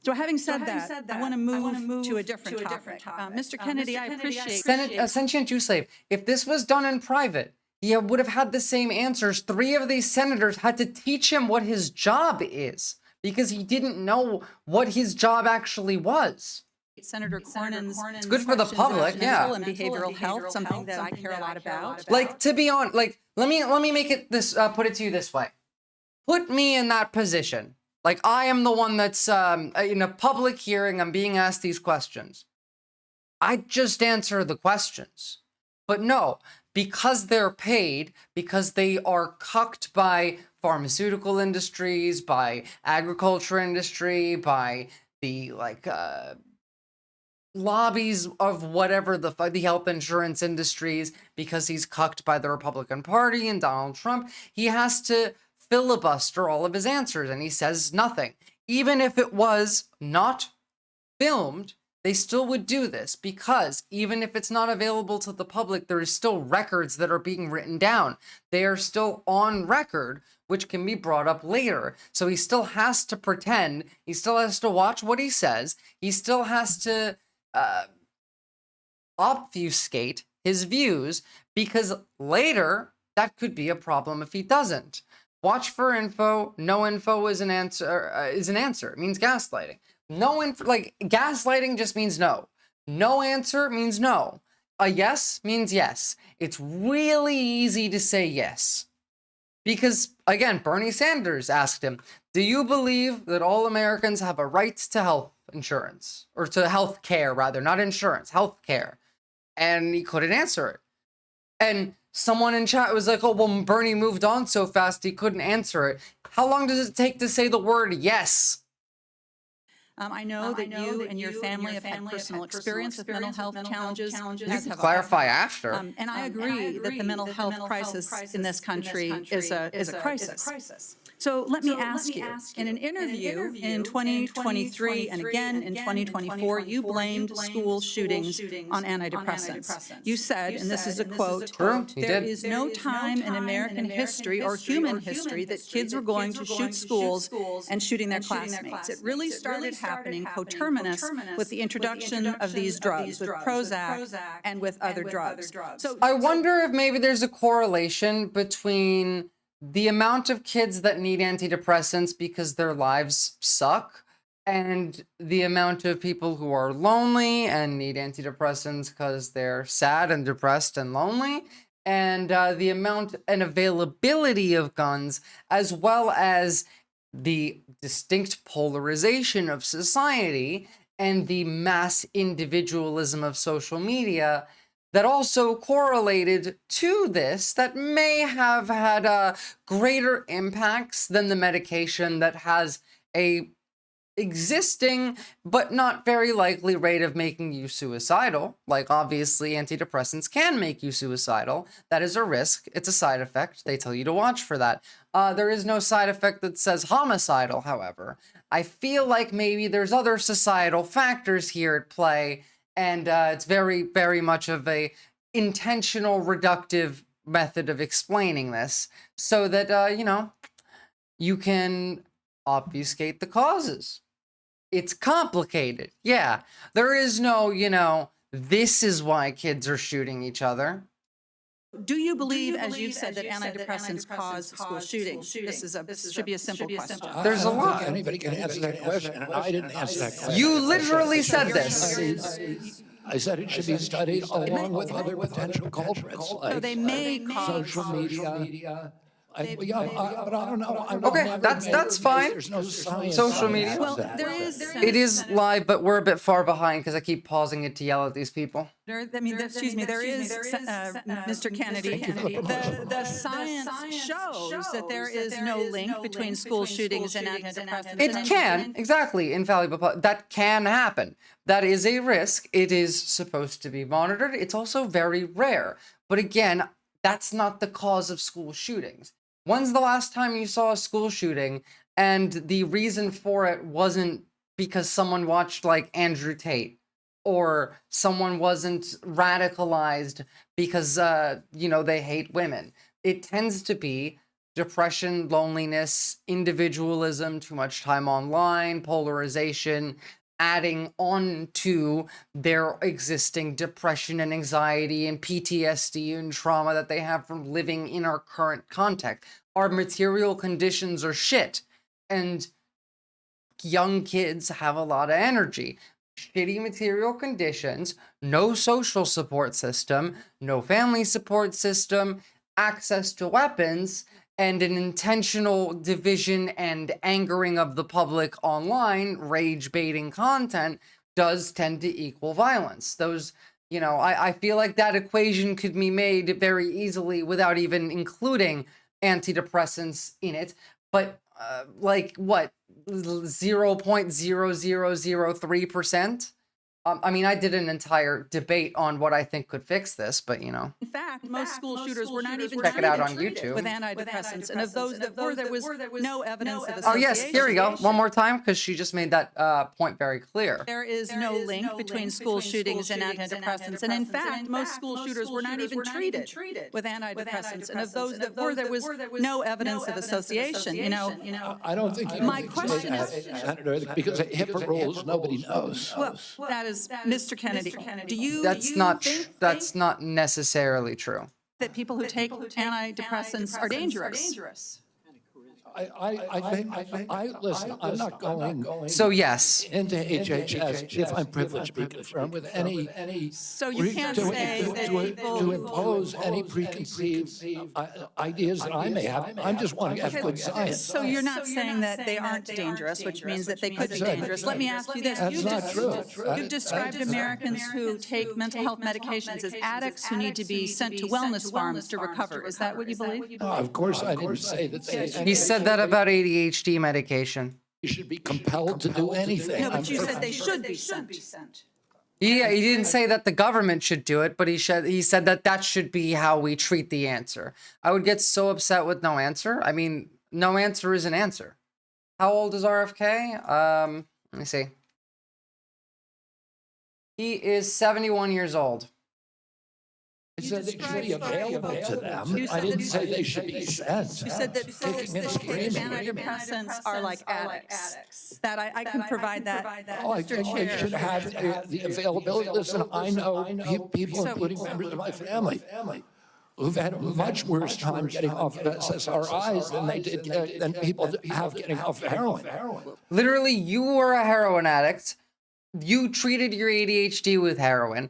So having said that, I want to move to a different topic. Mr. Kennedy, I appreciate... Sentient Youssef, if this was done in private, he would have had the same answers. 3 of these senators had to teach him what his job is because he didn't know what his job actually was. Senator Cornyn's it's good for the public, yeah. And behavioral health, something that I care a lot about. Like, to be honest, like, let me make it this, put it to you this way. Put me in that position. Like, I am the one that's in a public hearing, I'm being asked these questions. I'd just answer the questions. But no, because they're paid, because they are cucked by pharmaceutical industries, by agriculture industry, by the, like, lobbies of whatever the health insurance industries, because he's cucked by the Republican Party and Donald Trump, he has to filibuster all of his answers, and he says nothing. Even if it was not filmed, they still would do this, because even if it's not available to the public, there is still records that are being written down. They are still on record, which can be brought up later. So he still has to pretend, he still has to watch what he says, he still has to obfuscate his views, because later that could be a problem if he doesn't. Watch for info. No info is an answer. It means gaslighting. No info, like, gaslighting just means no. No answer means no. A yes means yes. It's really easy to say yes. Because, again, Bernie Sanders asked him, do you believe that all Americans have a right to health insurance? Or to health care, rather, not insurance, health care. And he couldn't answer it. And someone in chat was like, oh, well, Bernie moved on so fast he couldn't answer it. How long does it take to say the word yes? I know that you and your family have had personal experience with mental health challenges. You can clarify after. And I agree that the mental health crisis in this country is a crisis. So let me ask you, in an interview in 2023 and again in 2024, you blamed school shootings on antidepressants. You said, and this is a quote, there is no time in American history or human history that kids were going to shoot schools and shooting their classmates. It really started happening coterminous with the introduction of these drugs, with Prozac and with other drugs. So I wonder if maybe there's a correlation between the amount of kids that need antidepressants because their lives suck and the amount of people who are lonely and need antidepressants because they're sad and depressed and lonely, and the amount and availability of guns, as well as the distinct polarization of society and the mass individualism of social media that also correlated to this, that may have had greater impacts than the medication that has a existing but not very likely rate of making you suicidal. Like, obviously antidepressants can make you suicidal. That is a risk. It's a side effect. They tell you to watch for that. There is no side effect that says homicidal, however. I feel like maybe there's other societal factors here at play, and it's very, very much of a intentional reductive method of explaining this so that, you know, you can obfuscate the causes. It's complicated. Yeah. There is no, this is why kids are shooting each other. Do you believe, as you've said, that antidepressants cause school shootings? This should be a simple question. There's a lot. Anybody can answer that question, and I didn't answer that question. You literally said this. I said it should be studied along with other potential culprits, like they may cause social media. But I don't know. Okay, that's fine. There's no science. Social media. Well, there is. It is live, but we're a bit far behind because I keep pausing it to yell at these people. There is, Mr. Kennedy, the science shows that there is no link between school shootings and antidepressants. It can, exactly, infallible. That can happen. That is a risk. It is supposed to be monitored. It's also very rare. But again, that's not the cause of school shootings. When's the last time you saw a school shooting and the reason for it wasn't because someone watched like Andrew Tate or someone wasn't radicalized because, they hate women? It tends to be depression, loneliness, individualism, too much time online, polarization, adding on to their existing depression and anxiety and PTSD and trauma that they have from living in our current context. Our material conditions are shit, and young kids have a lot of energy. Shitty material conditions, no social support system, no family support system, access to weapons, and an intentional division and angering of the public online, rage-baiting content, does tend to equal violence. Those, I feel like that equation could be made very easily without even including antidepressants in it. But, 0.0003%? I did an entire debate on what I think could fix this, but In fact, most school shooters were not even check it out on treated YouTube. with antidepressants, and of those that were, there was no evidence of association. Oh yes, here we go. One more time, because she just made that point very clear. There is no link between school shootings and antidepressants, and in fact, most school shooters were not even treated with antidepressants, and of those that were, there was no evidence of association. I don't think you My can question say that, Senator, because HIPAA rules, nobody knows. Well, that is Mr. Kennedy. Do you That's not necessarily true. that people who take antidepressants are dangerous? Listen, I'm not going So yes, into HHS if I'm privileged to be confirmed with any. So you can't say that to impose any preconceived ideas that I may have. I'm just wanting to have good science. So you're not saying that they aren't dangerous, which means that they could be dangerous. Let me ask you this. That's not true. You've described Americans who take mental health medications as addicts who need to be sent to wellness farms to recover. Is that what you believe? No, of course I didn't say that. he said that about ADHD medication. You should be compelled to do anything. No, but you said they should be sent. Yeah, he didn't say that the government should do it, but he said that should be how we treat the answer. I would get so upset with no answer. No answer is an answer. How old is RFK? Let me see. He is 71 years old. I said they should be available to them. I didn't say they should be sent. You said that folks that take antidepressants are like addicts. That I can provide that. Oh, I think they should have the availability. Listen, I know people, including members of my family, who've had a much worse time getting off of SSRIs than they did than people have getting off of heroin. Literally, you were a heroin addict. You treated your ADHD with heroin.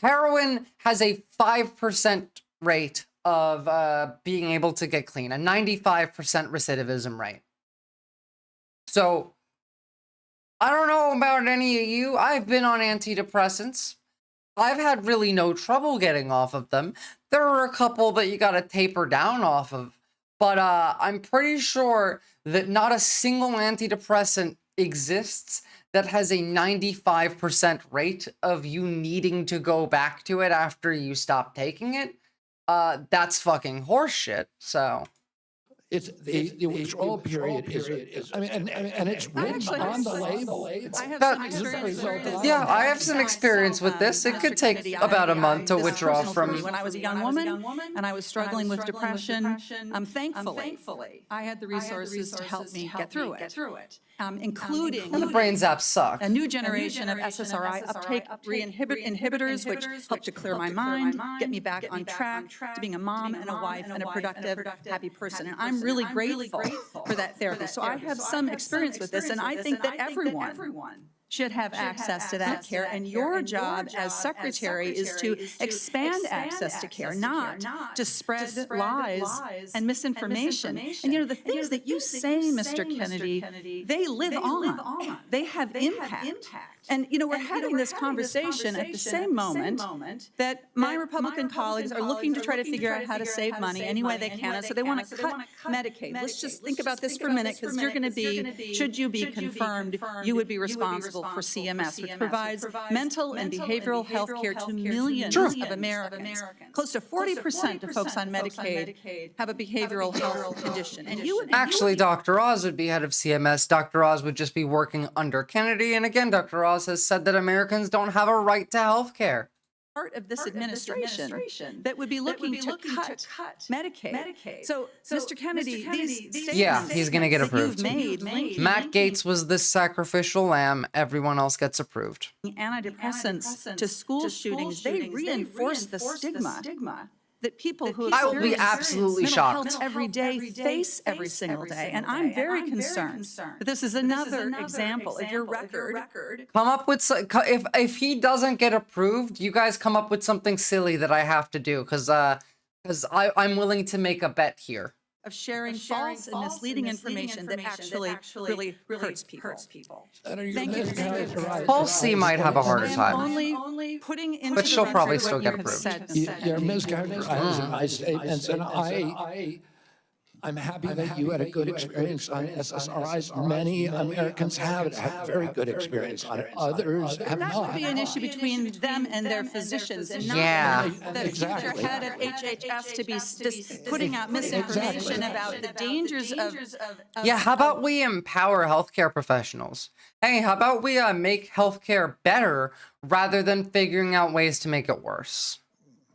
Heroin has a 5% rate of being able to get clean, a 95% recidivism rate. So, I don't know about any of you. I've been on antidepressants. I've had really no trouble getting off of them. There are a couple that you gotta taper down off of, but I'm pretty sure that not a single antidepressant exists that has a 95% rate of you needing to go back to it after you stop taking it. That's fucking horseshit, so. It's the withdrawal period is, I mean, and it's written on the label. I have some experience with this. Yeah, I have some experience with this. It could take about a month to withdraw from. When I was a young woman and I was struggling with depression, thankfully, I had the resources to help me get through it. Including And the brain zaps suck. a new generation of SSRI uptake inhibitors, which helped to clear my mind, get me back on track to being a mom and a wife and a productive, happy person. And I'm really grateful for that therapy. So I have some experience with this, and I think that everyone should have access to that care. And your job as secretary is to expand access to care, not to spread lies and misinformation. And you know, the things that you say, Mr. Kennedy, they live on. They have impact. And you know, we're having this conversation at the same moment that my Republican colleagues are looking to try to figure out how to save money any way they can. And so they want to cut Medicaid. Let's just think about this for a minute, because you're going to be, should you be confirmed, you would be responsible for CMS, which provides mental and behavioral health care to millions of Americans. Close to 40% of folks on Medicaid have a behavioral health condition. And you would Actually, Dr. Oz would be head of CMS. Dr. Oz would just be working under Kennedy. And again, Dr. Oz has said that Americans don't have a right to health care. Part of this administration that would be looking to cut Medicaid. So, Mr. Kennedy, these statements Yeah, he's going to get approved. Matt Gaetz was the sacrificial lamb. Everyone else gets approved. Antidepressants to school shootings, they reinforce the stigma that people who I will be absolutely mental shocked. health every day face every single day. And I'm very concerned that this is another example of your record. Come up with if he doesn't get approved, you guys come up with something silly that I have to do, because I'm willing to make a bet here. Of sharing false and misleading information that actually really hurts people. Thank you. Halsey might have a harder time, Only putting into but she'll the probably record still what get you have approved. said. You're mischaracterizing my statements, and I'm happy that you had a good experience on SSRIs. Many Americans have very good experience on it. Others have That not. would be an issue between them and their physicians, and not Yeah. the future head of HHS to be just putting out misinformation about the dangers of Yeah, how about we empower healthcare professionals? Hey, how about we make healthcare better rather than figuring out ways to make it worse?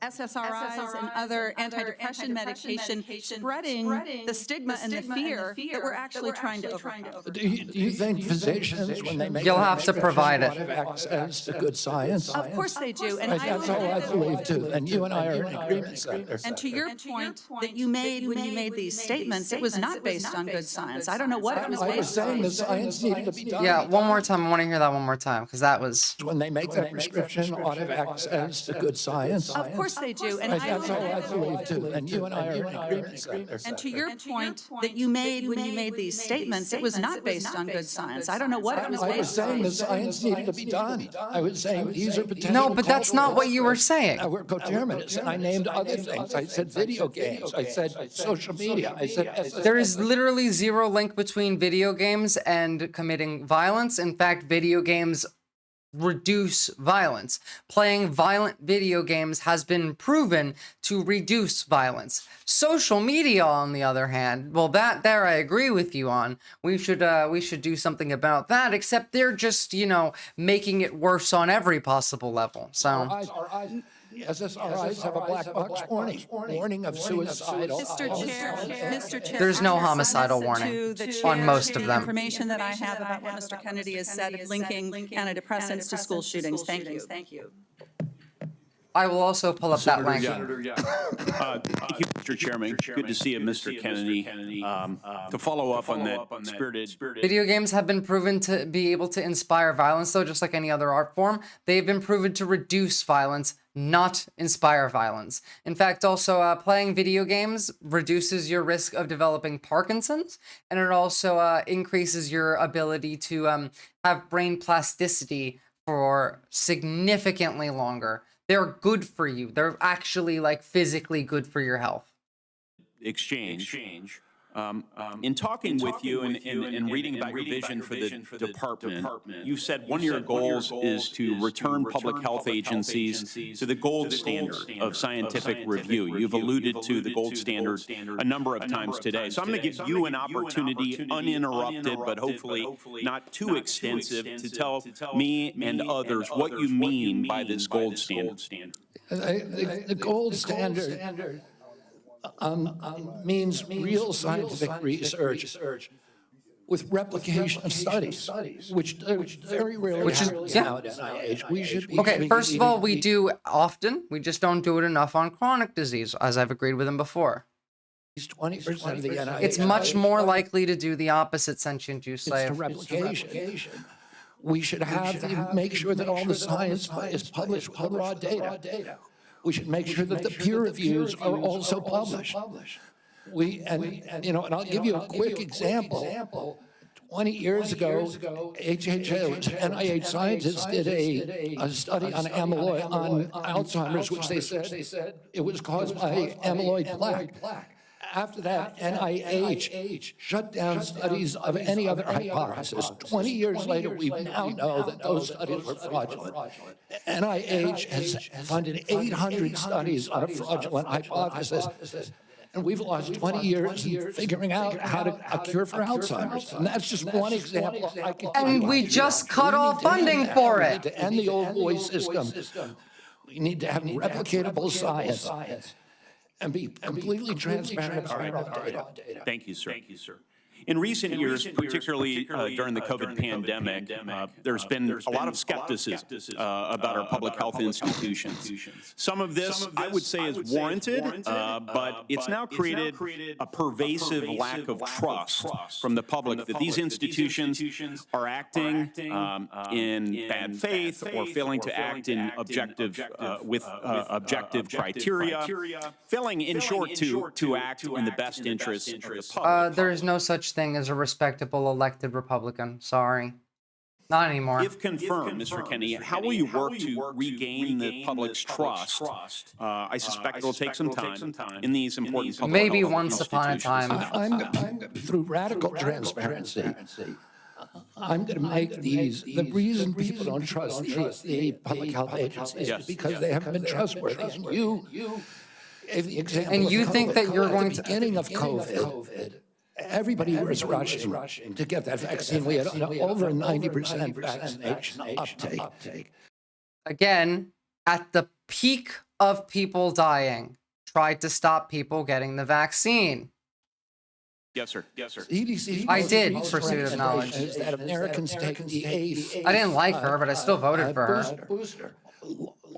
SSRIs and other antidepressant medication spreading the stigma and the fear that we're actually trying to overcome. Do you think physicians, when they make You'll have to provide it. have access to good science? Of course they do, and That's all I believe too. And you and I are in agreement there. And to your point that you made when you made these statements, it was not based on good science. I don't know what it was I was based on. saying the science needed to be done. Yeah, one more time. I want to hear that one more time, because that was. When they make that prescription, ought to have access to good science. Of course they do, and That's all I believe too. And you and I are in agreement there. And to your point that you made when you made these statements, it was not based on good science. I don't know what it was I was based on. saying the science needed to be done. I was saying these are potential. No, but that's not what you were saying. We're coterminous, and I named other things. I said video games. I said social media. I said There is literally zero link between video games and committing violence. In fact, video games reduce violence. Playing violent video games has been proven to reduce violence. Social media, on the other hand, well, that there I agree with you on. We should do something about that, except they're just, making it worse on every possible level. So SSRIs have a black box warning of suicidal. Mr. Chair, there's no I'm homicidal responsive warning to the on chair most to of the them. information that I have about what Mr. Kennedy has said of linking antidepressants to school shootings. Thank you. I will also pull up that link. Thank you, Mr. Chairman. Good to see you, Mr. Kennedy. To follow up on that spirited. Video games have been proven to be able to inspire violence, though, just like any other art form. They've been proven to reduce violence, not inspire violence. In fact, also playing video games reduces your risk of developing Parkinson's, and it also increases your ability to have brain plasticity for significantly longer. They're good for you. They're actually physically good for your health. Exchange. In talking with you and reading about your vision for the department, you said one of your goals is to return public health agencies to the gold standard of scientific review. You've alluded to the gold standard a number of times today. So I'm going to give you an opportunity, uninterrupted, but hopefully not too extensive, to tell me and others what you mean by this gold standard. The gold standard means real scientific research with replication of studies, which very rarely happens now at NIH. We should be Okay, first of all, we do often. We just don't do it enough on chronic disease, as I've agreed with him before. 20% of the NIH. It's much more likely to do the opposite, sentient use. It's to replication. We should make sure that all the science is published with raw data. We should make sure that the peer reviews are also published. And I'll give you a quick example. 20 years ago, HHS, NIH scientists did a study on amyloid, on Alzheimer's, which they said it was caused by amyloid plaque. After that, NIH shut down studies of any other hypothesis. 20 years later, we now know that those studies were fraudulent. NIH has funded 800 studies on a fraudulent hypothesis, and we've lost 20 years in figuring out how to a cure for Alzheimer's. And that's just one example. And we just cut off funding for it. To end the old boy system, we need to have replicatable science and be completely transparent about our data. Thank you, sir. In recent years, particularly during the COVID pandemic, there's been a lot of skepticism about our public health institutions. Some of this, I would say, is warranted, but it's now created a pervasive lack of trust from the public that these institutions are acting in bad faith or failing to act in objective criteria, failing, in short, to act in the best interests of the public. There is no such thing as a respectable elected Republican. Sorry. Not anymore. If confirmed, Mr. Kennedy, how will you work to regain the public's trust? I suspect it will take some time in these important public Maybe health once upon a time. I'm through radical transparency. I'm going to make these, the reason people don't trust the public health agencies is because they haven't been trustworthy. And you gave the example and you think that you're going to... At the beginning of COVID, everybody was rushing to get that vaccine. We had over 90% vaccination uptake. Again, at the peak of people dying, tried to stop people getting the vaccine. Yes, sir. CDC I did, Pursuit of Knowledge. Is that Americans take the eighth. I didn't like her, but I still voted for her. Booster.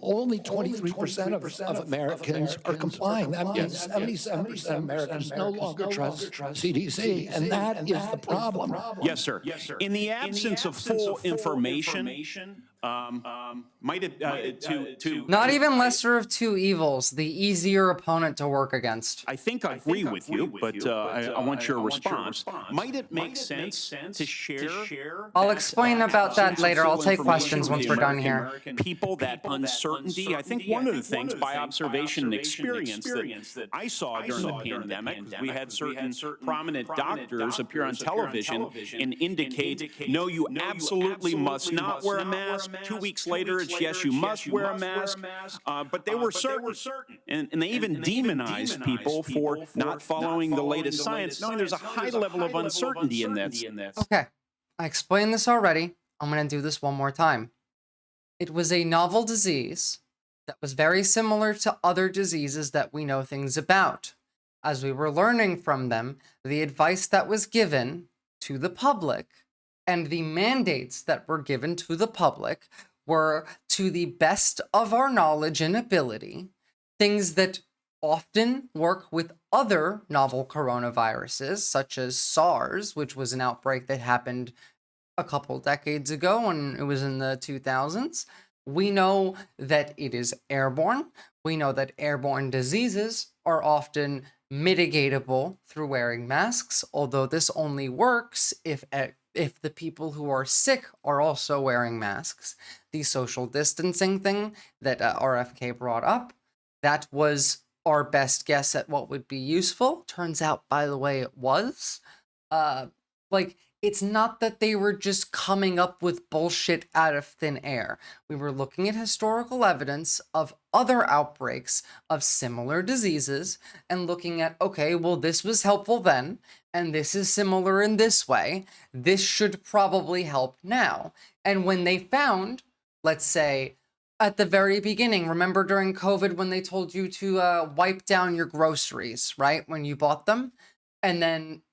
Only 23% of Americans are complying. That means 77% of Americans no longer trust CDC, and that is the problem. Yes, sir. In the absence of full information, might it Not even lesser of two evils, the easier opponent to work against. I think I agree with you, but I want your response. Might it make sense to share? I'll explain about that later. I'll take questions once we're done here. People, that uncertainty. I think one of the things by observation and experience that I saw during the pandemic, we had certain prominent doctors appear on television and indicate, no, you absolutely must not wear a mask. 2 weeks later, it's yes, you must wear a mask. But they were certain. And they even demonized people for not following the latest science, knowing there's a high level of uncertainty in this. Okay, I explained this already. I'm going to do this one more time. It was a novel disease that was very similar to other diseases that we know things about. As we were learning from them, the advice that was given to the public and the mandates that were given to the public were, to the best of our knowledge and ability, things that often work with other novel coronaviruses, such as SARS, which was an outbreak that happened a couple decades ago, and it was in the 2000s. We know that it is airborne. We know that airborne diseases are often mitigatable through wearing masks, although this only works if the people who are sick are also wearing masks. The social distancing thing that RFK brought up, that was our best guess at what would be useful. Turns out, by the way, it was. Like, it's not that they were just coming up with bullshit out of thin air. We were looking at historical evidence of other outbreaks of similar diseases and looking at, okay, well, this was helpful then, and this is similar in this way. This should probably help now. And when they found, let's say, at the very beginning, remember during COVID when they told you to wipe down your groceries, right? When you bought them? And then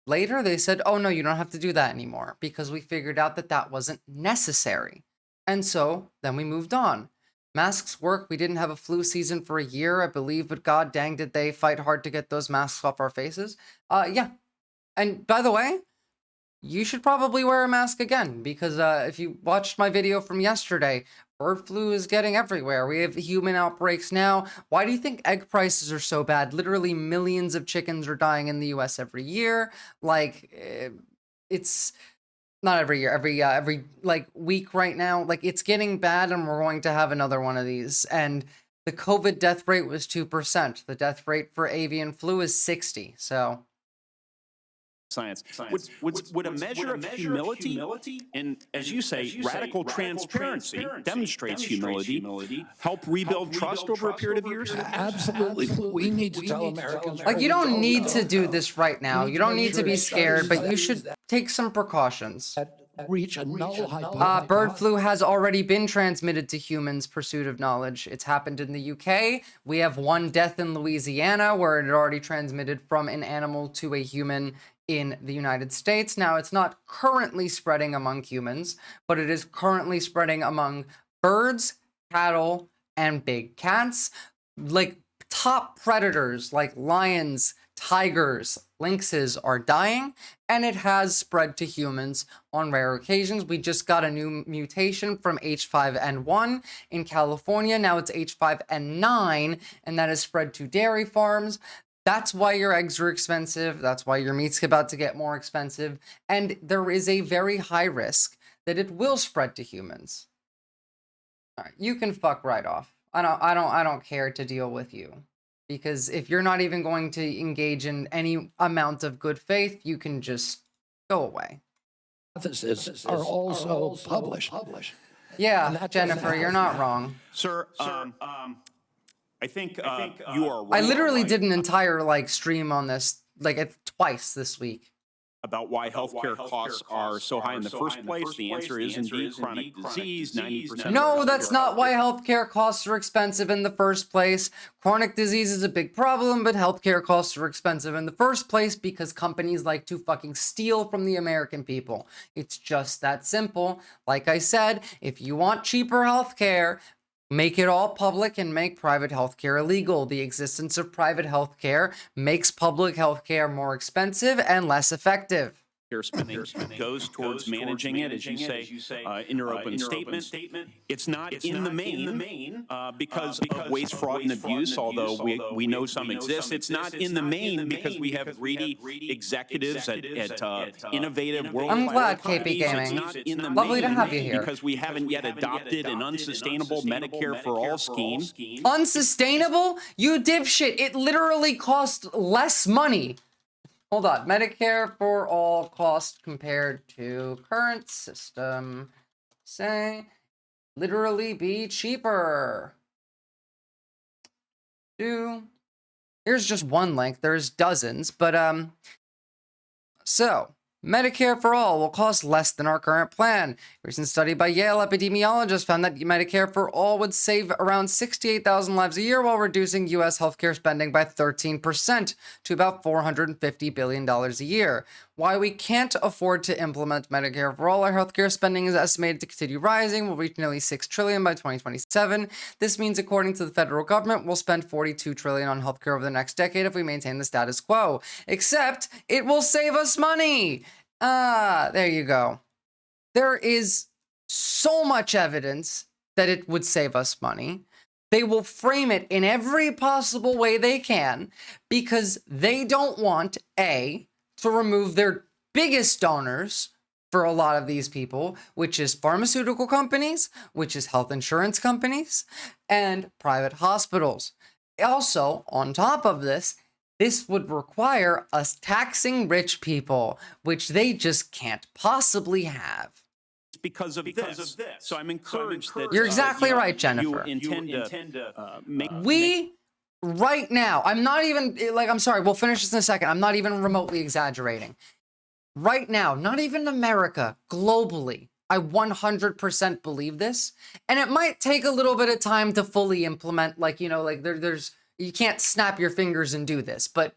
later they said, oh no, you don't have to do that anymore because we figured out that that wasn't necessary. And so then we moved on. Masks work. We didn't have a flu season for a year, I believe, but god dang did they fight hard to get those masks off our faces. Yeah. And by the way, you should probably wear a mask again because if you watched my video from yesterday, bird flu is getting everywhere. We have human outbreaks now. Why do you think egg prices are so bad? Literally millions of chickens are dying in the US every year. Like, it's not every year, every like week right now. Like, it's getting bad and we're going to have another one of these. And the COVID death rate was 2%. The death rate for avian flu is 60. So Science. Would a measure of humility and, as you say, radical transparency demonstrates humility, help rebuild trust over a period of years? Absolutely. We need to tell Americans. like, you don't need to do this right now. You don't need to be scared, but you should take some precautions. Reach a null hypothesis. Bird flu has already been transmitted to humans, pursuit of knowledge. It's happened in the UK. We have one death in Louisiana where it had already transmitted from an animal to a human in the United States. Now, it's not currently spreading among humans, but it is currently spreading among birds, cattle, and big cats. Like, top predators like lions, tigers, lynxes are dying, and it has spread to humans on rare occasions. We just got a new mutation from H5N1 in California. Now it's H5N9, and that has spread to dairy farms. That's why your eggs are expensive. That's why your meat's about to get more expensive. And there is a very high risk that it will spread to humans. All right, you can fuck right off. I don't care to deal with you. Because if you're not even going to engage in any amount of good faith, you can just go away. Hypotheses are also published. Yeah, Jennifer, you're not wrong. Sir, I think you are right. I literally did an entire stream on this twice this week. About why healthcare costs are so high in the first place. The answer is indeed chronic disease. 90%. No, that's not why healthcare costs are expensive in the first place. Chronic disease is a big problem, but healthcare costs are expensive in the first place because companies like to fucking steal from the American people. It's just that simple. Like I said, if you want cheaper healthcare, make it all public and make private healthcare illegal. The existence of private healthcare makes public healthcare more expensive and less effective. Spending goes towards managing it, as you say in your open statement. It's not in the main because of waste, fraud, and abuse, although we know some exist. It's not in the main because we have greedy executives at innovative world. I'm glad, KP Gaming. It's not in the Lovely to main have you here. because we haven't yet adopted an unsustainable Medicare for all scheme. Unsustainable? You dipshit. It literally costs less money. Hold on. Medicare for all cost compared to current system. Say, literally be cheaper. Here's just one link. There's dozens, but so Medicare for all will cost less than our current plan. A recent study by Yale epidemiologists found that Medicare for all would save around 68,000 lives a year while reducing U.S. healthcare spending by 13% to about $450 billion a year. Why we can't afford to implement Medicare for all, our healthcare spending is estimated to continue rising. We'll reach nearly $6 trillion by 2027. This means, according to the federal government, we'll spend $42 trillion on healthcare over the next decade if we maintain the status quo. Except, it will save us money! There you go. There is so much evidence that it would save us money. They will frame it in every possible way they can because they don't want, A, to remove their biggest donors for a lot of these people, which is pharmaceutical companies, which is health insurance companies, and private hospitals. Also, on top of this, this would require us taxing rich people, which they just can't possibly have. Because of this. So I'm encouraged that You're exactly right, Jennifer. You intend to make. We, right now, I'm not even, like, I'm sorry, we'll finish this in a second. I'm not even remotely exaggerating. Right now, not even America, globally, I 100% believe this. And it might take a little bit of time to fully implement, like, you know, like there's, you can't snap your fingers and do this, but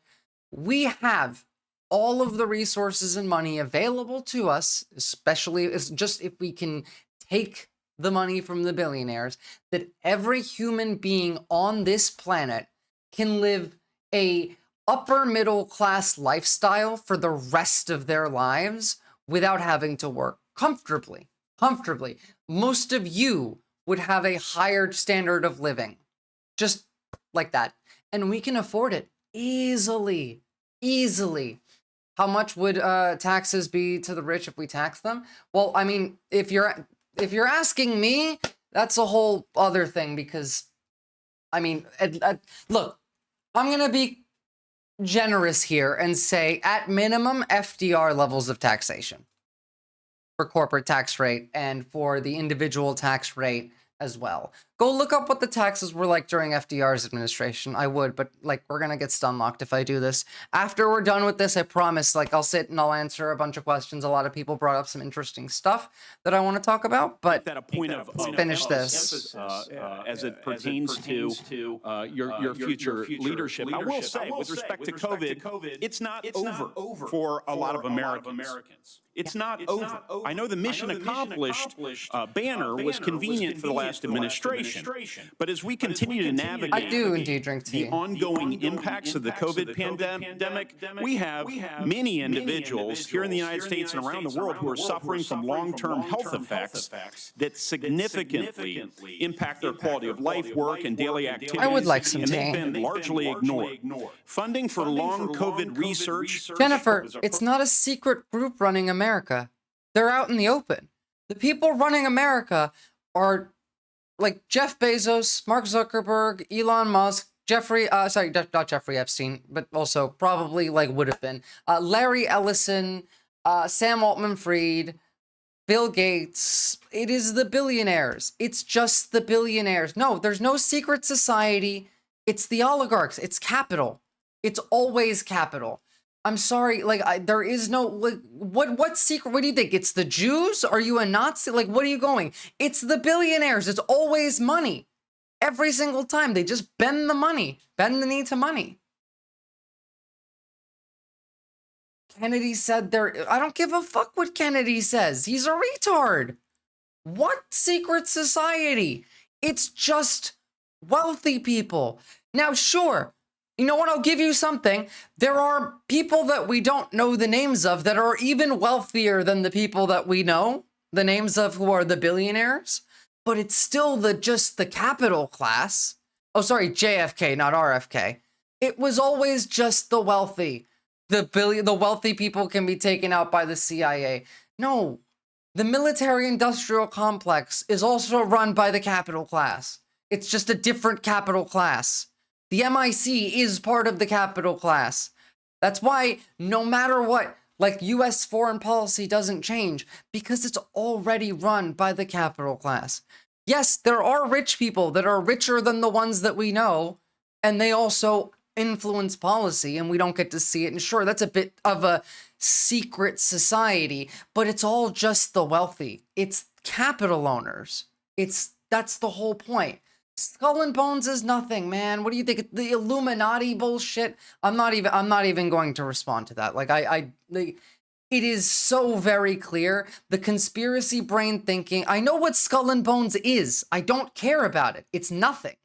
we have all of the resources and money available to us, especially just if we can take the money from the billionaires, that every human being on this planet can live a upper middle class lifestyle for the rest of their lives without having to work comfortably. Most of you would have a higher standard of living, just like that. And we can afford it easily. How much would taxes be to the rich if we tax them? Well, I mean, if you're asking me, that's a whole other thing, because, I mean, look, I'm gonna be generous here and say, at minimum, FDR levels of taxation for corporate tax rate and for the individual tax rate as well. Go look up what the taxes were like during FDR's administration. I would, but like, we're gonna get stunlocked if I do this. After we're done with this, I promise, like, I'll sit and I'll answer a bunch of questions. A lot of people brought up some interesting stuff that I want to talk about, but that a point of finish this. As it pertains to your future leadership. I will say, with respect to COVID, it's not over for a lot of Americans. It's not over. I know the mission accomplished banner was convenient for the last administration, but as we continue to navigate the ongoing impacts of the COVID pandemic, we have many individuals here in the United States and around the world who are suffering from long-term health effects that significantly impact their quality of life, work, and daily activities. I would like some and tea. they've been largely ignored. Funding for long COVID research. Jennifer, it's not a secret group running America. They're out in the open. The people running America are like Jeff Bezos, Mark Zuckerberg, Elon Musk, not Jeffrey Epstein, but also probably like would have been, Larry Ellison, Sam Altman-Fried, Bill Gates. It is the billionaires. It's just the billionaires. No, there's no secret society. It's the oligarchs. It's capital. It's always capital. I'm sorry, like, there is no, like, what secret, what do you think? It's the Jews? Are you a Nazi? Like, what are you going? It's the billionaires. It's always money. Every single time. They just bend the money, bend the knee to money. Kennedy said I don't give a fuck what Kennedy says. He's a retard. What secret society? It's just wealthy people. Now, sure. You know what? I'll give you something. There are people that we don't know the names of that are even wealthier than the people that we know the names of, who are the billionaires, but it's still just the capital class. Oh, sorry, JFK, not RFK. It was always just the wealthy. The wealthy people can be taken out by the CIA. No, the military-industrial complex is also run by the capital class. It's just a different capital class. The MIC is part of the capital class. That's why no matter what, like, US foreign policy doesn't change, because it's already run by the capital class. Yes, there are rich people that are richer than the ones that we know, and they also influence policy, and we don't get to see it. And sure, that's a bit of a secret society, but it's all just the wealthy. It's capital owners. That's the whole point. Skull and Bones is nothing, man. What do you think? The Illuminati bullshit? I'm not even going to respond to that. Like, it is so very clear. The conspiracy brain thinking. I know what Skull and Bones is. I don't care about it. It's nothing.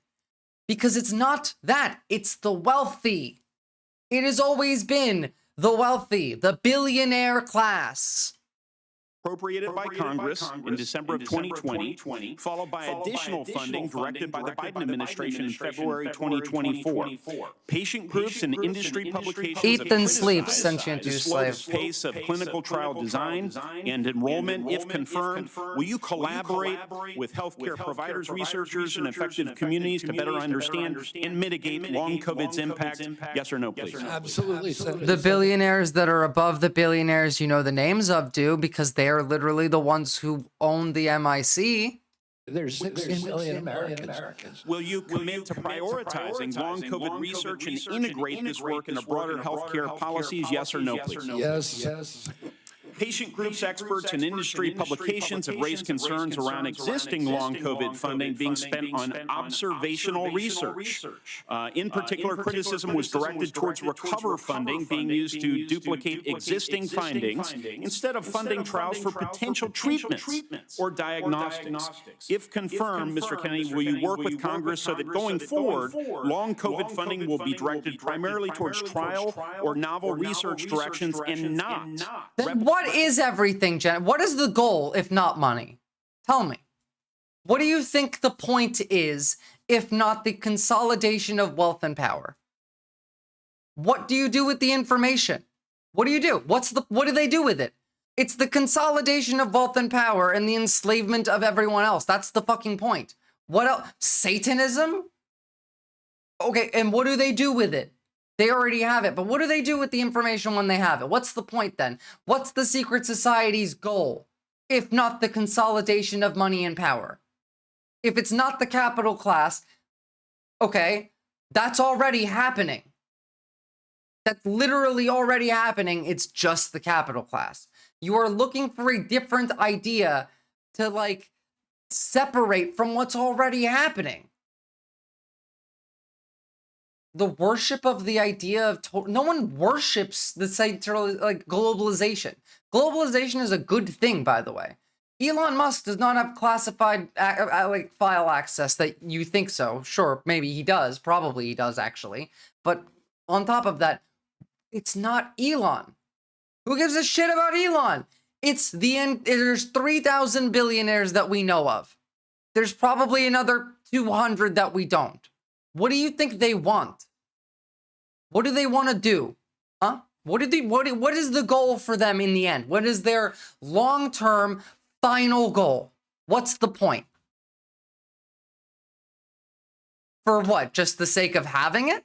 Because it's not that. It's the wealthy. It has always been the wealthy, the billionaire class. appropriated by Congress in December of 2020, followed by additional funding directed by the Biden administration in February 2024. Patient groups and industry publications Eat and sleep, criticized sentient the use slow slave. pace of clinical trial design and enrollment, if confirmed. Will you collaborate with healthcare providers, researchers, and affected communities to better understand and mitigate long COVID's impact? Yes or no, please? Absolutely. The billionaires that are above the billionaires you know the names of do, because they are literally the ones who own the MIC. There's 16 million Americans. Will you commit to prioritizing long COVID research and integrate this work into broader healthcare policies? Yes or no, please? Yes. Patient groups, experts, and industry publications have raised concerns around existing long COVID funding being spent on observational research. In particular, criticism was directed towards recover funding being used to duplicate existing findings instead of funding trials for potential treatments or diagnostics. If confirmed, Mr. Kennedy, will you work with Congress so that going forward, long COVID funding will be directed primarily towards trial or novel research directions and not? Then what is everything, Jen? What is the goal if not money? Tell me. What do you think the point is if not the consolidation of wealth and power? What do you do with the information? What do you do? What do they do with it? It's the consolidation of wealth and power and the enslavement of everyone else. That's the fucking point. What else? Satanism? Okay, and what do they do with it? They already have it, but what do they do with the information when they have it? What's the point then? What's the secret society's goal, if not the consolidation of money and power? If it's not the capital class, okay, that's already happening. That's literally already happening. It's just the capital class. You are looking for a different idea to like separate from what's already happening. The worship of the idea of no one worships the like globalization. Globalization is a good thing, by the way. Elon Musk does not have classified like file access that you think so. Sure, maybe he does. Probably he does actually. But on top of that, it's not Elon. Who gives a shit about Elon? It's the end. There's 3,000 billionaires that we know of. There's probably another 200 that we don't. What do you think they want? What do they want to do? Huh? What is the goal for them in the end? What is their long-term final goal? What's the point? For what? Just the sake of having it?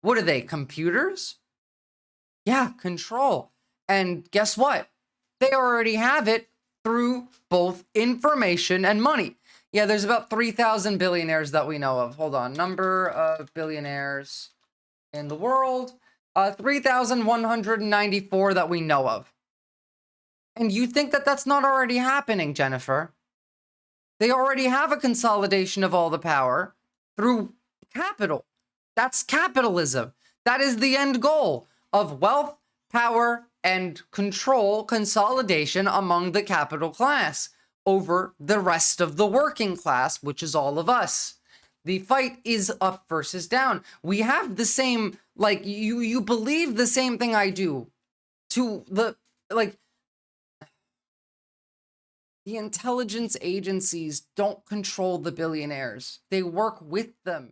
What are they, computers? Yeah, control. And guess what? They already have it through both information and money. Yeah, there's about 3,000 billionaires that we know of. Hold on. Number of billionaires in the world. 3,194 that we know of. And you think that that's not already happening, Jennifer? They already have a consolidation of all the power through capital. That's capitalism. That is the end goal of wealth, power, and control consolidation among the capital class over the rest of the working class, which is all of us. The fight is up versus down. We have the same, like, you believe the same thing I do. To the, like, the intelligence agencies don't control the billionaires. They work with them.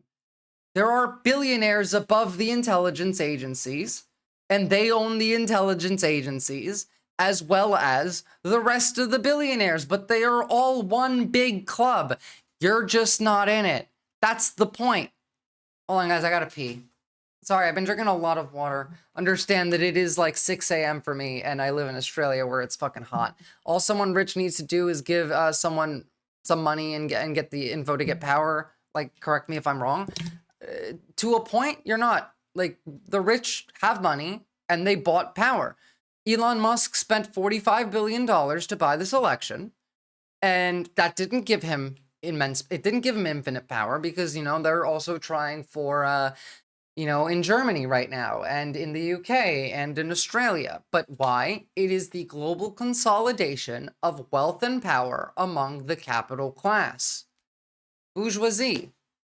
There are billionaires above the intelligence agencies, and they own the intelligence agencies, as well as the rest of the billionaires, but they are all one big club. You're just not in it. That's the point. Hold on, guys, I gotta pee. Sorry, I've been drinking a lot of water. Understand that it is like 6 a.m. for me, and I live in Australia where it's fucking hot. All someone rich needs to do is give someone some money and get the info to get power. Like, correct me if I'm wrong. To a point, you're not. Like, the rich have money, and they bought power. Elon Musk spent $45 billion to buy this election, and that didn't give him infinite power because, you know, they're also trying for, you know, in Germany right now and in the UK and in Australia. But why? It is the global consolidation of wealth and power among the capital class. Bourgeoisie.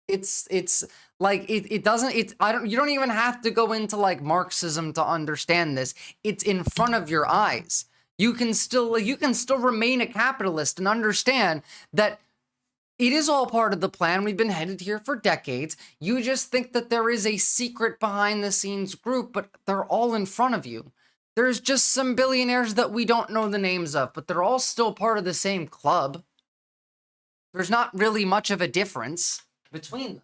It's like, you don't even have to go into like Marxism to understand this. It's in front of your eyes. You can still remain a capitalist and understand that it is all part of the plan. We've been headed here for decades. You just think that there is a secret behind the scenes group, but they're all in front of you. There's just some billionaires that we don't know the names of, but they're all still part of the same club. There's not really much of a difference between them.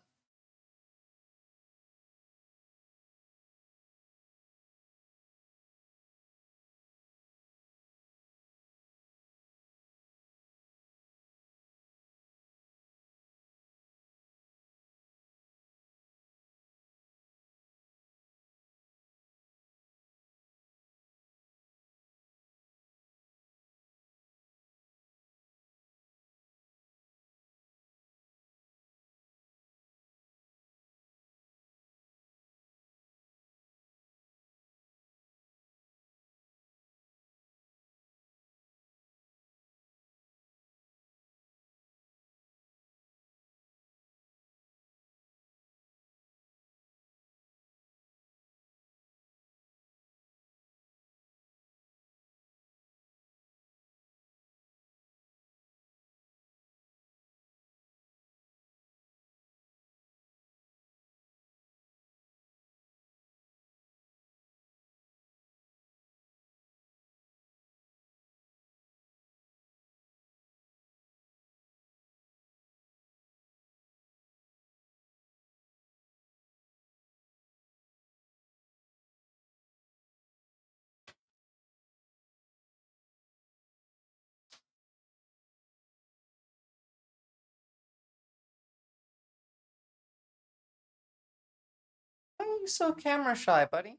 Why are you so camera shy, buddy?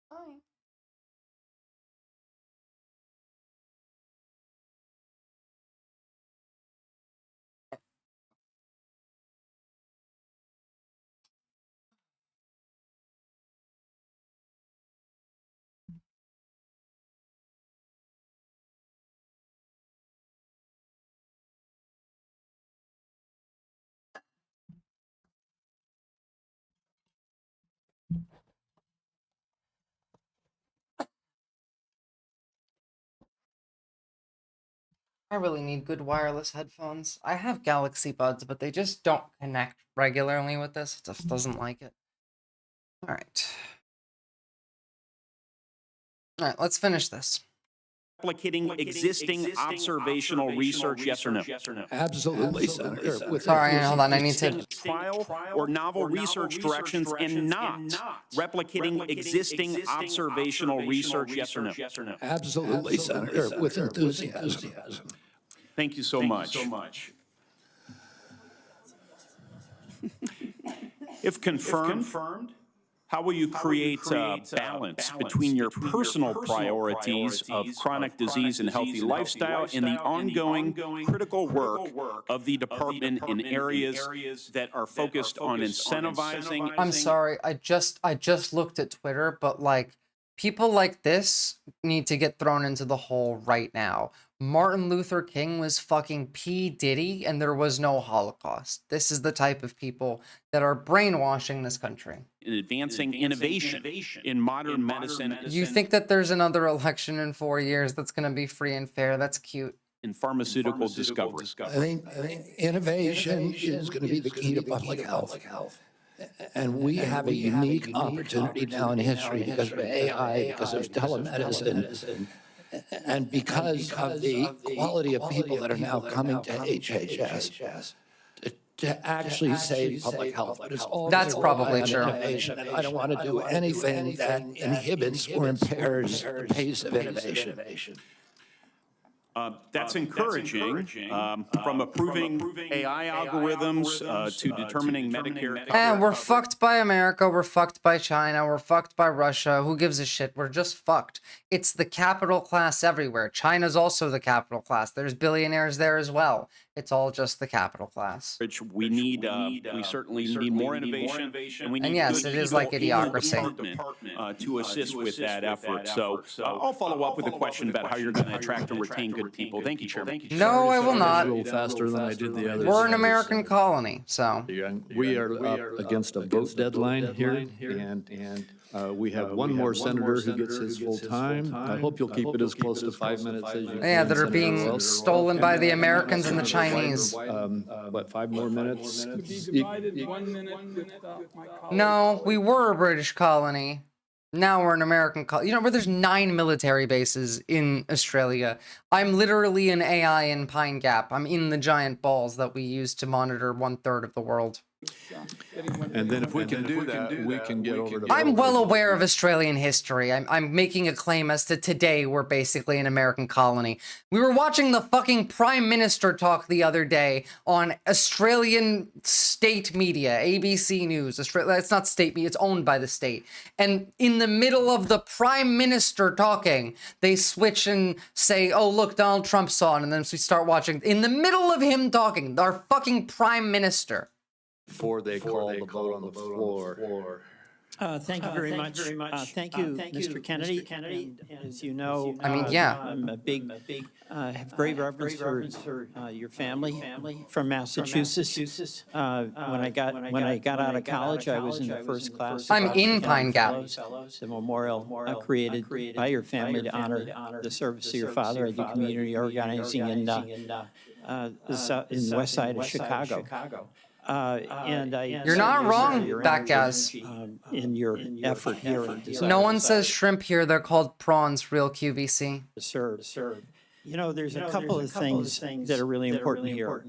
Hi. I really need good wireless headphones. I have Galaxy Buds, but they just don't connect regularly with this. It just doesn't like it. Alright. Alright, let's finish this. Replicating existing observational research, yes or no? Absolutely, Senator. Sorry, hold on, I need to... Trial or novel research directions and not replicating existing observational research, yes or no? Absolutely, Senator, with enthusiasm. Thank you so much. If confirmed, how will you create a balance between your personal priorities of chronic disease and healthy lifestyle and the ongoing critical work of the department in areas that are focused on incentivizing? I'm sorry, I just looked at Twitter, but like, people like this need to get thrown into the hole right now. Martin Luther King was fucking P. Diddy, and there was no Holocaust. This is the type of people that are brainwashing this country. In advancing innovation in modern medicine. You think that there's another election in 4 years that's going to be free and fair? That's cute. In pharmaceutical discovery. I think innovation is going to be the key to public health. And we have a unique opportunity now in history because of AI, because of telemedicine, and because of the quality of people that are now coming to HHS to actually save public health. But it's all That's probably true. Innovation, and I don't want to do anything that inhibits or impairs the pace of innovation. That's encouraging, from approving AI algorithms to determining Medicare. And we're fucked by America, we're fucked by China, we're fucked by Russia. Who gives a shit? We're just fucked. It's the capital class everywhere. China's also the capital class. There's billionaires there as well. It's all just the capital class. We need, we certainly need more innovation, and we need yes, good it is people like in the idiocracy. department, to assist with that effort. So I'll follow up with a question about how you're going to attract and retain good people. Thank you, Chairman. No, I will not. A little faster than I did the others. We're an American colony, so. We are up against a vote deadline here, and We have one more senator who gets his full time. I hope you'll keep it as close to 5 minutes as you can. Yeah, that are Senator being Wells. stolen by the Americans and the Chinese. What, 5 more minutes? Divided 1 minute with my colleague. No, we were a British colony. Now we're an American colony. You know, where there's 9 military bases in Australia. I'm literally an AI in Pine Gap. I'm in the giant balls that we use to monitor 1/3 of the world. And then if we can do that, we can get over to. I'm well aware of Australian history. I'm making a claim as to today we're basically an American colony. We were watching the fucking Prime Minister talk the other day on Australian state media, ABC News. It's not state media, it's owned by the state. And in the middle of the Prime Minister talking, they switch and say, oh, look, Donald Trump saw it. And then we start watching. In the middle of him talking, our fucking Prime Minister. Before they call the vote on the floor. Thank you very much. Thank you, Mr. Kennedy. And as you know, I mean, yeah. I'm a big, have great reverence for your family from Massachusetts. When I got out of college, I was in the first class. I'm in Pine Gap. The memorial created by your family to honor the service of your father. I do community organizing in the west side of Chicago. You're not wrong, Backgas. In your effort here. No one says shrimp here. They're called prawns, real QVC. Serve. You know, there's a couple of things that are really important here.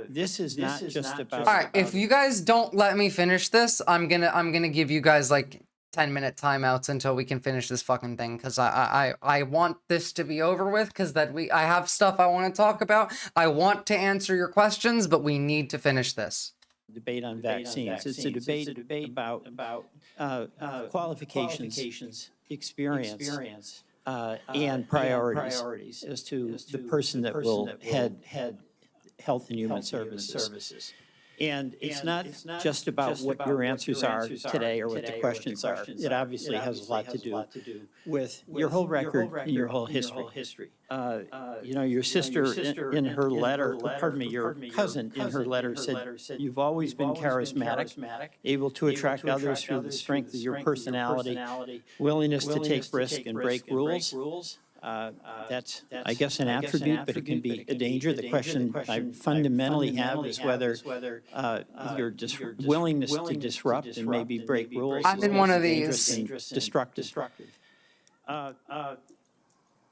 This is not just about. All right, if you guys don't let me finish this, I'm gonna give you guys like 10-minute timeouts until we can finish this fucking thing, because I want this to be over with, because I have stuff I want to talk about. I want to answer your questions, but we need to finish this. Debate on vaccines. It's a debate about qualifications, experience, and priorities as to the person that will head Health and Human Services. And it's not just about what your answers are today or what the questions are. It obviously has a lot to do with your whole record and your whole history. You know, your sister in her letter, pardon me, your cousin in her letter said, you've always been charismatic, able to attract others through the strength of your personality, willingness to take risk and break rules. That's, I guess, an attribute, but it can be a danger. The question I fundamentally have is whether your willingness to disrupt and maybe break rules I've been one of these. destructive.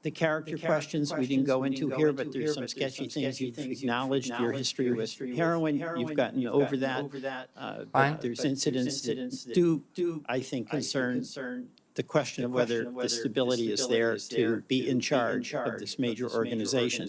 The character questions we didn't go into here, but there's some sketchy things. You've acknowledged your history with heroin. You've gotten over that. But there's incidents that do, I think, concern the question of whether the stability is there to be in charge of this major organization.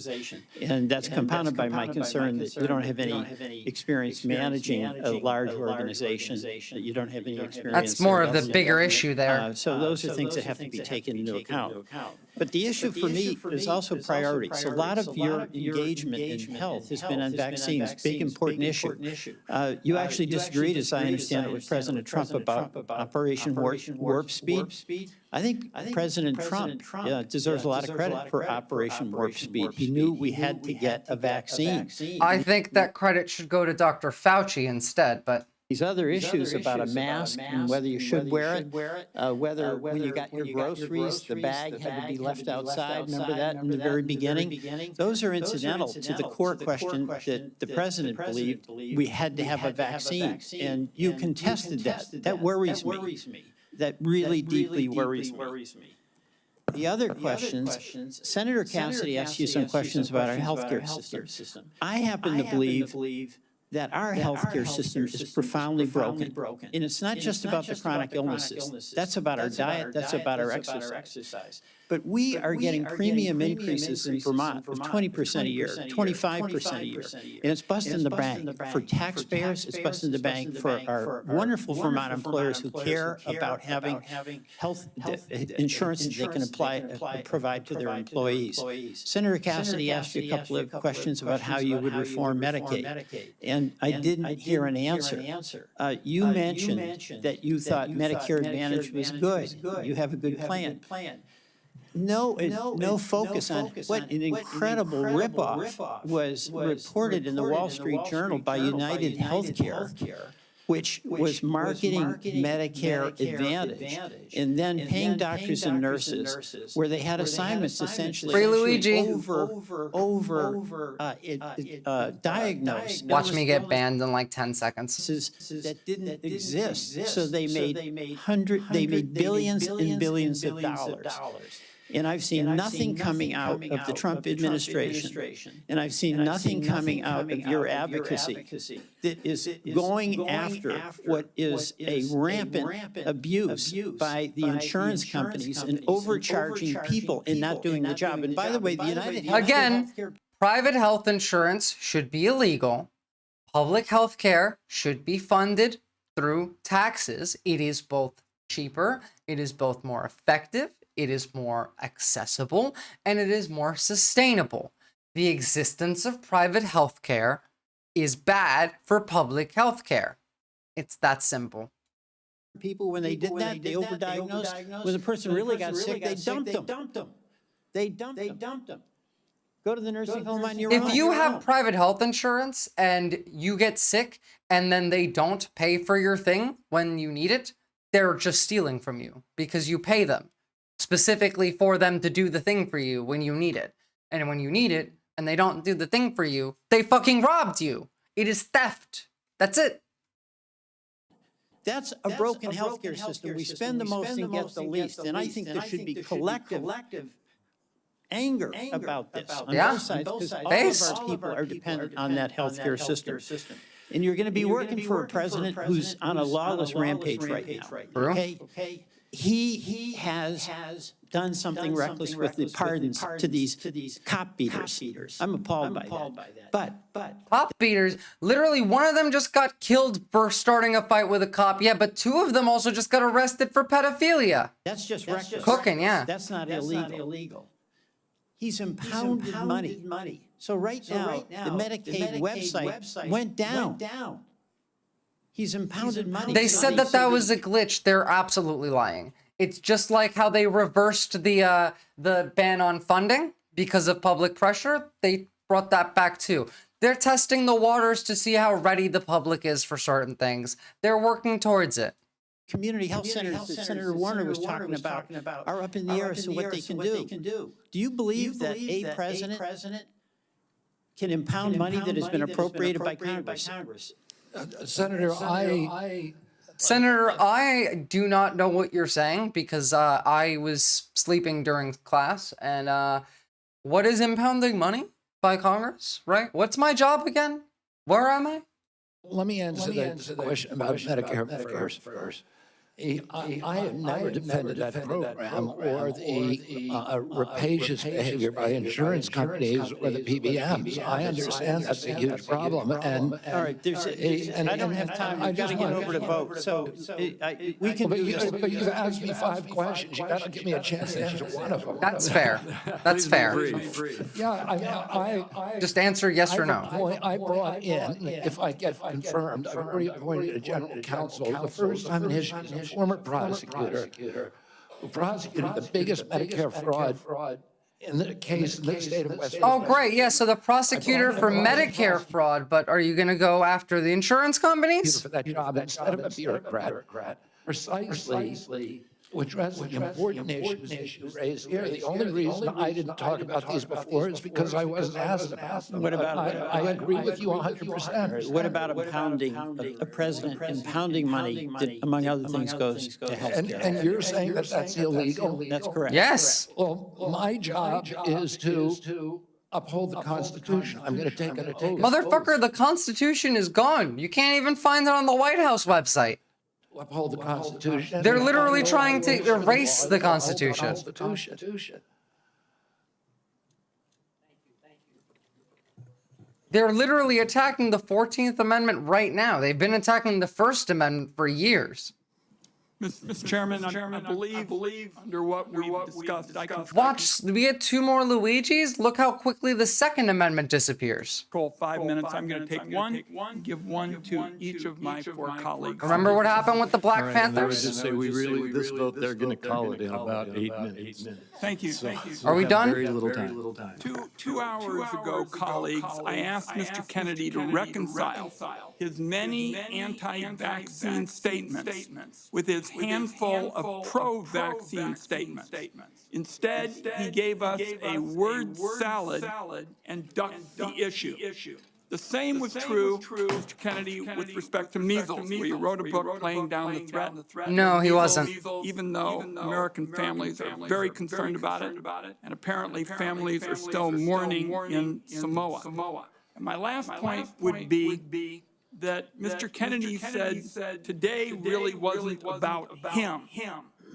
And that's compounded by my concern that you don't have any experience managing a large organization, that you don't have any experience. That's more of the bigger issue there. So those are things that have to be taken into account. But the issue for me is also priorities. A lot of your engagement in health has been on vaccines, big important issue. You actually disagreed, as I understand it, with President Trump about Operation Warp Speed. I think President Trump deserves a lot of credit for Operation Warp Speed. He knew we had to get a vaccine. I think that credit should go to Dr. Fauci instead, but these other issues about a mask and whether you should wear it, whether when you got your groceries, the bag had to be left outside. Remember that in the very beginning? Those are incidental to the core question that the president believed we had to have a vaccine. And you contested that. That worries me. That really deeply worries me. The other questions, Senator Cassidy asked you some questions about our healthcare system. I happen to believe that our healthcare system is profoundly broken. And it's not just about the chronic illnesses. That's about our diet, that's about our exercise. But we are getting premium increases in Vermont of 20% a year, 25% a year. And it's busting the bank. For taxpayers, it's busting the bank for our wonderful Vermont employers who care about having health insurance that they can provide to their employees. Senator Cassidy asked you a couple of questions about how you would reform Medicaid. And I didn't hear an answer. You mentioned that you thought Medicare Advantage was good. You have a good plan. No focus on what an incredible ripoff was reported in the Wall Street Journal by United Healthcare which was marketing Medicare Advantage and then paying doctors and nurses where they had assignments essentially Free Luigi. diagnosed. Watch me get banned in like 10 seconds. That didn't exist. So they made billions and billions of dollars. And I've seen nothing coming out of the Trump administration, and I've seen nothing coming out of your advocacy that is going after what is a rampant abuse by the insurance companies and overcharging people and not doing the job. And by the way, the United Again, private health insurance should be illegal. Public health care should be funded through taxes. It is both cheaper, it is both more effective, it is more accessible, and it is more sustainable. The existence of private health care is bad for public health care. It's that simple. people, when they did that, they overdiagnosed. When the person really got sick, they dumped them. They dumped them. Go to the nursing home on your own. If you have private health insurance and you get sick and then they don't pay for your thing when you need it, they're just stealing from you because you pay them specifically for them to do the thing for you when you need it. And when you need it and they don't do the thing for you, they fucking robbed you. It is theft. That's it. That's a broken healthcare system. We spend the most and get the least. And I think there should be collective anger about this on both sides, because all of our people are dependent on that healthcare system. And you're going to be working for a president who's on a lawless rampage right now. Okay? He has done something reckless with the pardons to these cop beaters. I'm appalled by that. But cop beaters, literally one of them just got killed for starting a fight with a cop. Yeah, but two of them also just got arrested for pedophilia. That's just reckless. Cooking, yeah. That's not illegal. He's impounded money. So right now, the Medicaid website went down. He's impounded money. They said that was a glitch. They're absolutely lying. It's just like how they reversed the ban on funding because of public pressure. They brought that back too. They're testing the waters to see how ready the public is for certain things. They're working towards it. Community health centers that Senator Warner was talking about are up in the air as to what they can do. Do you believe that a president can impound money that has been appropriated by Congress? Senator, I do not know what you're saying because I was sleeping during class. And what is impounding money by Congress, right? What's my job again? Where am I? Let me answer the question about Medicare first. I have never defended that program or the rapacious behavior by insurance companies or the PBMs. I understand that's a huge problem. And all right, I don't have time. I've got to get over to vote. So we can do this. But you've asked me 5 questions. You got to give me a chance to answer one of them. That's fair. That's fair. Yeah, I just answer yes or no. I brought in, if I get confirmed, I've already appointed a general counsel. The first time in history, a former prosecutor who prosecuted the biggest Medicare fraud in the case in the state of West Virginia. Oh, great. Yeah, so the prosecutor for Medicare fraud, but are you going to go after the insurance companies? For that job instead of a bureaucrat. Precisely. Which address the important issues you raised here. The only reason I didn't talk about these before is because I wasn't asked about them. What about? I agree with you 100%. What about impounding a president impounding money that, among other things, goes to health care? And you're saying that that's illegal? That's correct. Yes. Well, my job is to uphold the Constitution. I'm going to take it. Motherfucker, the Constitution is gone. You can't even find it on the White House website. Uphold the Constitution. They're literally trying to erase the Constitution. They're literally attacking the 14th Amendment right now. They've been attacking the First Amendment for years. Mr. Chairman, I believe under what we've discussed, I can Watch, we get 2 more Luigis. Look how quickly the Second Amendment disappears. control 5 minutes. I'm going to take one, give one to each of my 4 colleagues. Remember what happened with the Black All right, and I would Panthers? just say this vote, they're going to call it in about 8 minutes. Thank you. Are we have done? Very little time. 2 hours ago, colleagues, I asked Mr. Kennedy to reconcile his many anti-vaccine statements with his handful of pro-vaccine statements. Instead, he gave us a word salad and ducked the issue. The same was true, Mr. Kennedy, with respect to measles, where you wrote a book playing down the threat. No, he wasn't. Even though American families are very concerned about it, and apparently families are still mourning in Samoa. And my last point would be that Mr. Kennedy said today really wasn't about him.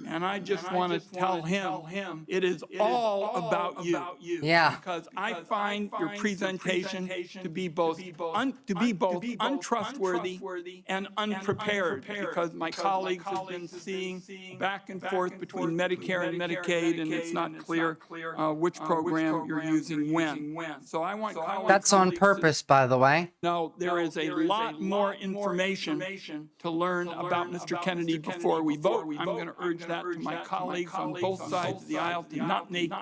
And I just want to tell him it is all about you. Yeah. Because I find your presentation to be both untrustworthy and unprepared. Because my colleagues have been seeing back and forth between Medicare and Medicaid, and it's not clear which program you're using when. So I want colleagues. That's on purpose, by the way. No, there is a lot more information to learn about Mr. Kennedy before we vote. I'm going to urge that to my colleagues on both sides of the aisle to not make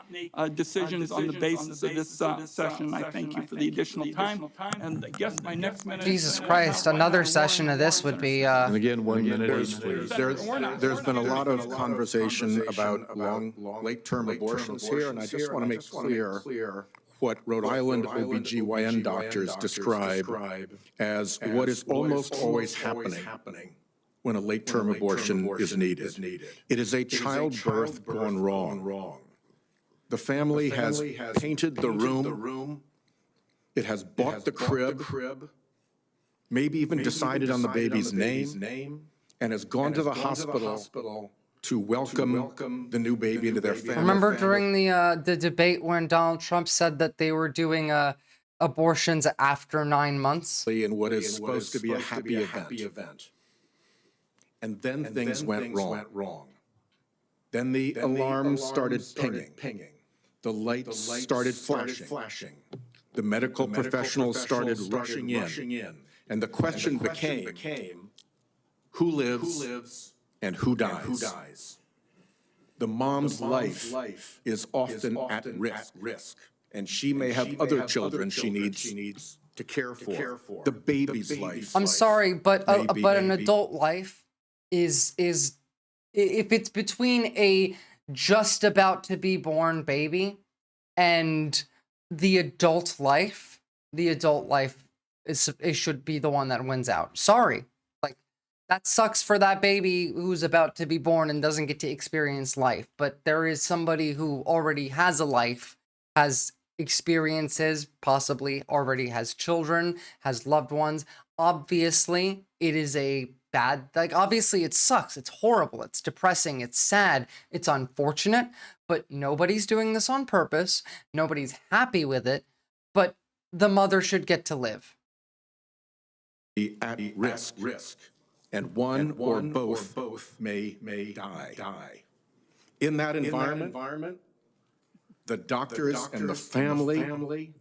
decisions on the basis of this session. I thank you for the additional time. And I guess my next minute. Jesus Christ, another session of this would be. And again, 1 minute each, please. There's been a lot of conversation about late-term abortions here, and I just want to make clear what Rhode Island OBGYN doctors describe as what is almost always happening when a late-term abortion is needed. It is a childbirth gone wrong. The family has painted the room. It has bought the crib, maybe even decided on the baby's name, and has gone to the hospital to welcome the new baby into their family. Remember during the debate when Donald Trump said that they were doing abortions after 9 months? In what is supposed to be a happy event. And then things went wrong. Then the alarm started pinging. The lights started flashing. The medical professionals started rushing in. And the question became, who lives and who dies? The mom's life is often at risk. And she may have other children she needs to care for. The baby's life. I'm sorry, but an adult life is if it's between a just about to be born baby and the adult life it should be the one that wins out. Sorry. Like, that sucks for that baby who's about to be born and doesn't get to experience life. But there is somebody who already has a life, has experiences, possibly already has children, has loved ones. Obviously, it is a bad, obviously it sucks. It's horrible. It's depressing. It's sad. It's unfortunate, but nobody's doing this on purpose. Nobody's happy with it, but the mother should get to live. At risk, and one or both may die. In that environment, the doctors and the family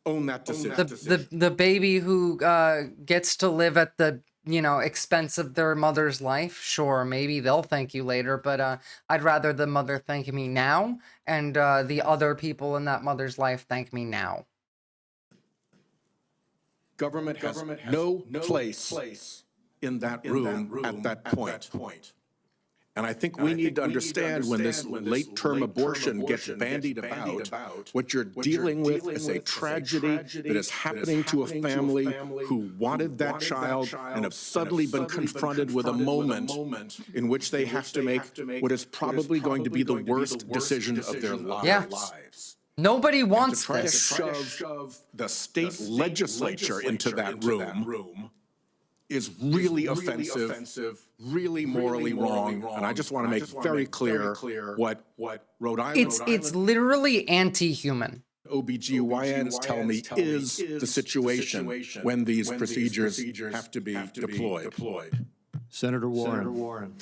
own that decision. The baby who gets to live at the expense of their mother's life, sure, maybe they'll thank you later, but I'd rather the mother thank me now and the other people in that mother's life thank me now. Government has no place in that room at that point. And I think we need to understand when this late-term abortion gets bandied about, what you're dealing with is a tragedy that is happening to a family who wanted that child and have suddenly been confronted with a moment in which they have to make what is probably going to be the worst decision of their lives. Yeah. Nobody wants to try this. to shove the state legislature into that room is really offensive, really morally wrong, and I just want to make very clear what Rhode Island... It's literally anti-human. OBGYNs tell me is the situation when these procedures have to be deployed. Senator Warren.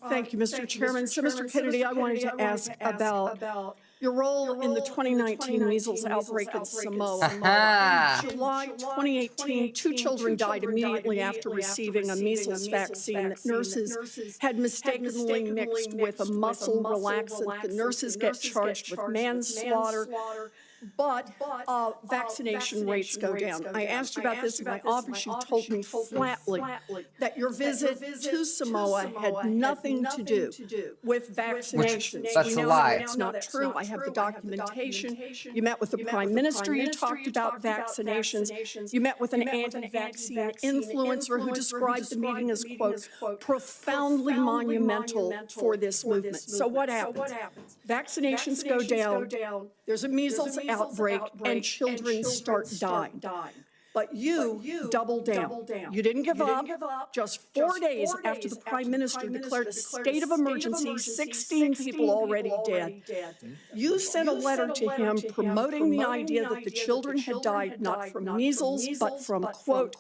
Thank you, Mr. Chairman. So, Mr. Kennedy, I wanted to ask about your role in the 2019 measles outbreak in Samoa. In July 2018, 2 children died immediately after receiving a measles vaccine that nurses had mistakenly mixed with a muscle relaxant. The nurses get charged with manslaughter. But vaccination rates go down. I asked you about this in my office. You told me flatly that your visit to Samoa had nothing to do with vaccinations. That's a lie. It's not true. I have the documentation. You met with the Prime Minister. You talked about vaccinations. You met with an anti-vaccine influencer who described the meeting as, quote, profoundly monumental for this movement. So what happens? Vaccinations go down. There's a measles outbreak and children start dying. But you doubled down. You didn't give up. Just 4 days after the Prime Minister declared a state of emergency, 16 people already dead. You sent a letter to him promoting the idea that the children had died not from measles, but from, quote,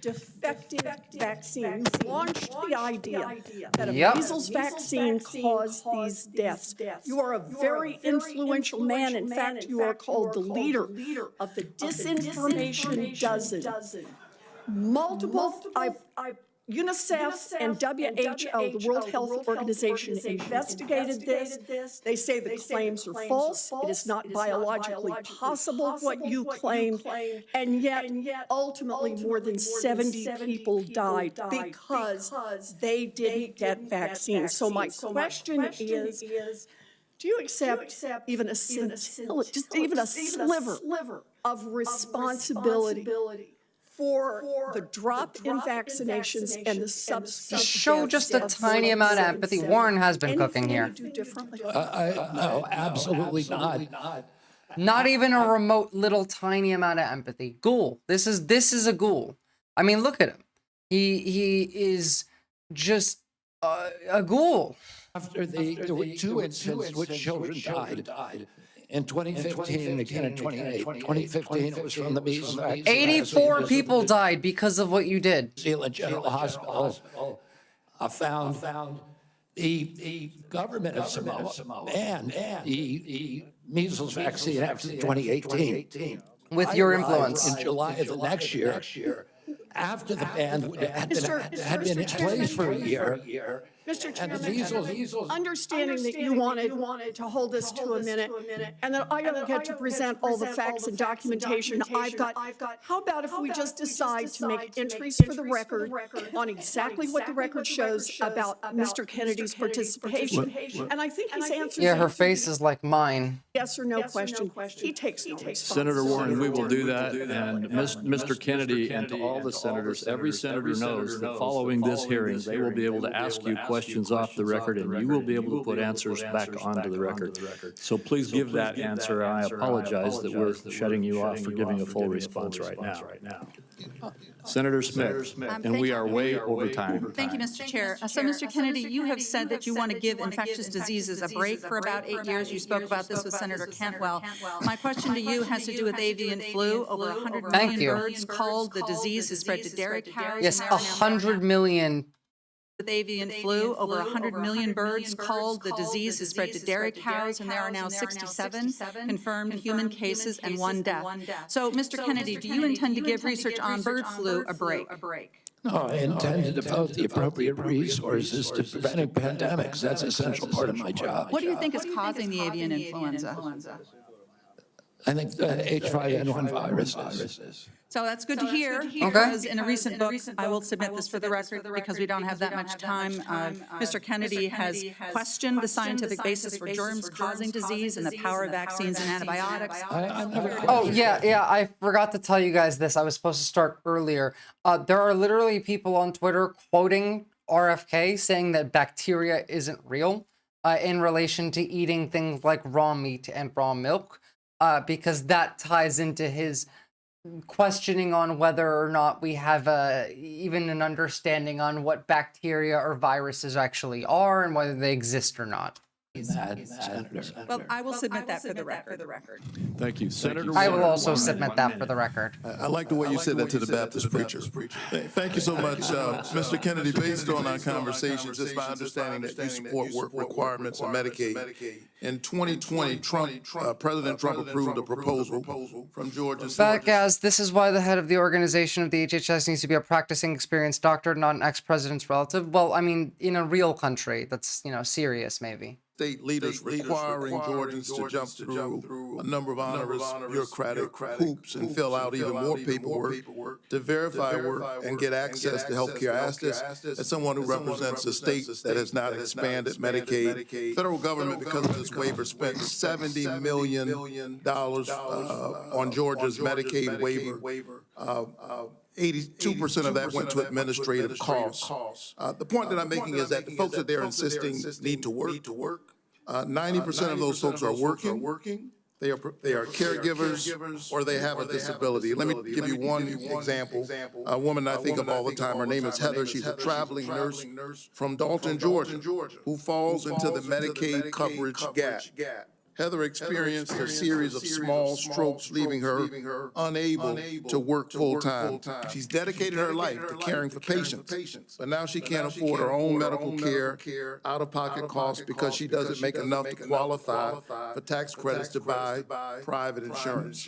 defective vaccine. You launched the idea that a measles vaccine caused these deaths. You are a very influential man. In fact, you are called the leader of the disinformation dozen. Multiple, UNICEF and WHO, the World Health Organization, investigated this. They say the claims are false. It is not biologically possible what you claim. And yet, ultimately, more than 70 people died because they didn't get vaccines. So my question is, do you accept even a scintilla, just even a sliver of responsibility for the drop in vaccinations and the subsequent Show just a tiny amount of empathy. Warren has been cooking here. No, absolutely not. Not even a remote little tiny amount of empathy. Ghoul. This is a ghoul. I mean, look at him. He is just a ghoul. After there were 2 incidents which children died. In 2015 and again in 2008. 2015 it was from the measles vaccine. 84 people died because of what you did. New Zealand General Hospital found the government of Samoa banned the measles vaccine after 2018. With your influence. In July of the next year, after the ban had been in place for a year. Mr. Chairman, understanding that you wanted to hold this to a minute, and that I don't get to present all the facts and documentation I've got, how about if we just decide to make entries for the record on exactly what the record shows about Mr. Kennedy's participation? And I think his answer Yeah, her face is like mine. Yes or no question. He takes no responsibility. Senator Warren, we will do that. And Mr. Kennedy and to all the senators, every senator knows that following this hearing, they will be able to ask you questions off the record, and you will be able to put answers back onto the record. So please give that answer. I apologize that we're shutting you off for giving a full response right now. Senator Smith, and we are way over time. Thank you, Mr. Chair. So, Mr. Kennedy, you have said that you want to give infectious diseases a break for about 8 years. You spoke about this with Senator Cantwell. My question to you has to do with avian flu. Over 100 million birds culled. The disease has spread to dairy cows. Yes, 100 million. With avian flu, over 100 million birds culled. The disease has spread to dairy cows, and there are now 67 confirmed human cases and 1 death. So, Mr. Kennedy, do you intend to give research on bird flu a break? No, I intend to devote the appropriate resources to preventing pandemics. That's an essential part of my job. What do you think is causing the avian influenza? I think the H5N1 virus is. So that's good to hear, because in a recent book, I will submit this for the record because we don't have that much time, Mr. Kennedy has questioned the scientific basis for germs causing disease and the power of vaccines and antibiotics. Oh, yeah, I forgot to tell you guys this. I was supposed to start earlier. There are literally people on Twitter quoting RFK saying that bacteria isn't real in relation to eating things like raw meat and raw milk, because that ties into his questioning on whether or not we have even an understanding on what bacteria or viruses actually are and whether they exist or not. Senator. Well, I will submit that for the record. Thank you. Senator I will Warren. also submit that for the record. I like the way you said that to the Baptist preacher. Thank you so much, Mr. Kennedy. Based on our conversations, it's my understanding that you support work requirements of Medicaid. In 2020, President Trump approved a proposal from Georgia. But guys, this is why the head of the organization of the HHS needs to be a practicing experienced doctor, not an ex-president's relative. Well, I mean, in a real country, that's, you know, serious maybe. State leaders requiring Georgians to jump through a number of onerous bureaucratic hoops and fill out even more paperwork to verify work and get access to health care. I ask this as someone who represents a state that has not expanded Medicaid. Federal government, because of this waiver, spent $70 million on Georgia's Medicaid waiver. 82% of that went to administrative costs. The point that I'm making is that the folks that they're insisting need to work. 90% of those folks are working. They are caregivers or they have a disability. Let me give you one example. A woman I think of all the time, her name is Heather. She's a traveling nurse from Dalton, Georgia, who falls into the Medicaid coverage gap. Heather experienced a series of small strokes, leaving her unable to work full-time. She's dedicated her life to caring for patients, but now she can't afford her own medical care, out-of-pocket costs, because she doesn't make enough to qualify for tax credits to buy private insurance.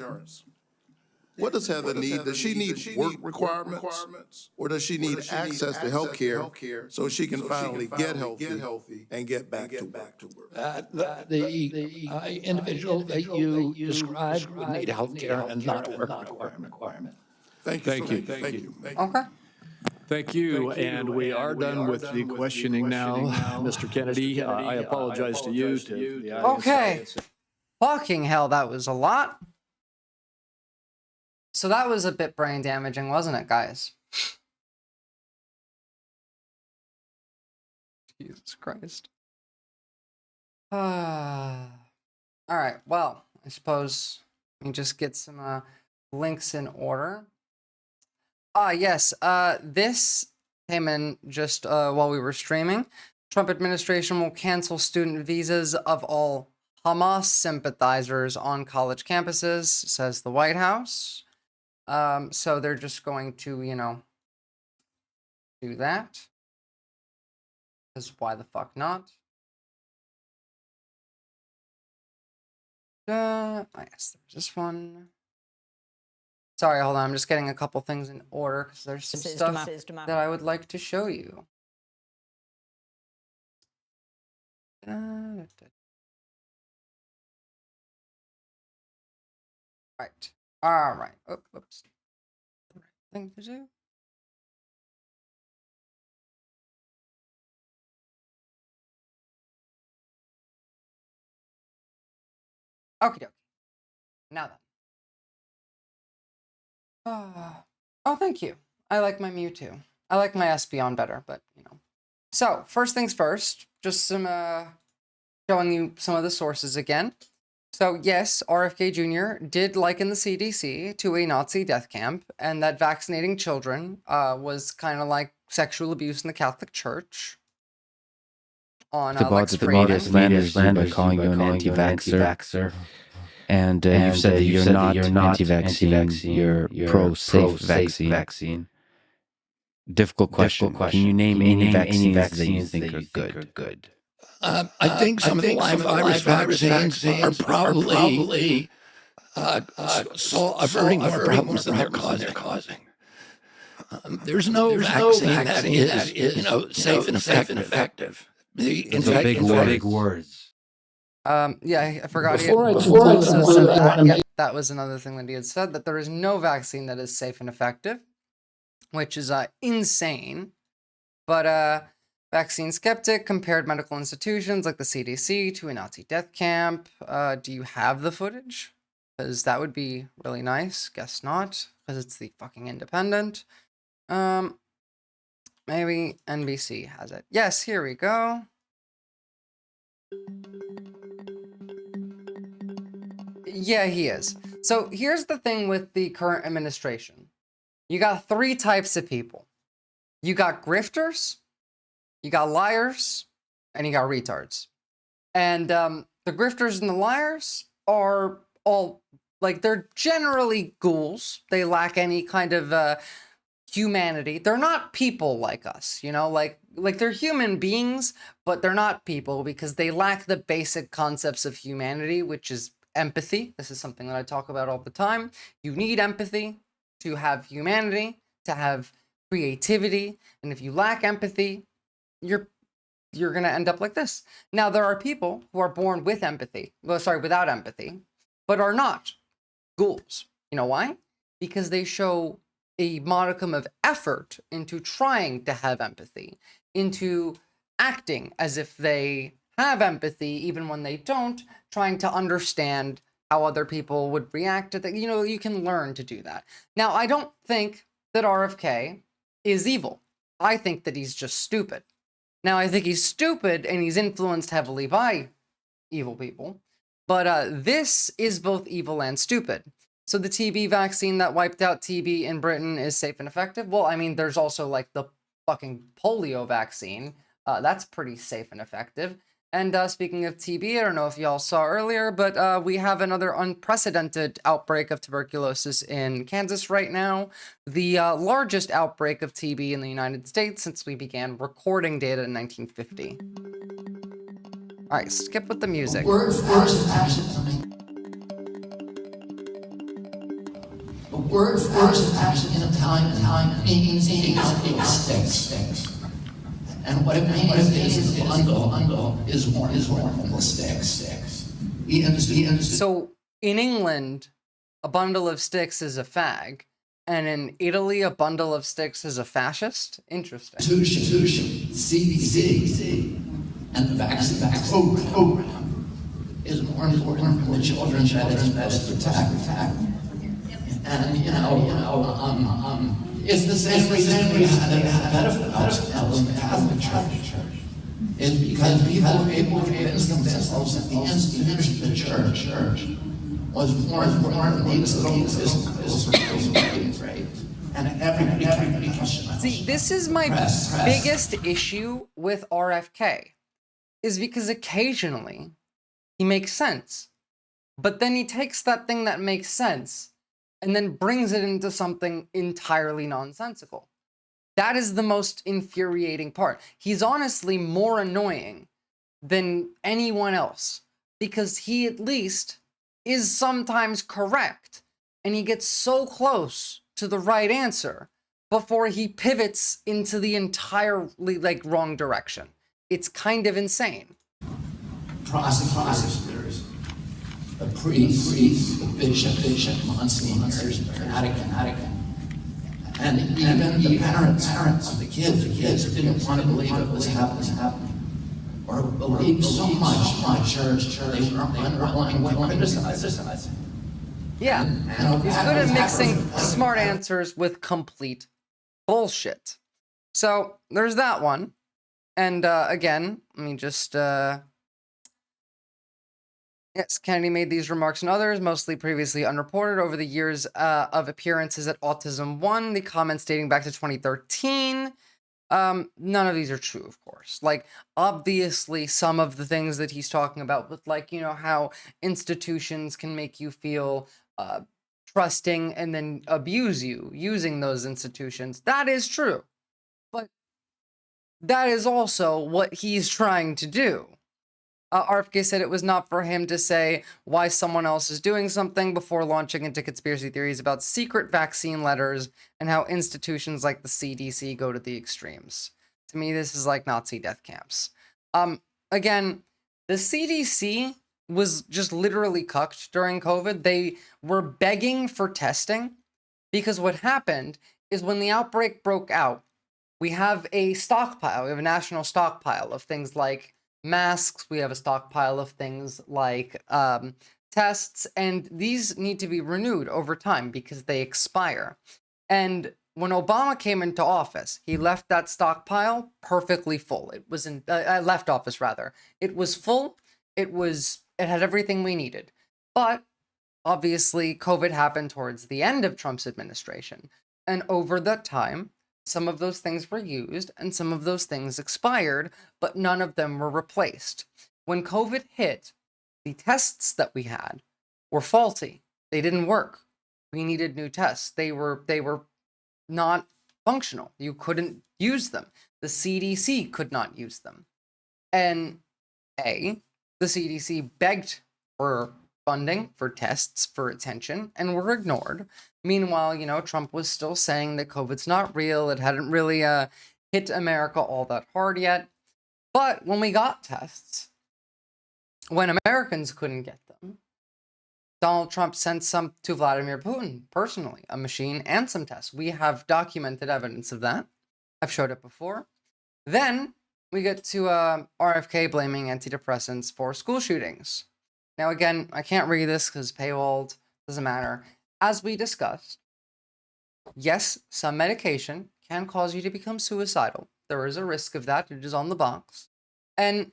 What does Heather need? Does she need work requirements, or does she need access to health care so she can finally get healthy and get back to work? The individual that you described would need health care and not a work requirement. Thank you. Thank you. Okay. Thank you, and we are done with the questioning now. Mr. Kennedy, I apologize to you. Okay. Fucking hell, that was a lot. So that was a bit brain damaging, wasn't it, guys? Jesus Christ. All right, well, I suppose we just get some links in order. Yes, this came in just while we were streaming. Trump administration will cancel student visas of all Hamas sympathizers on college campuses, says the White House. So they're just going to, you know, do that. Because why the fuck not? I guess there's this one. Sorry, hold on. I'm just getting a couple things in order because there's some stuff that I would like to show you. Right. All right. Oh, whoops. The right thing to do. Okie dokie. Now then. Oh, thank you. I like my Mewtwo. I like my Espeon better, but you know. So, first things first, just some showing you some of the sources again. So, yes, RFK Jr. did liken the CDC to a Nazi death camp, and that vaccinating children was kind of like sexual abuse in the Catholic Church. On Lex Frieden. Slander calling you an anti-vaxxer. And you've said that you're not anti-vaccine, you're pro-safe vaccine. Difficult question. Can you name any vaccines that you think are good? I think some of the Lyme virus vaccines are probably averting more problems than they're causing. There's no vaccine that is, you know, safe and effective. Those are big words. Yeah, I forgot. That was another thing that he had said, that there is no vaccine that is safe and effective, which is insane. But vaccine skeptic compared medical institutions like the CDC to a Nazi death camp. Do you have the footage? Because that would be really nice. Guess not, because it's the fucking Independent. Maybe NBC has it. Yes, here we go. Yeah, he is. So here's the thing with the current administration. You got three types of people. You got grifters, you got liars, and you got retards. And the grifters and the liars are all, like, they're generally ghouls. They lack any kind of humanity. They're not people like us, you know, like they're human beings, but they're not people because they lack the basic concepts of humanity, which is empathy. This is something that I talk about all the time. You need empathy to have humanity, to have creativity, and if you lack empathy, you're going to end up like this. Now, there are people who are born with empathy, without empathy, but are not ghouls. You know why? Because they show a modicum of effort into trying to have empathy, into acting as if they have empathy even when they don't, trying to understand how other people would react to that. You know, you can learn to do that. Now, I don't think that RFK is evil. I think that he's just stupid. Now, I think he's stupid and he's influenced heavily by evil people, but this is both evil and stupid. So the TB vaccine that wiped out TB in Britain is safe and effective. Well, I mean, there's also like the fucking polio vaccine. That's pretty safe and effective. And speaking of TB, I don't know if y'all saw earlier, but we have another unprecedented outbreak of tuberculosis in Kansas right now. The largest outbreak of TB in the United States since we began recording data in 1950. All right, skip with the music. Words action. Words action in a time means sticks. And what it means is bundle is more than the sticks. So in England, a bundle of sticks is a fag, and in Italy, a bundle of sticks is a fascist? Interesting. CDC and the vaccine program is more important than the children that it's supposed to protect. And it's the same reason we had pedophiles in the Catholic Church. It's because people were able to convince themselves that the institution of the church was more important than these little rapes. And everybody questioned that. See, this is my biggest issue with RFK, is because occasionally he makes sense, but then he takes that thing that makes sense and then brings it into something entirely nonsensical. That is the most infuriating part. He's honestly more annoying than anyone else because he at least is sometimes correct and he gets so close to the right answer before he pivots into the entirely wrong direction. It's kind of insane. Prosecutors, the priests, the bishop, monsignors, Vatican, and even the parents of the kids didn't want to believe it was happening, or believed so much church they weren't unwilling to criticize. Yeah, he's good at mixing smart answers with complete bullshit. So there's that one. And again, let me just... Yes, Kennedy made these remarks and others, mostly previously unreported, over the years of appearances at Autism One, the comments dating back to 2013. None of these are true, of course. Like, obviously, some of the things that he's talking about, with, like, you know, how institutions can make you feel trusting and then abuse you using those institutions, that is true. But that is also what he's trying to do. RFK said it was not for him to say why someone else is doing something before launching into conspiracy theories about secret vaccine letters and how institutions like the CDC go to the extremes. To me, this is like Nazi death camps. Again, the CDC was just literally cucked during COVID. They were begging for testing because what happened is when the outbreak broke out, we have a stockpile, we have a national stockpile of things like masks, we have a stockpile of things like tests, and these need to be renewed over time because they expire. And when Obama came into office, he left that stockpile perfectly full. It was left office rather. It was full. It had everything we needed. But obviously, COVID happened towards the end of Trump's administration, and over that time, some of those things were used and some of those things expired, but none of them were replaced. when COVID hit, the tests that we had were faulty. They didn't work. We needed new tests. They were not functional. You couldn't use them. The CDC could not use them. And the CDC begged for funding, for tests, for attention, and were ignored. Meanwhile, Trump was still saying that COVID's not real. It hadn't really hit America all that hard yet. But when we got tests, when Americans couldn't get them, Donald Trump sent some to Vladimir Putin personally, a machine and some tests. We have documented evidence of that. I've showed it before. Then we get to RFK blaming antidepressants for school shootings. Now, again, I can't read this because paywalled, doesn't matter. As we discussed, yes, some medication can cause you to become suicidal. There is a risk of that. It is on the box. And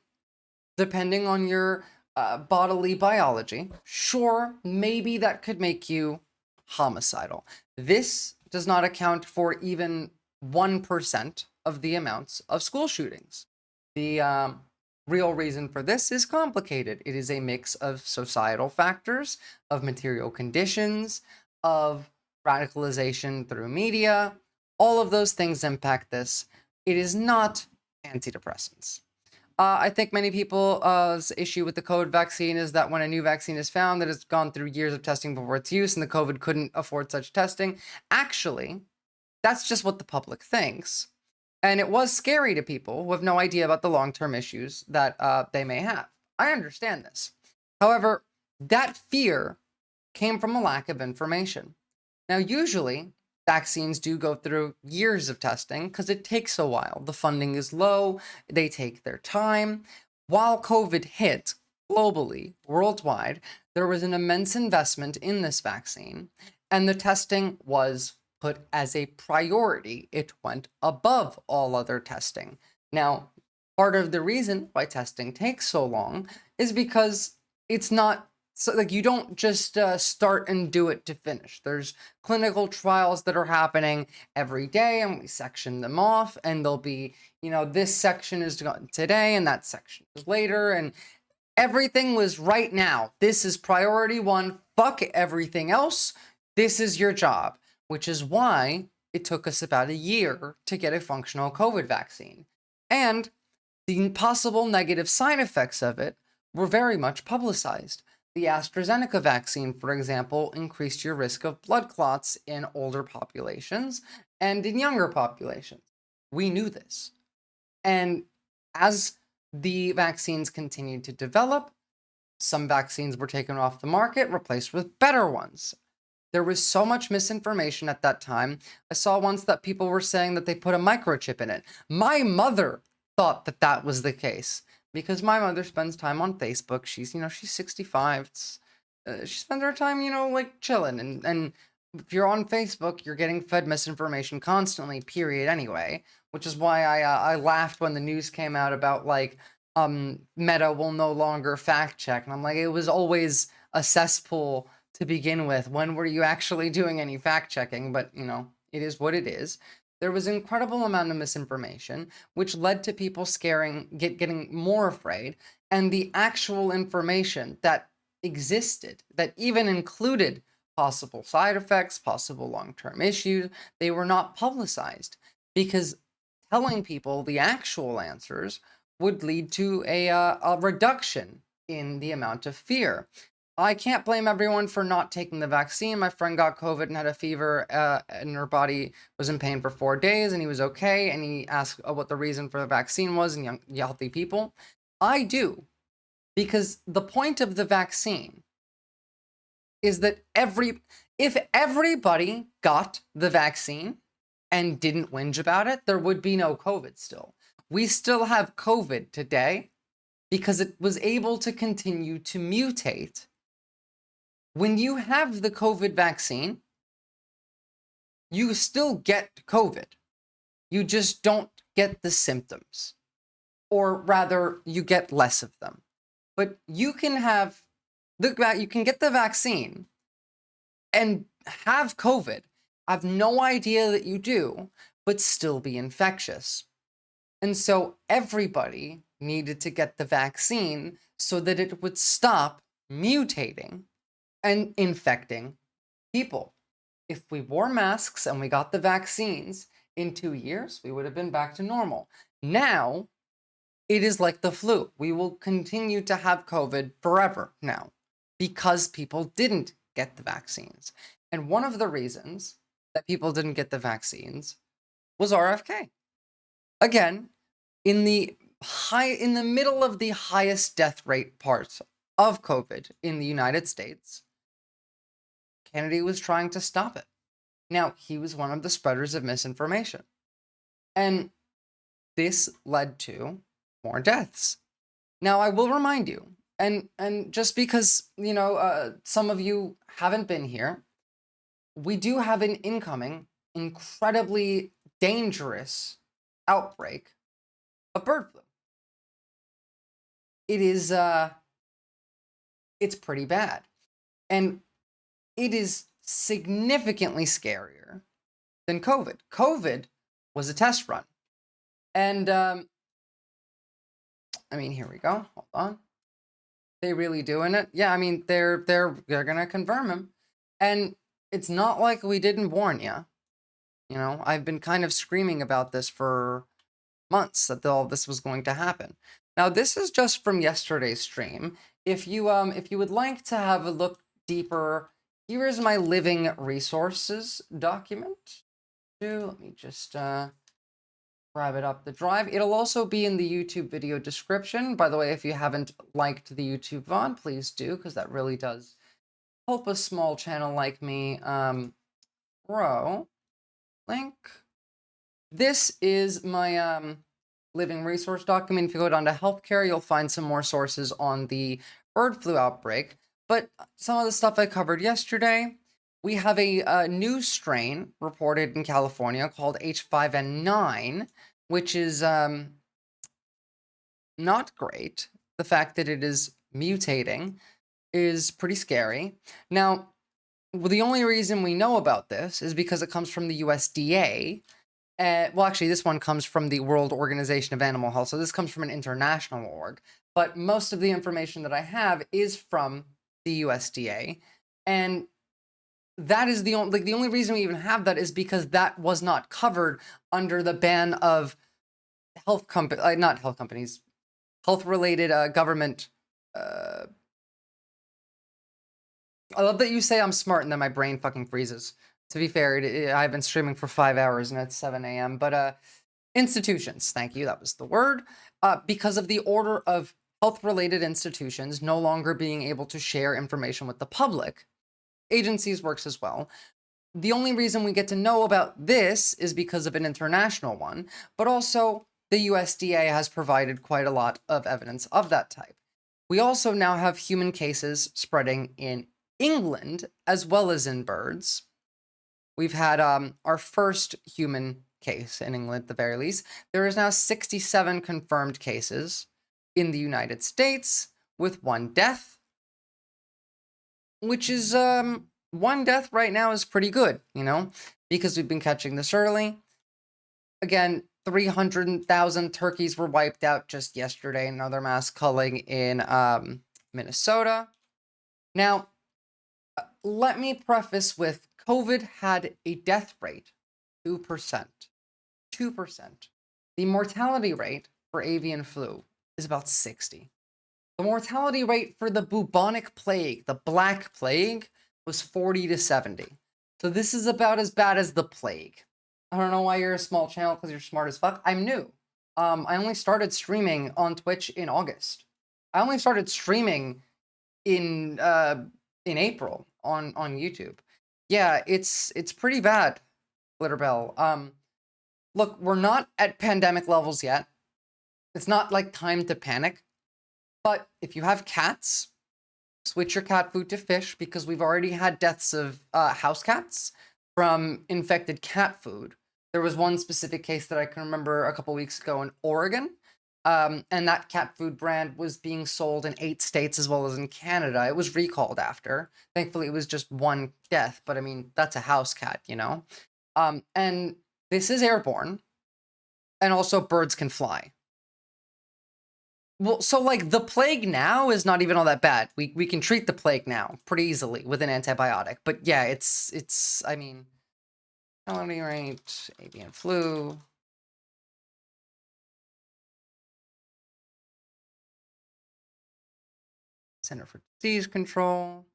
depending on your bodily biology, sure, maybe that could make you homicidal. This does not account for even 1% of the amounts of school shootings. The real reason for this is complicated. It is a mix of societal factors, of material conditions, of radicalization through media. All of those things impact this. It is not antidepressants. I think many people's issue with the COVID vaccine is that when a new vaccine is found, that it's gone through years of testing before its use, and the COVID couldn't afford such testing. Actually, that's just what the public thinks. And it was scary to people who have no idea about the long-term issues that they may have. I understand this. However, that fear came from a lack of information. Now, usually, vaccines do go through years of testing because it takes a while. The funding is low. They take their time. While COVID hit globally, worldwide, there was an immense investment in this vaccine, and the testing was put as a priority. It went above all other testing. Now, part of the reason why testing takes so long is because it's not so, like, you don't just start and do it to finish. There's clinical trials that are happening every day, and we section them off, and there'll be, this section is today, and that section is later, and everything was right now. This is priority one. Fuck everything else. This is your job, which is why it took us about a year to get a functional COVID vaccine. And the possible negative side effects of it were very much publicized. The AstraZeneca vaccine, for example, increased your risk of blood clots in older populations and in younger populations. We knew this. And as the vaccines continued to develop, some vaccines were taken off the market, replaced with better ones. There was so much misinformation at that time. I saw once that people were saying that they put a microchip in it. My mother thought that that was the case. Because my mother spends time on Facebook. She's 65. She spends her time, like chilling. And if you're on Facebook, you're getting fed misinformation constantly, period, anyway. Which is why I laughed when the news came out about, like, Meta will no longer fact check. And I'm like, it was always a cesspool to begin with. When were you actually doing any fact checking? But, it is what it is. There was an incredible amount of misinformation, which led to people getting more afraid, and the actual information that existed, that even included possible side effects, possible long-term issues, they were not publicized, because telling people the actual answers would lead to a reduction in the amount of fear. I can't blame everyone for not taking the vaccine. My friend got COVID and had a fever, and her body was in pain for 4 days, and he was okay, and he asked what the reason for the vaccine was in young, healthy people. I do, because the point of the vaccine is that if everybody got the vaccine and didn't whinge about it, there would be no COVID still. We still have COVID today because it was able to continue to mutate. When you have the COVID vaccine, you still get COVID. You just don't get the symptoms. Or rather, you get less of them. But you can get the vaccine and have COVID, have no idea that you do, but still be infectious. And so everybody needed to get the vaccine so that it would stop mutating and infecting people. If we wore masks and we got the vaccines, in 2 years, we would have been back to normal. Now, it is like the flu. We will continue to have COVID forever now because people didn't get the vaccines. And one of the reasons that people didn't get the vaccines was RFK. Again, in the middle of the highest death rate part of COVID in the United States, Kennedy was trying to stop it. Now, he was one of the spreaders of misinformation. And this led to more deaths. Now, I will remind you, and just because, some of you haven't been here, we do have an incoming, incredibly dangerous outbreak of bird flu. It is, it's pretty bad. And it is significantly scarier than COVID. COVID was a test run. And, here we go. Hold on. They really doing it? Yeah, they're gonna confirm him. And it's not like we didn't warn you. I've been kind of screaming about this for months that all this was going to happen. Now, this is just from yesterday's stream. If you would like to have a look deeper, here is my living resources document. Let me just grab it up the drive. It'll also be in the YouTube video description. By the way, if you haven't liked the YouTube VOD, please do, because that really does help a small channel like me grow. Link. This is my living resource document. If you go down to healthcare, you'll find some more sources on the bird flu outbreak. But some of the stuff I covered yesterday, we have a new strain reported in California called H5N9, which is not great. The fact that it is mutating is pretty scary. Now, the only reason we know about this is because it comes from the USDA. Actually, this one comes from the World Organization of Animal Health, so this comes from an international org. But most of the information that I have is from the USDA, and that is the only reason we even have that is because that was not covered under the ban of health-related government. I love that you say I'm smart and then my brain fucking freezes. To be fair, I've been streaming for 5 hours and it's 7 a.m. But institutions, thank you, that was the word. Because of the order of health-related institutions no longer being able to share information with the public, agencies works as well. The only reason we get to know about this is because of an international one, but also the USDA has provided quite a lot of evidence of that type. We also now have human cases spreading in England as well as in birds. We've had our first human case in England at the very least. There is now 67 confirmed cases in the United States with 1 death, which is 1 death right now is pretty good, because we've been catching this early. Again, 300,000 turkeys were wiped out just yesterday, another mass culling in Minnesota. Now, let me preface with COVID had a death rate, 2%. 2%. The mortality rate for avian flu is about 60. The mortality rate for the bubonic plague, the Black Plague, was 40 to 70. So this is about as bad as the plague. I don't know why you're a small channel because you're smart as fuck. I'm new. I only started streaming on Twitch in August. I only started streaming in April on YouTube. Yeah, it's pretty bad, Glitterbell. Look, we're not at pandemic levels yet. It's not like time to panic. But if you have cats, switch your cat food to fish because we've already had deaths of house cats from infected cat food. There was one specific case that I can remember a couple weeks ago in Oregon. And that cat food brand was being sold in 8 states as well as in Canada. It was recalled after. Thankfully, it was just 1 death, but that's a house cat, And this is airborne, and also birds can fly. Well, so like the plague now is not even all that bad. We can treat the plague now pretty easily with an antibiotic. But yeah, it's I mean, fatality rate, avian flu. Center for Disease Control.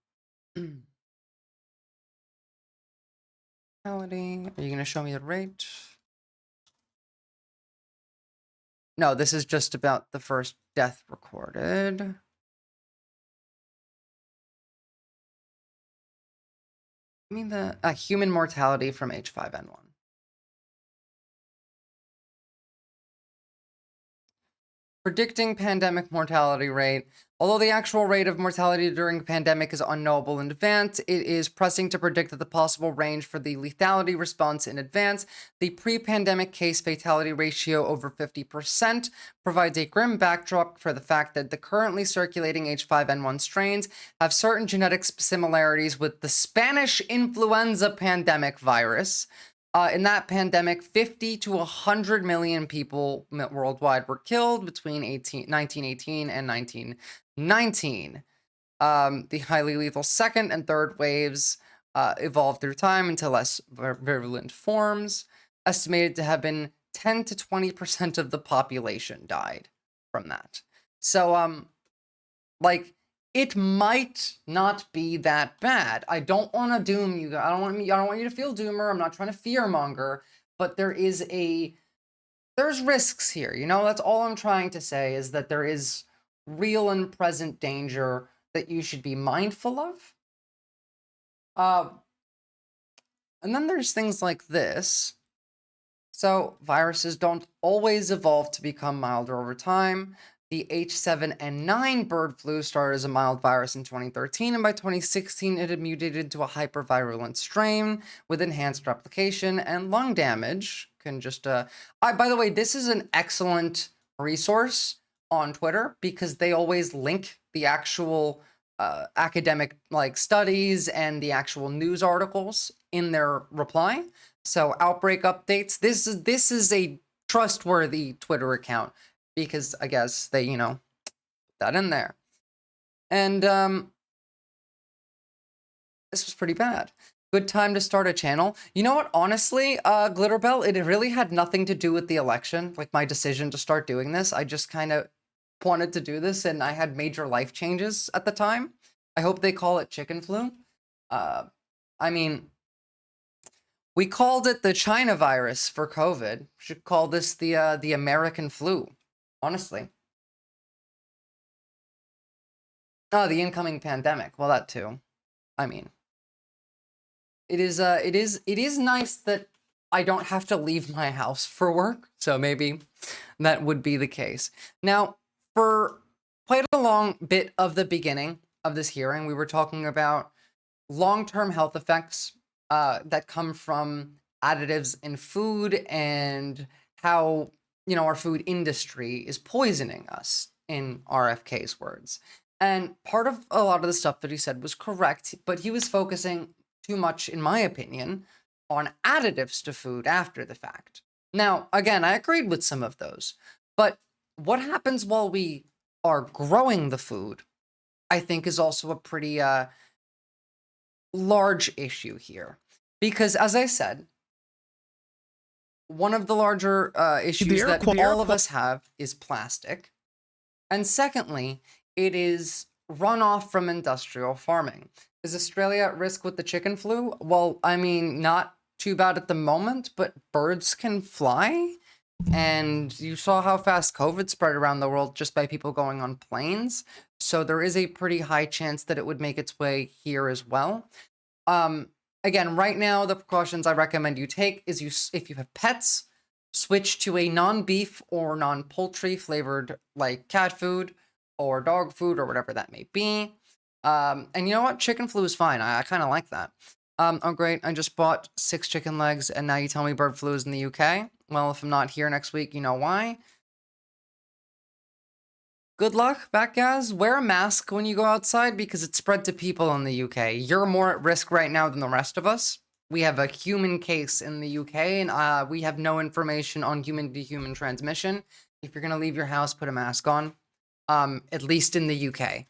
Fatality. Are you going to show me the rate? No, this is just about the first death recorded. I mean the human mortality from H5N1. Predicting pandemic mortality rate. Although the actual rate of mortality during the pandemic is unknowable in advance, it is pressing to predict that the possible range for the lethality response in advance. The pre-pandemic case fatality ratio over 50% provides a grim backdrop for the fact that the currently circulating H5N1 strains have certain genetic similarities with the Spanish influenza pandemic virus. In that pandemic, 50 to 100 million people worldwide were killed between 1918 and 1919. The highly lethal second and third waves evolved through time into less virulent forms. Estimated to have been 10 to 20% of the population died from that. So, like, it might not be that bad. I don't want to doom you. I don't want you to feel doomer. I'm not trying to fearmonger, but there's risks here. You know, that's all I'm trying to say is that there is real and present danger that you should be mindful of. And then there's things like this. So viruses don't always evolve to become milder over time. The H7N9 bird flu started as a mild virus in 2013, and by 2016, it had mutated into a hypervirulent strain with enhanced replication and lung damage. Can just, by the way, this is an excellent resource on Twitter because they always link the actual academic studies and the actual news articles in their reply. So outbreak updates. This is a trustworthy Twitter account. Because I guess they, put that in there. And this was pretty bad. Good time to start a channel. You know what? Honestly, Glitterbell, it really had nothing to do with the election, like my decision to start doing this. I just kind of wanted to do this, and I had major life changes at the time. I hope they call it chicken flu. I mean, we called it the China virus for COVID. We should call this the American flu. Honestly. Oh, the incoming pandemic. Well, that too. I mean, it is nice that I don't have to leave my house for work. So maybe that would be the case. Now, for quite a long bit of the beginning of this hearing, we were talking about long-term health effects that come from additives in food and how our food industry is poisoning us, in RFK's words. And part of a lot of the stuff that he said was correct, but he was focusing too much, in my opinion, on additives to food after the fact. Now, again, I agreed with some of those, but what happens while we are growing the food, I think is also a pretty large issue here. Because, as I said, one of the larger issues that all of us have is plastic. And secondly, it is runoff from industrial farming. Is Australia at risk with the chicken flu? Well, I mean, not too bad at the moment, but birds can fly. And you saw how fast COVID spread around the world just by people going on planes. So there is a pretty high chance that it would make its way here as well. Again, right now, the precautions I recommend you take is if you have pets, switch to a non-beef or non-poultry flavored like cat food or dog food or whatever that may be. And you know what? Chicken flu is fine. I kind of like that. Oh, great. I just bought 6 chicken legs and now you tell me bird flu is in the UK. Well, if I'm not here next week, you know why. Good luck, Batgaz. Wear a mask when you go outside because it's spread to people in the UK. You're more at risk right now than the rest of us. We have a human case in the UK, and we have no information on human-to-human transmission. If you're going to leave your house, put a mask on. at least in the UK.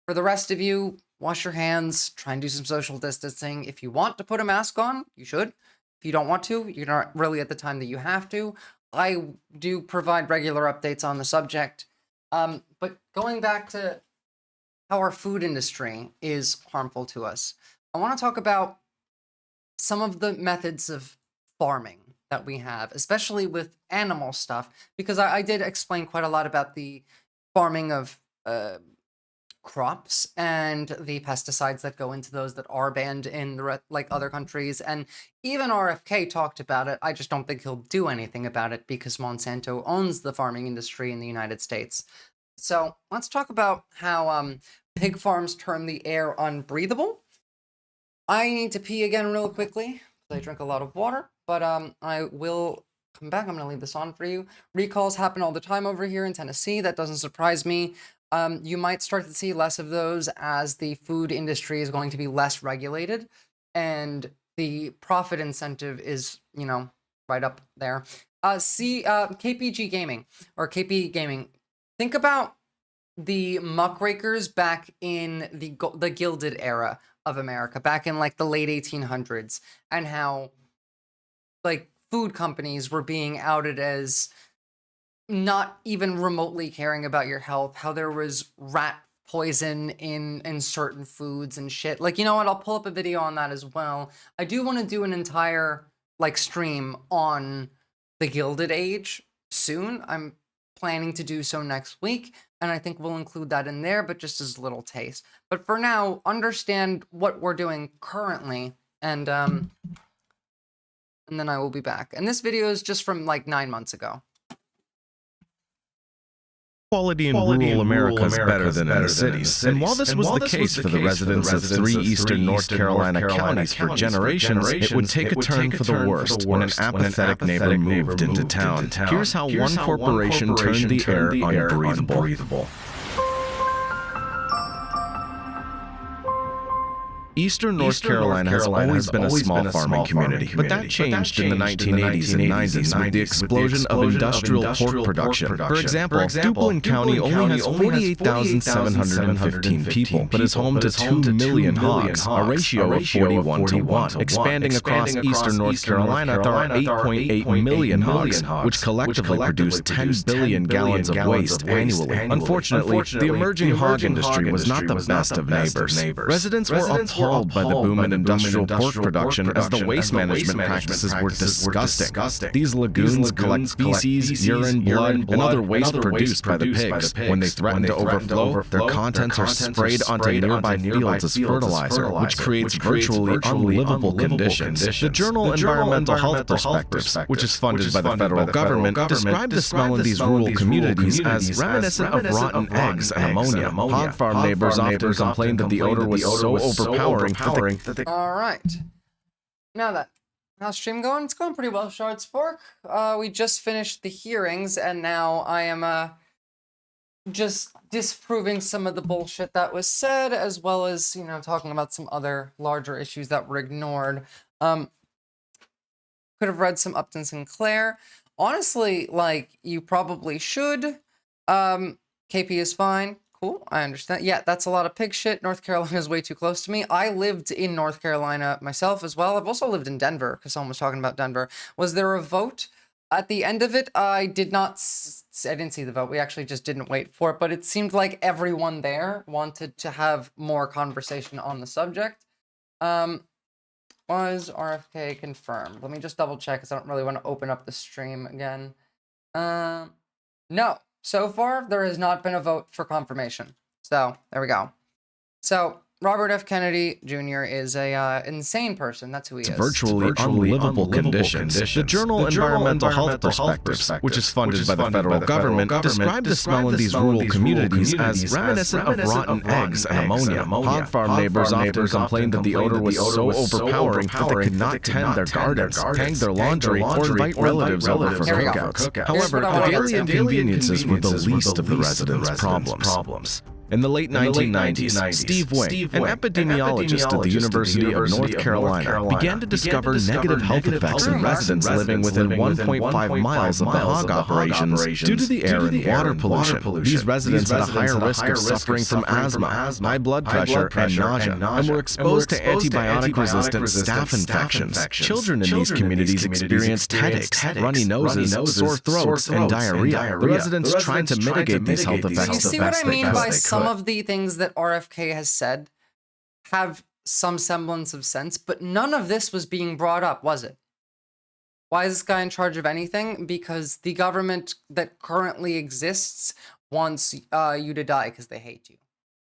For the rest of you, wash your hands, try and do some social distancing. If you want to put a mask on, you should. If you don't want to, you're not really at the time that you have to. I do provide regular updates on the subject. But going back to how our food industry is harmful to us, I want to talk about some of the methods of farming that we have, especially with animal stuff, because I did explain quite a lot about the farming of crops and the pesticides that go into those that are banned in like other countries, and even RFK talked about it. I just don't think he'll do anything about it because Monsanto owns the farming industry in the United States. So let's talk about how pig farms turn the air unbreathable. I need to pee again real quickly because I drink a lot of water, but I will come back. I'm going to leave this on for you. Recalls happen all the time over here in Tennessee. That doesn't surprise me. You might start to see less of those as the food industry is going to be less regulated, and the profit incentive is, you know, right up there. KPG Gaming, or KP Gaming. Think about the muckrakers back in the Gilded era of America, back in like the late 1800s, and how like food companies were being outed as not even remotely caring about your health, how there was rat poison in certain foods and shit. Like, you know what, I'll pull up a video on that as well. I do want to do an entire like stream on the Gilded Age soon. I'm planning to do so next week, and I think we'll include that in there, but just as a little taste. But for now, understand what we're doing currently, and then I will be back. And this video is just from like 9 months ago. Quality in rural America is better than in the cities. And while this was the case for the residents of 3 eastern North Carolina counties for generations, it would take a turn for the worst when an apathetic neighbor moved into town. Here's how one corporation turned the air unbreathable. Eastern North Carolina has always been a small farming community, but that changed in the 1980s and 90s with the explosion of industrial pork production. For example, Duplin County only has 48,715 people, but is home to 2 million hogs, a ratio of 41 to 1. Expanding across eastern North Carolina, there are 8.8 million hogs, which collectively produce 10 billion gallons of waste annually. Unfortunately, the emerging hog industry was not the best of neighbors. Residents were appalled by the boom in industrial pork production as the waste management practices were disgusting. These lagoons collect feces, urine, blood, and other waste produced by the pigs. When they threaten to overflow, their contents are sprayed onto nearby fields as fertilizer, which creates virtually unlivable conditions. The journal Environmental Health Perspectives, which is funded by the federal government, described the smell in these rural communities as reminiscent of rotten eggs and ammonia. Hog farm neighbors often complained that the odor was so overpowering. All right. How's stream going? It's going pretty well, Shard Spork. We just finished the hearings, and now I am just disproving some of the bullshit that was said, as well as, you know, talking about some other larger issues that were ignored. Could have read some Upton Sinclair. Honestly, like, you probably should. KP is fine. Cool, I understand. Yeah, that's a lot of pig shit. North Carolina is way too close to me. I lived in North Carolina myself as well. I've also lived in Denver, because someone was talking about Denver. Was there a vote? At the end of it, I didn't see the vote. We actually just didn't wait for it, but it seemed like everyone there wanted to have more conversation on the subject. Was RFK confirmed? Let me just double check, because I don't really want to open up the stream again. No. So far, there has not been a vote for confirmation. So, there we go. So, Robert F. Kennedy Jr. is a insane person. That's who he is. Virtually unlivable conditions. The journal Environmental Health Perspectives, which is funded by the federal government, described the smell in these rural communities as reminiscent of rotten eggs and ammonia. Hog farm neighbors often complained that the odor was so overpowering that they could not tend their gardens, hang their laundry, or invite relatives over for cookouts. However, the daily inconveniences were the least of the residents' problems. In the late 1990s, Steve Wing, an epidemiologist at the University of North Carolina, began to discover negative health effects in residents living within 1.5 miles of the hog operations due to the air and water pollution. These residents had a higher risk of suffering from asthma, high blood pressure, and nausea, and were exposed to antibiotic-resistant staph infections. Children in these communities experienced headaches, runny noses, sore throats, and diarrhea. The residents tried to mitigate these health effects the best they could. Some of the things that RFK has said have some semblance of sense, but none of this was being brought up, was it? Why is this guy in charge of anything? Because the government that currently exists wants you to die because they hate you.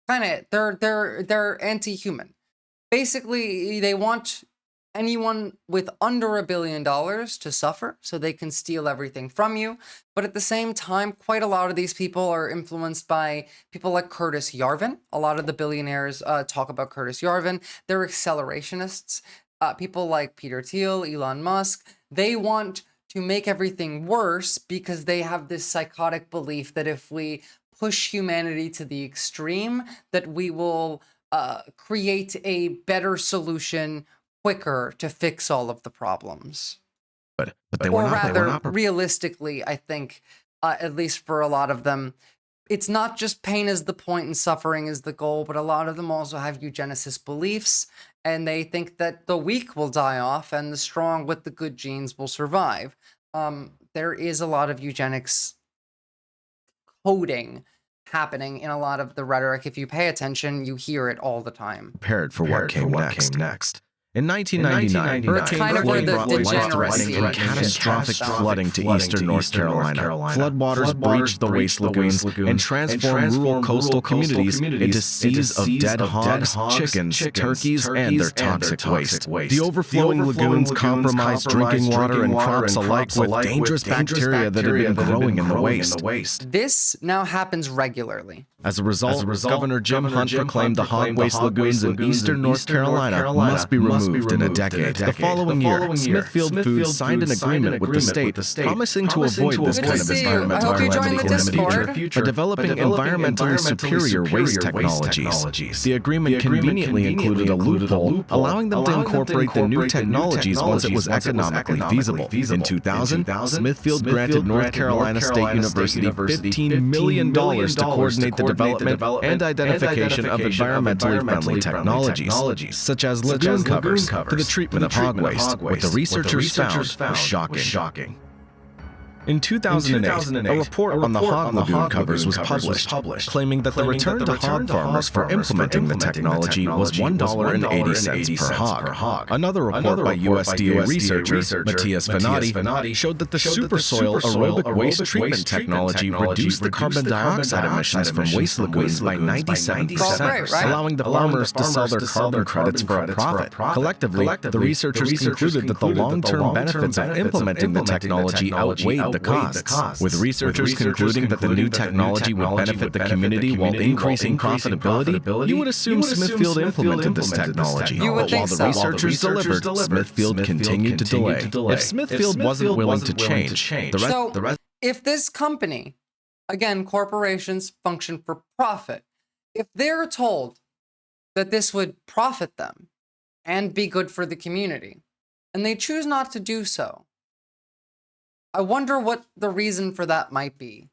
They're anti-human. Basically, they want anyone with under $1 billion to suffer so they can steal everything from you. But at the same time, quite a lot of these people are influenced by people like Curtis Yarvin. A lot of the billionaires talk about Curtis Yarvin. They're accelerationists. People like Peter Thiel, Elon Musk, they want to make everything worse because they have this psychotic belief that if we push humanity to the extreme, that we will create a better solution quicker to fix all of the problems. But they were not. Realistically, I think, at least for a lot of them, it's not just pain is the point and suffering is the goal, but a lot of them also have eugenicist beliefs, and they think that the weak will die off and the strong with the good genes will survive. There is a lot of eugenics coding happening in a lot of the rhetoric. If you pay attention, you hear it all the time. Prepared for what came next. In 1999, Hurricane Floyd brought life-threatening and catastrophic flooding to eastern North Carolina. Floodwaters breached the waste lagoons and transformed rural coastal communities into seas of dead hogs, chickens, turkeys, and their toxic waste. The overflowing lagoons compromised drinking water and crops alike with dangerous bacteria that had been growing in the waste. This now happens regularly. As a result, Governor Jim Hunt proclaimed the hog waste lagoons in eastern North Carolina must be removed in a decade. The following year, Smithfield Foods signed an agreement with the state promising to avoid this kind of environmental calamity in the future by developing environmentally superior waste technologies. The agreement conveniently included a loophole allowing them to incorporate the new technologies once it was economically feasible. In 2000, Smithfield granted North Carolina State University $15 million to coordinate the development and identification of environmentally friendly technologies, such as lagoon covers, to the treatment of hog waste. What the researchers found was shocking. In 2008, a report on the hog lagoon covers was published, claiming that the return to hog farmers for implementing the technology was $1.80 per hog. Another report by USDA researcher Matthias Venati showed that the supersoil aerobic waste treatment technology reduced the carbon dioxide emissions from waste lagoons by 97%, allowing the farmers to sell their carbon credits for a profit. Collectively, the researchers concluded that the long-term benefits of implementing the technology outweighed the costs, with researchers concluding that the new technology would benefit the community while increasing profitability. You would assume Smithfield implemented this technology, but while the researchers delivered, Smithfield continued to delay. If Smithfield wasn't willing to change, the rest... If this company, again, corporations function for profit, if they're told that this would profit them and be good for the community, and they choose not to do so, I wonder what the reason for that might be.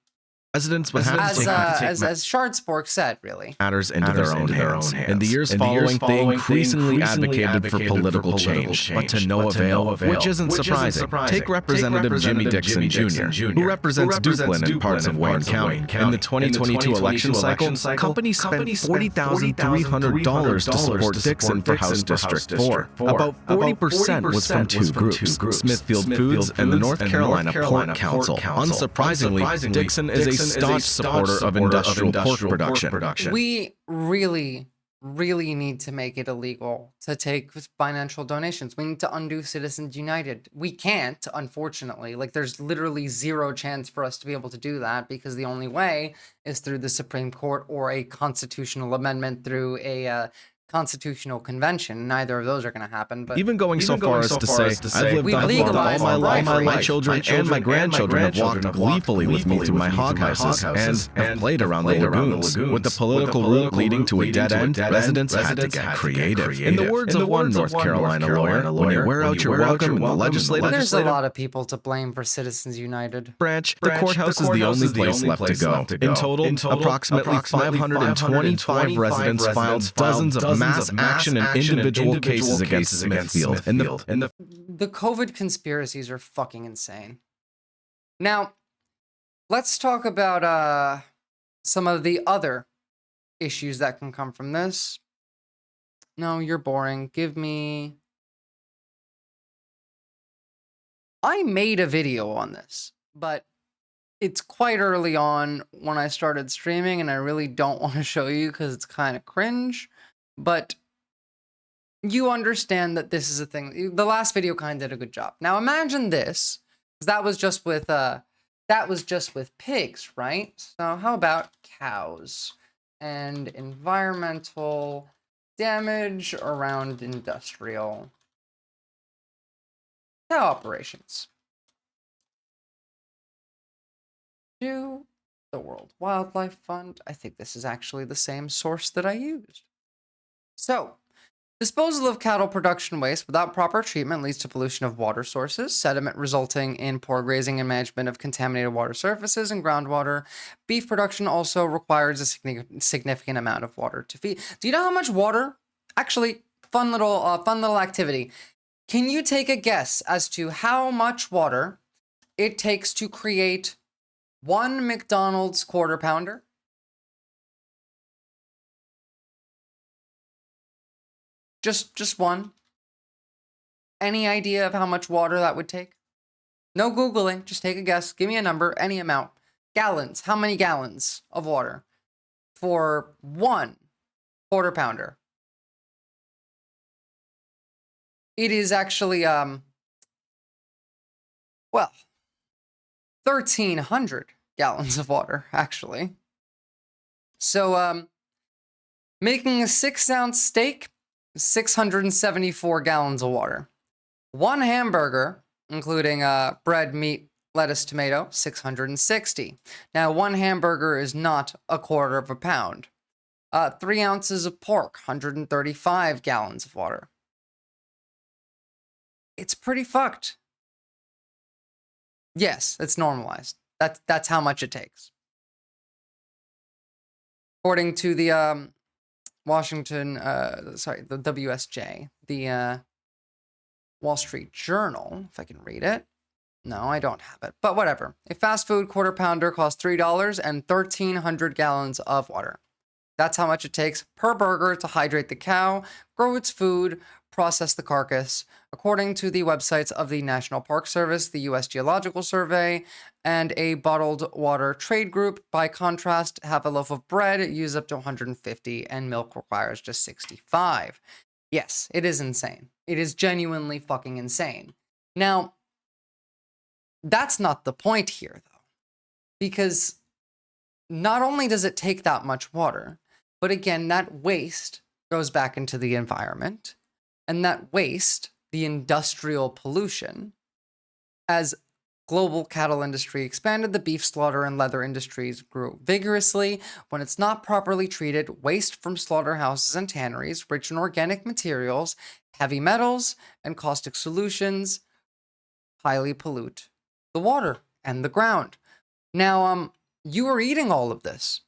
Residents would have to take as Shardspork said, really. Matters into their own hands. In the years following, they increasingly advocated for political change, but to no avail, which isn't surprising. Take Representative Jimmy Dixon Jr., who represents Duplin and parts of Wayne County. In the 2022 election cycle, companies spent $40,300 to support Dixon for House District 4. About 40% was from two groups, Smithfield Foods and the North Carolina Pork Council. Unsurprisingly, Dixon is a staunch supporter of industrial pork production. We really need to make it illegal to take financial donations. We need to undo Citizens United. We can't, unfortunately. Like, there's literally zero chance for us to be able to do that because the only way is through the Supreme Court or a constitutional amendment through a constitutional convention. Neither of those are going to happen. But Even going so far as to say, I've lived all my life, my children and my grandchildren have walked gleefully with me through my hog houses and have played around the lagoons. With the political route leading to a dead end, residents had to get creative. In the words of one North Carolina lawyer, when you wear out your welcome in the legislative there's a lot of people to blame for Citizens United. branch, the courthouse is the only place left to go. In total, approximately 525 residents filed dozens of mass action and individual cases against Smithfield. The COVID conspiracies are fucking insane. Now, let's talk about some of the other issues that can come from this. No, you're boring. Give me... I made a video on this, but it's quite early on when I started streaming, and I really don't want to show you because it's kind of cringe, but you understand that this is a thing. The last video kind of did a good job. Now imagine this, because that was just with pigs, right? So how about cows and environmental damage around industrial cow operations? To the World Wildlife Fund. I think this is actually the same source that I used. So, disposal of cattle production waste without proper treatment leads to pollution of water sources, sediment resulting in poor grazing and management of contaminated water surfaces and groundwater. Beef production also requires a significant amount of water to feed. Do you know how much water? Actually, fun little activity. Can you take a guess as to how much water it takes to create one McDonald's Quarter Pounder? Just one. Any idea of how much water that would take? No Googling, just take a guess. Give me a number, any amount. Gallons, how many gallons of water for one Quarter Pounder? It is actually, well, 1,300 gallons of water, actually. So, making a 6-ounce steak, 674 gallons of water. One hamburger, including bread, meat, lettuce, tomato, 660. Now, one hamburger is not a quarter of a pound. 3 ounces of pork, 135 gallons of water. It's pretty fucked. Yes, it's normalized. That's how much it takes. According to the the WSJ, the Wall Street Journal, if I can read it. No, I don't have it, but whatever. A fast food Quarter Pounder costs $3 and 1,300 gallons of water. That's how much it takes per burger to hydrate the cow, grow its food, process the carcass. According to the websites of the National Park Service, the U.S. Geological Survey, and a bottled water trade group, by contrast, have a loaf of bread use up to 150 and milk requires just 65. Yes, it is insane. It is genuinely fucking insane. Now, that's not the point here, though, because not only does it take that much water, but again, that waste goes back into the environment, and that waste, the industrial pollution, as global cattle industry expanded, the beef slaughter and leather industries grew vigorously. When it's not properly treated, waste from slaughterhouses and tanneries, rich in organic materials, heavy metals, and caustic solutions, highly pollute the water and the ground. Now, you are eating all of this.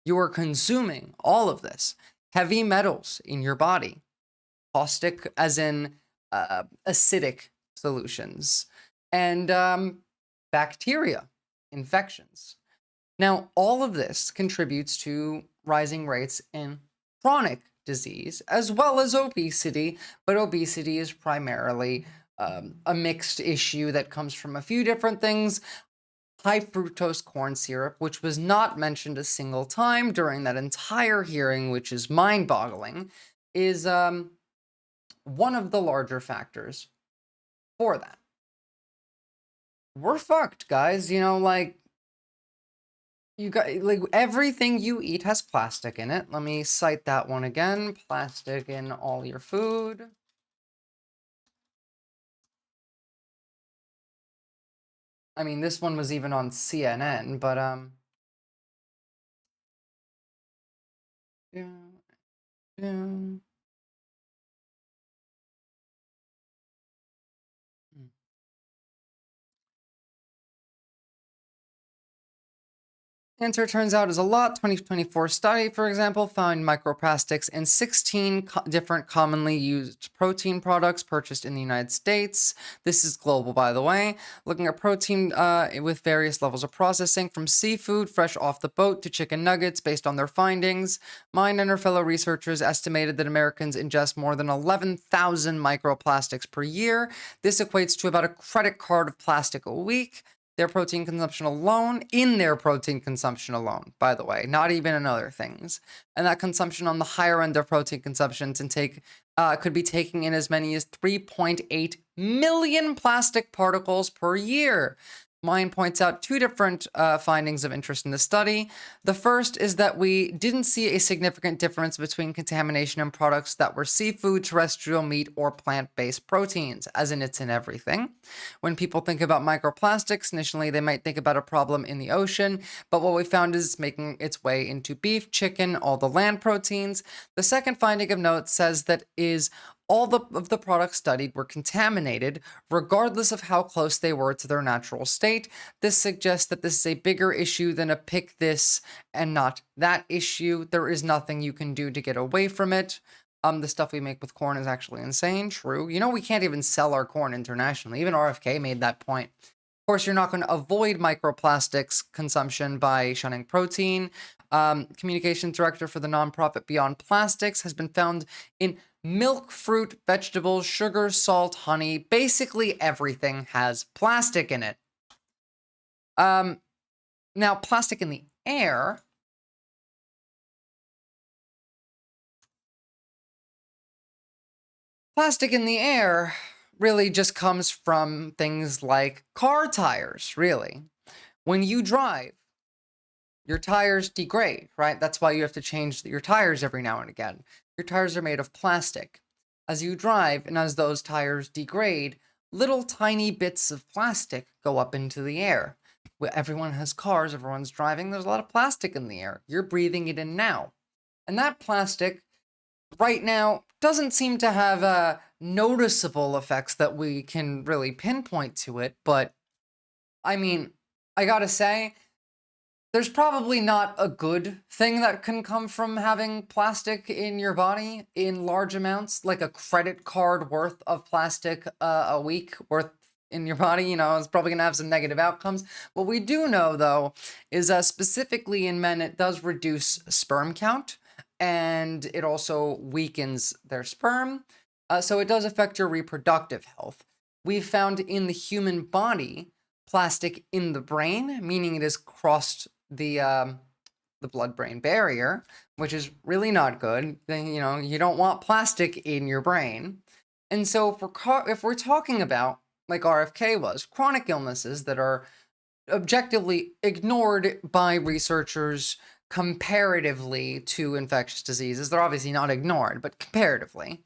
You are consuming all of this. Heavy metals in your body. Caustic, as in acidic solutions. And bacteria, infections. Now, all of this contributes to rising rates in chronic disease, as well as obesity, but obesity is primarily a mixed issue that comes from a few different things. High fructose corn syrup, which was not mentioned a single time during that entire hearing, which is mind-boggling, is one of the larger factors for that. We're fucked, guys. You know, like, You got, like, everything you eat has plastic in it. Let me cite that one again. Plastic in all your food. I mean, this one was even on CNN, but, yeah, yeah. Answer turns out is a lot. 2024 study, for example, found microplastics in 16 different commonly used protein products purchased in the United States. This is global, by the way. Looking at protein with various levels of processing, from seafood fresh off the boat to chicken nuggets based on their findings. Mine and her fellow researchers estimated that Americans ingest more than 11,000 microplastics per year. This equates to about a credit card of plastic a week. Their protein consumption alone, by the way, not even in other things. And that consumption on the higher end of protein consumption could be taking in as many as 3.8 million plastic particles per year. Mine points out two different findings of interest in the study. The first is that we didn't see a significant difference between contamination in products that were seafood, terrestrial meat, or plant-based proteins, as in it's in everything. When people think about microplastics, initially they might think about a problem in the ocean, but what we found is making its way into beef, chicken, all the land proteins. The second finding of note says that all of the products studied were contaminated, regardless of how close they were to their natural state. This suggests that this is a bigger issue than a pick this and not that issue. There is nothing you can do to get away from it. The stuff we make with corn is actually insane. True. You know, we can't even sell our corn internationally. Even RFK made that point. Of course, you're not going to avoid microplastics consumption by shunning protein. Communications director for the nonprofit Beyond Plastics has been found in milk, fruit, vegetables, sugar, salt, honey. Basically everything has plastic in it. Now, plastic in the air. Plastic in the air really just comes from things like car tires, really. When you drive, your tires degrade, right? That's why you have to change your tires every now and again. Your tires are made of plastic. As you drive and as those tires degrade, little tiny bits of plastic go up into the air. Everyone has cars, everyone's driving, there's a lot of plastic in the air. You're breathing it in now. And that plastic, right now, doesn't seem to have noticeable effects that we can really pinpoint to it, but, I mean, I gotta say, there's probably not a good thing that can come from having plastic in your body in large amounts, like a credit card worth of plastic a week worth in your body. You know, it's probably gonna have some negative outcomes. What we do know, though, is specifically in men, it does reduce sperm count, and it also weakens their sperm. So it does affect your reproductive health. We've found in the human body plastic in the brain, meaning it has crossed the blood-brain barrier, which is really not good. You know, you don't want plastic in your brain. And so if we're talking about, like RFK was, chronic illnesses that are objectively ignored by researchers comparatively to infectious diseases, they're obviously not ignored, but comparatively,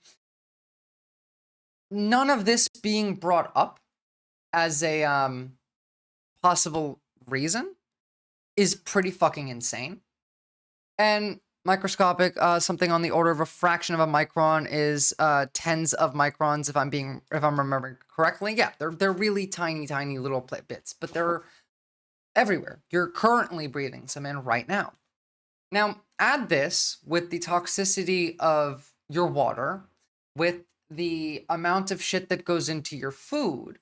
none of this being brought up as a possible reason is pretty fucking insane. And microscopic, something on the order of a fraction of a micron is tens of microns, if I'm remembering correctly. Yeah, they're really tiny, tiny little bits, but they're everywhere. You're currently breathing some in right now. Now, add this with the toxicity of your water, with the amount of shit that goes into your food.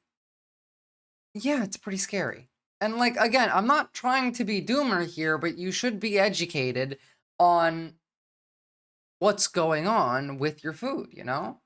Yeah, it's pretty scary. And like, again, I'm not trying to be doomer here, but you should be educated on what's going on with your food, you know?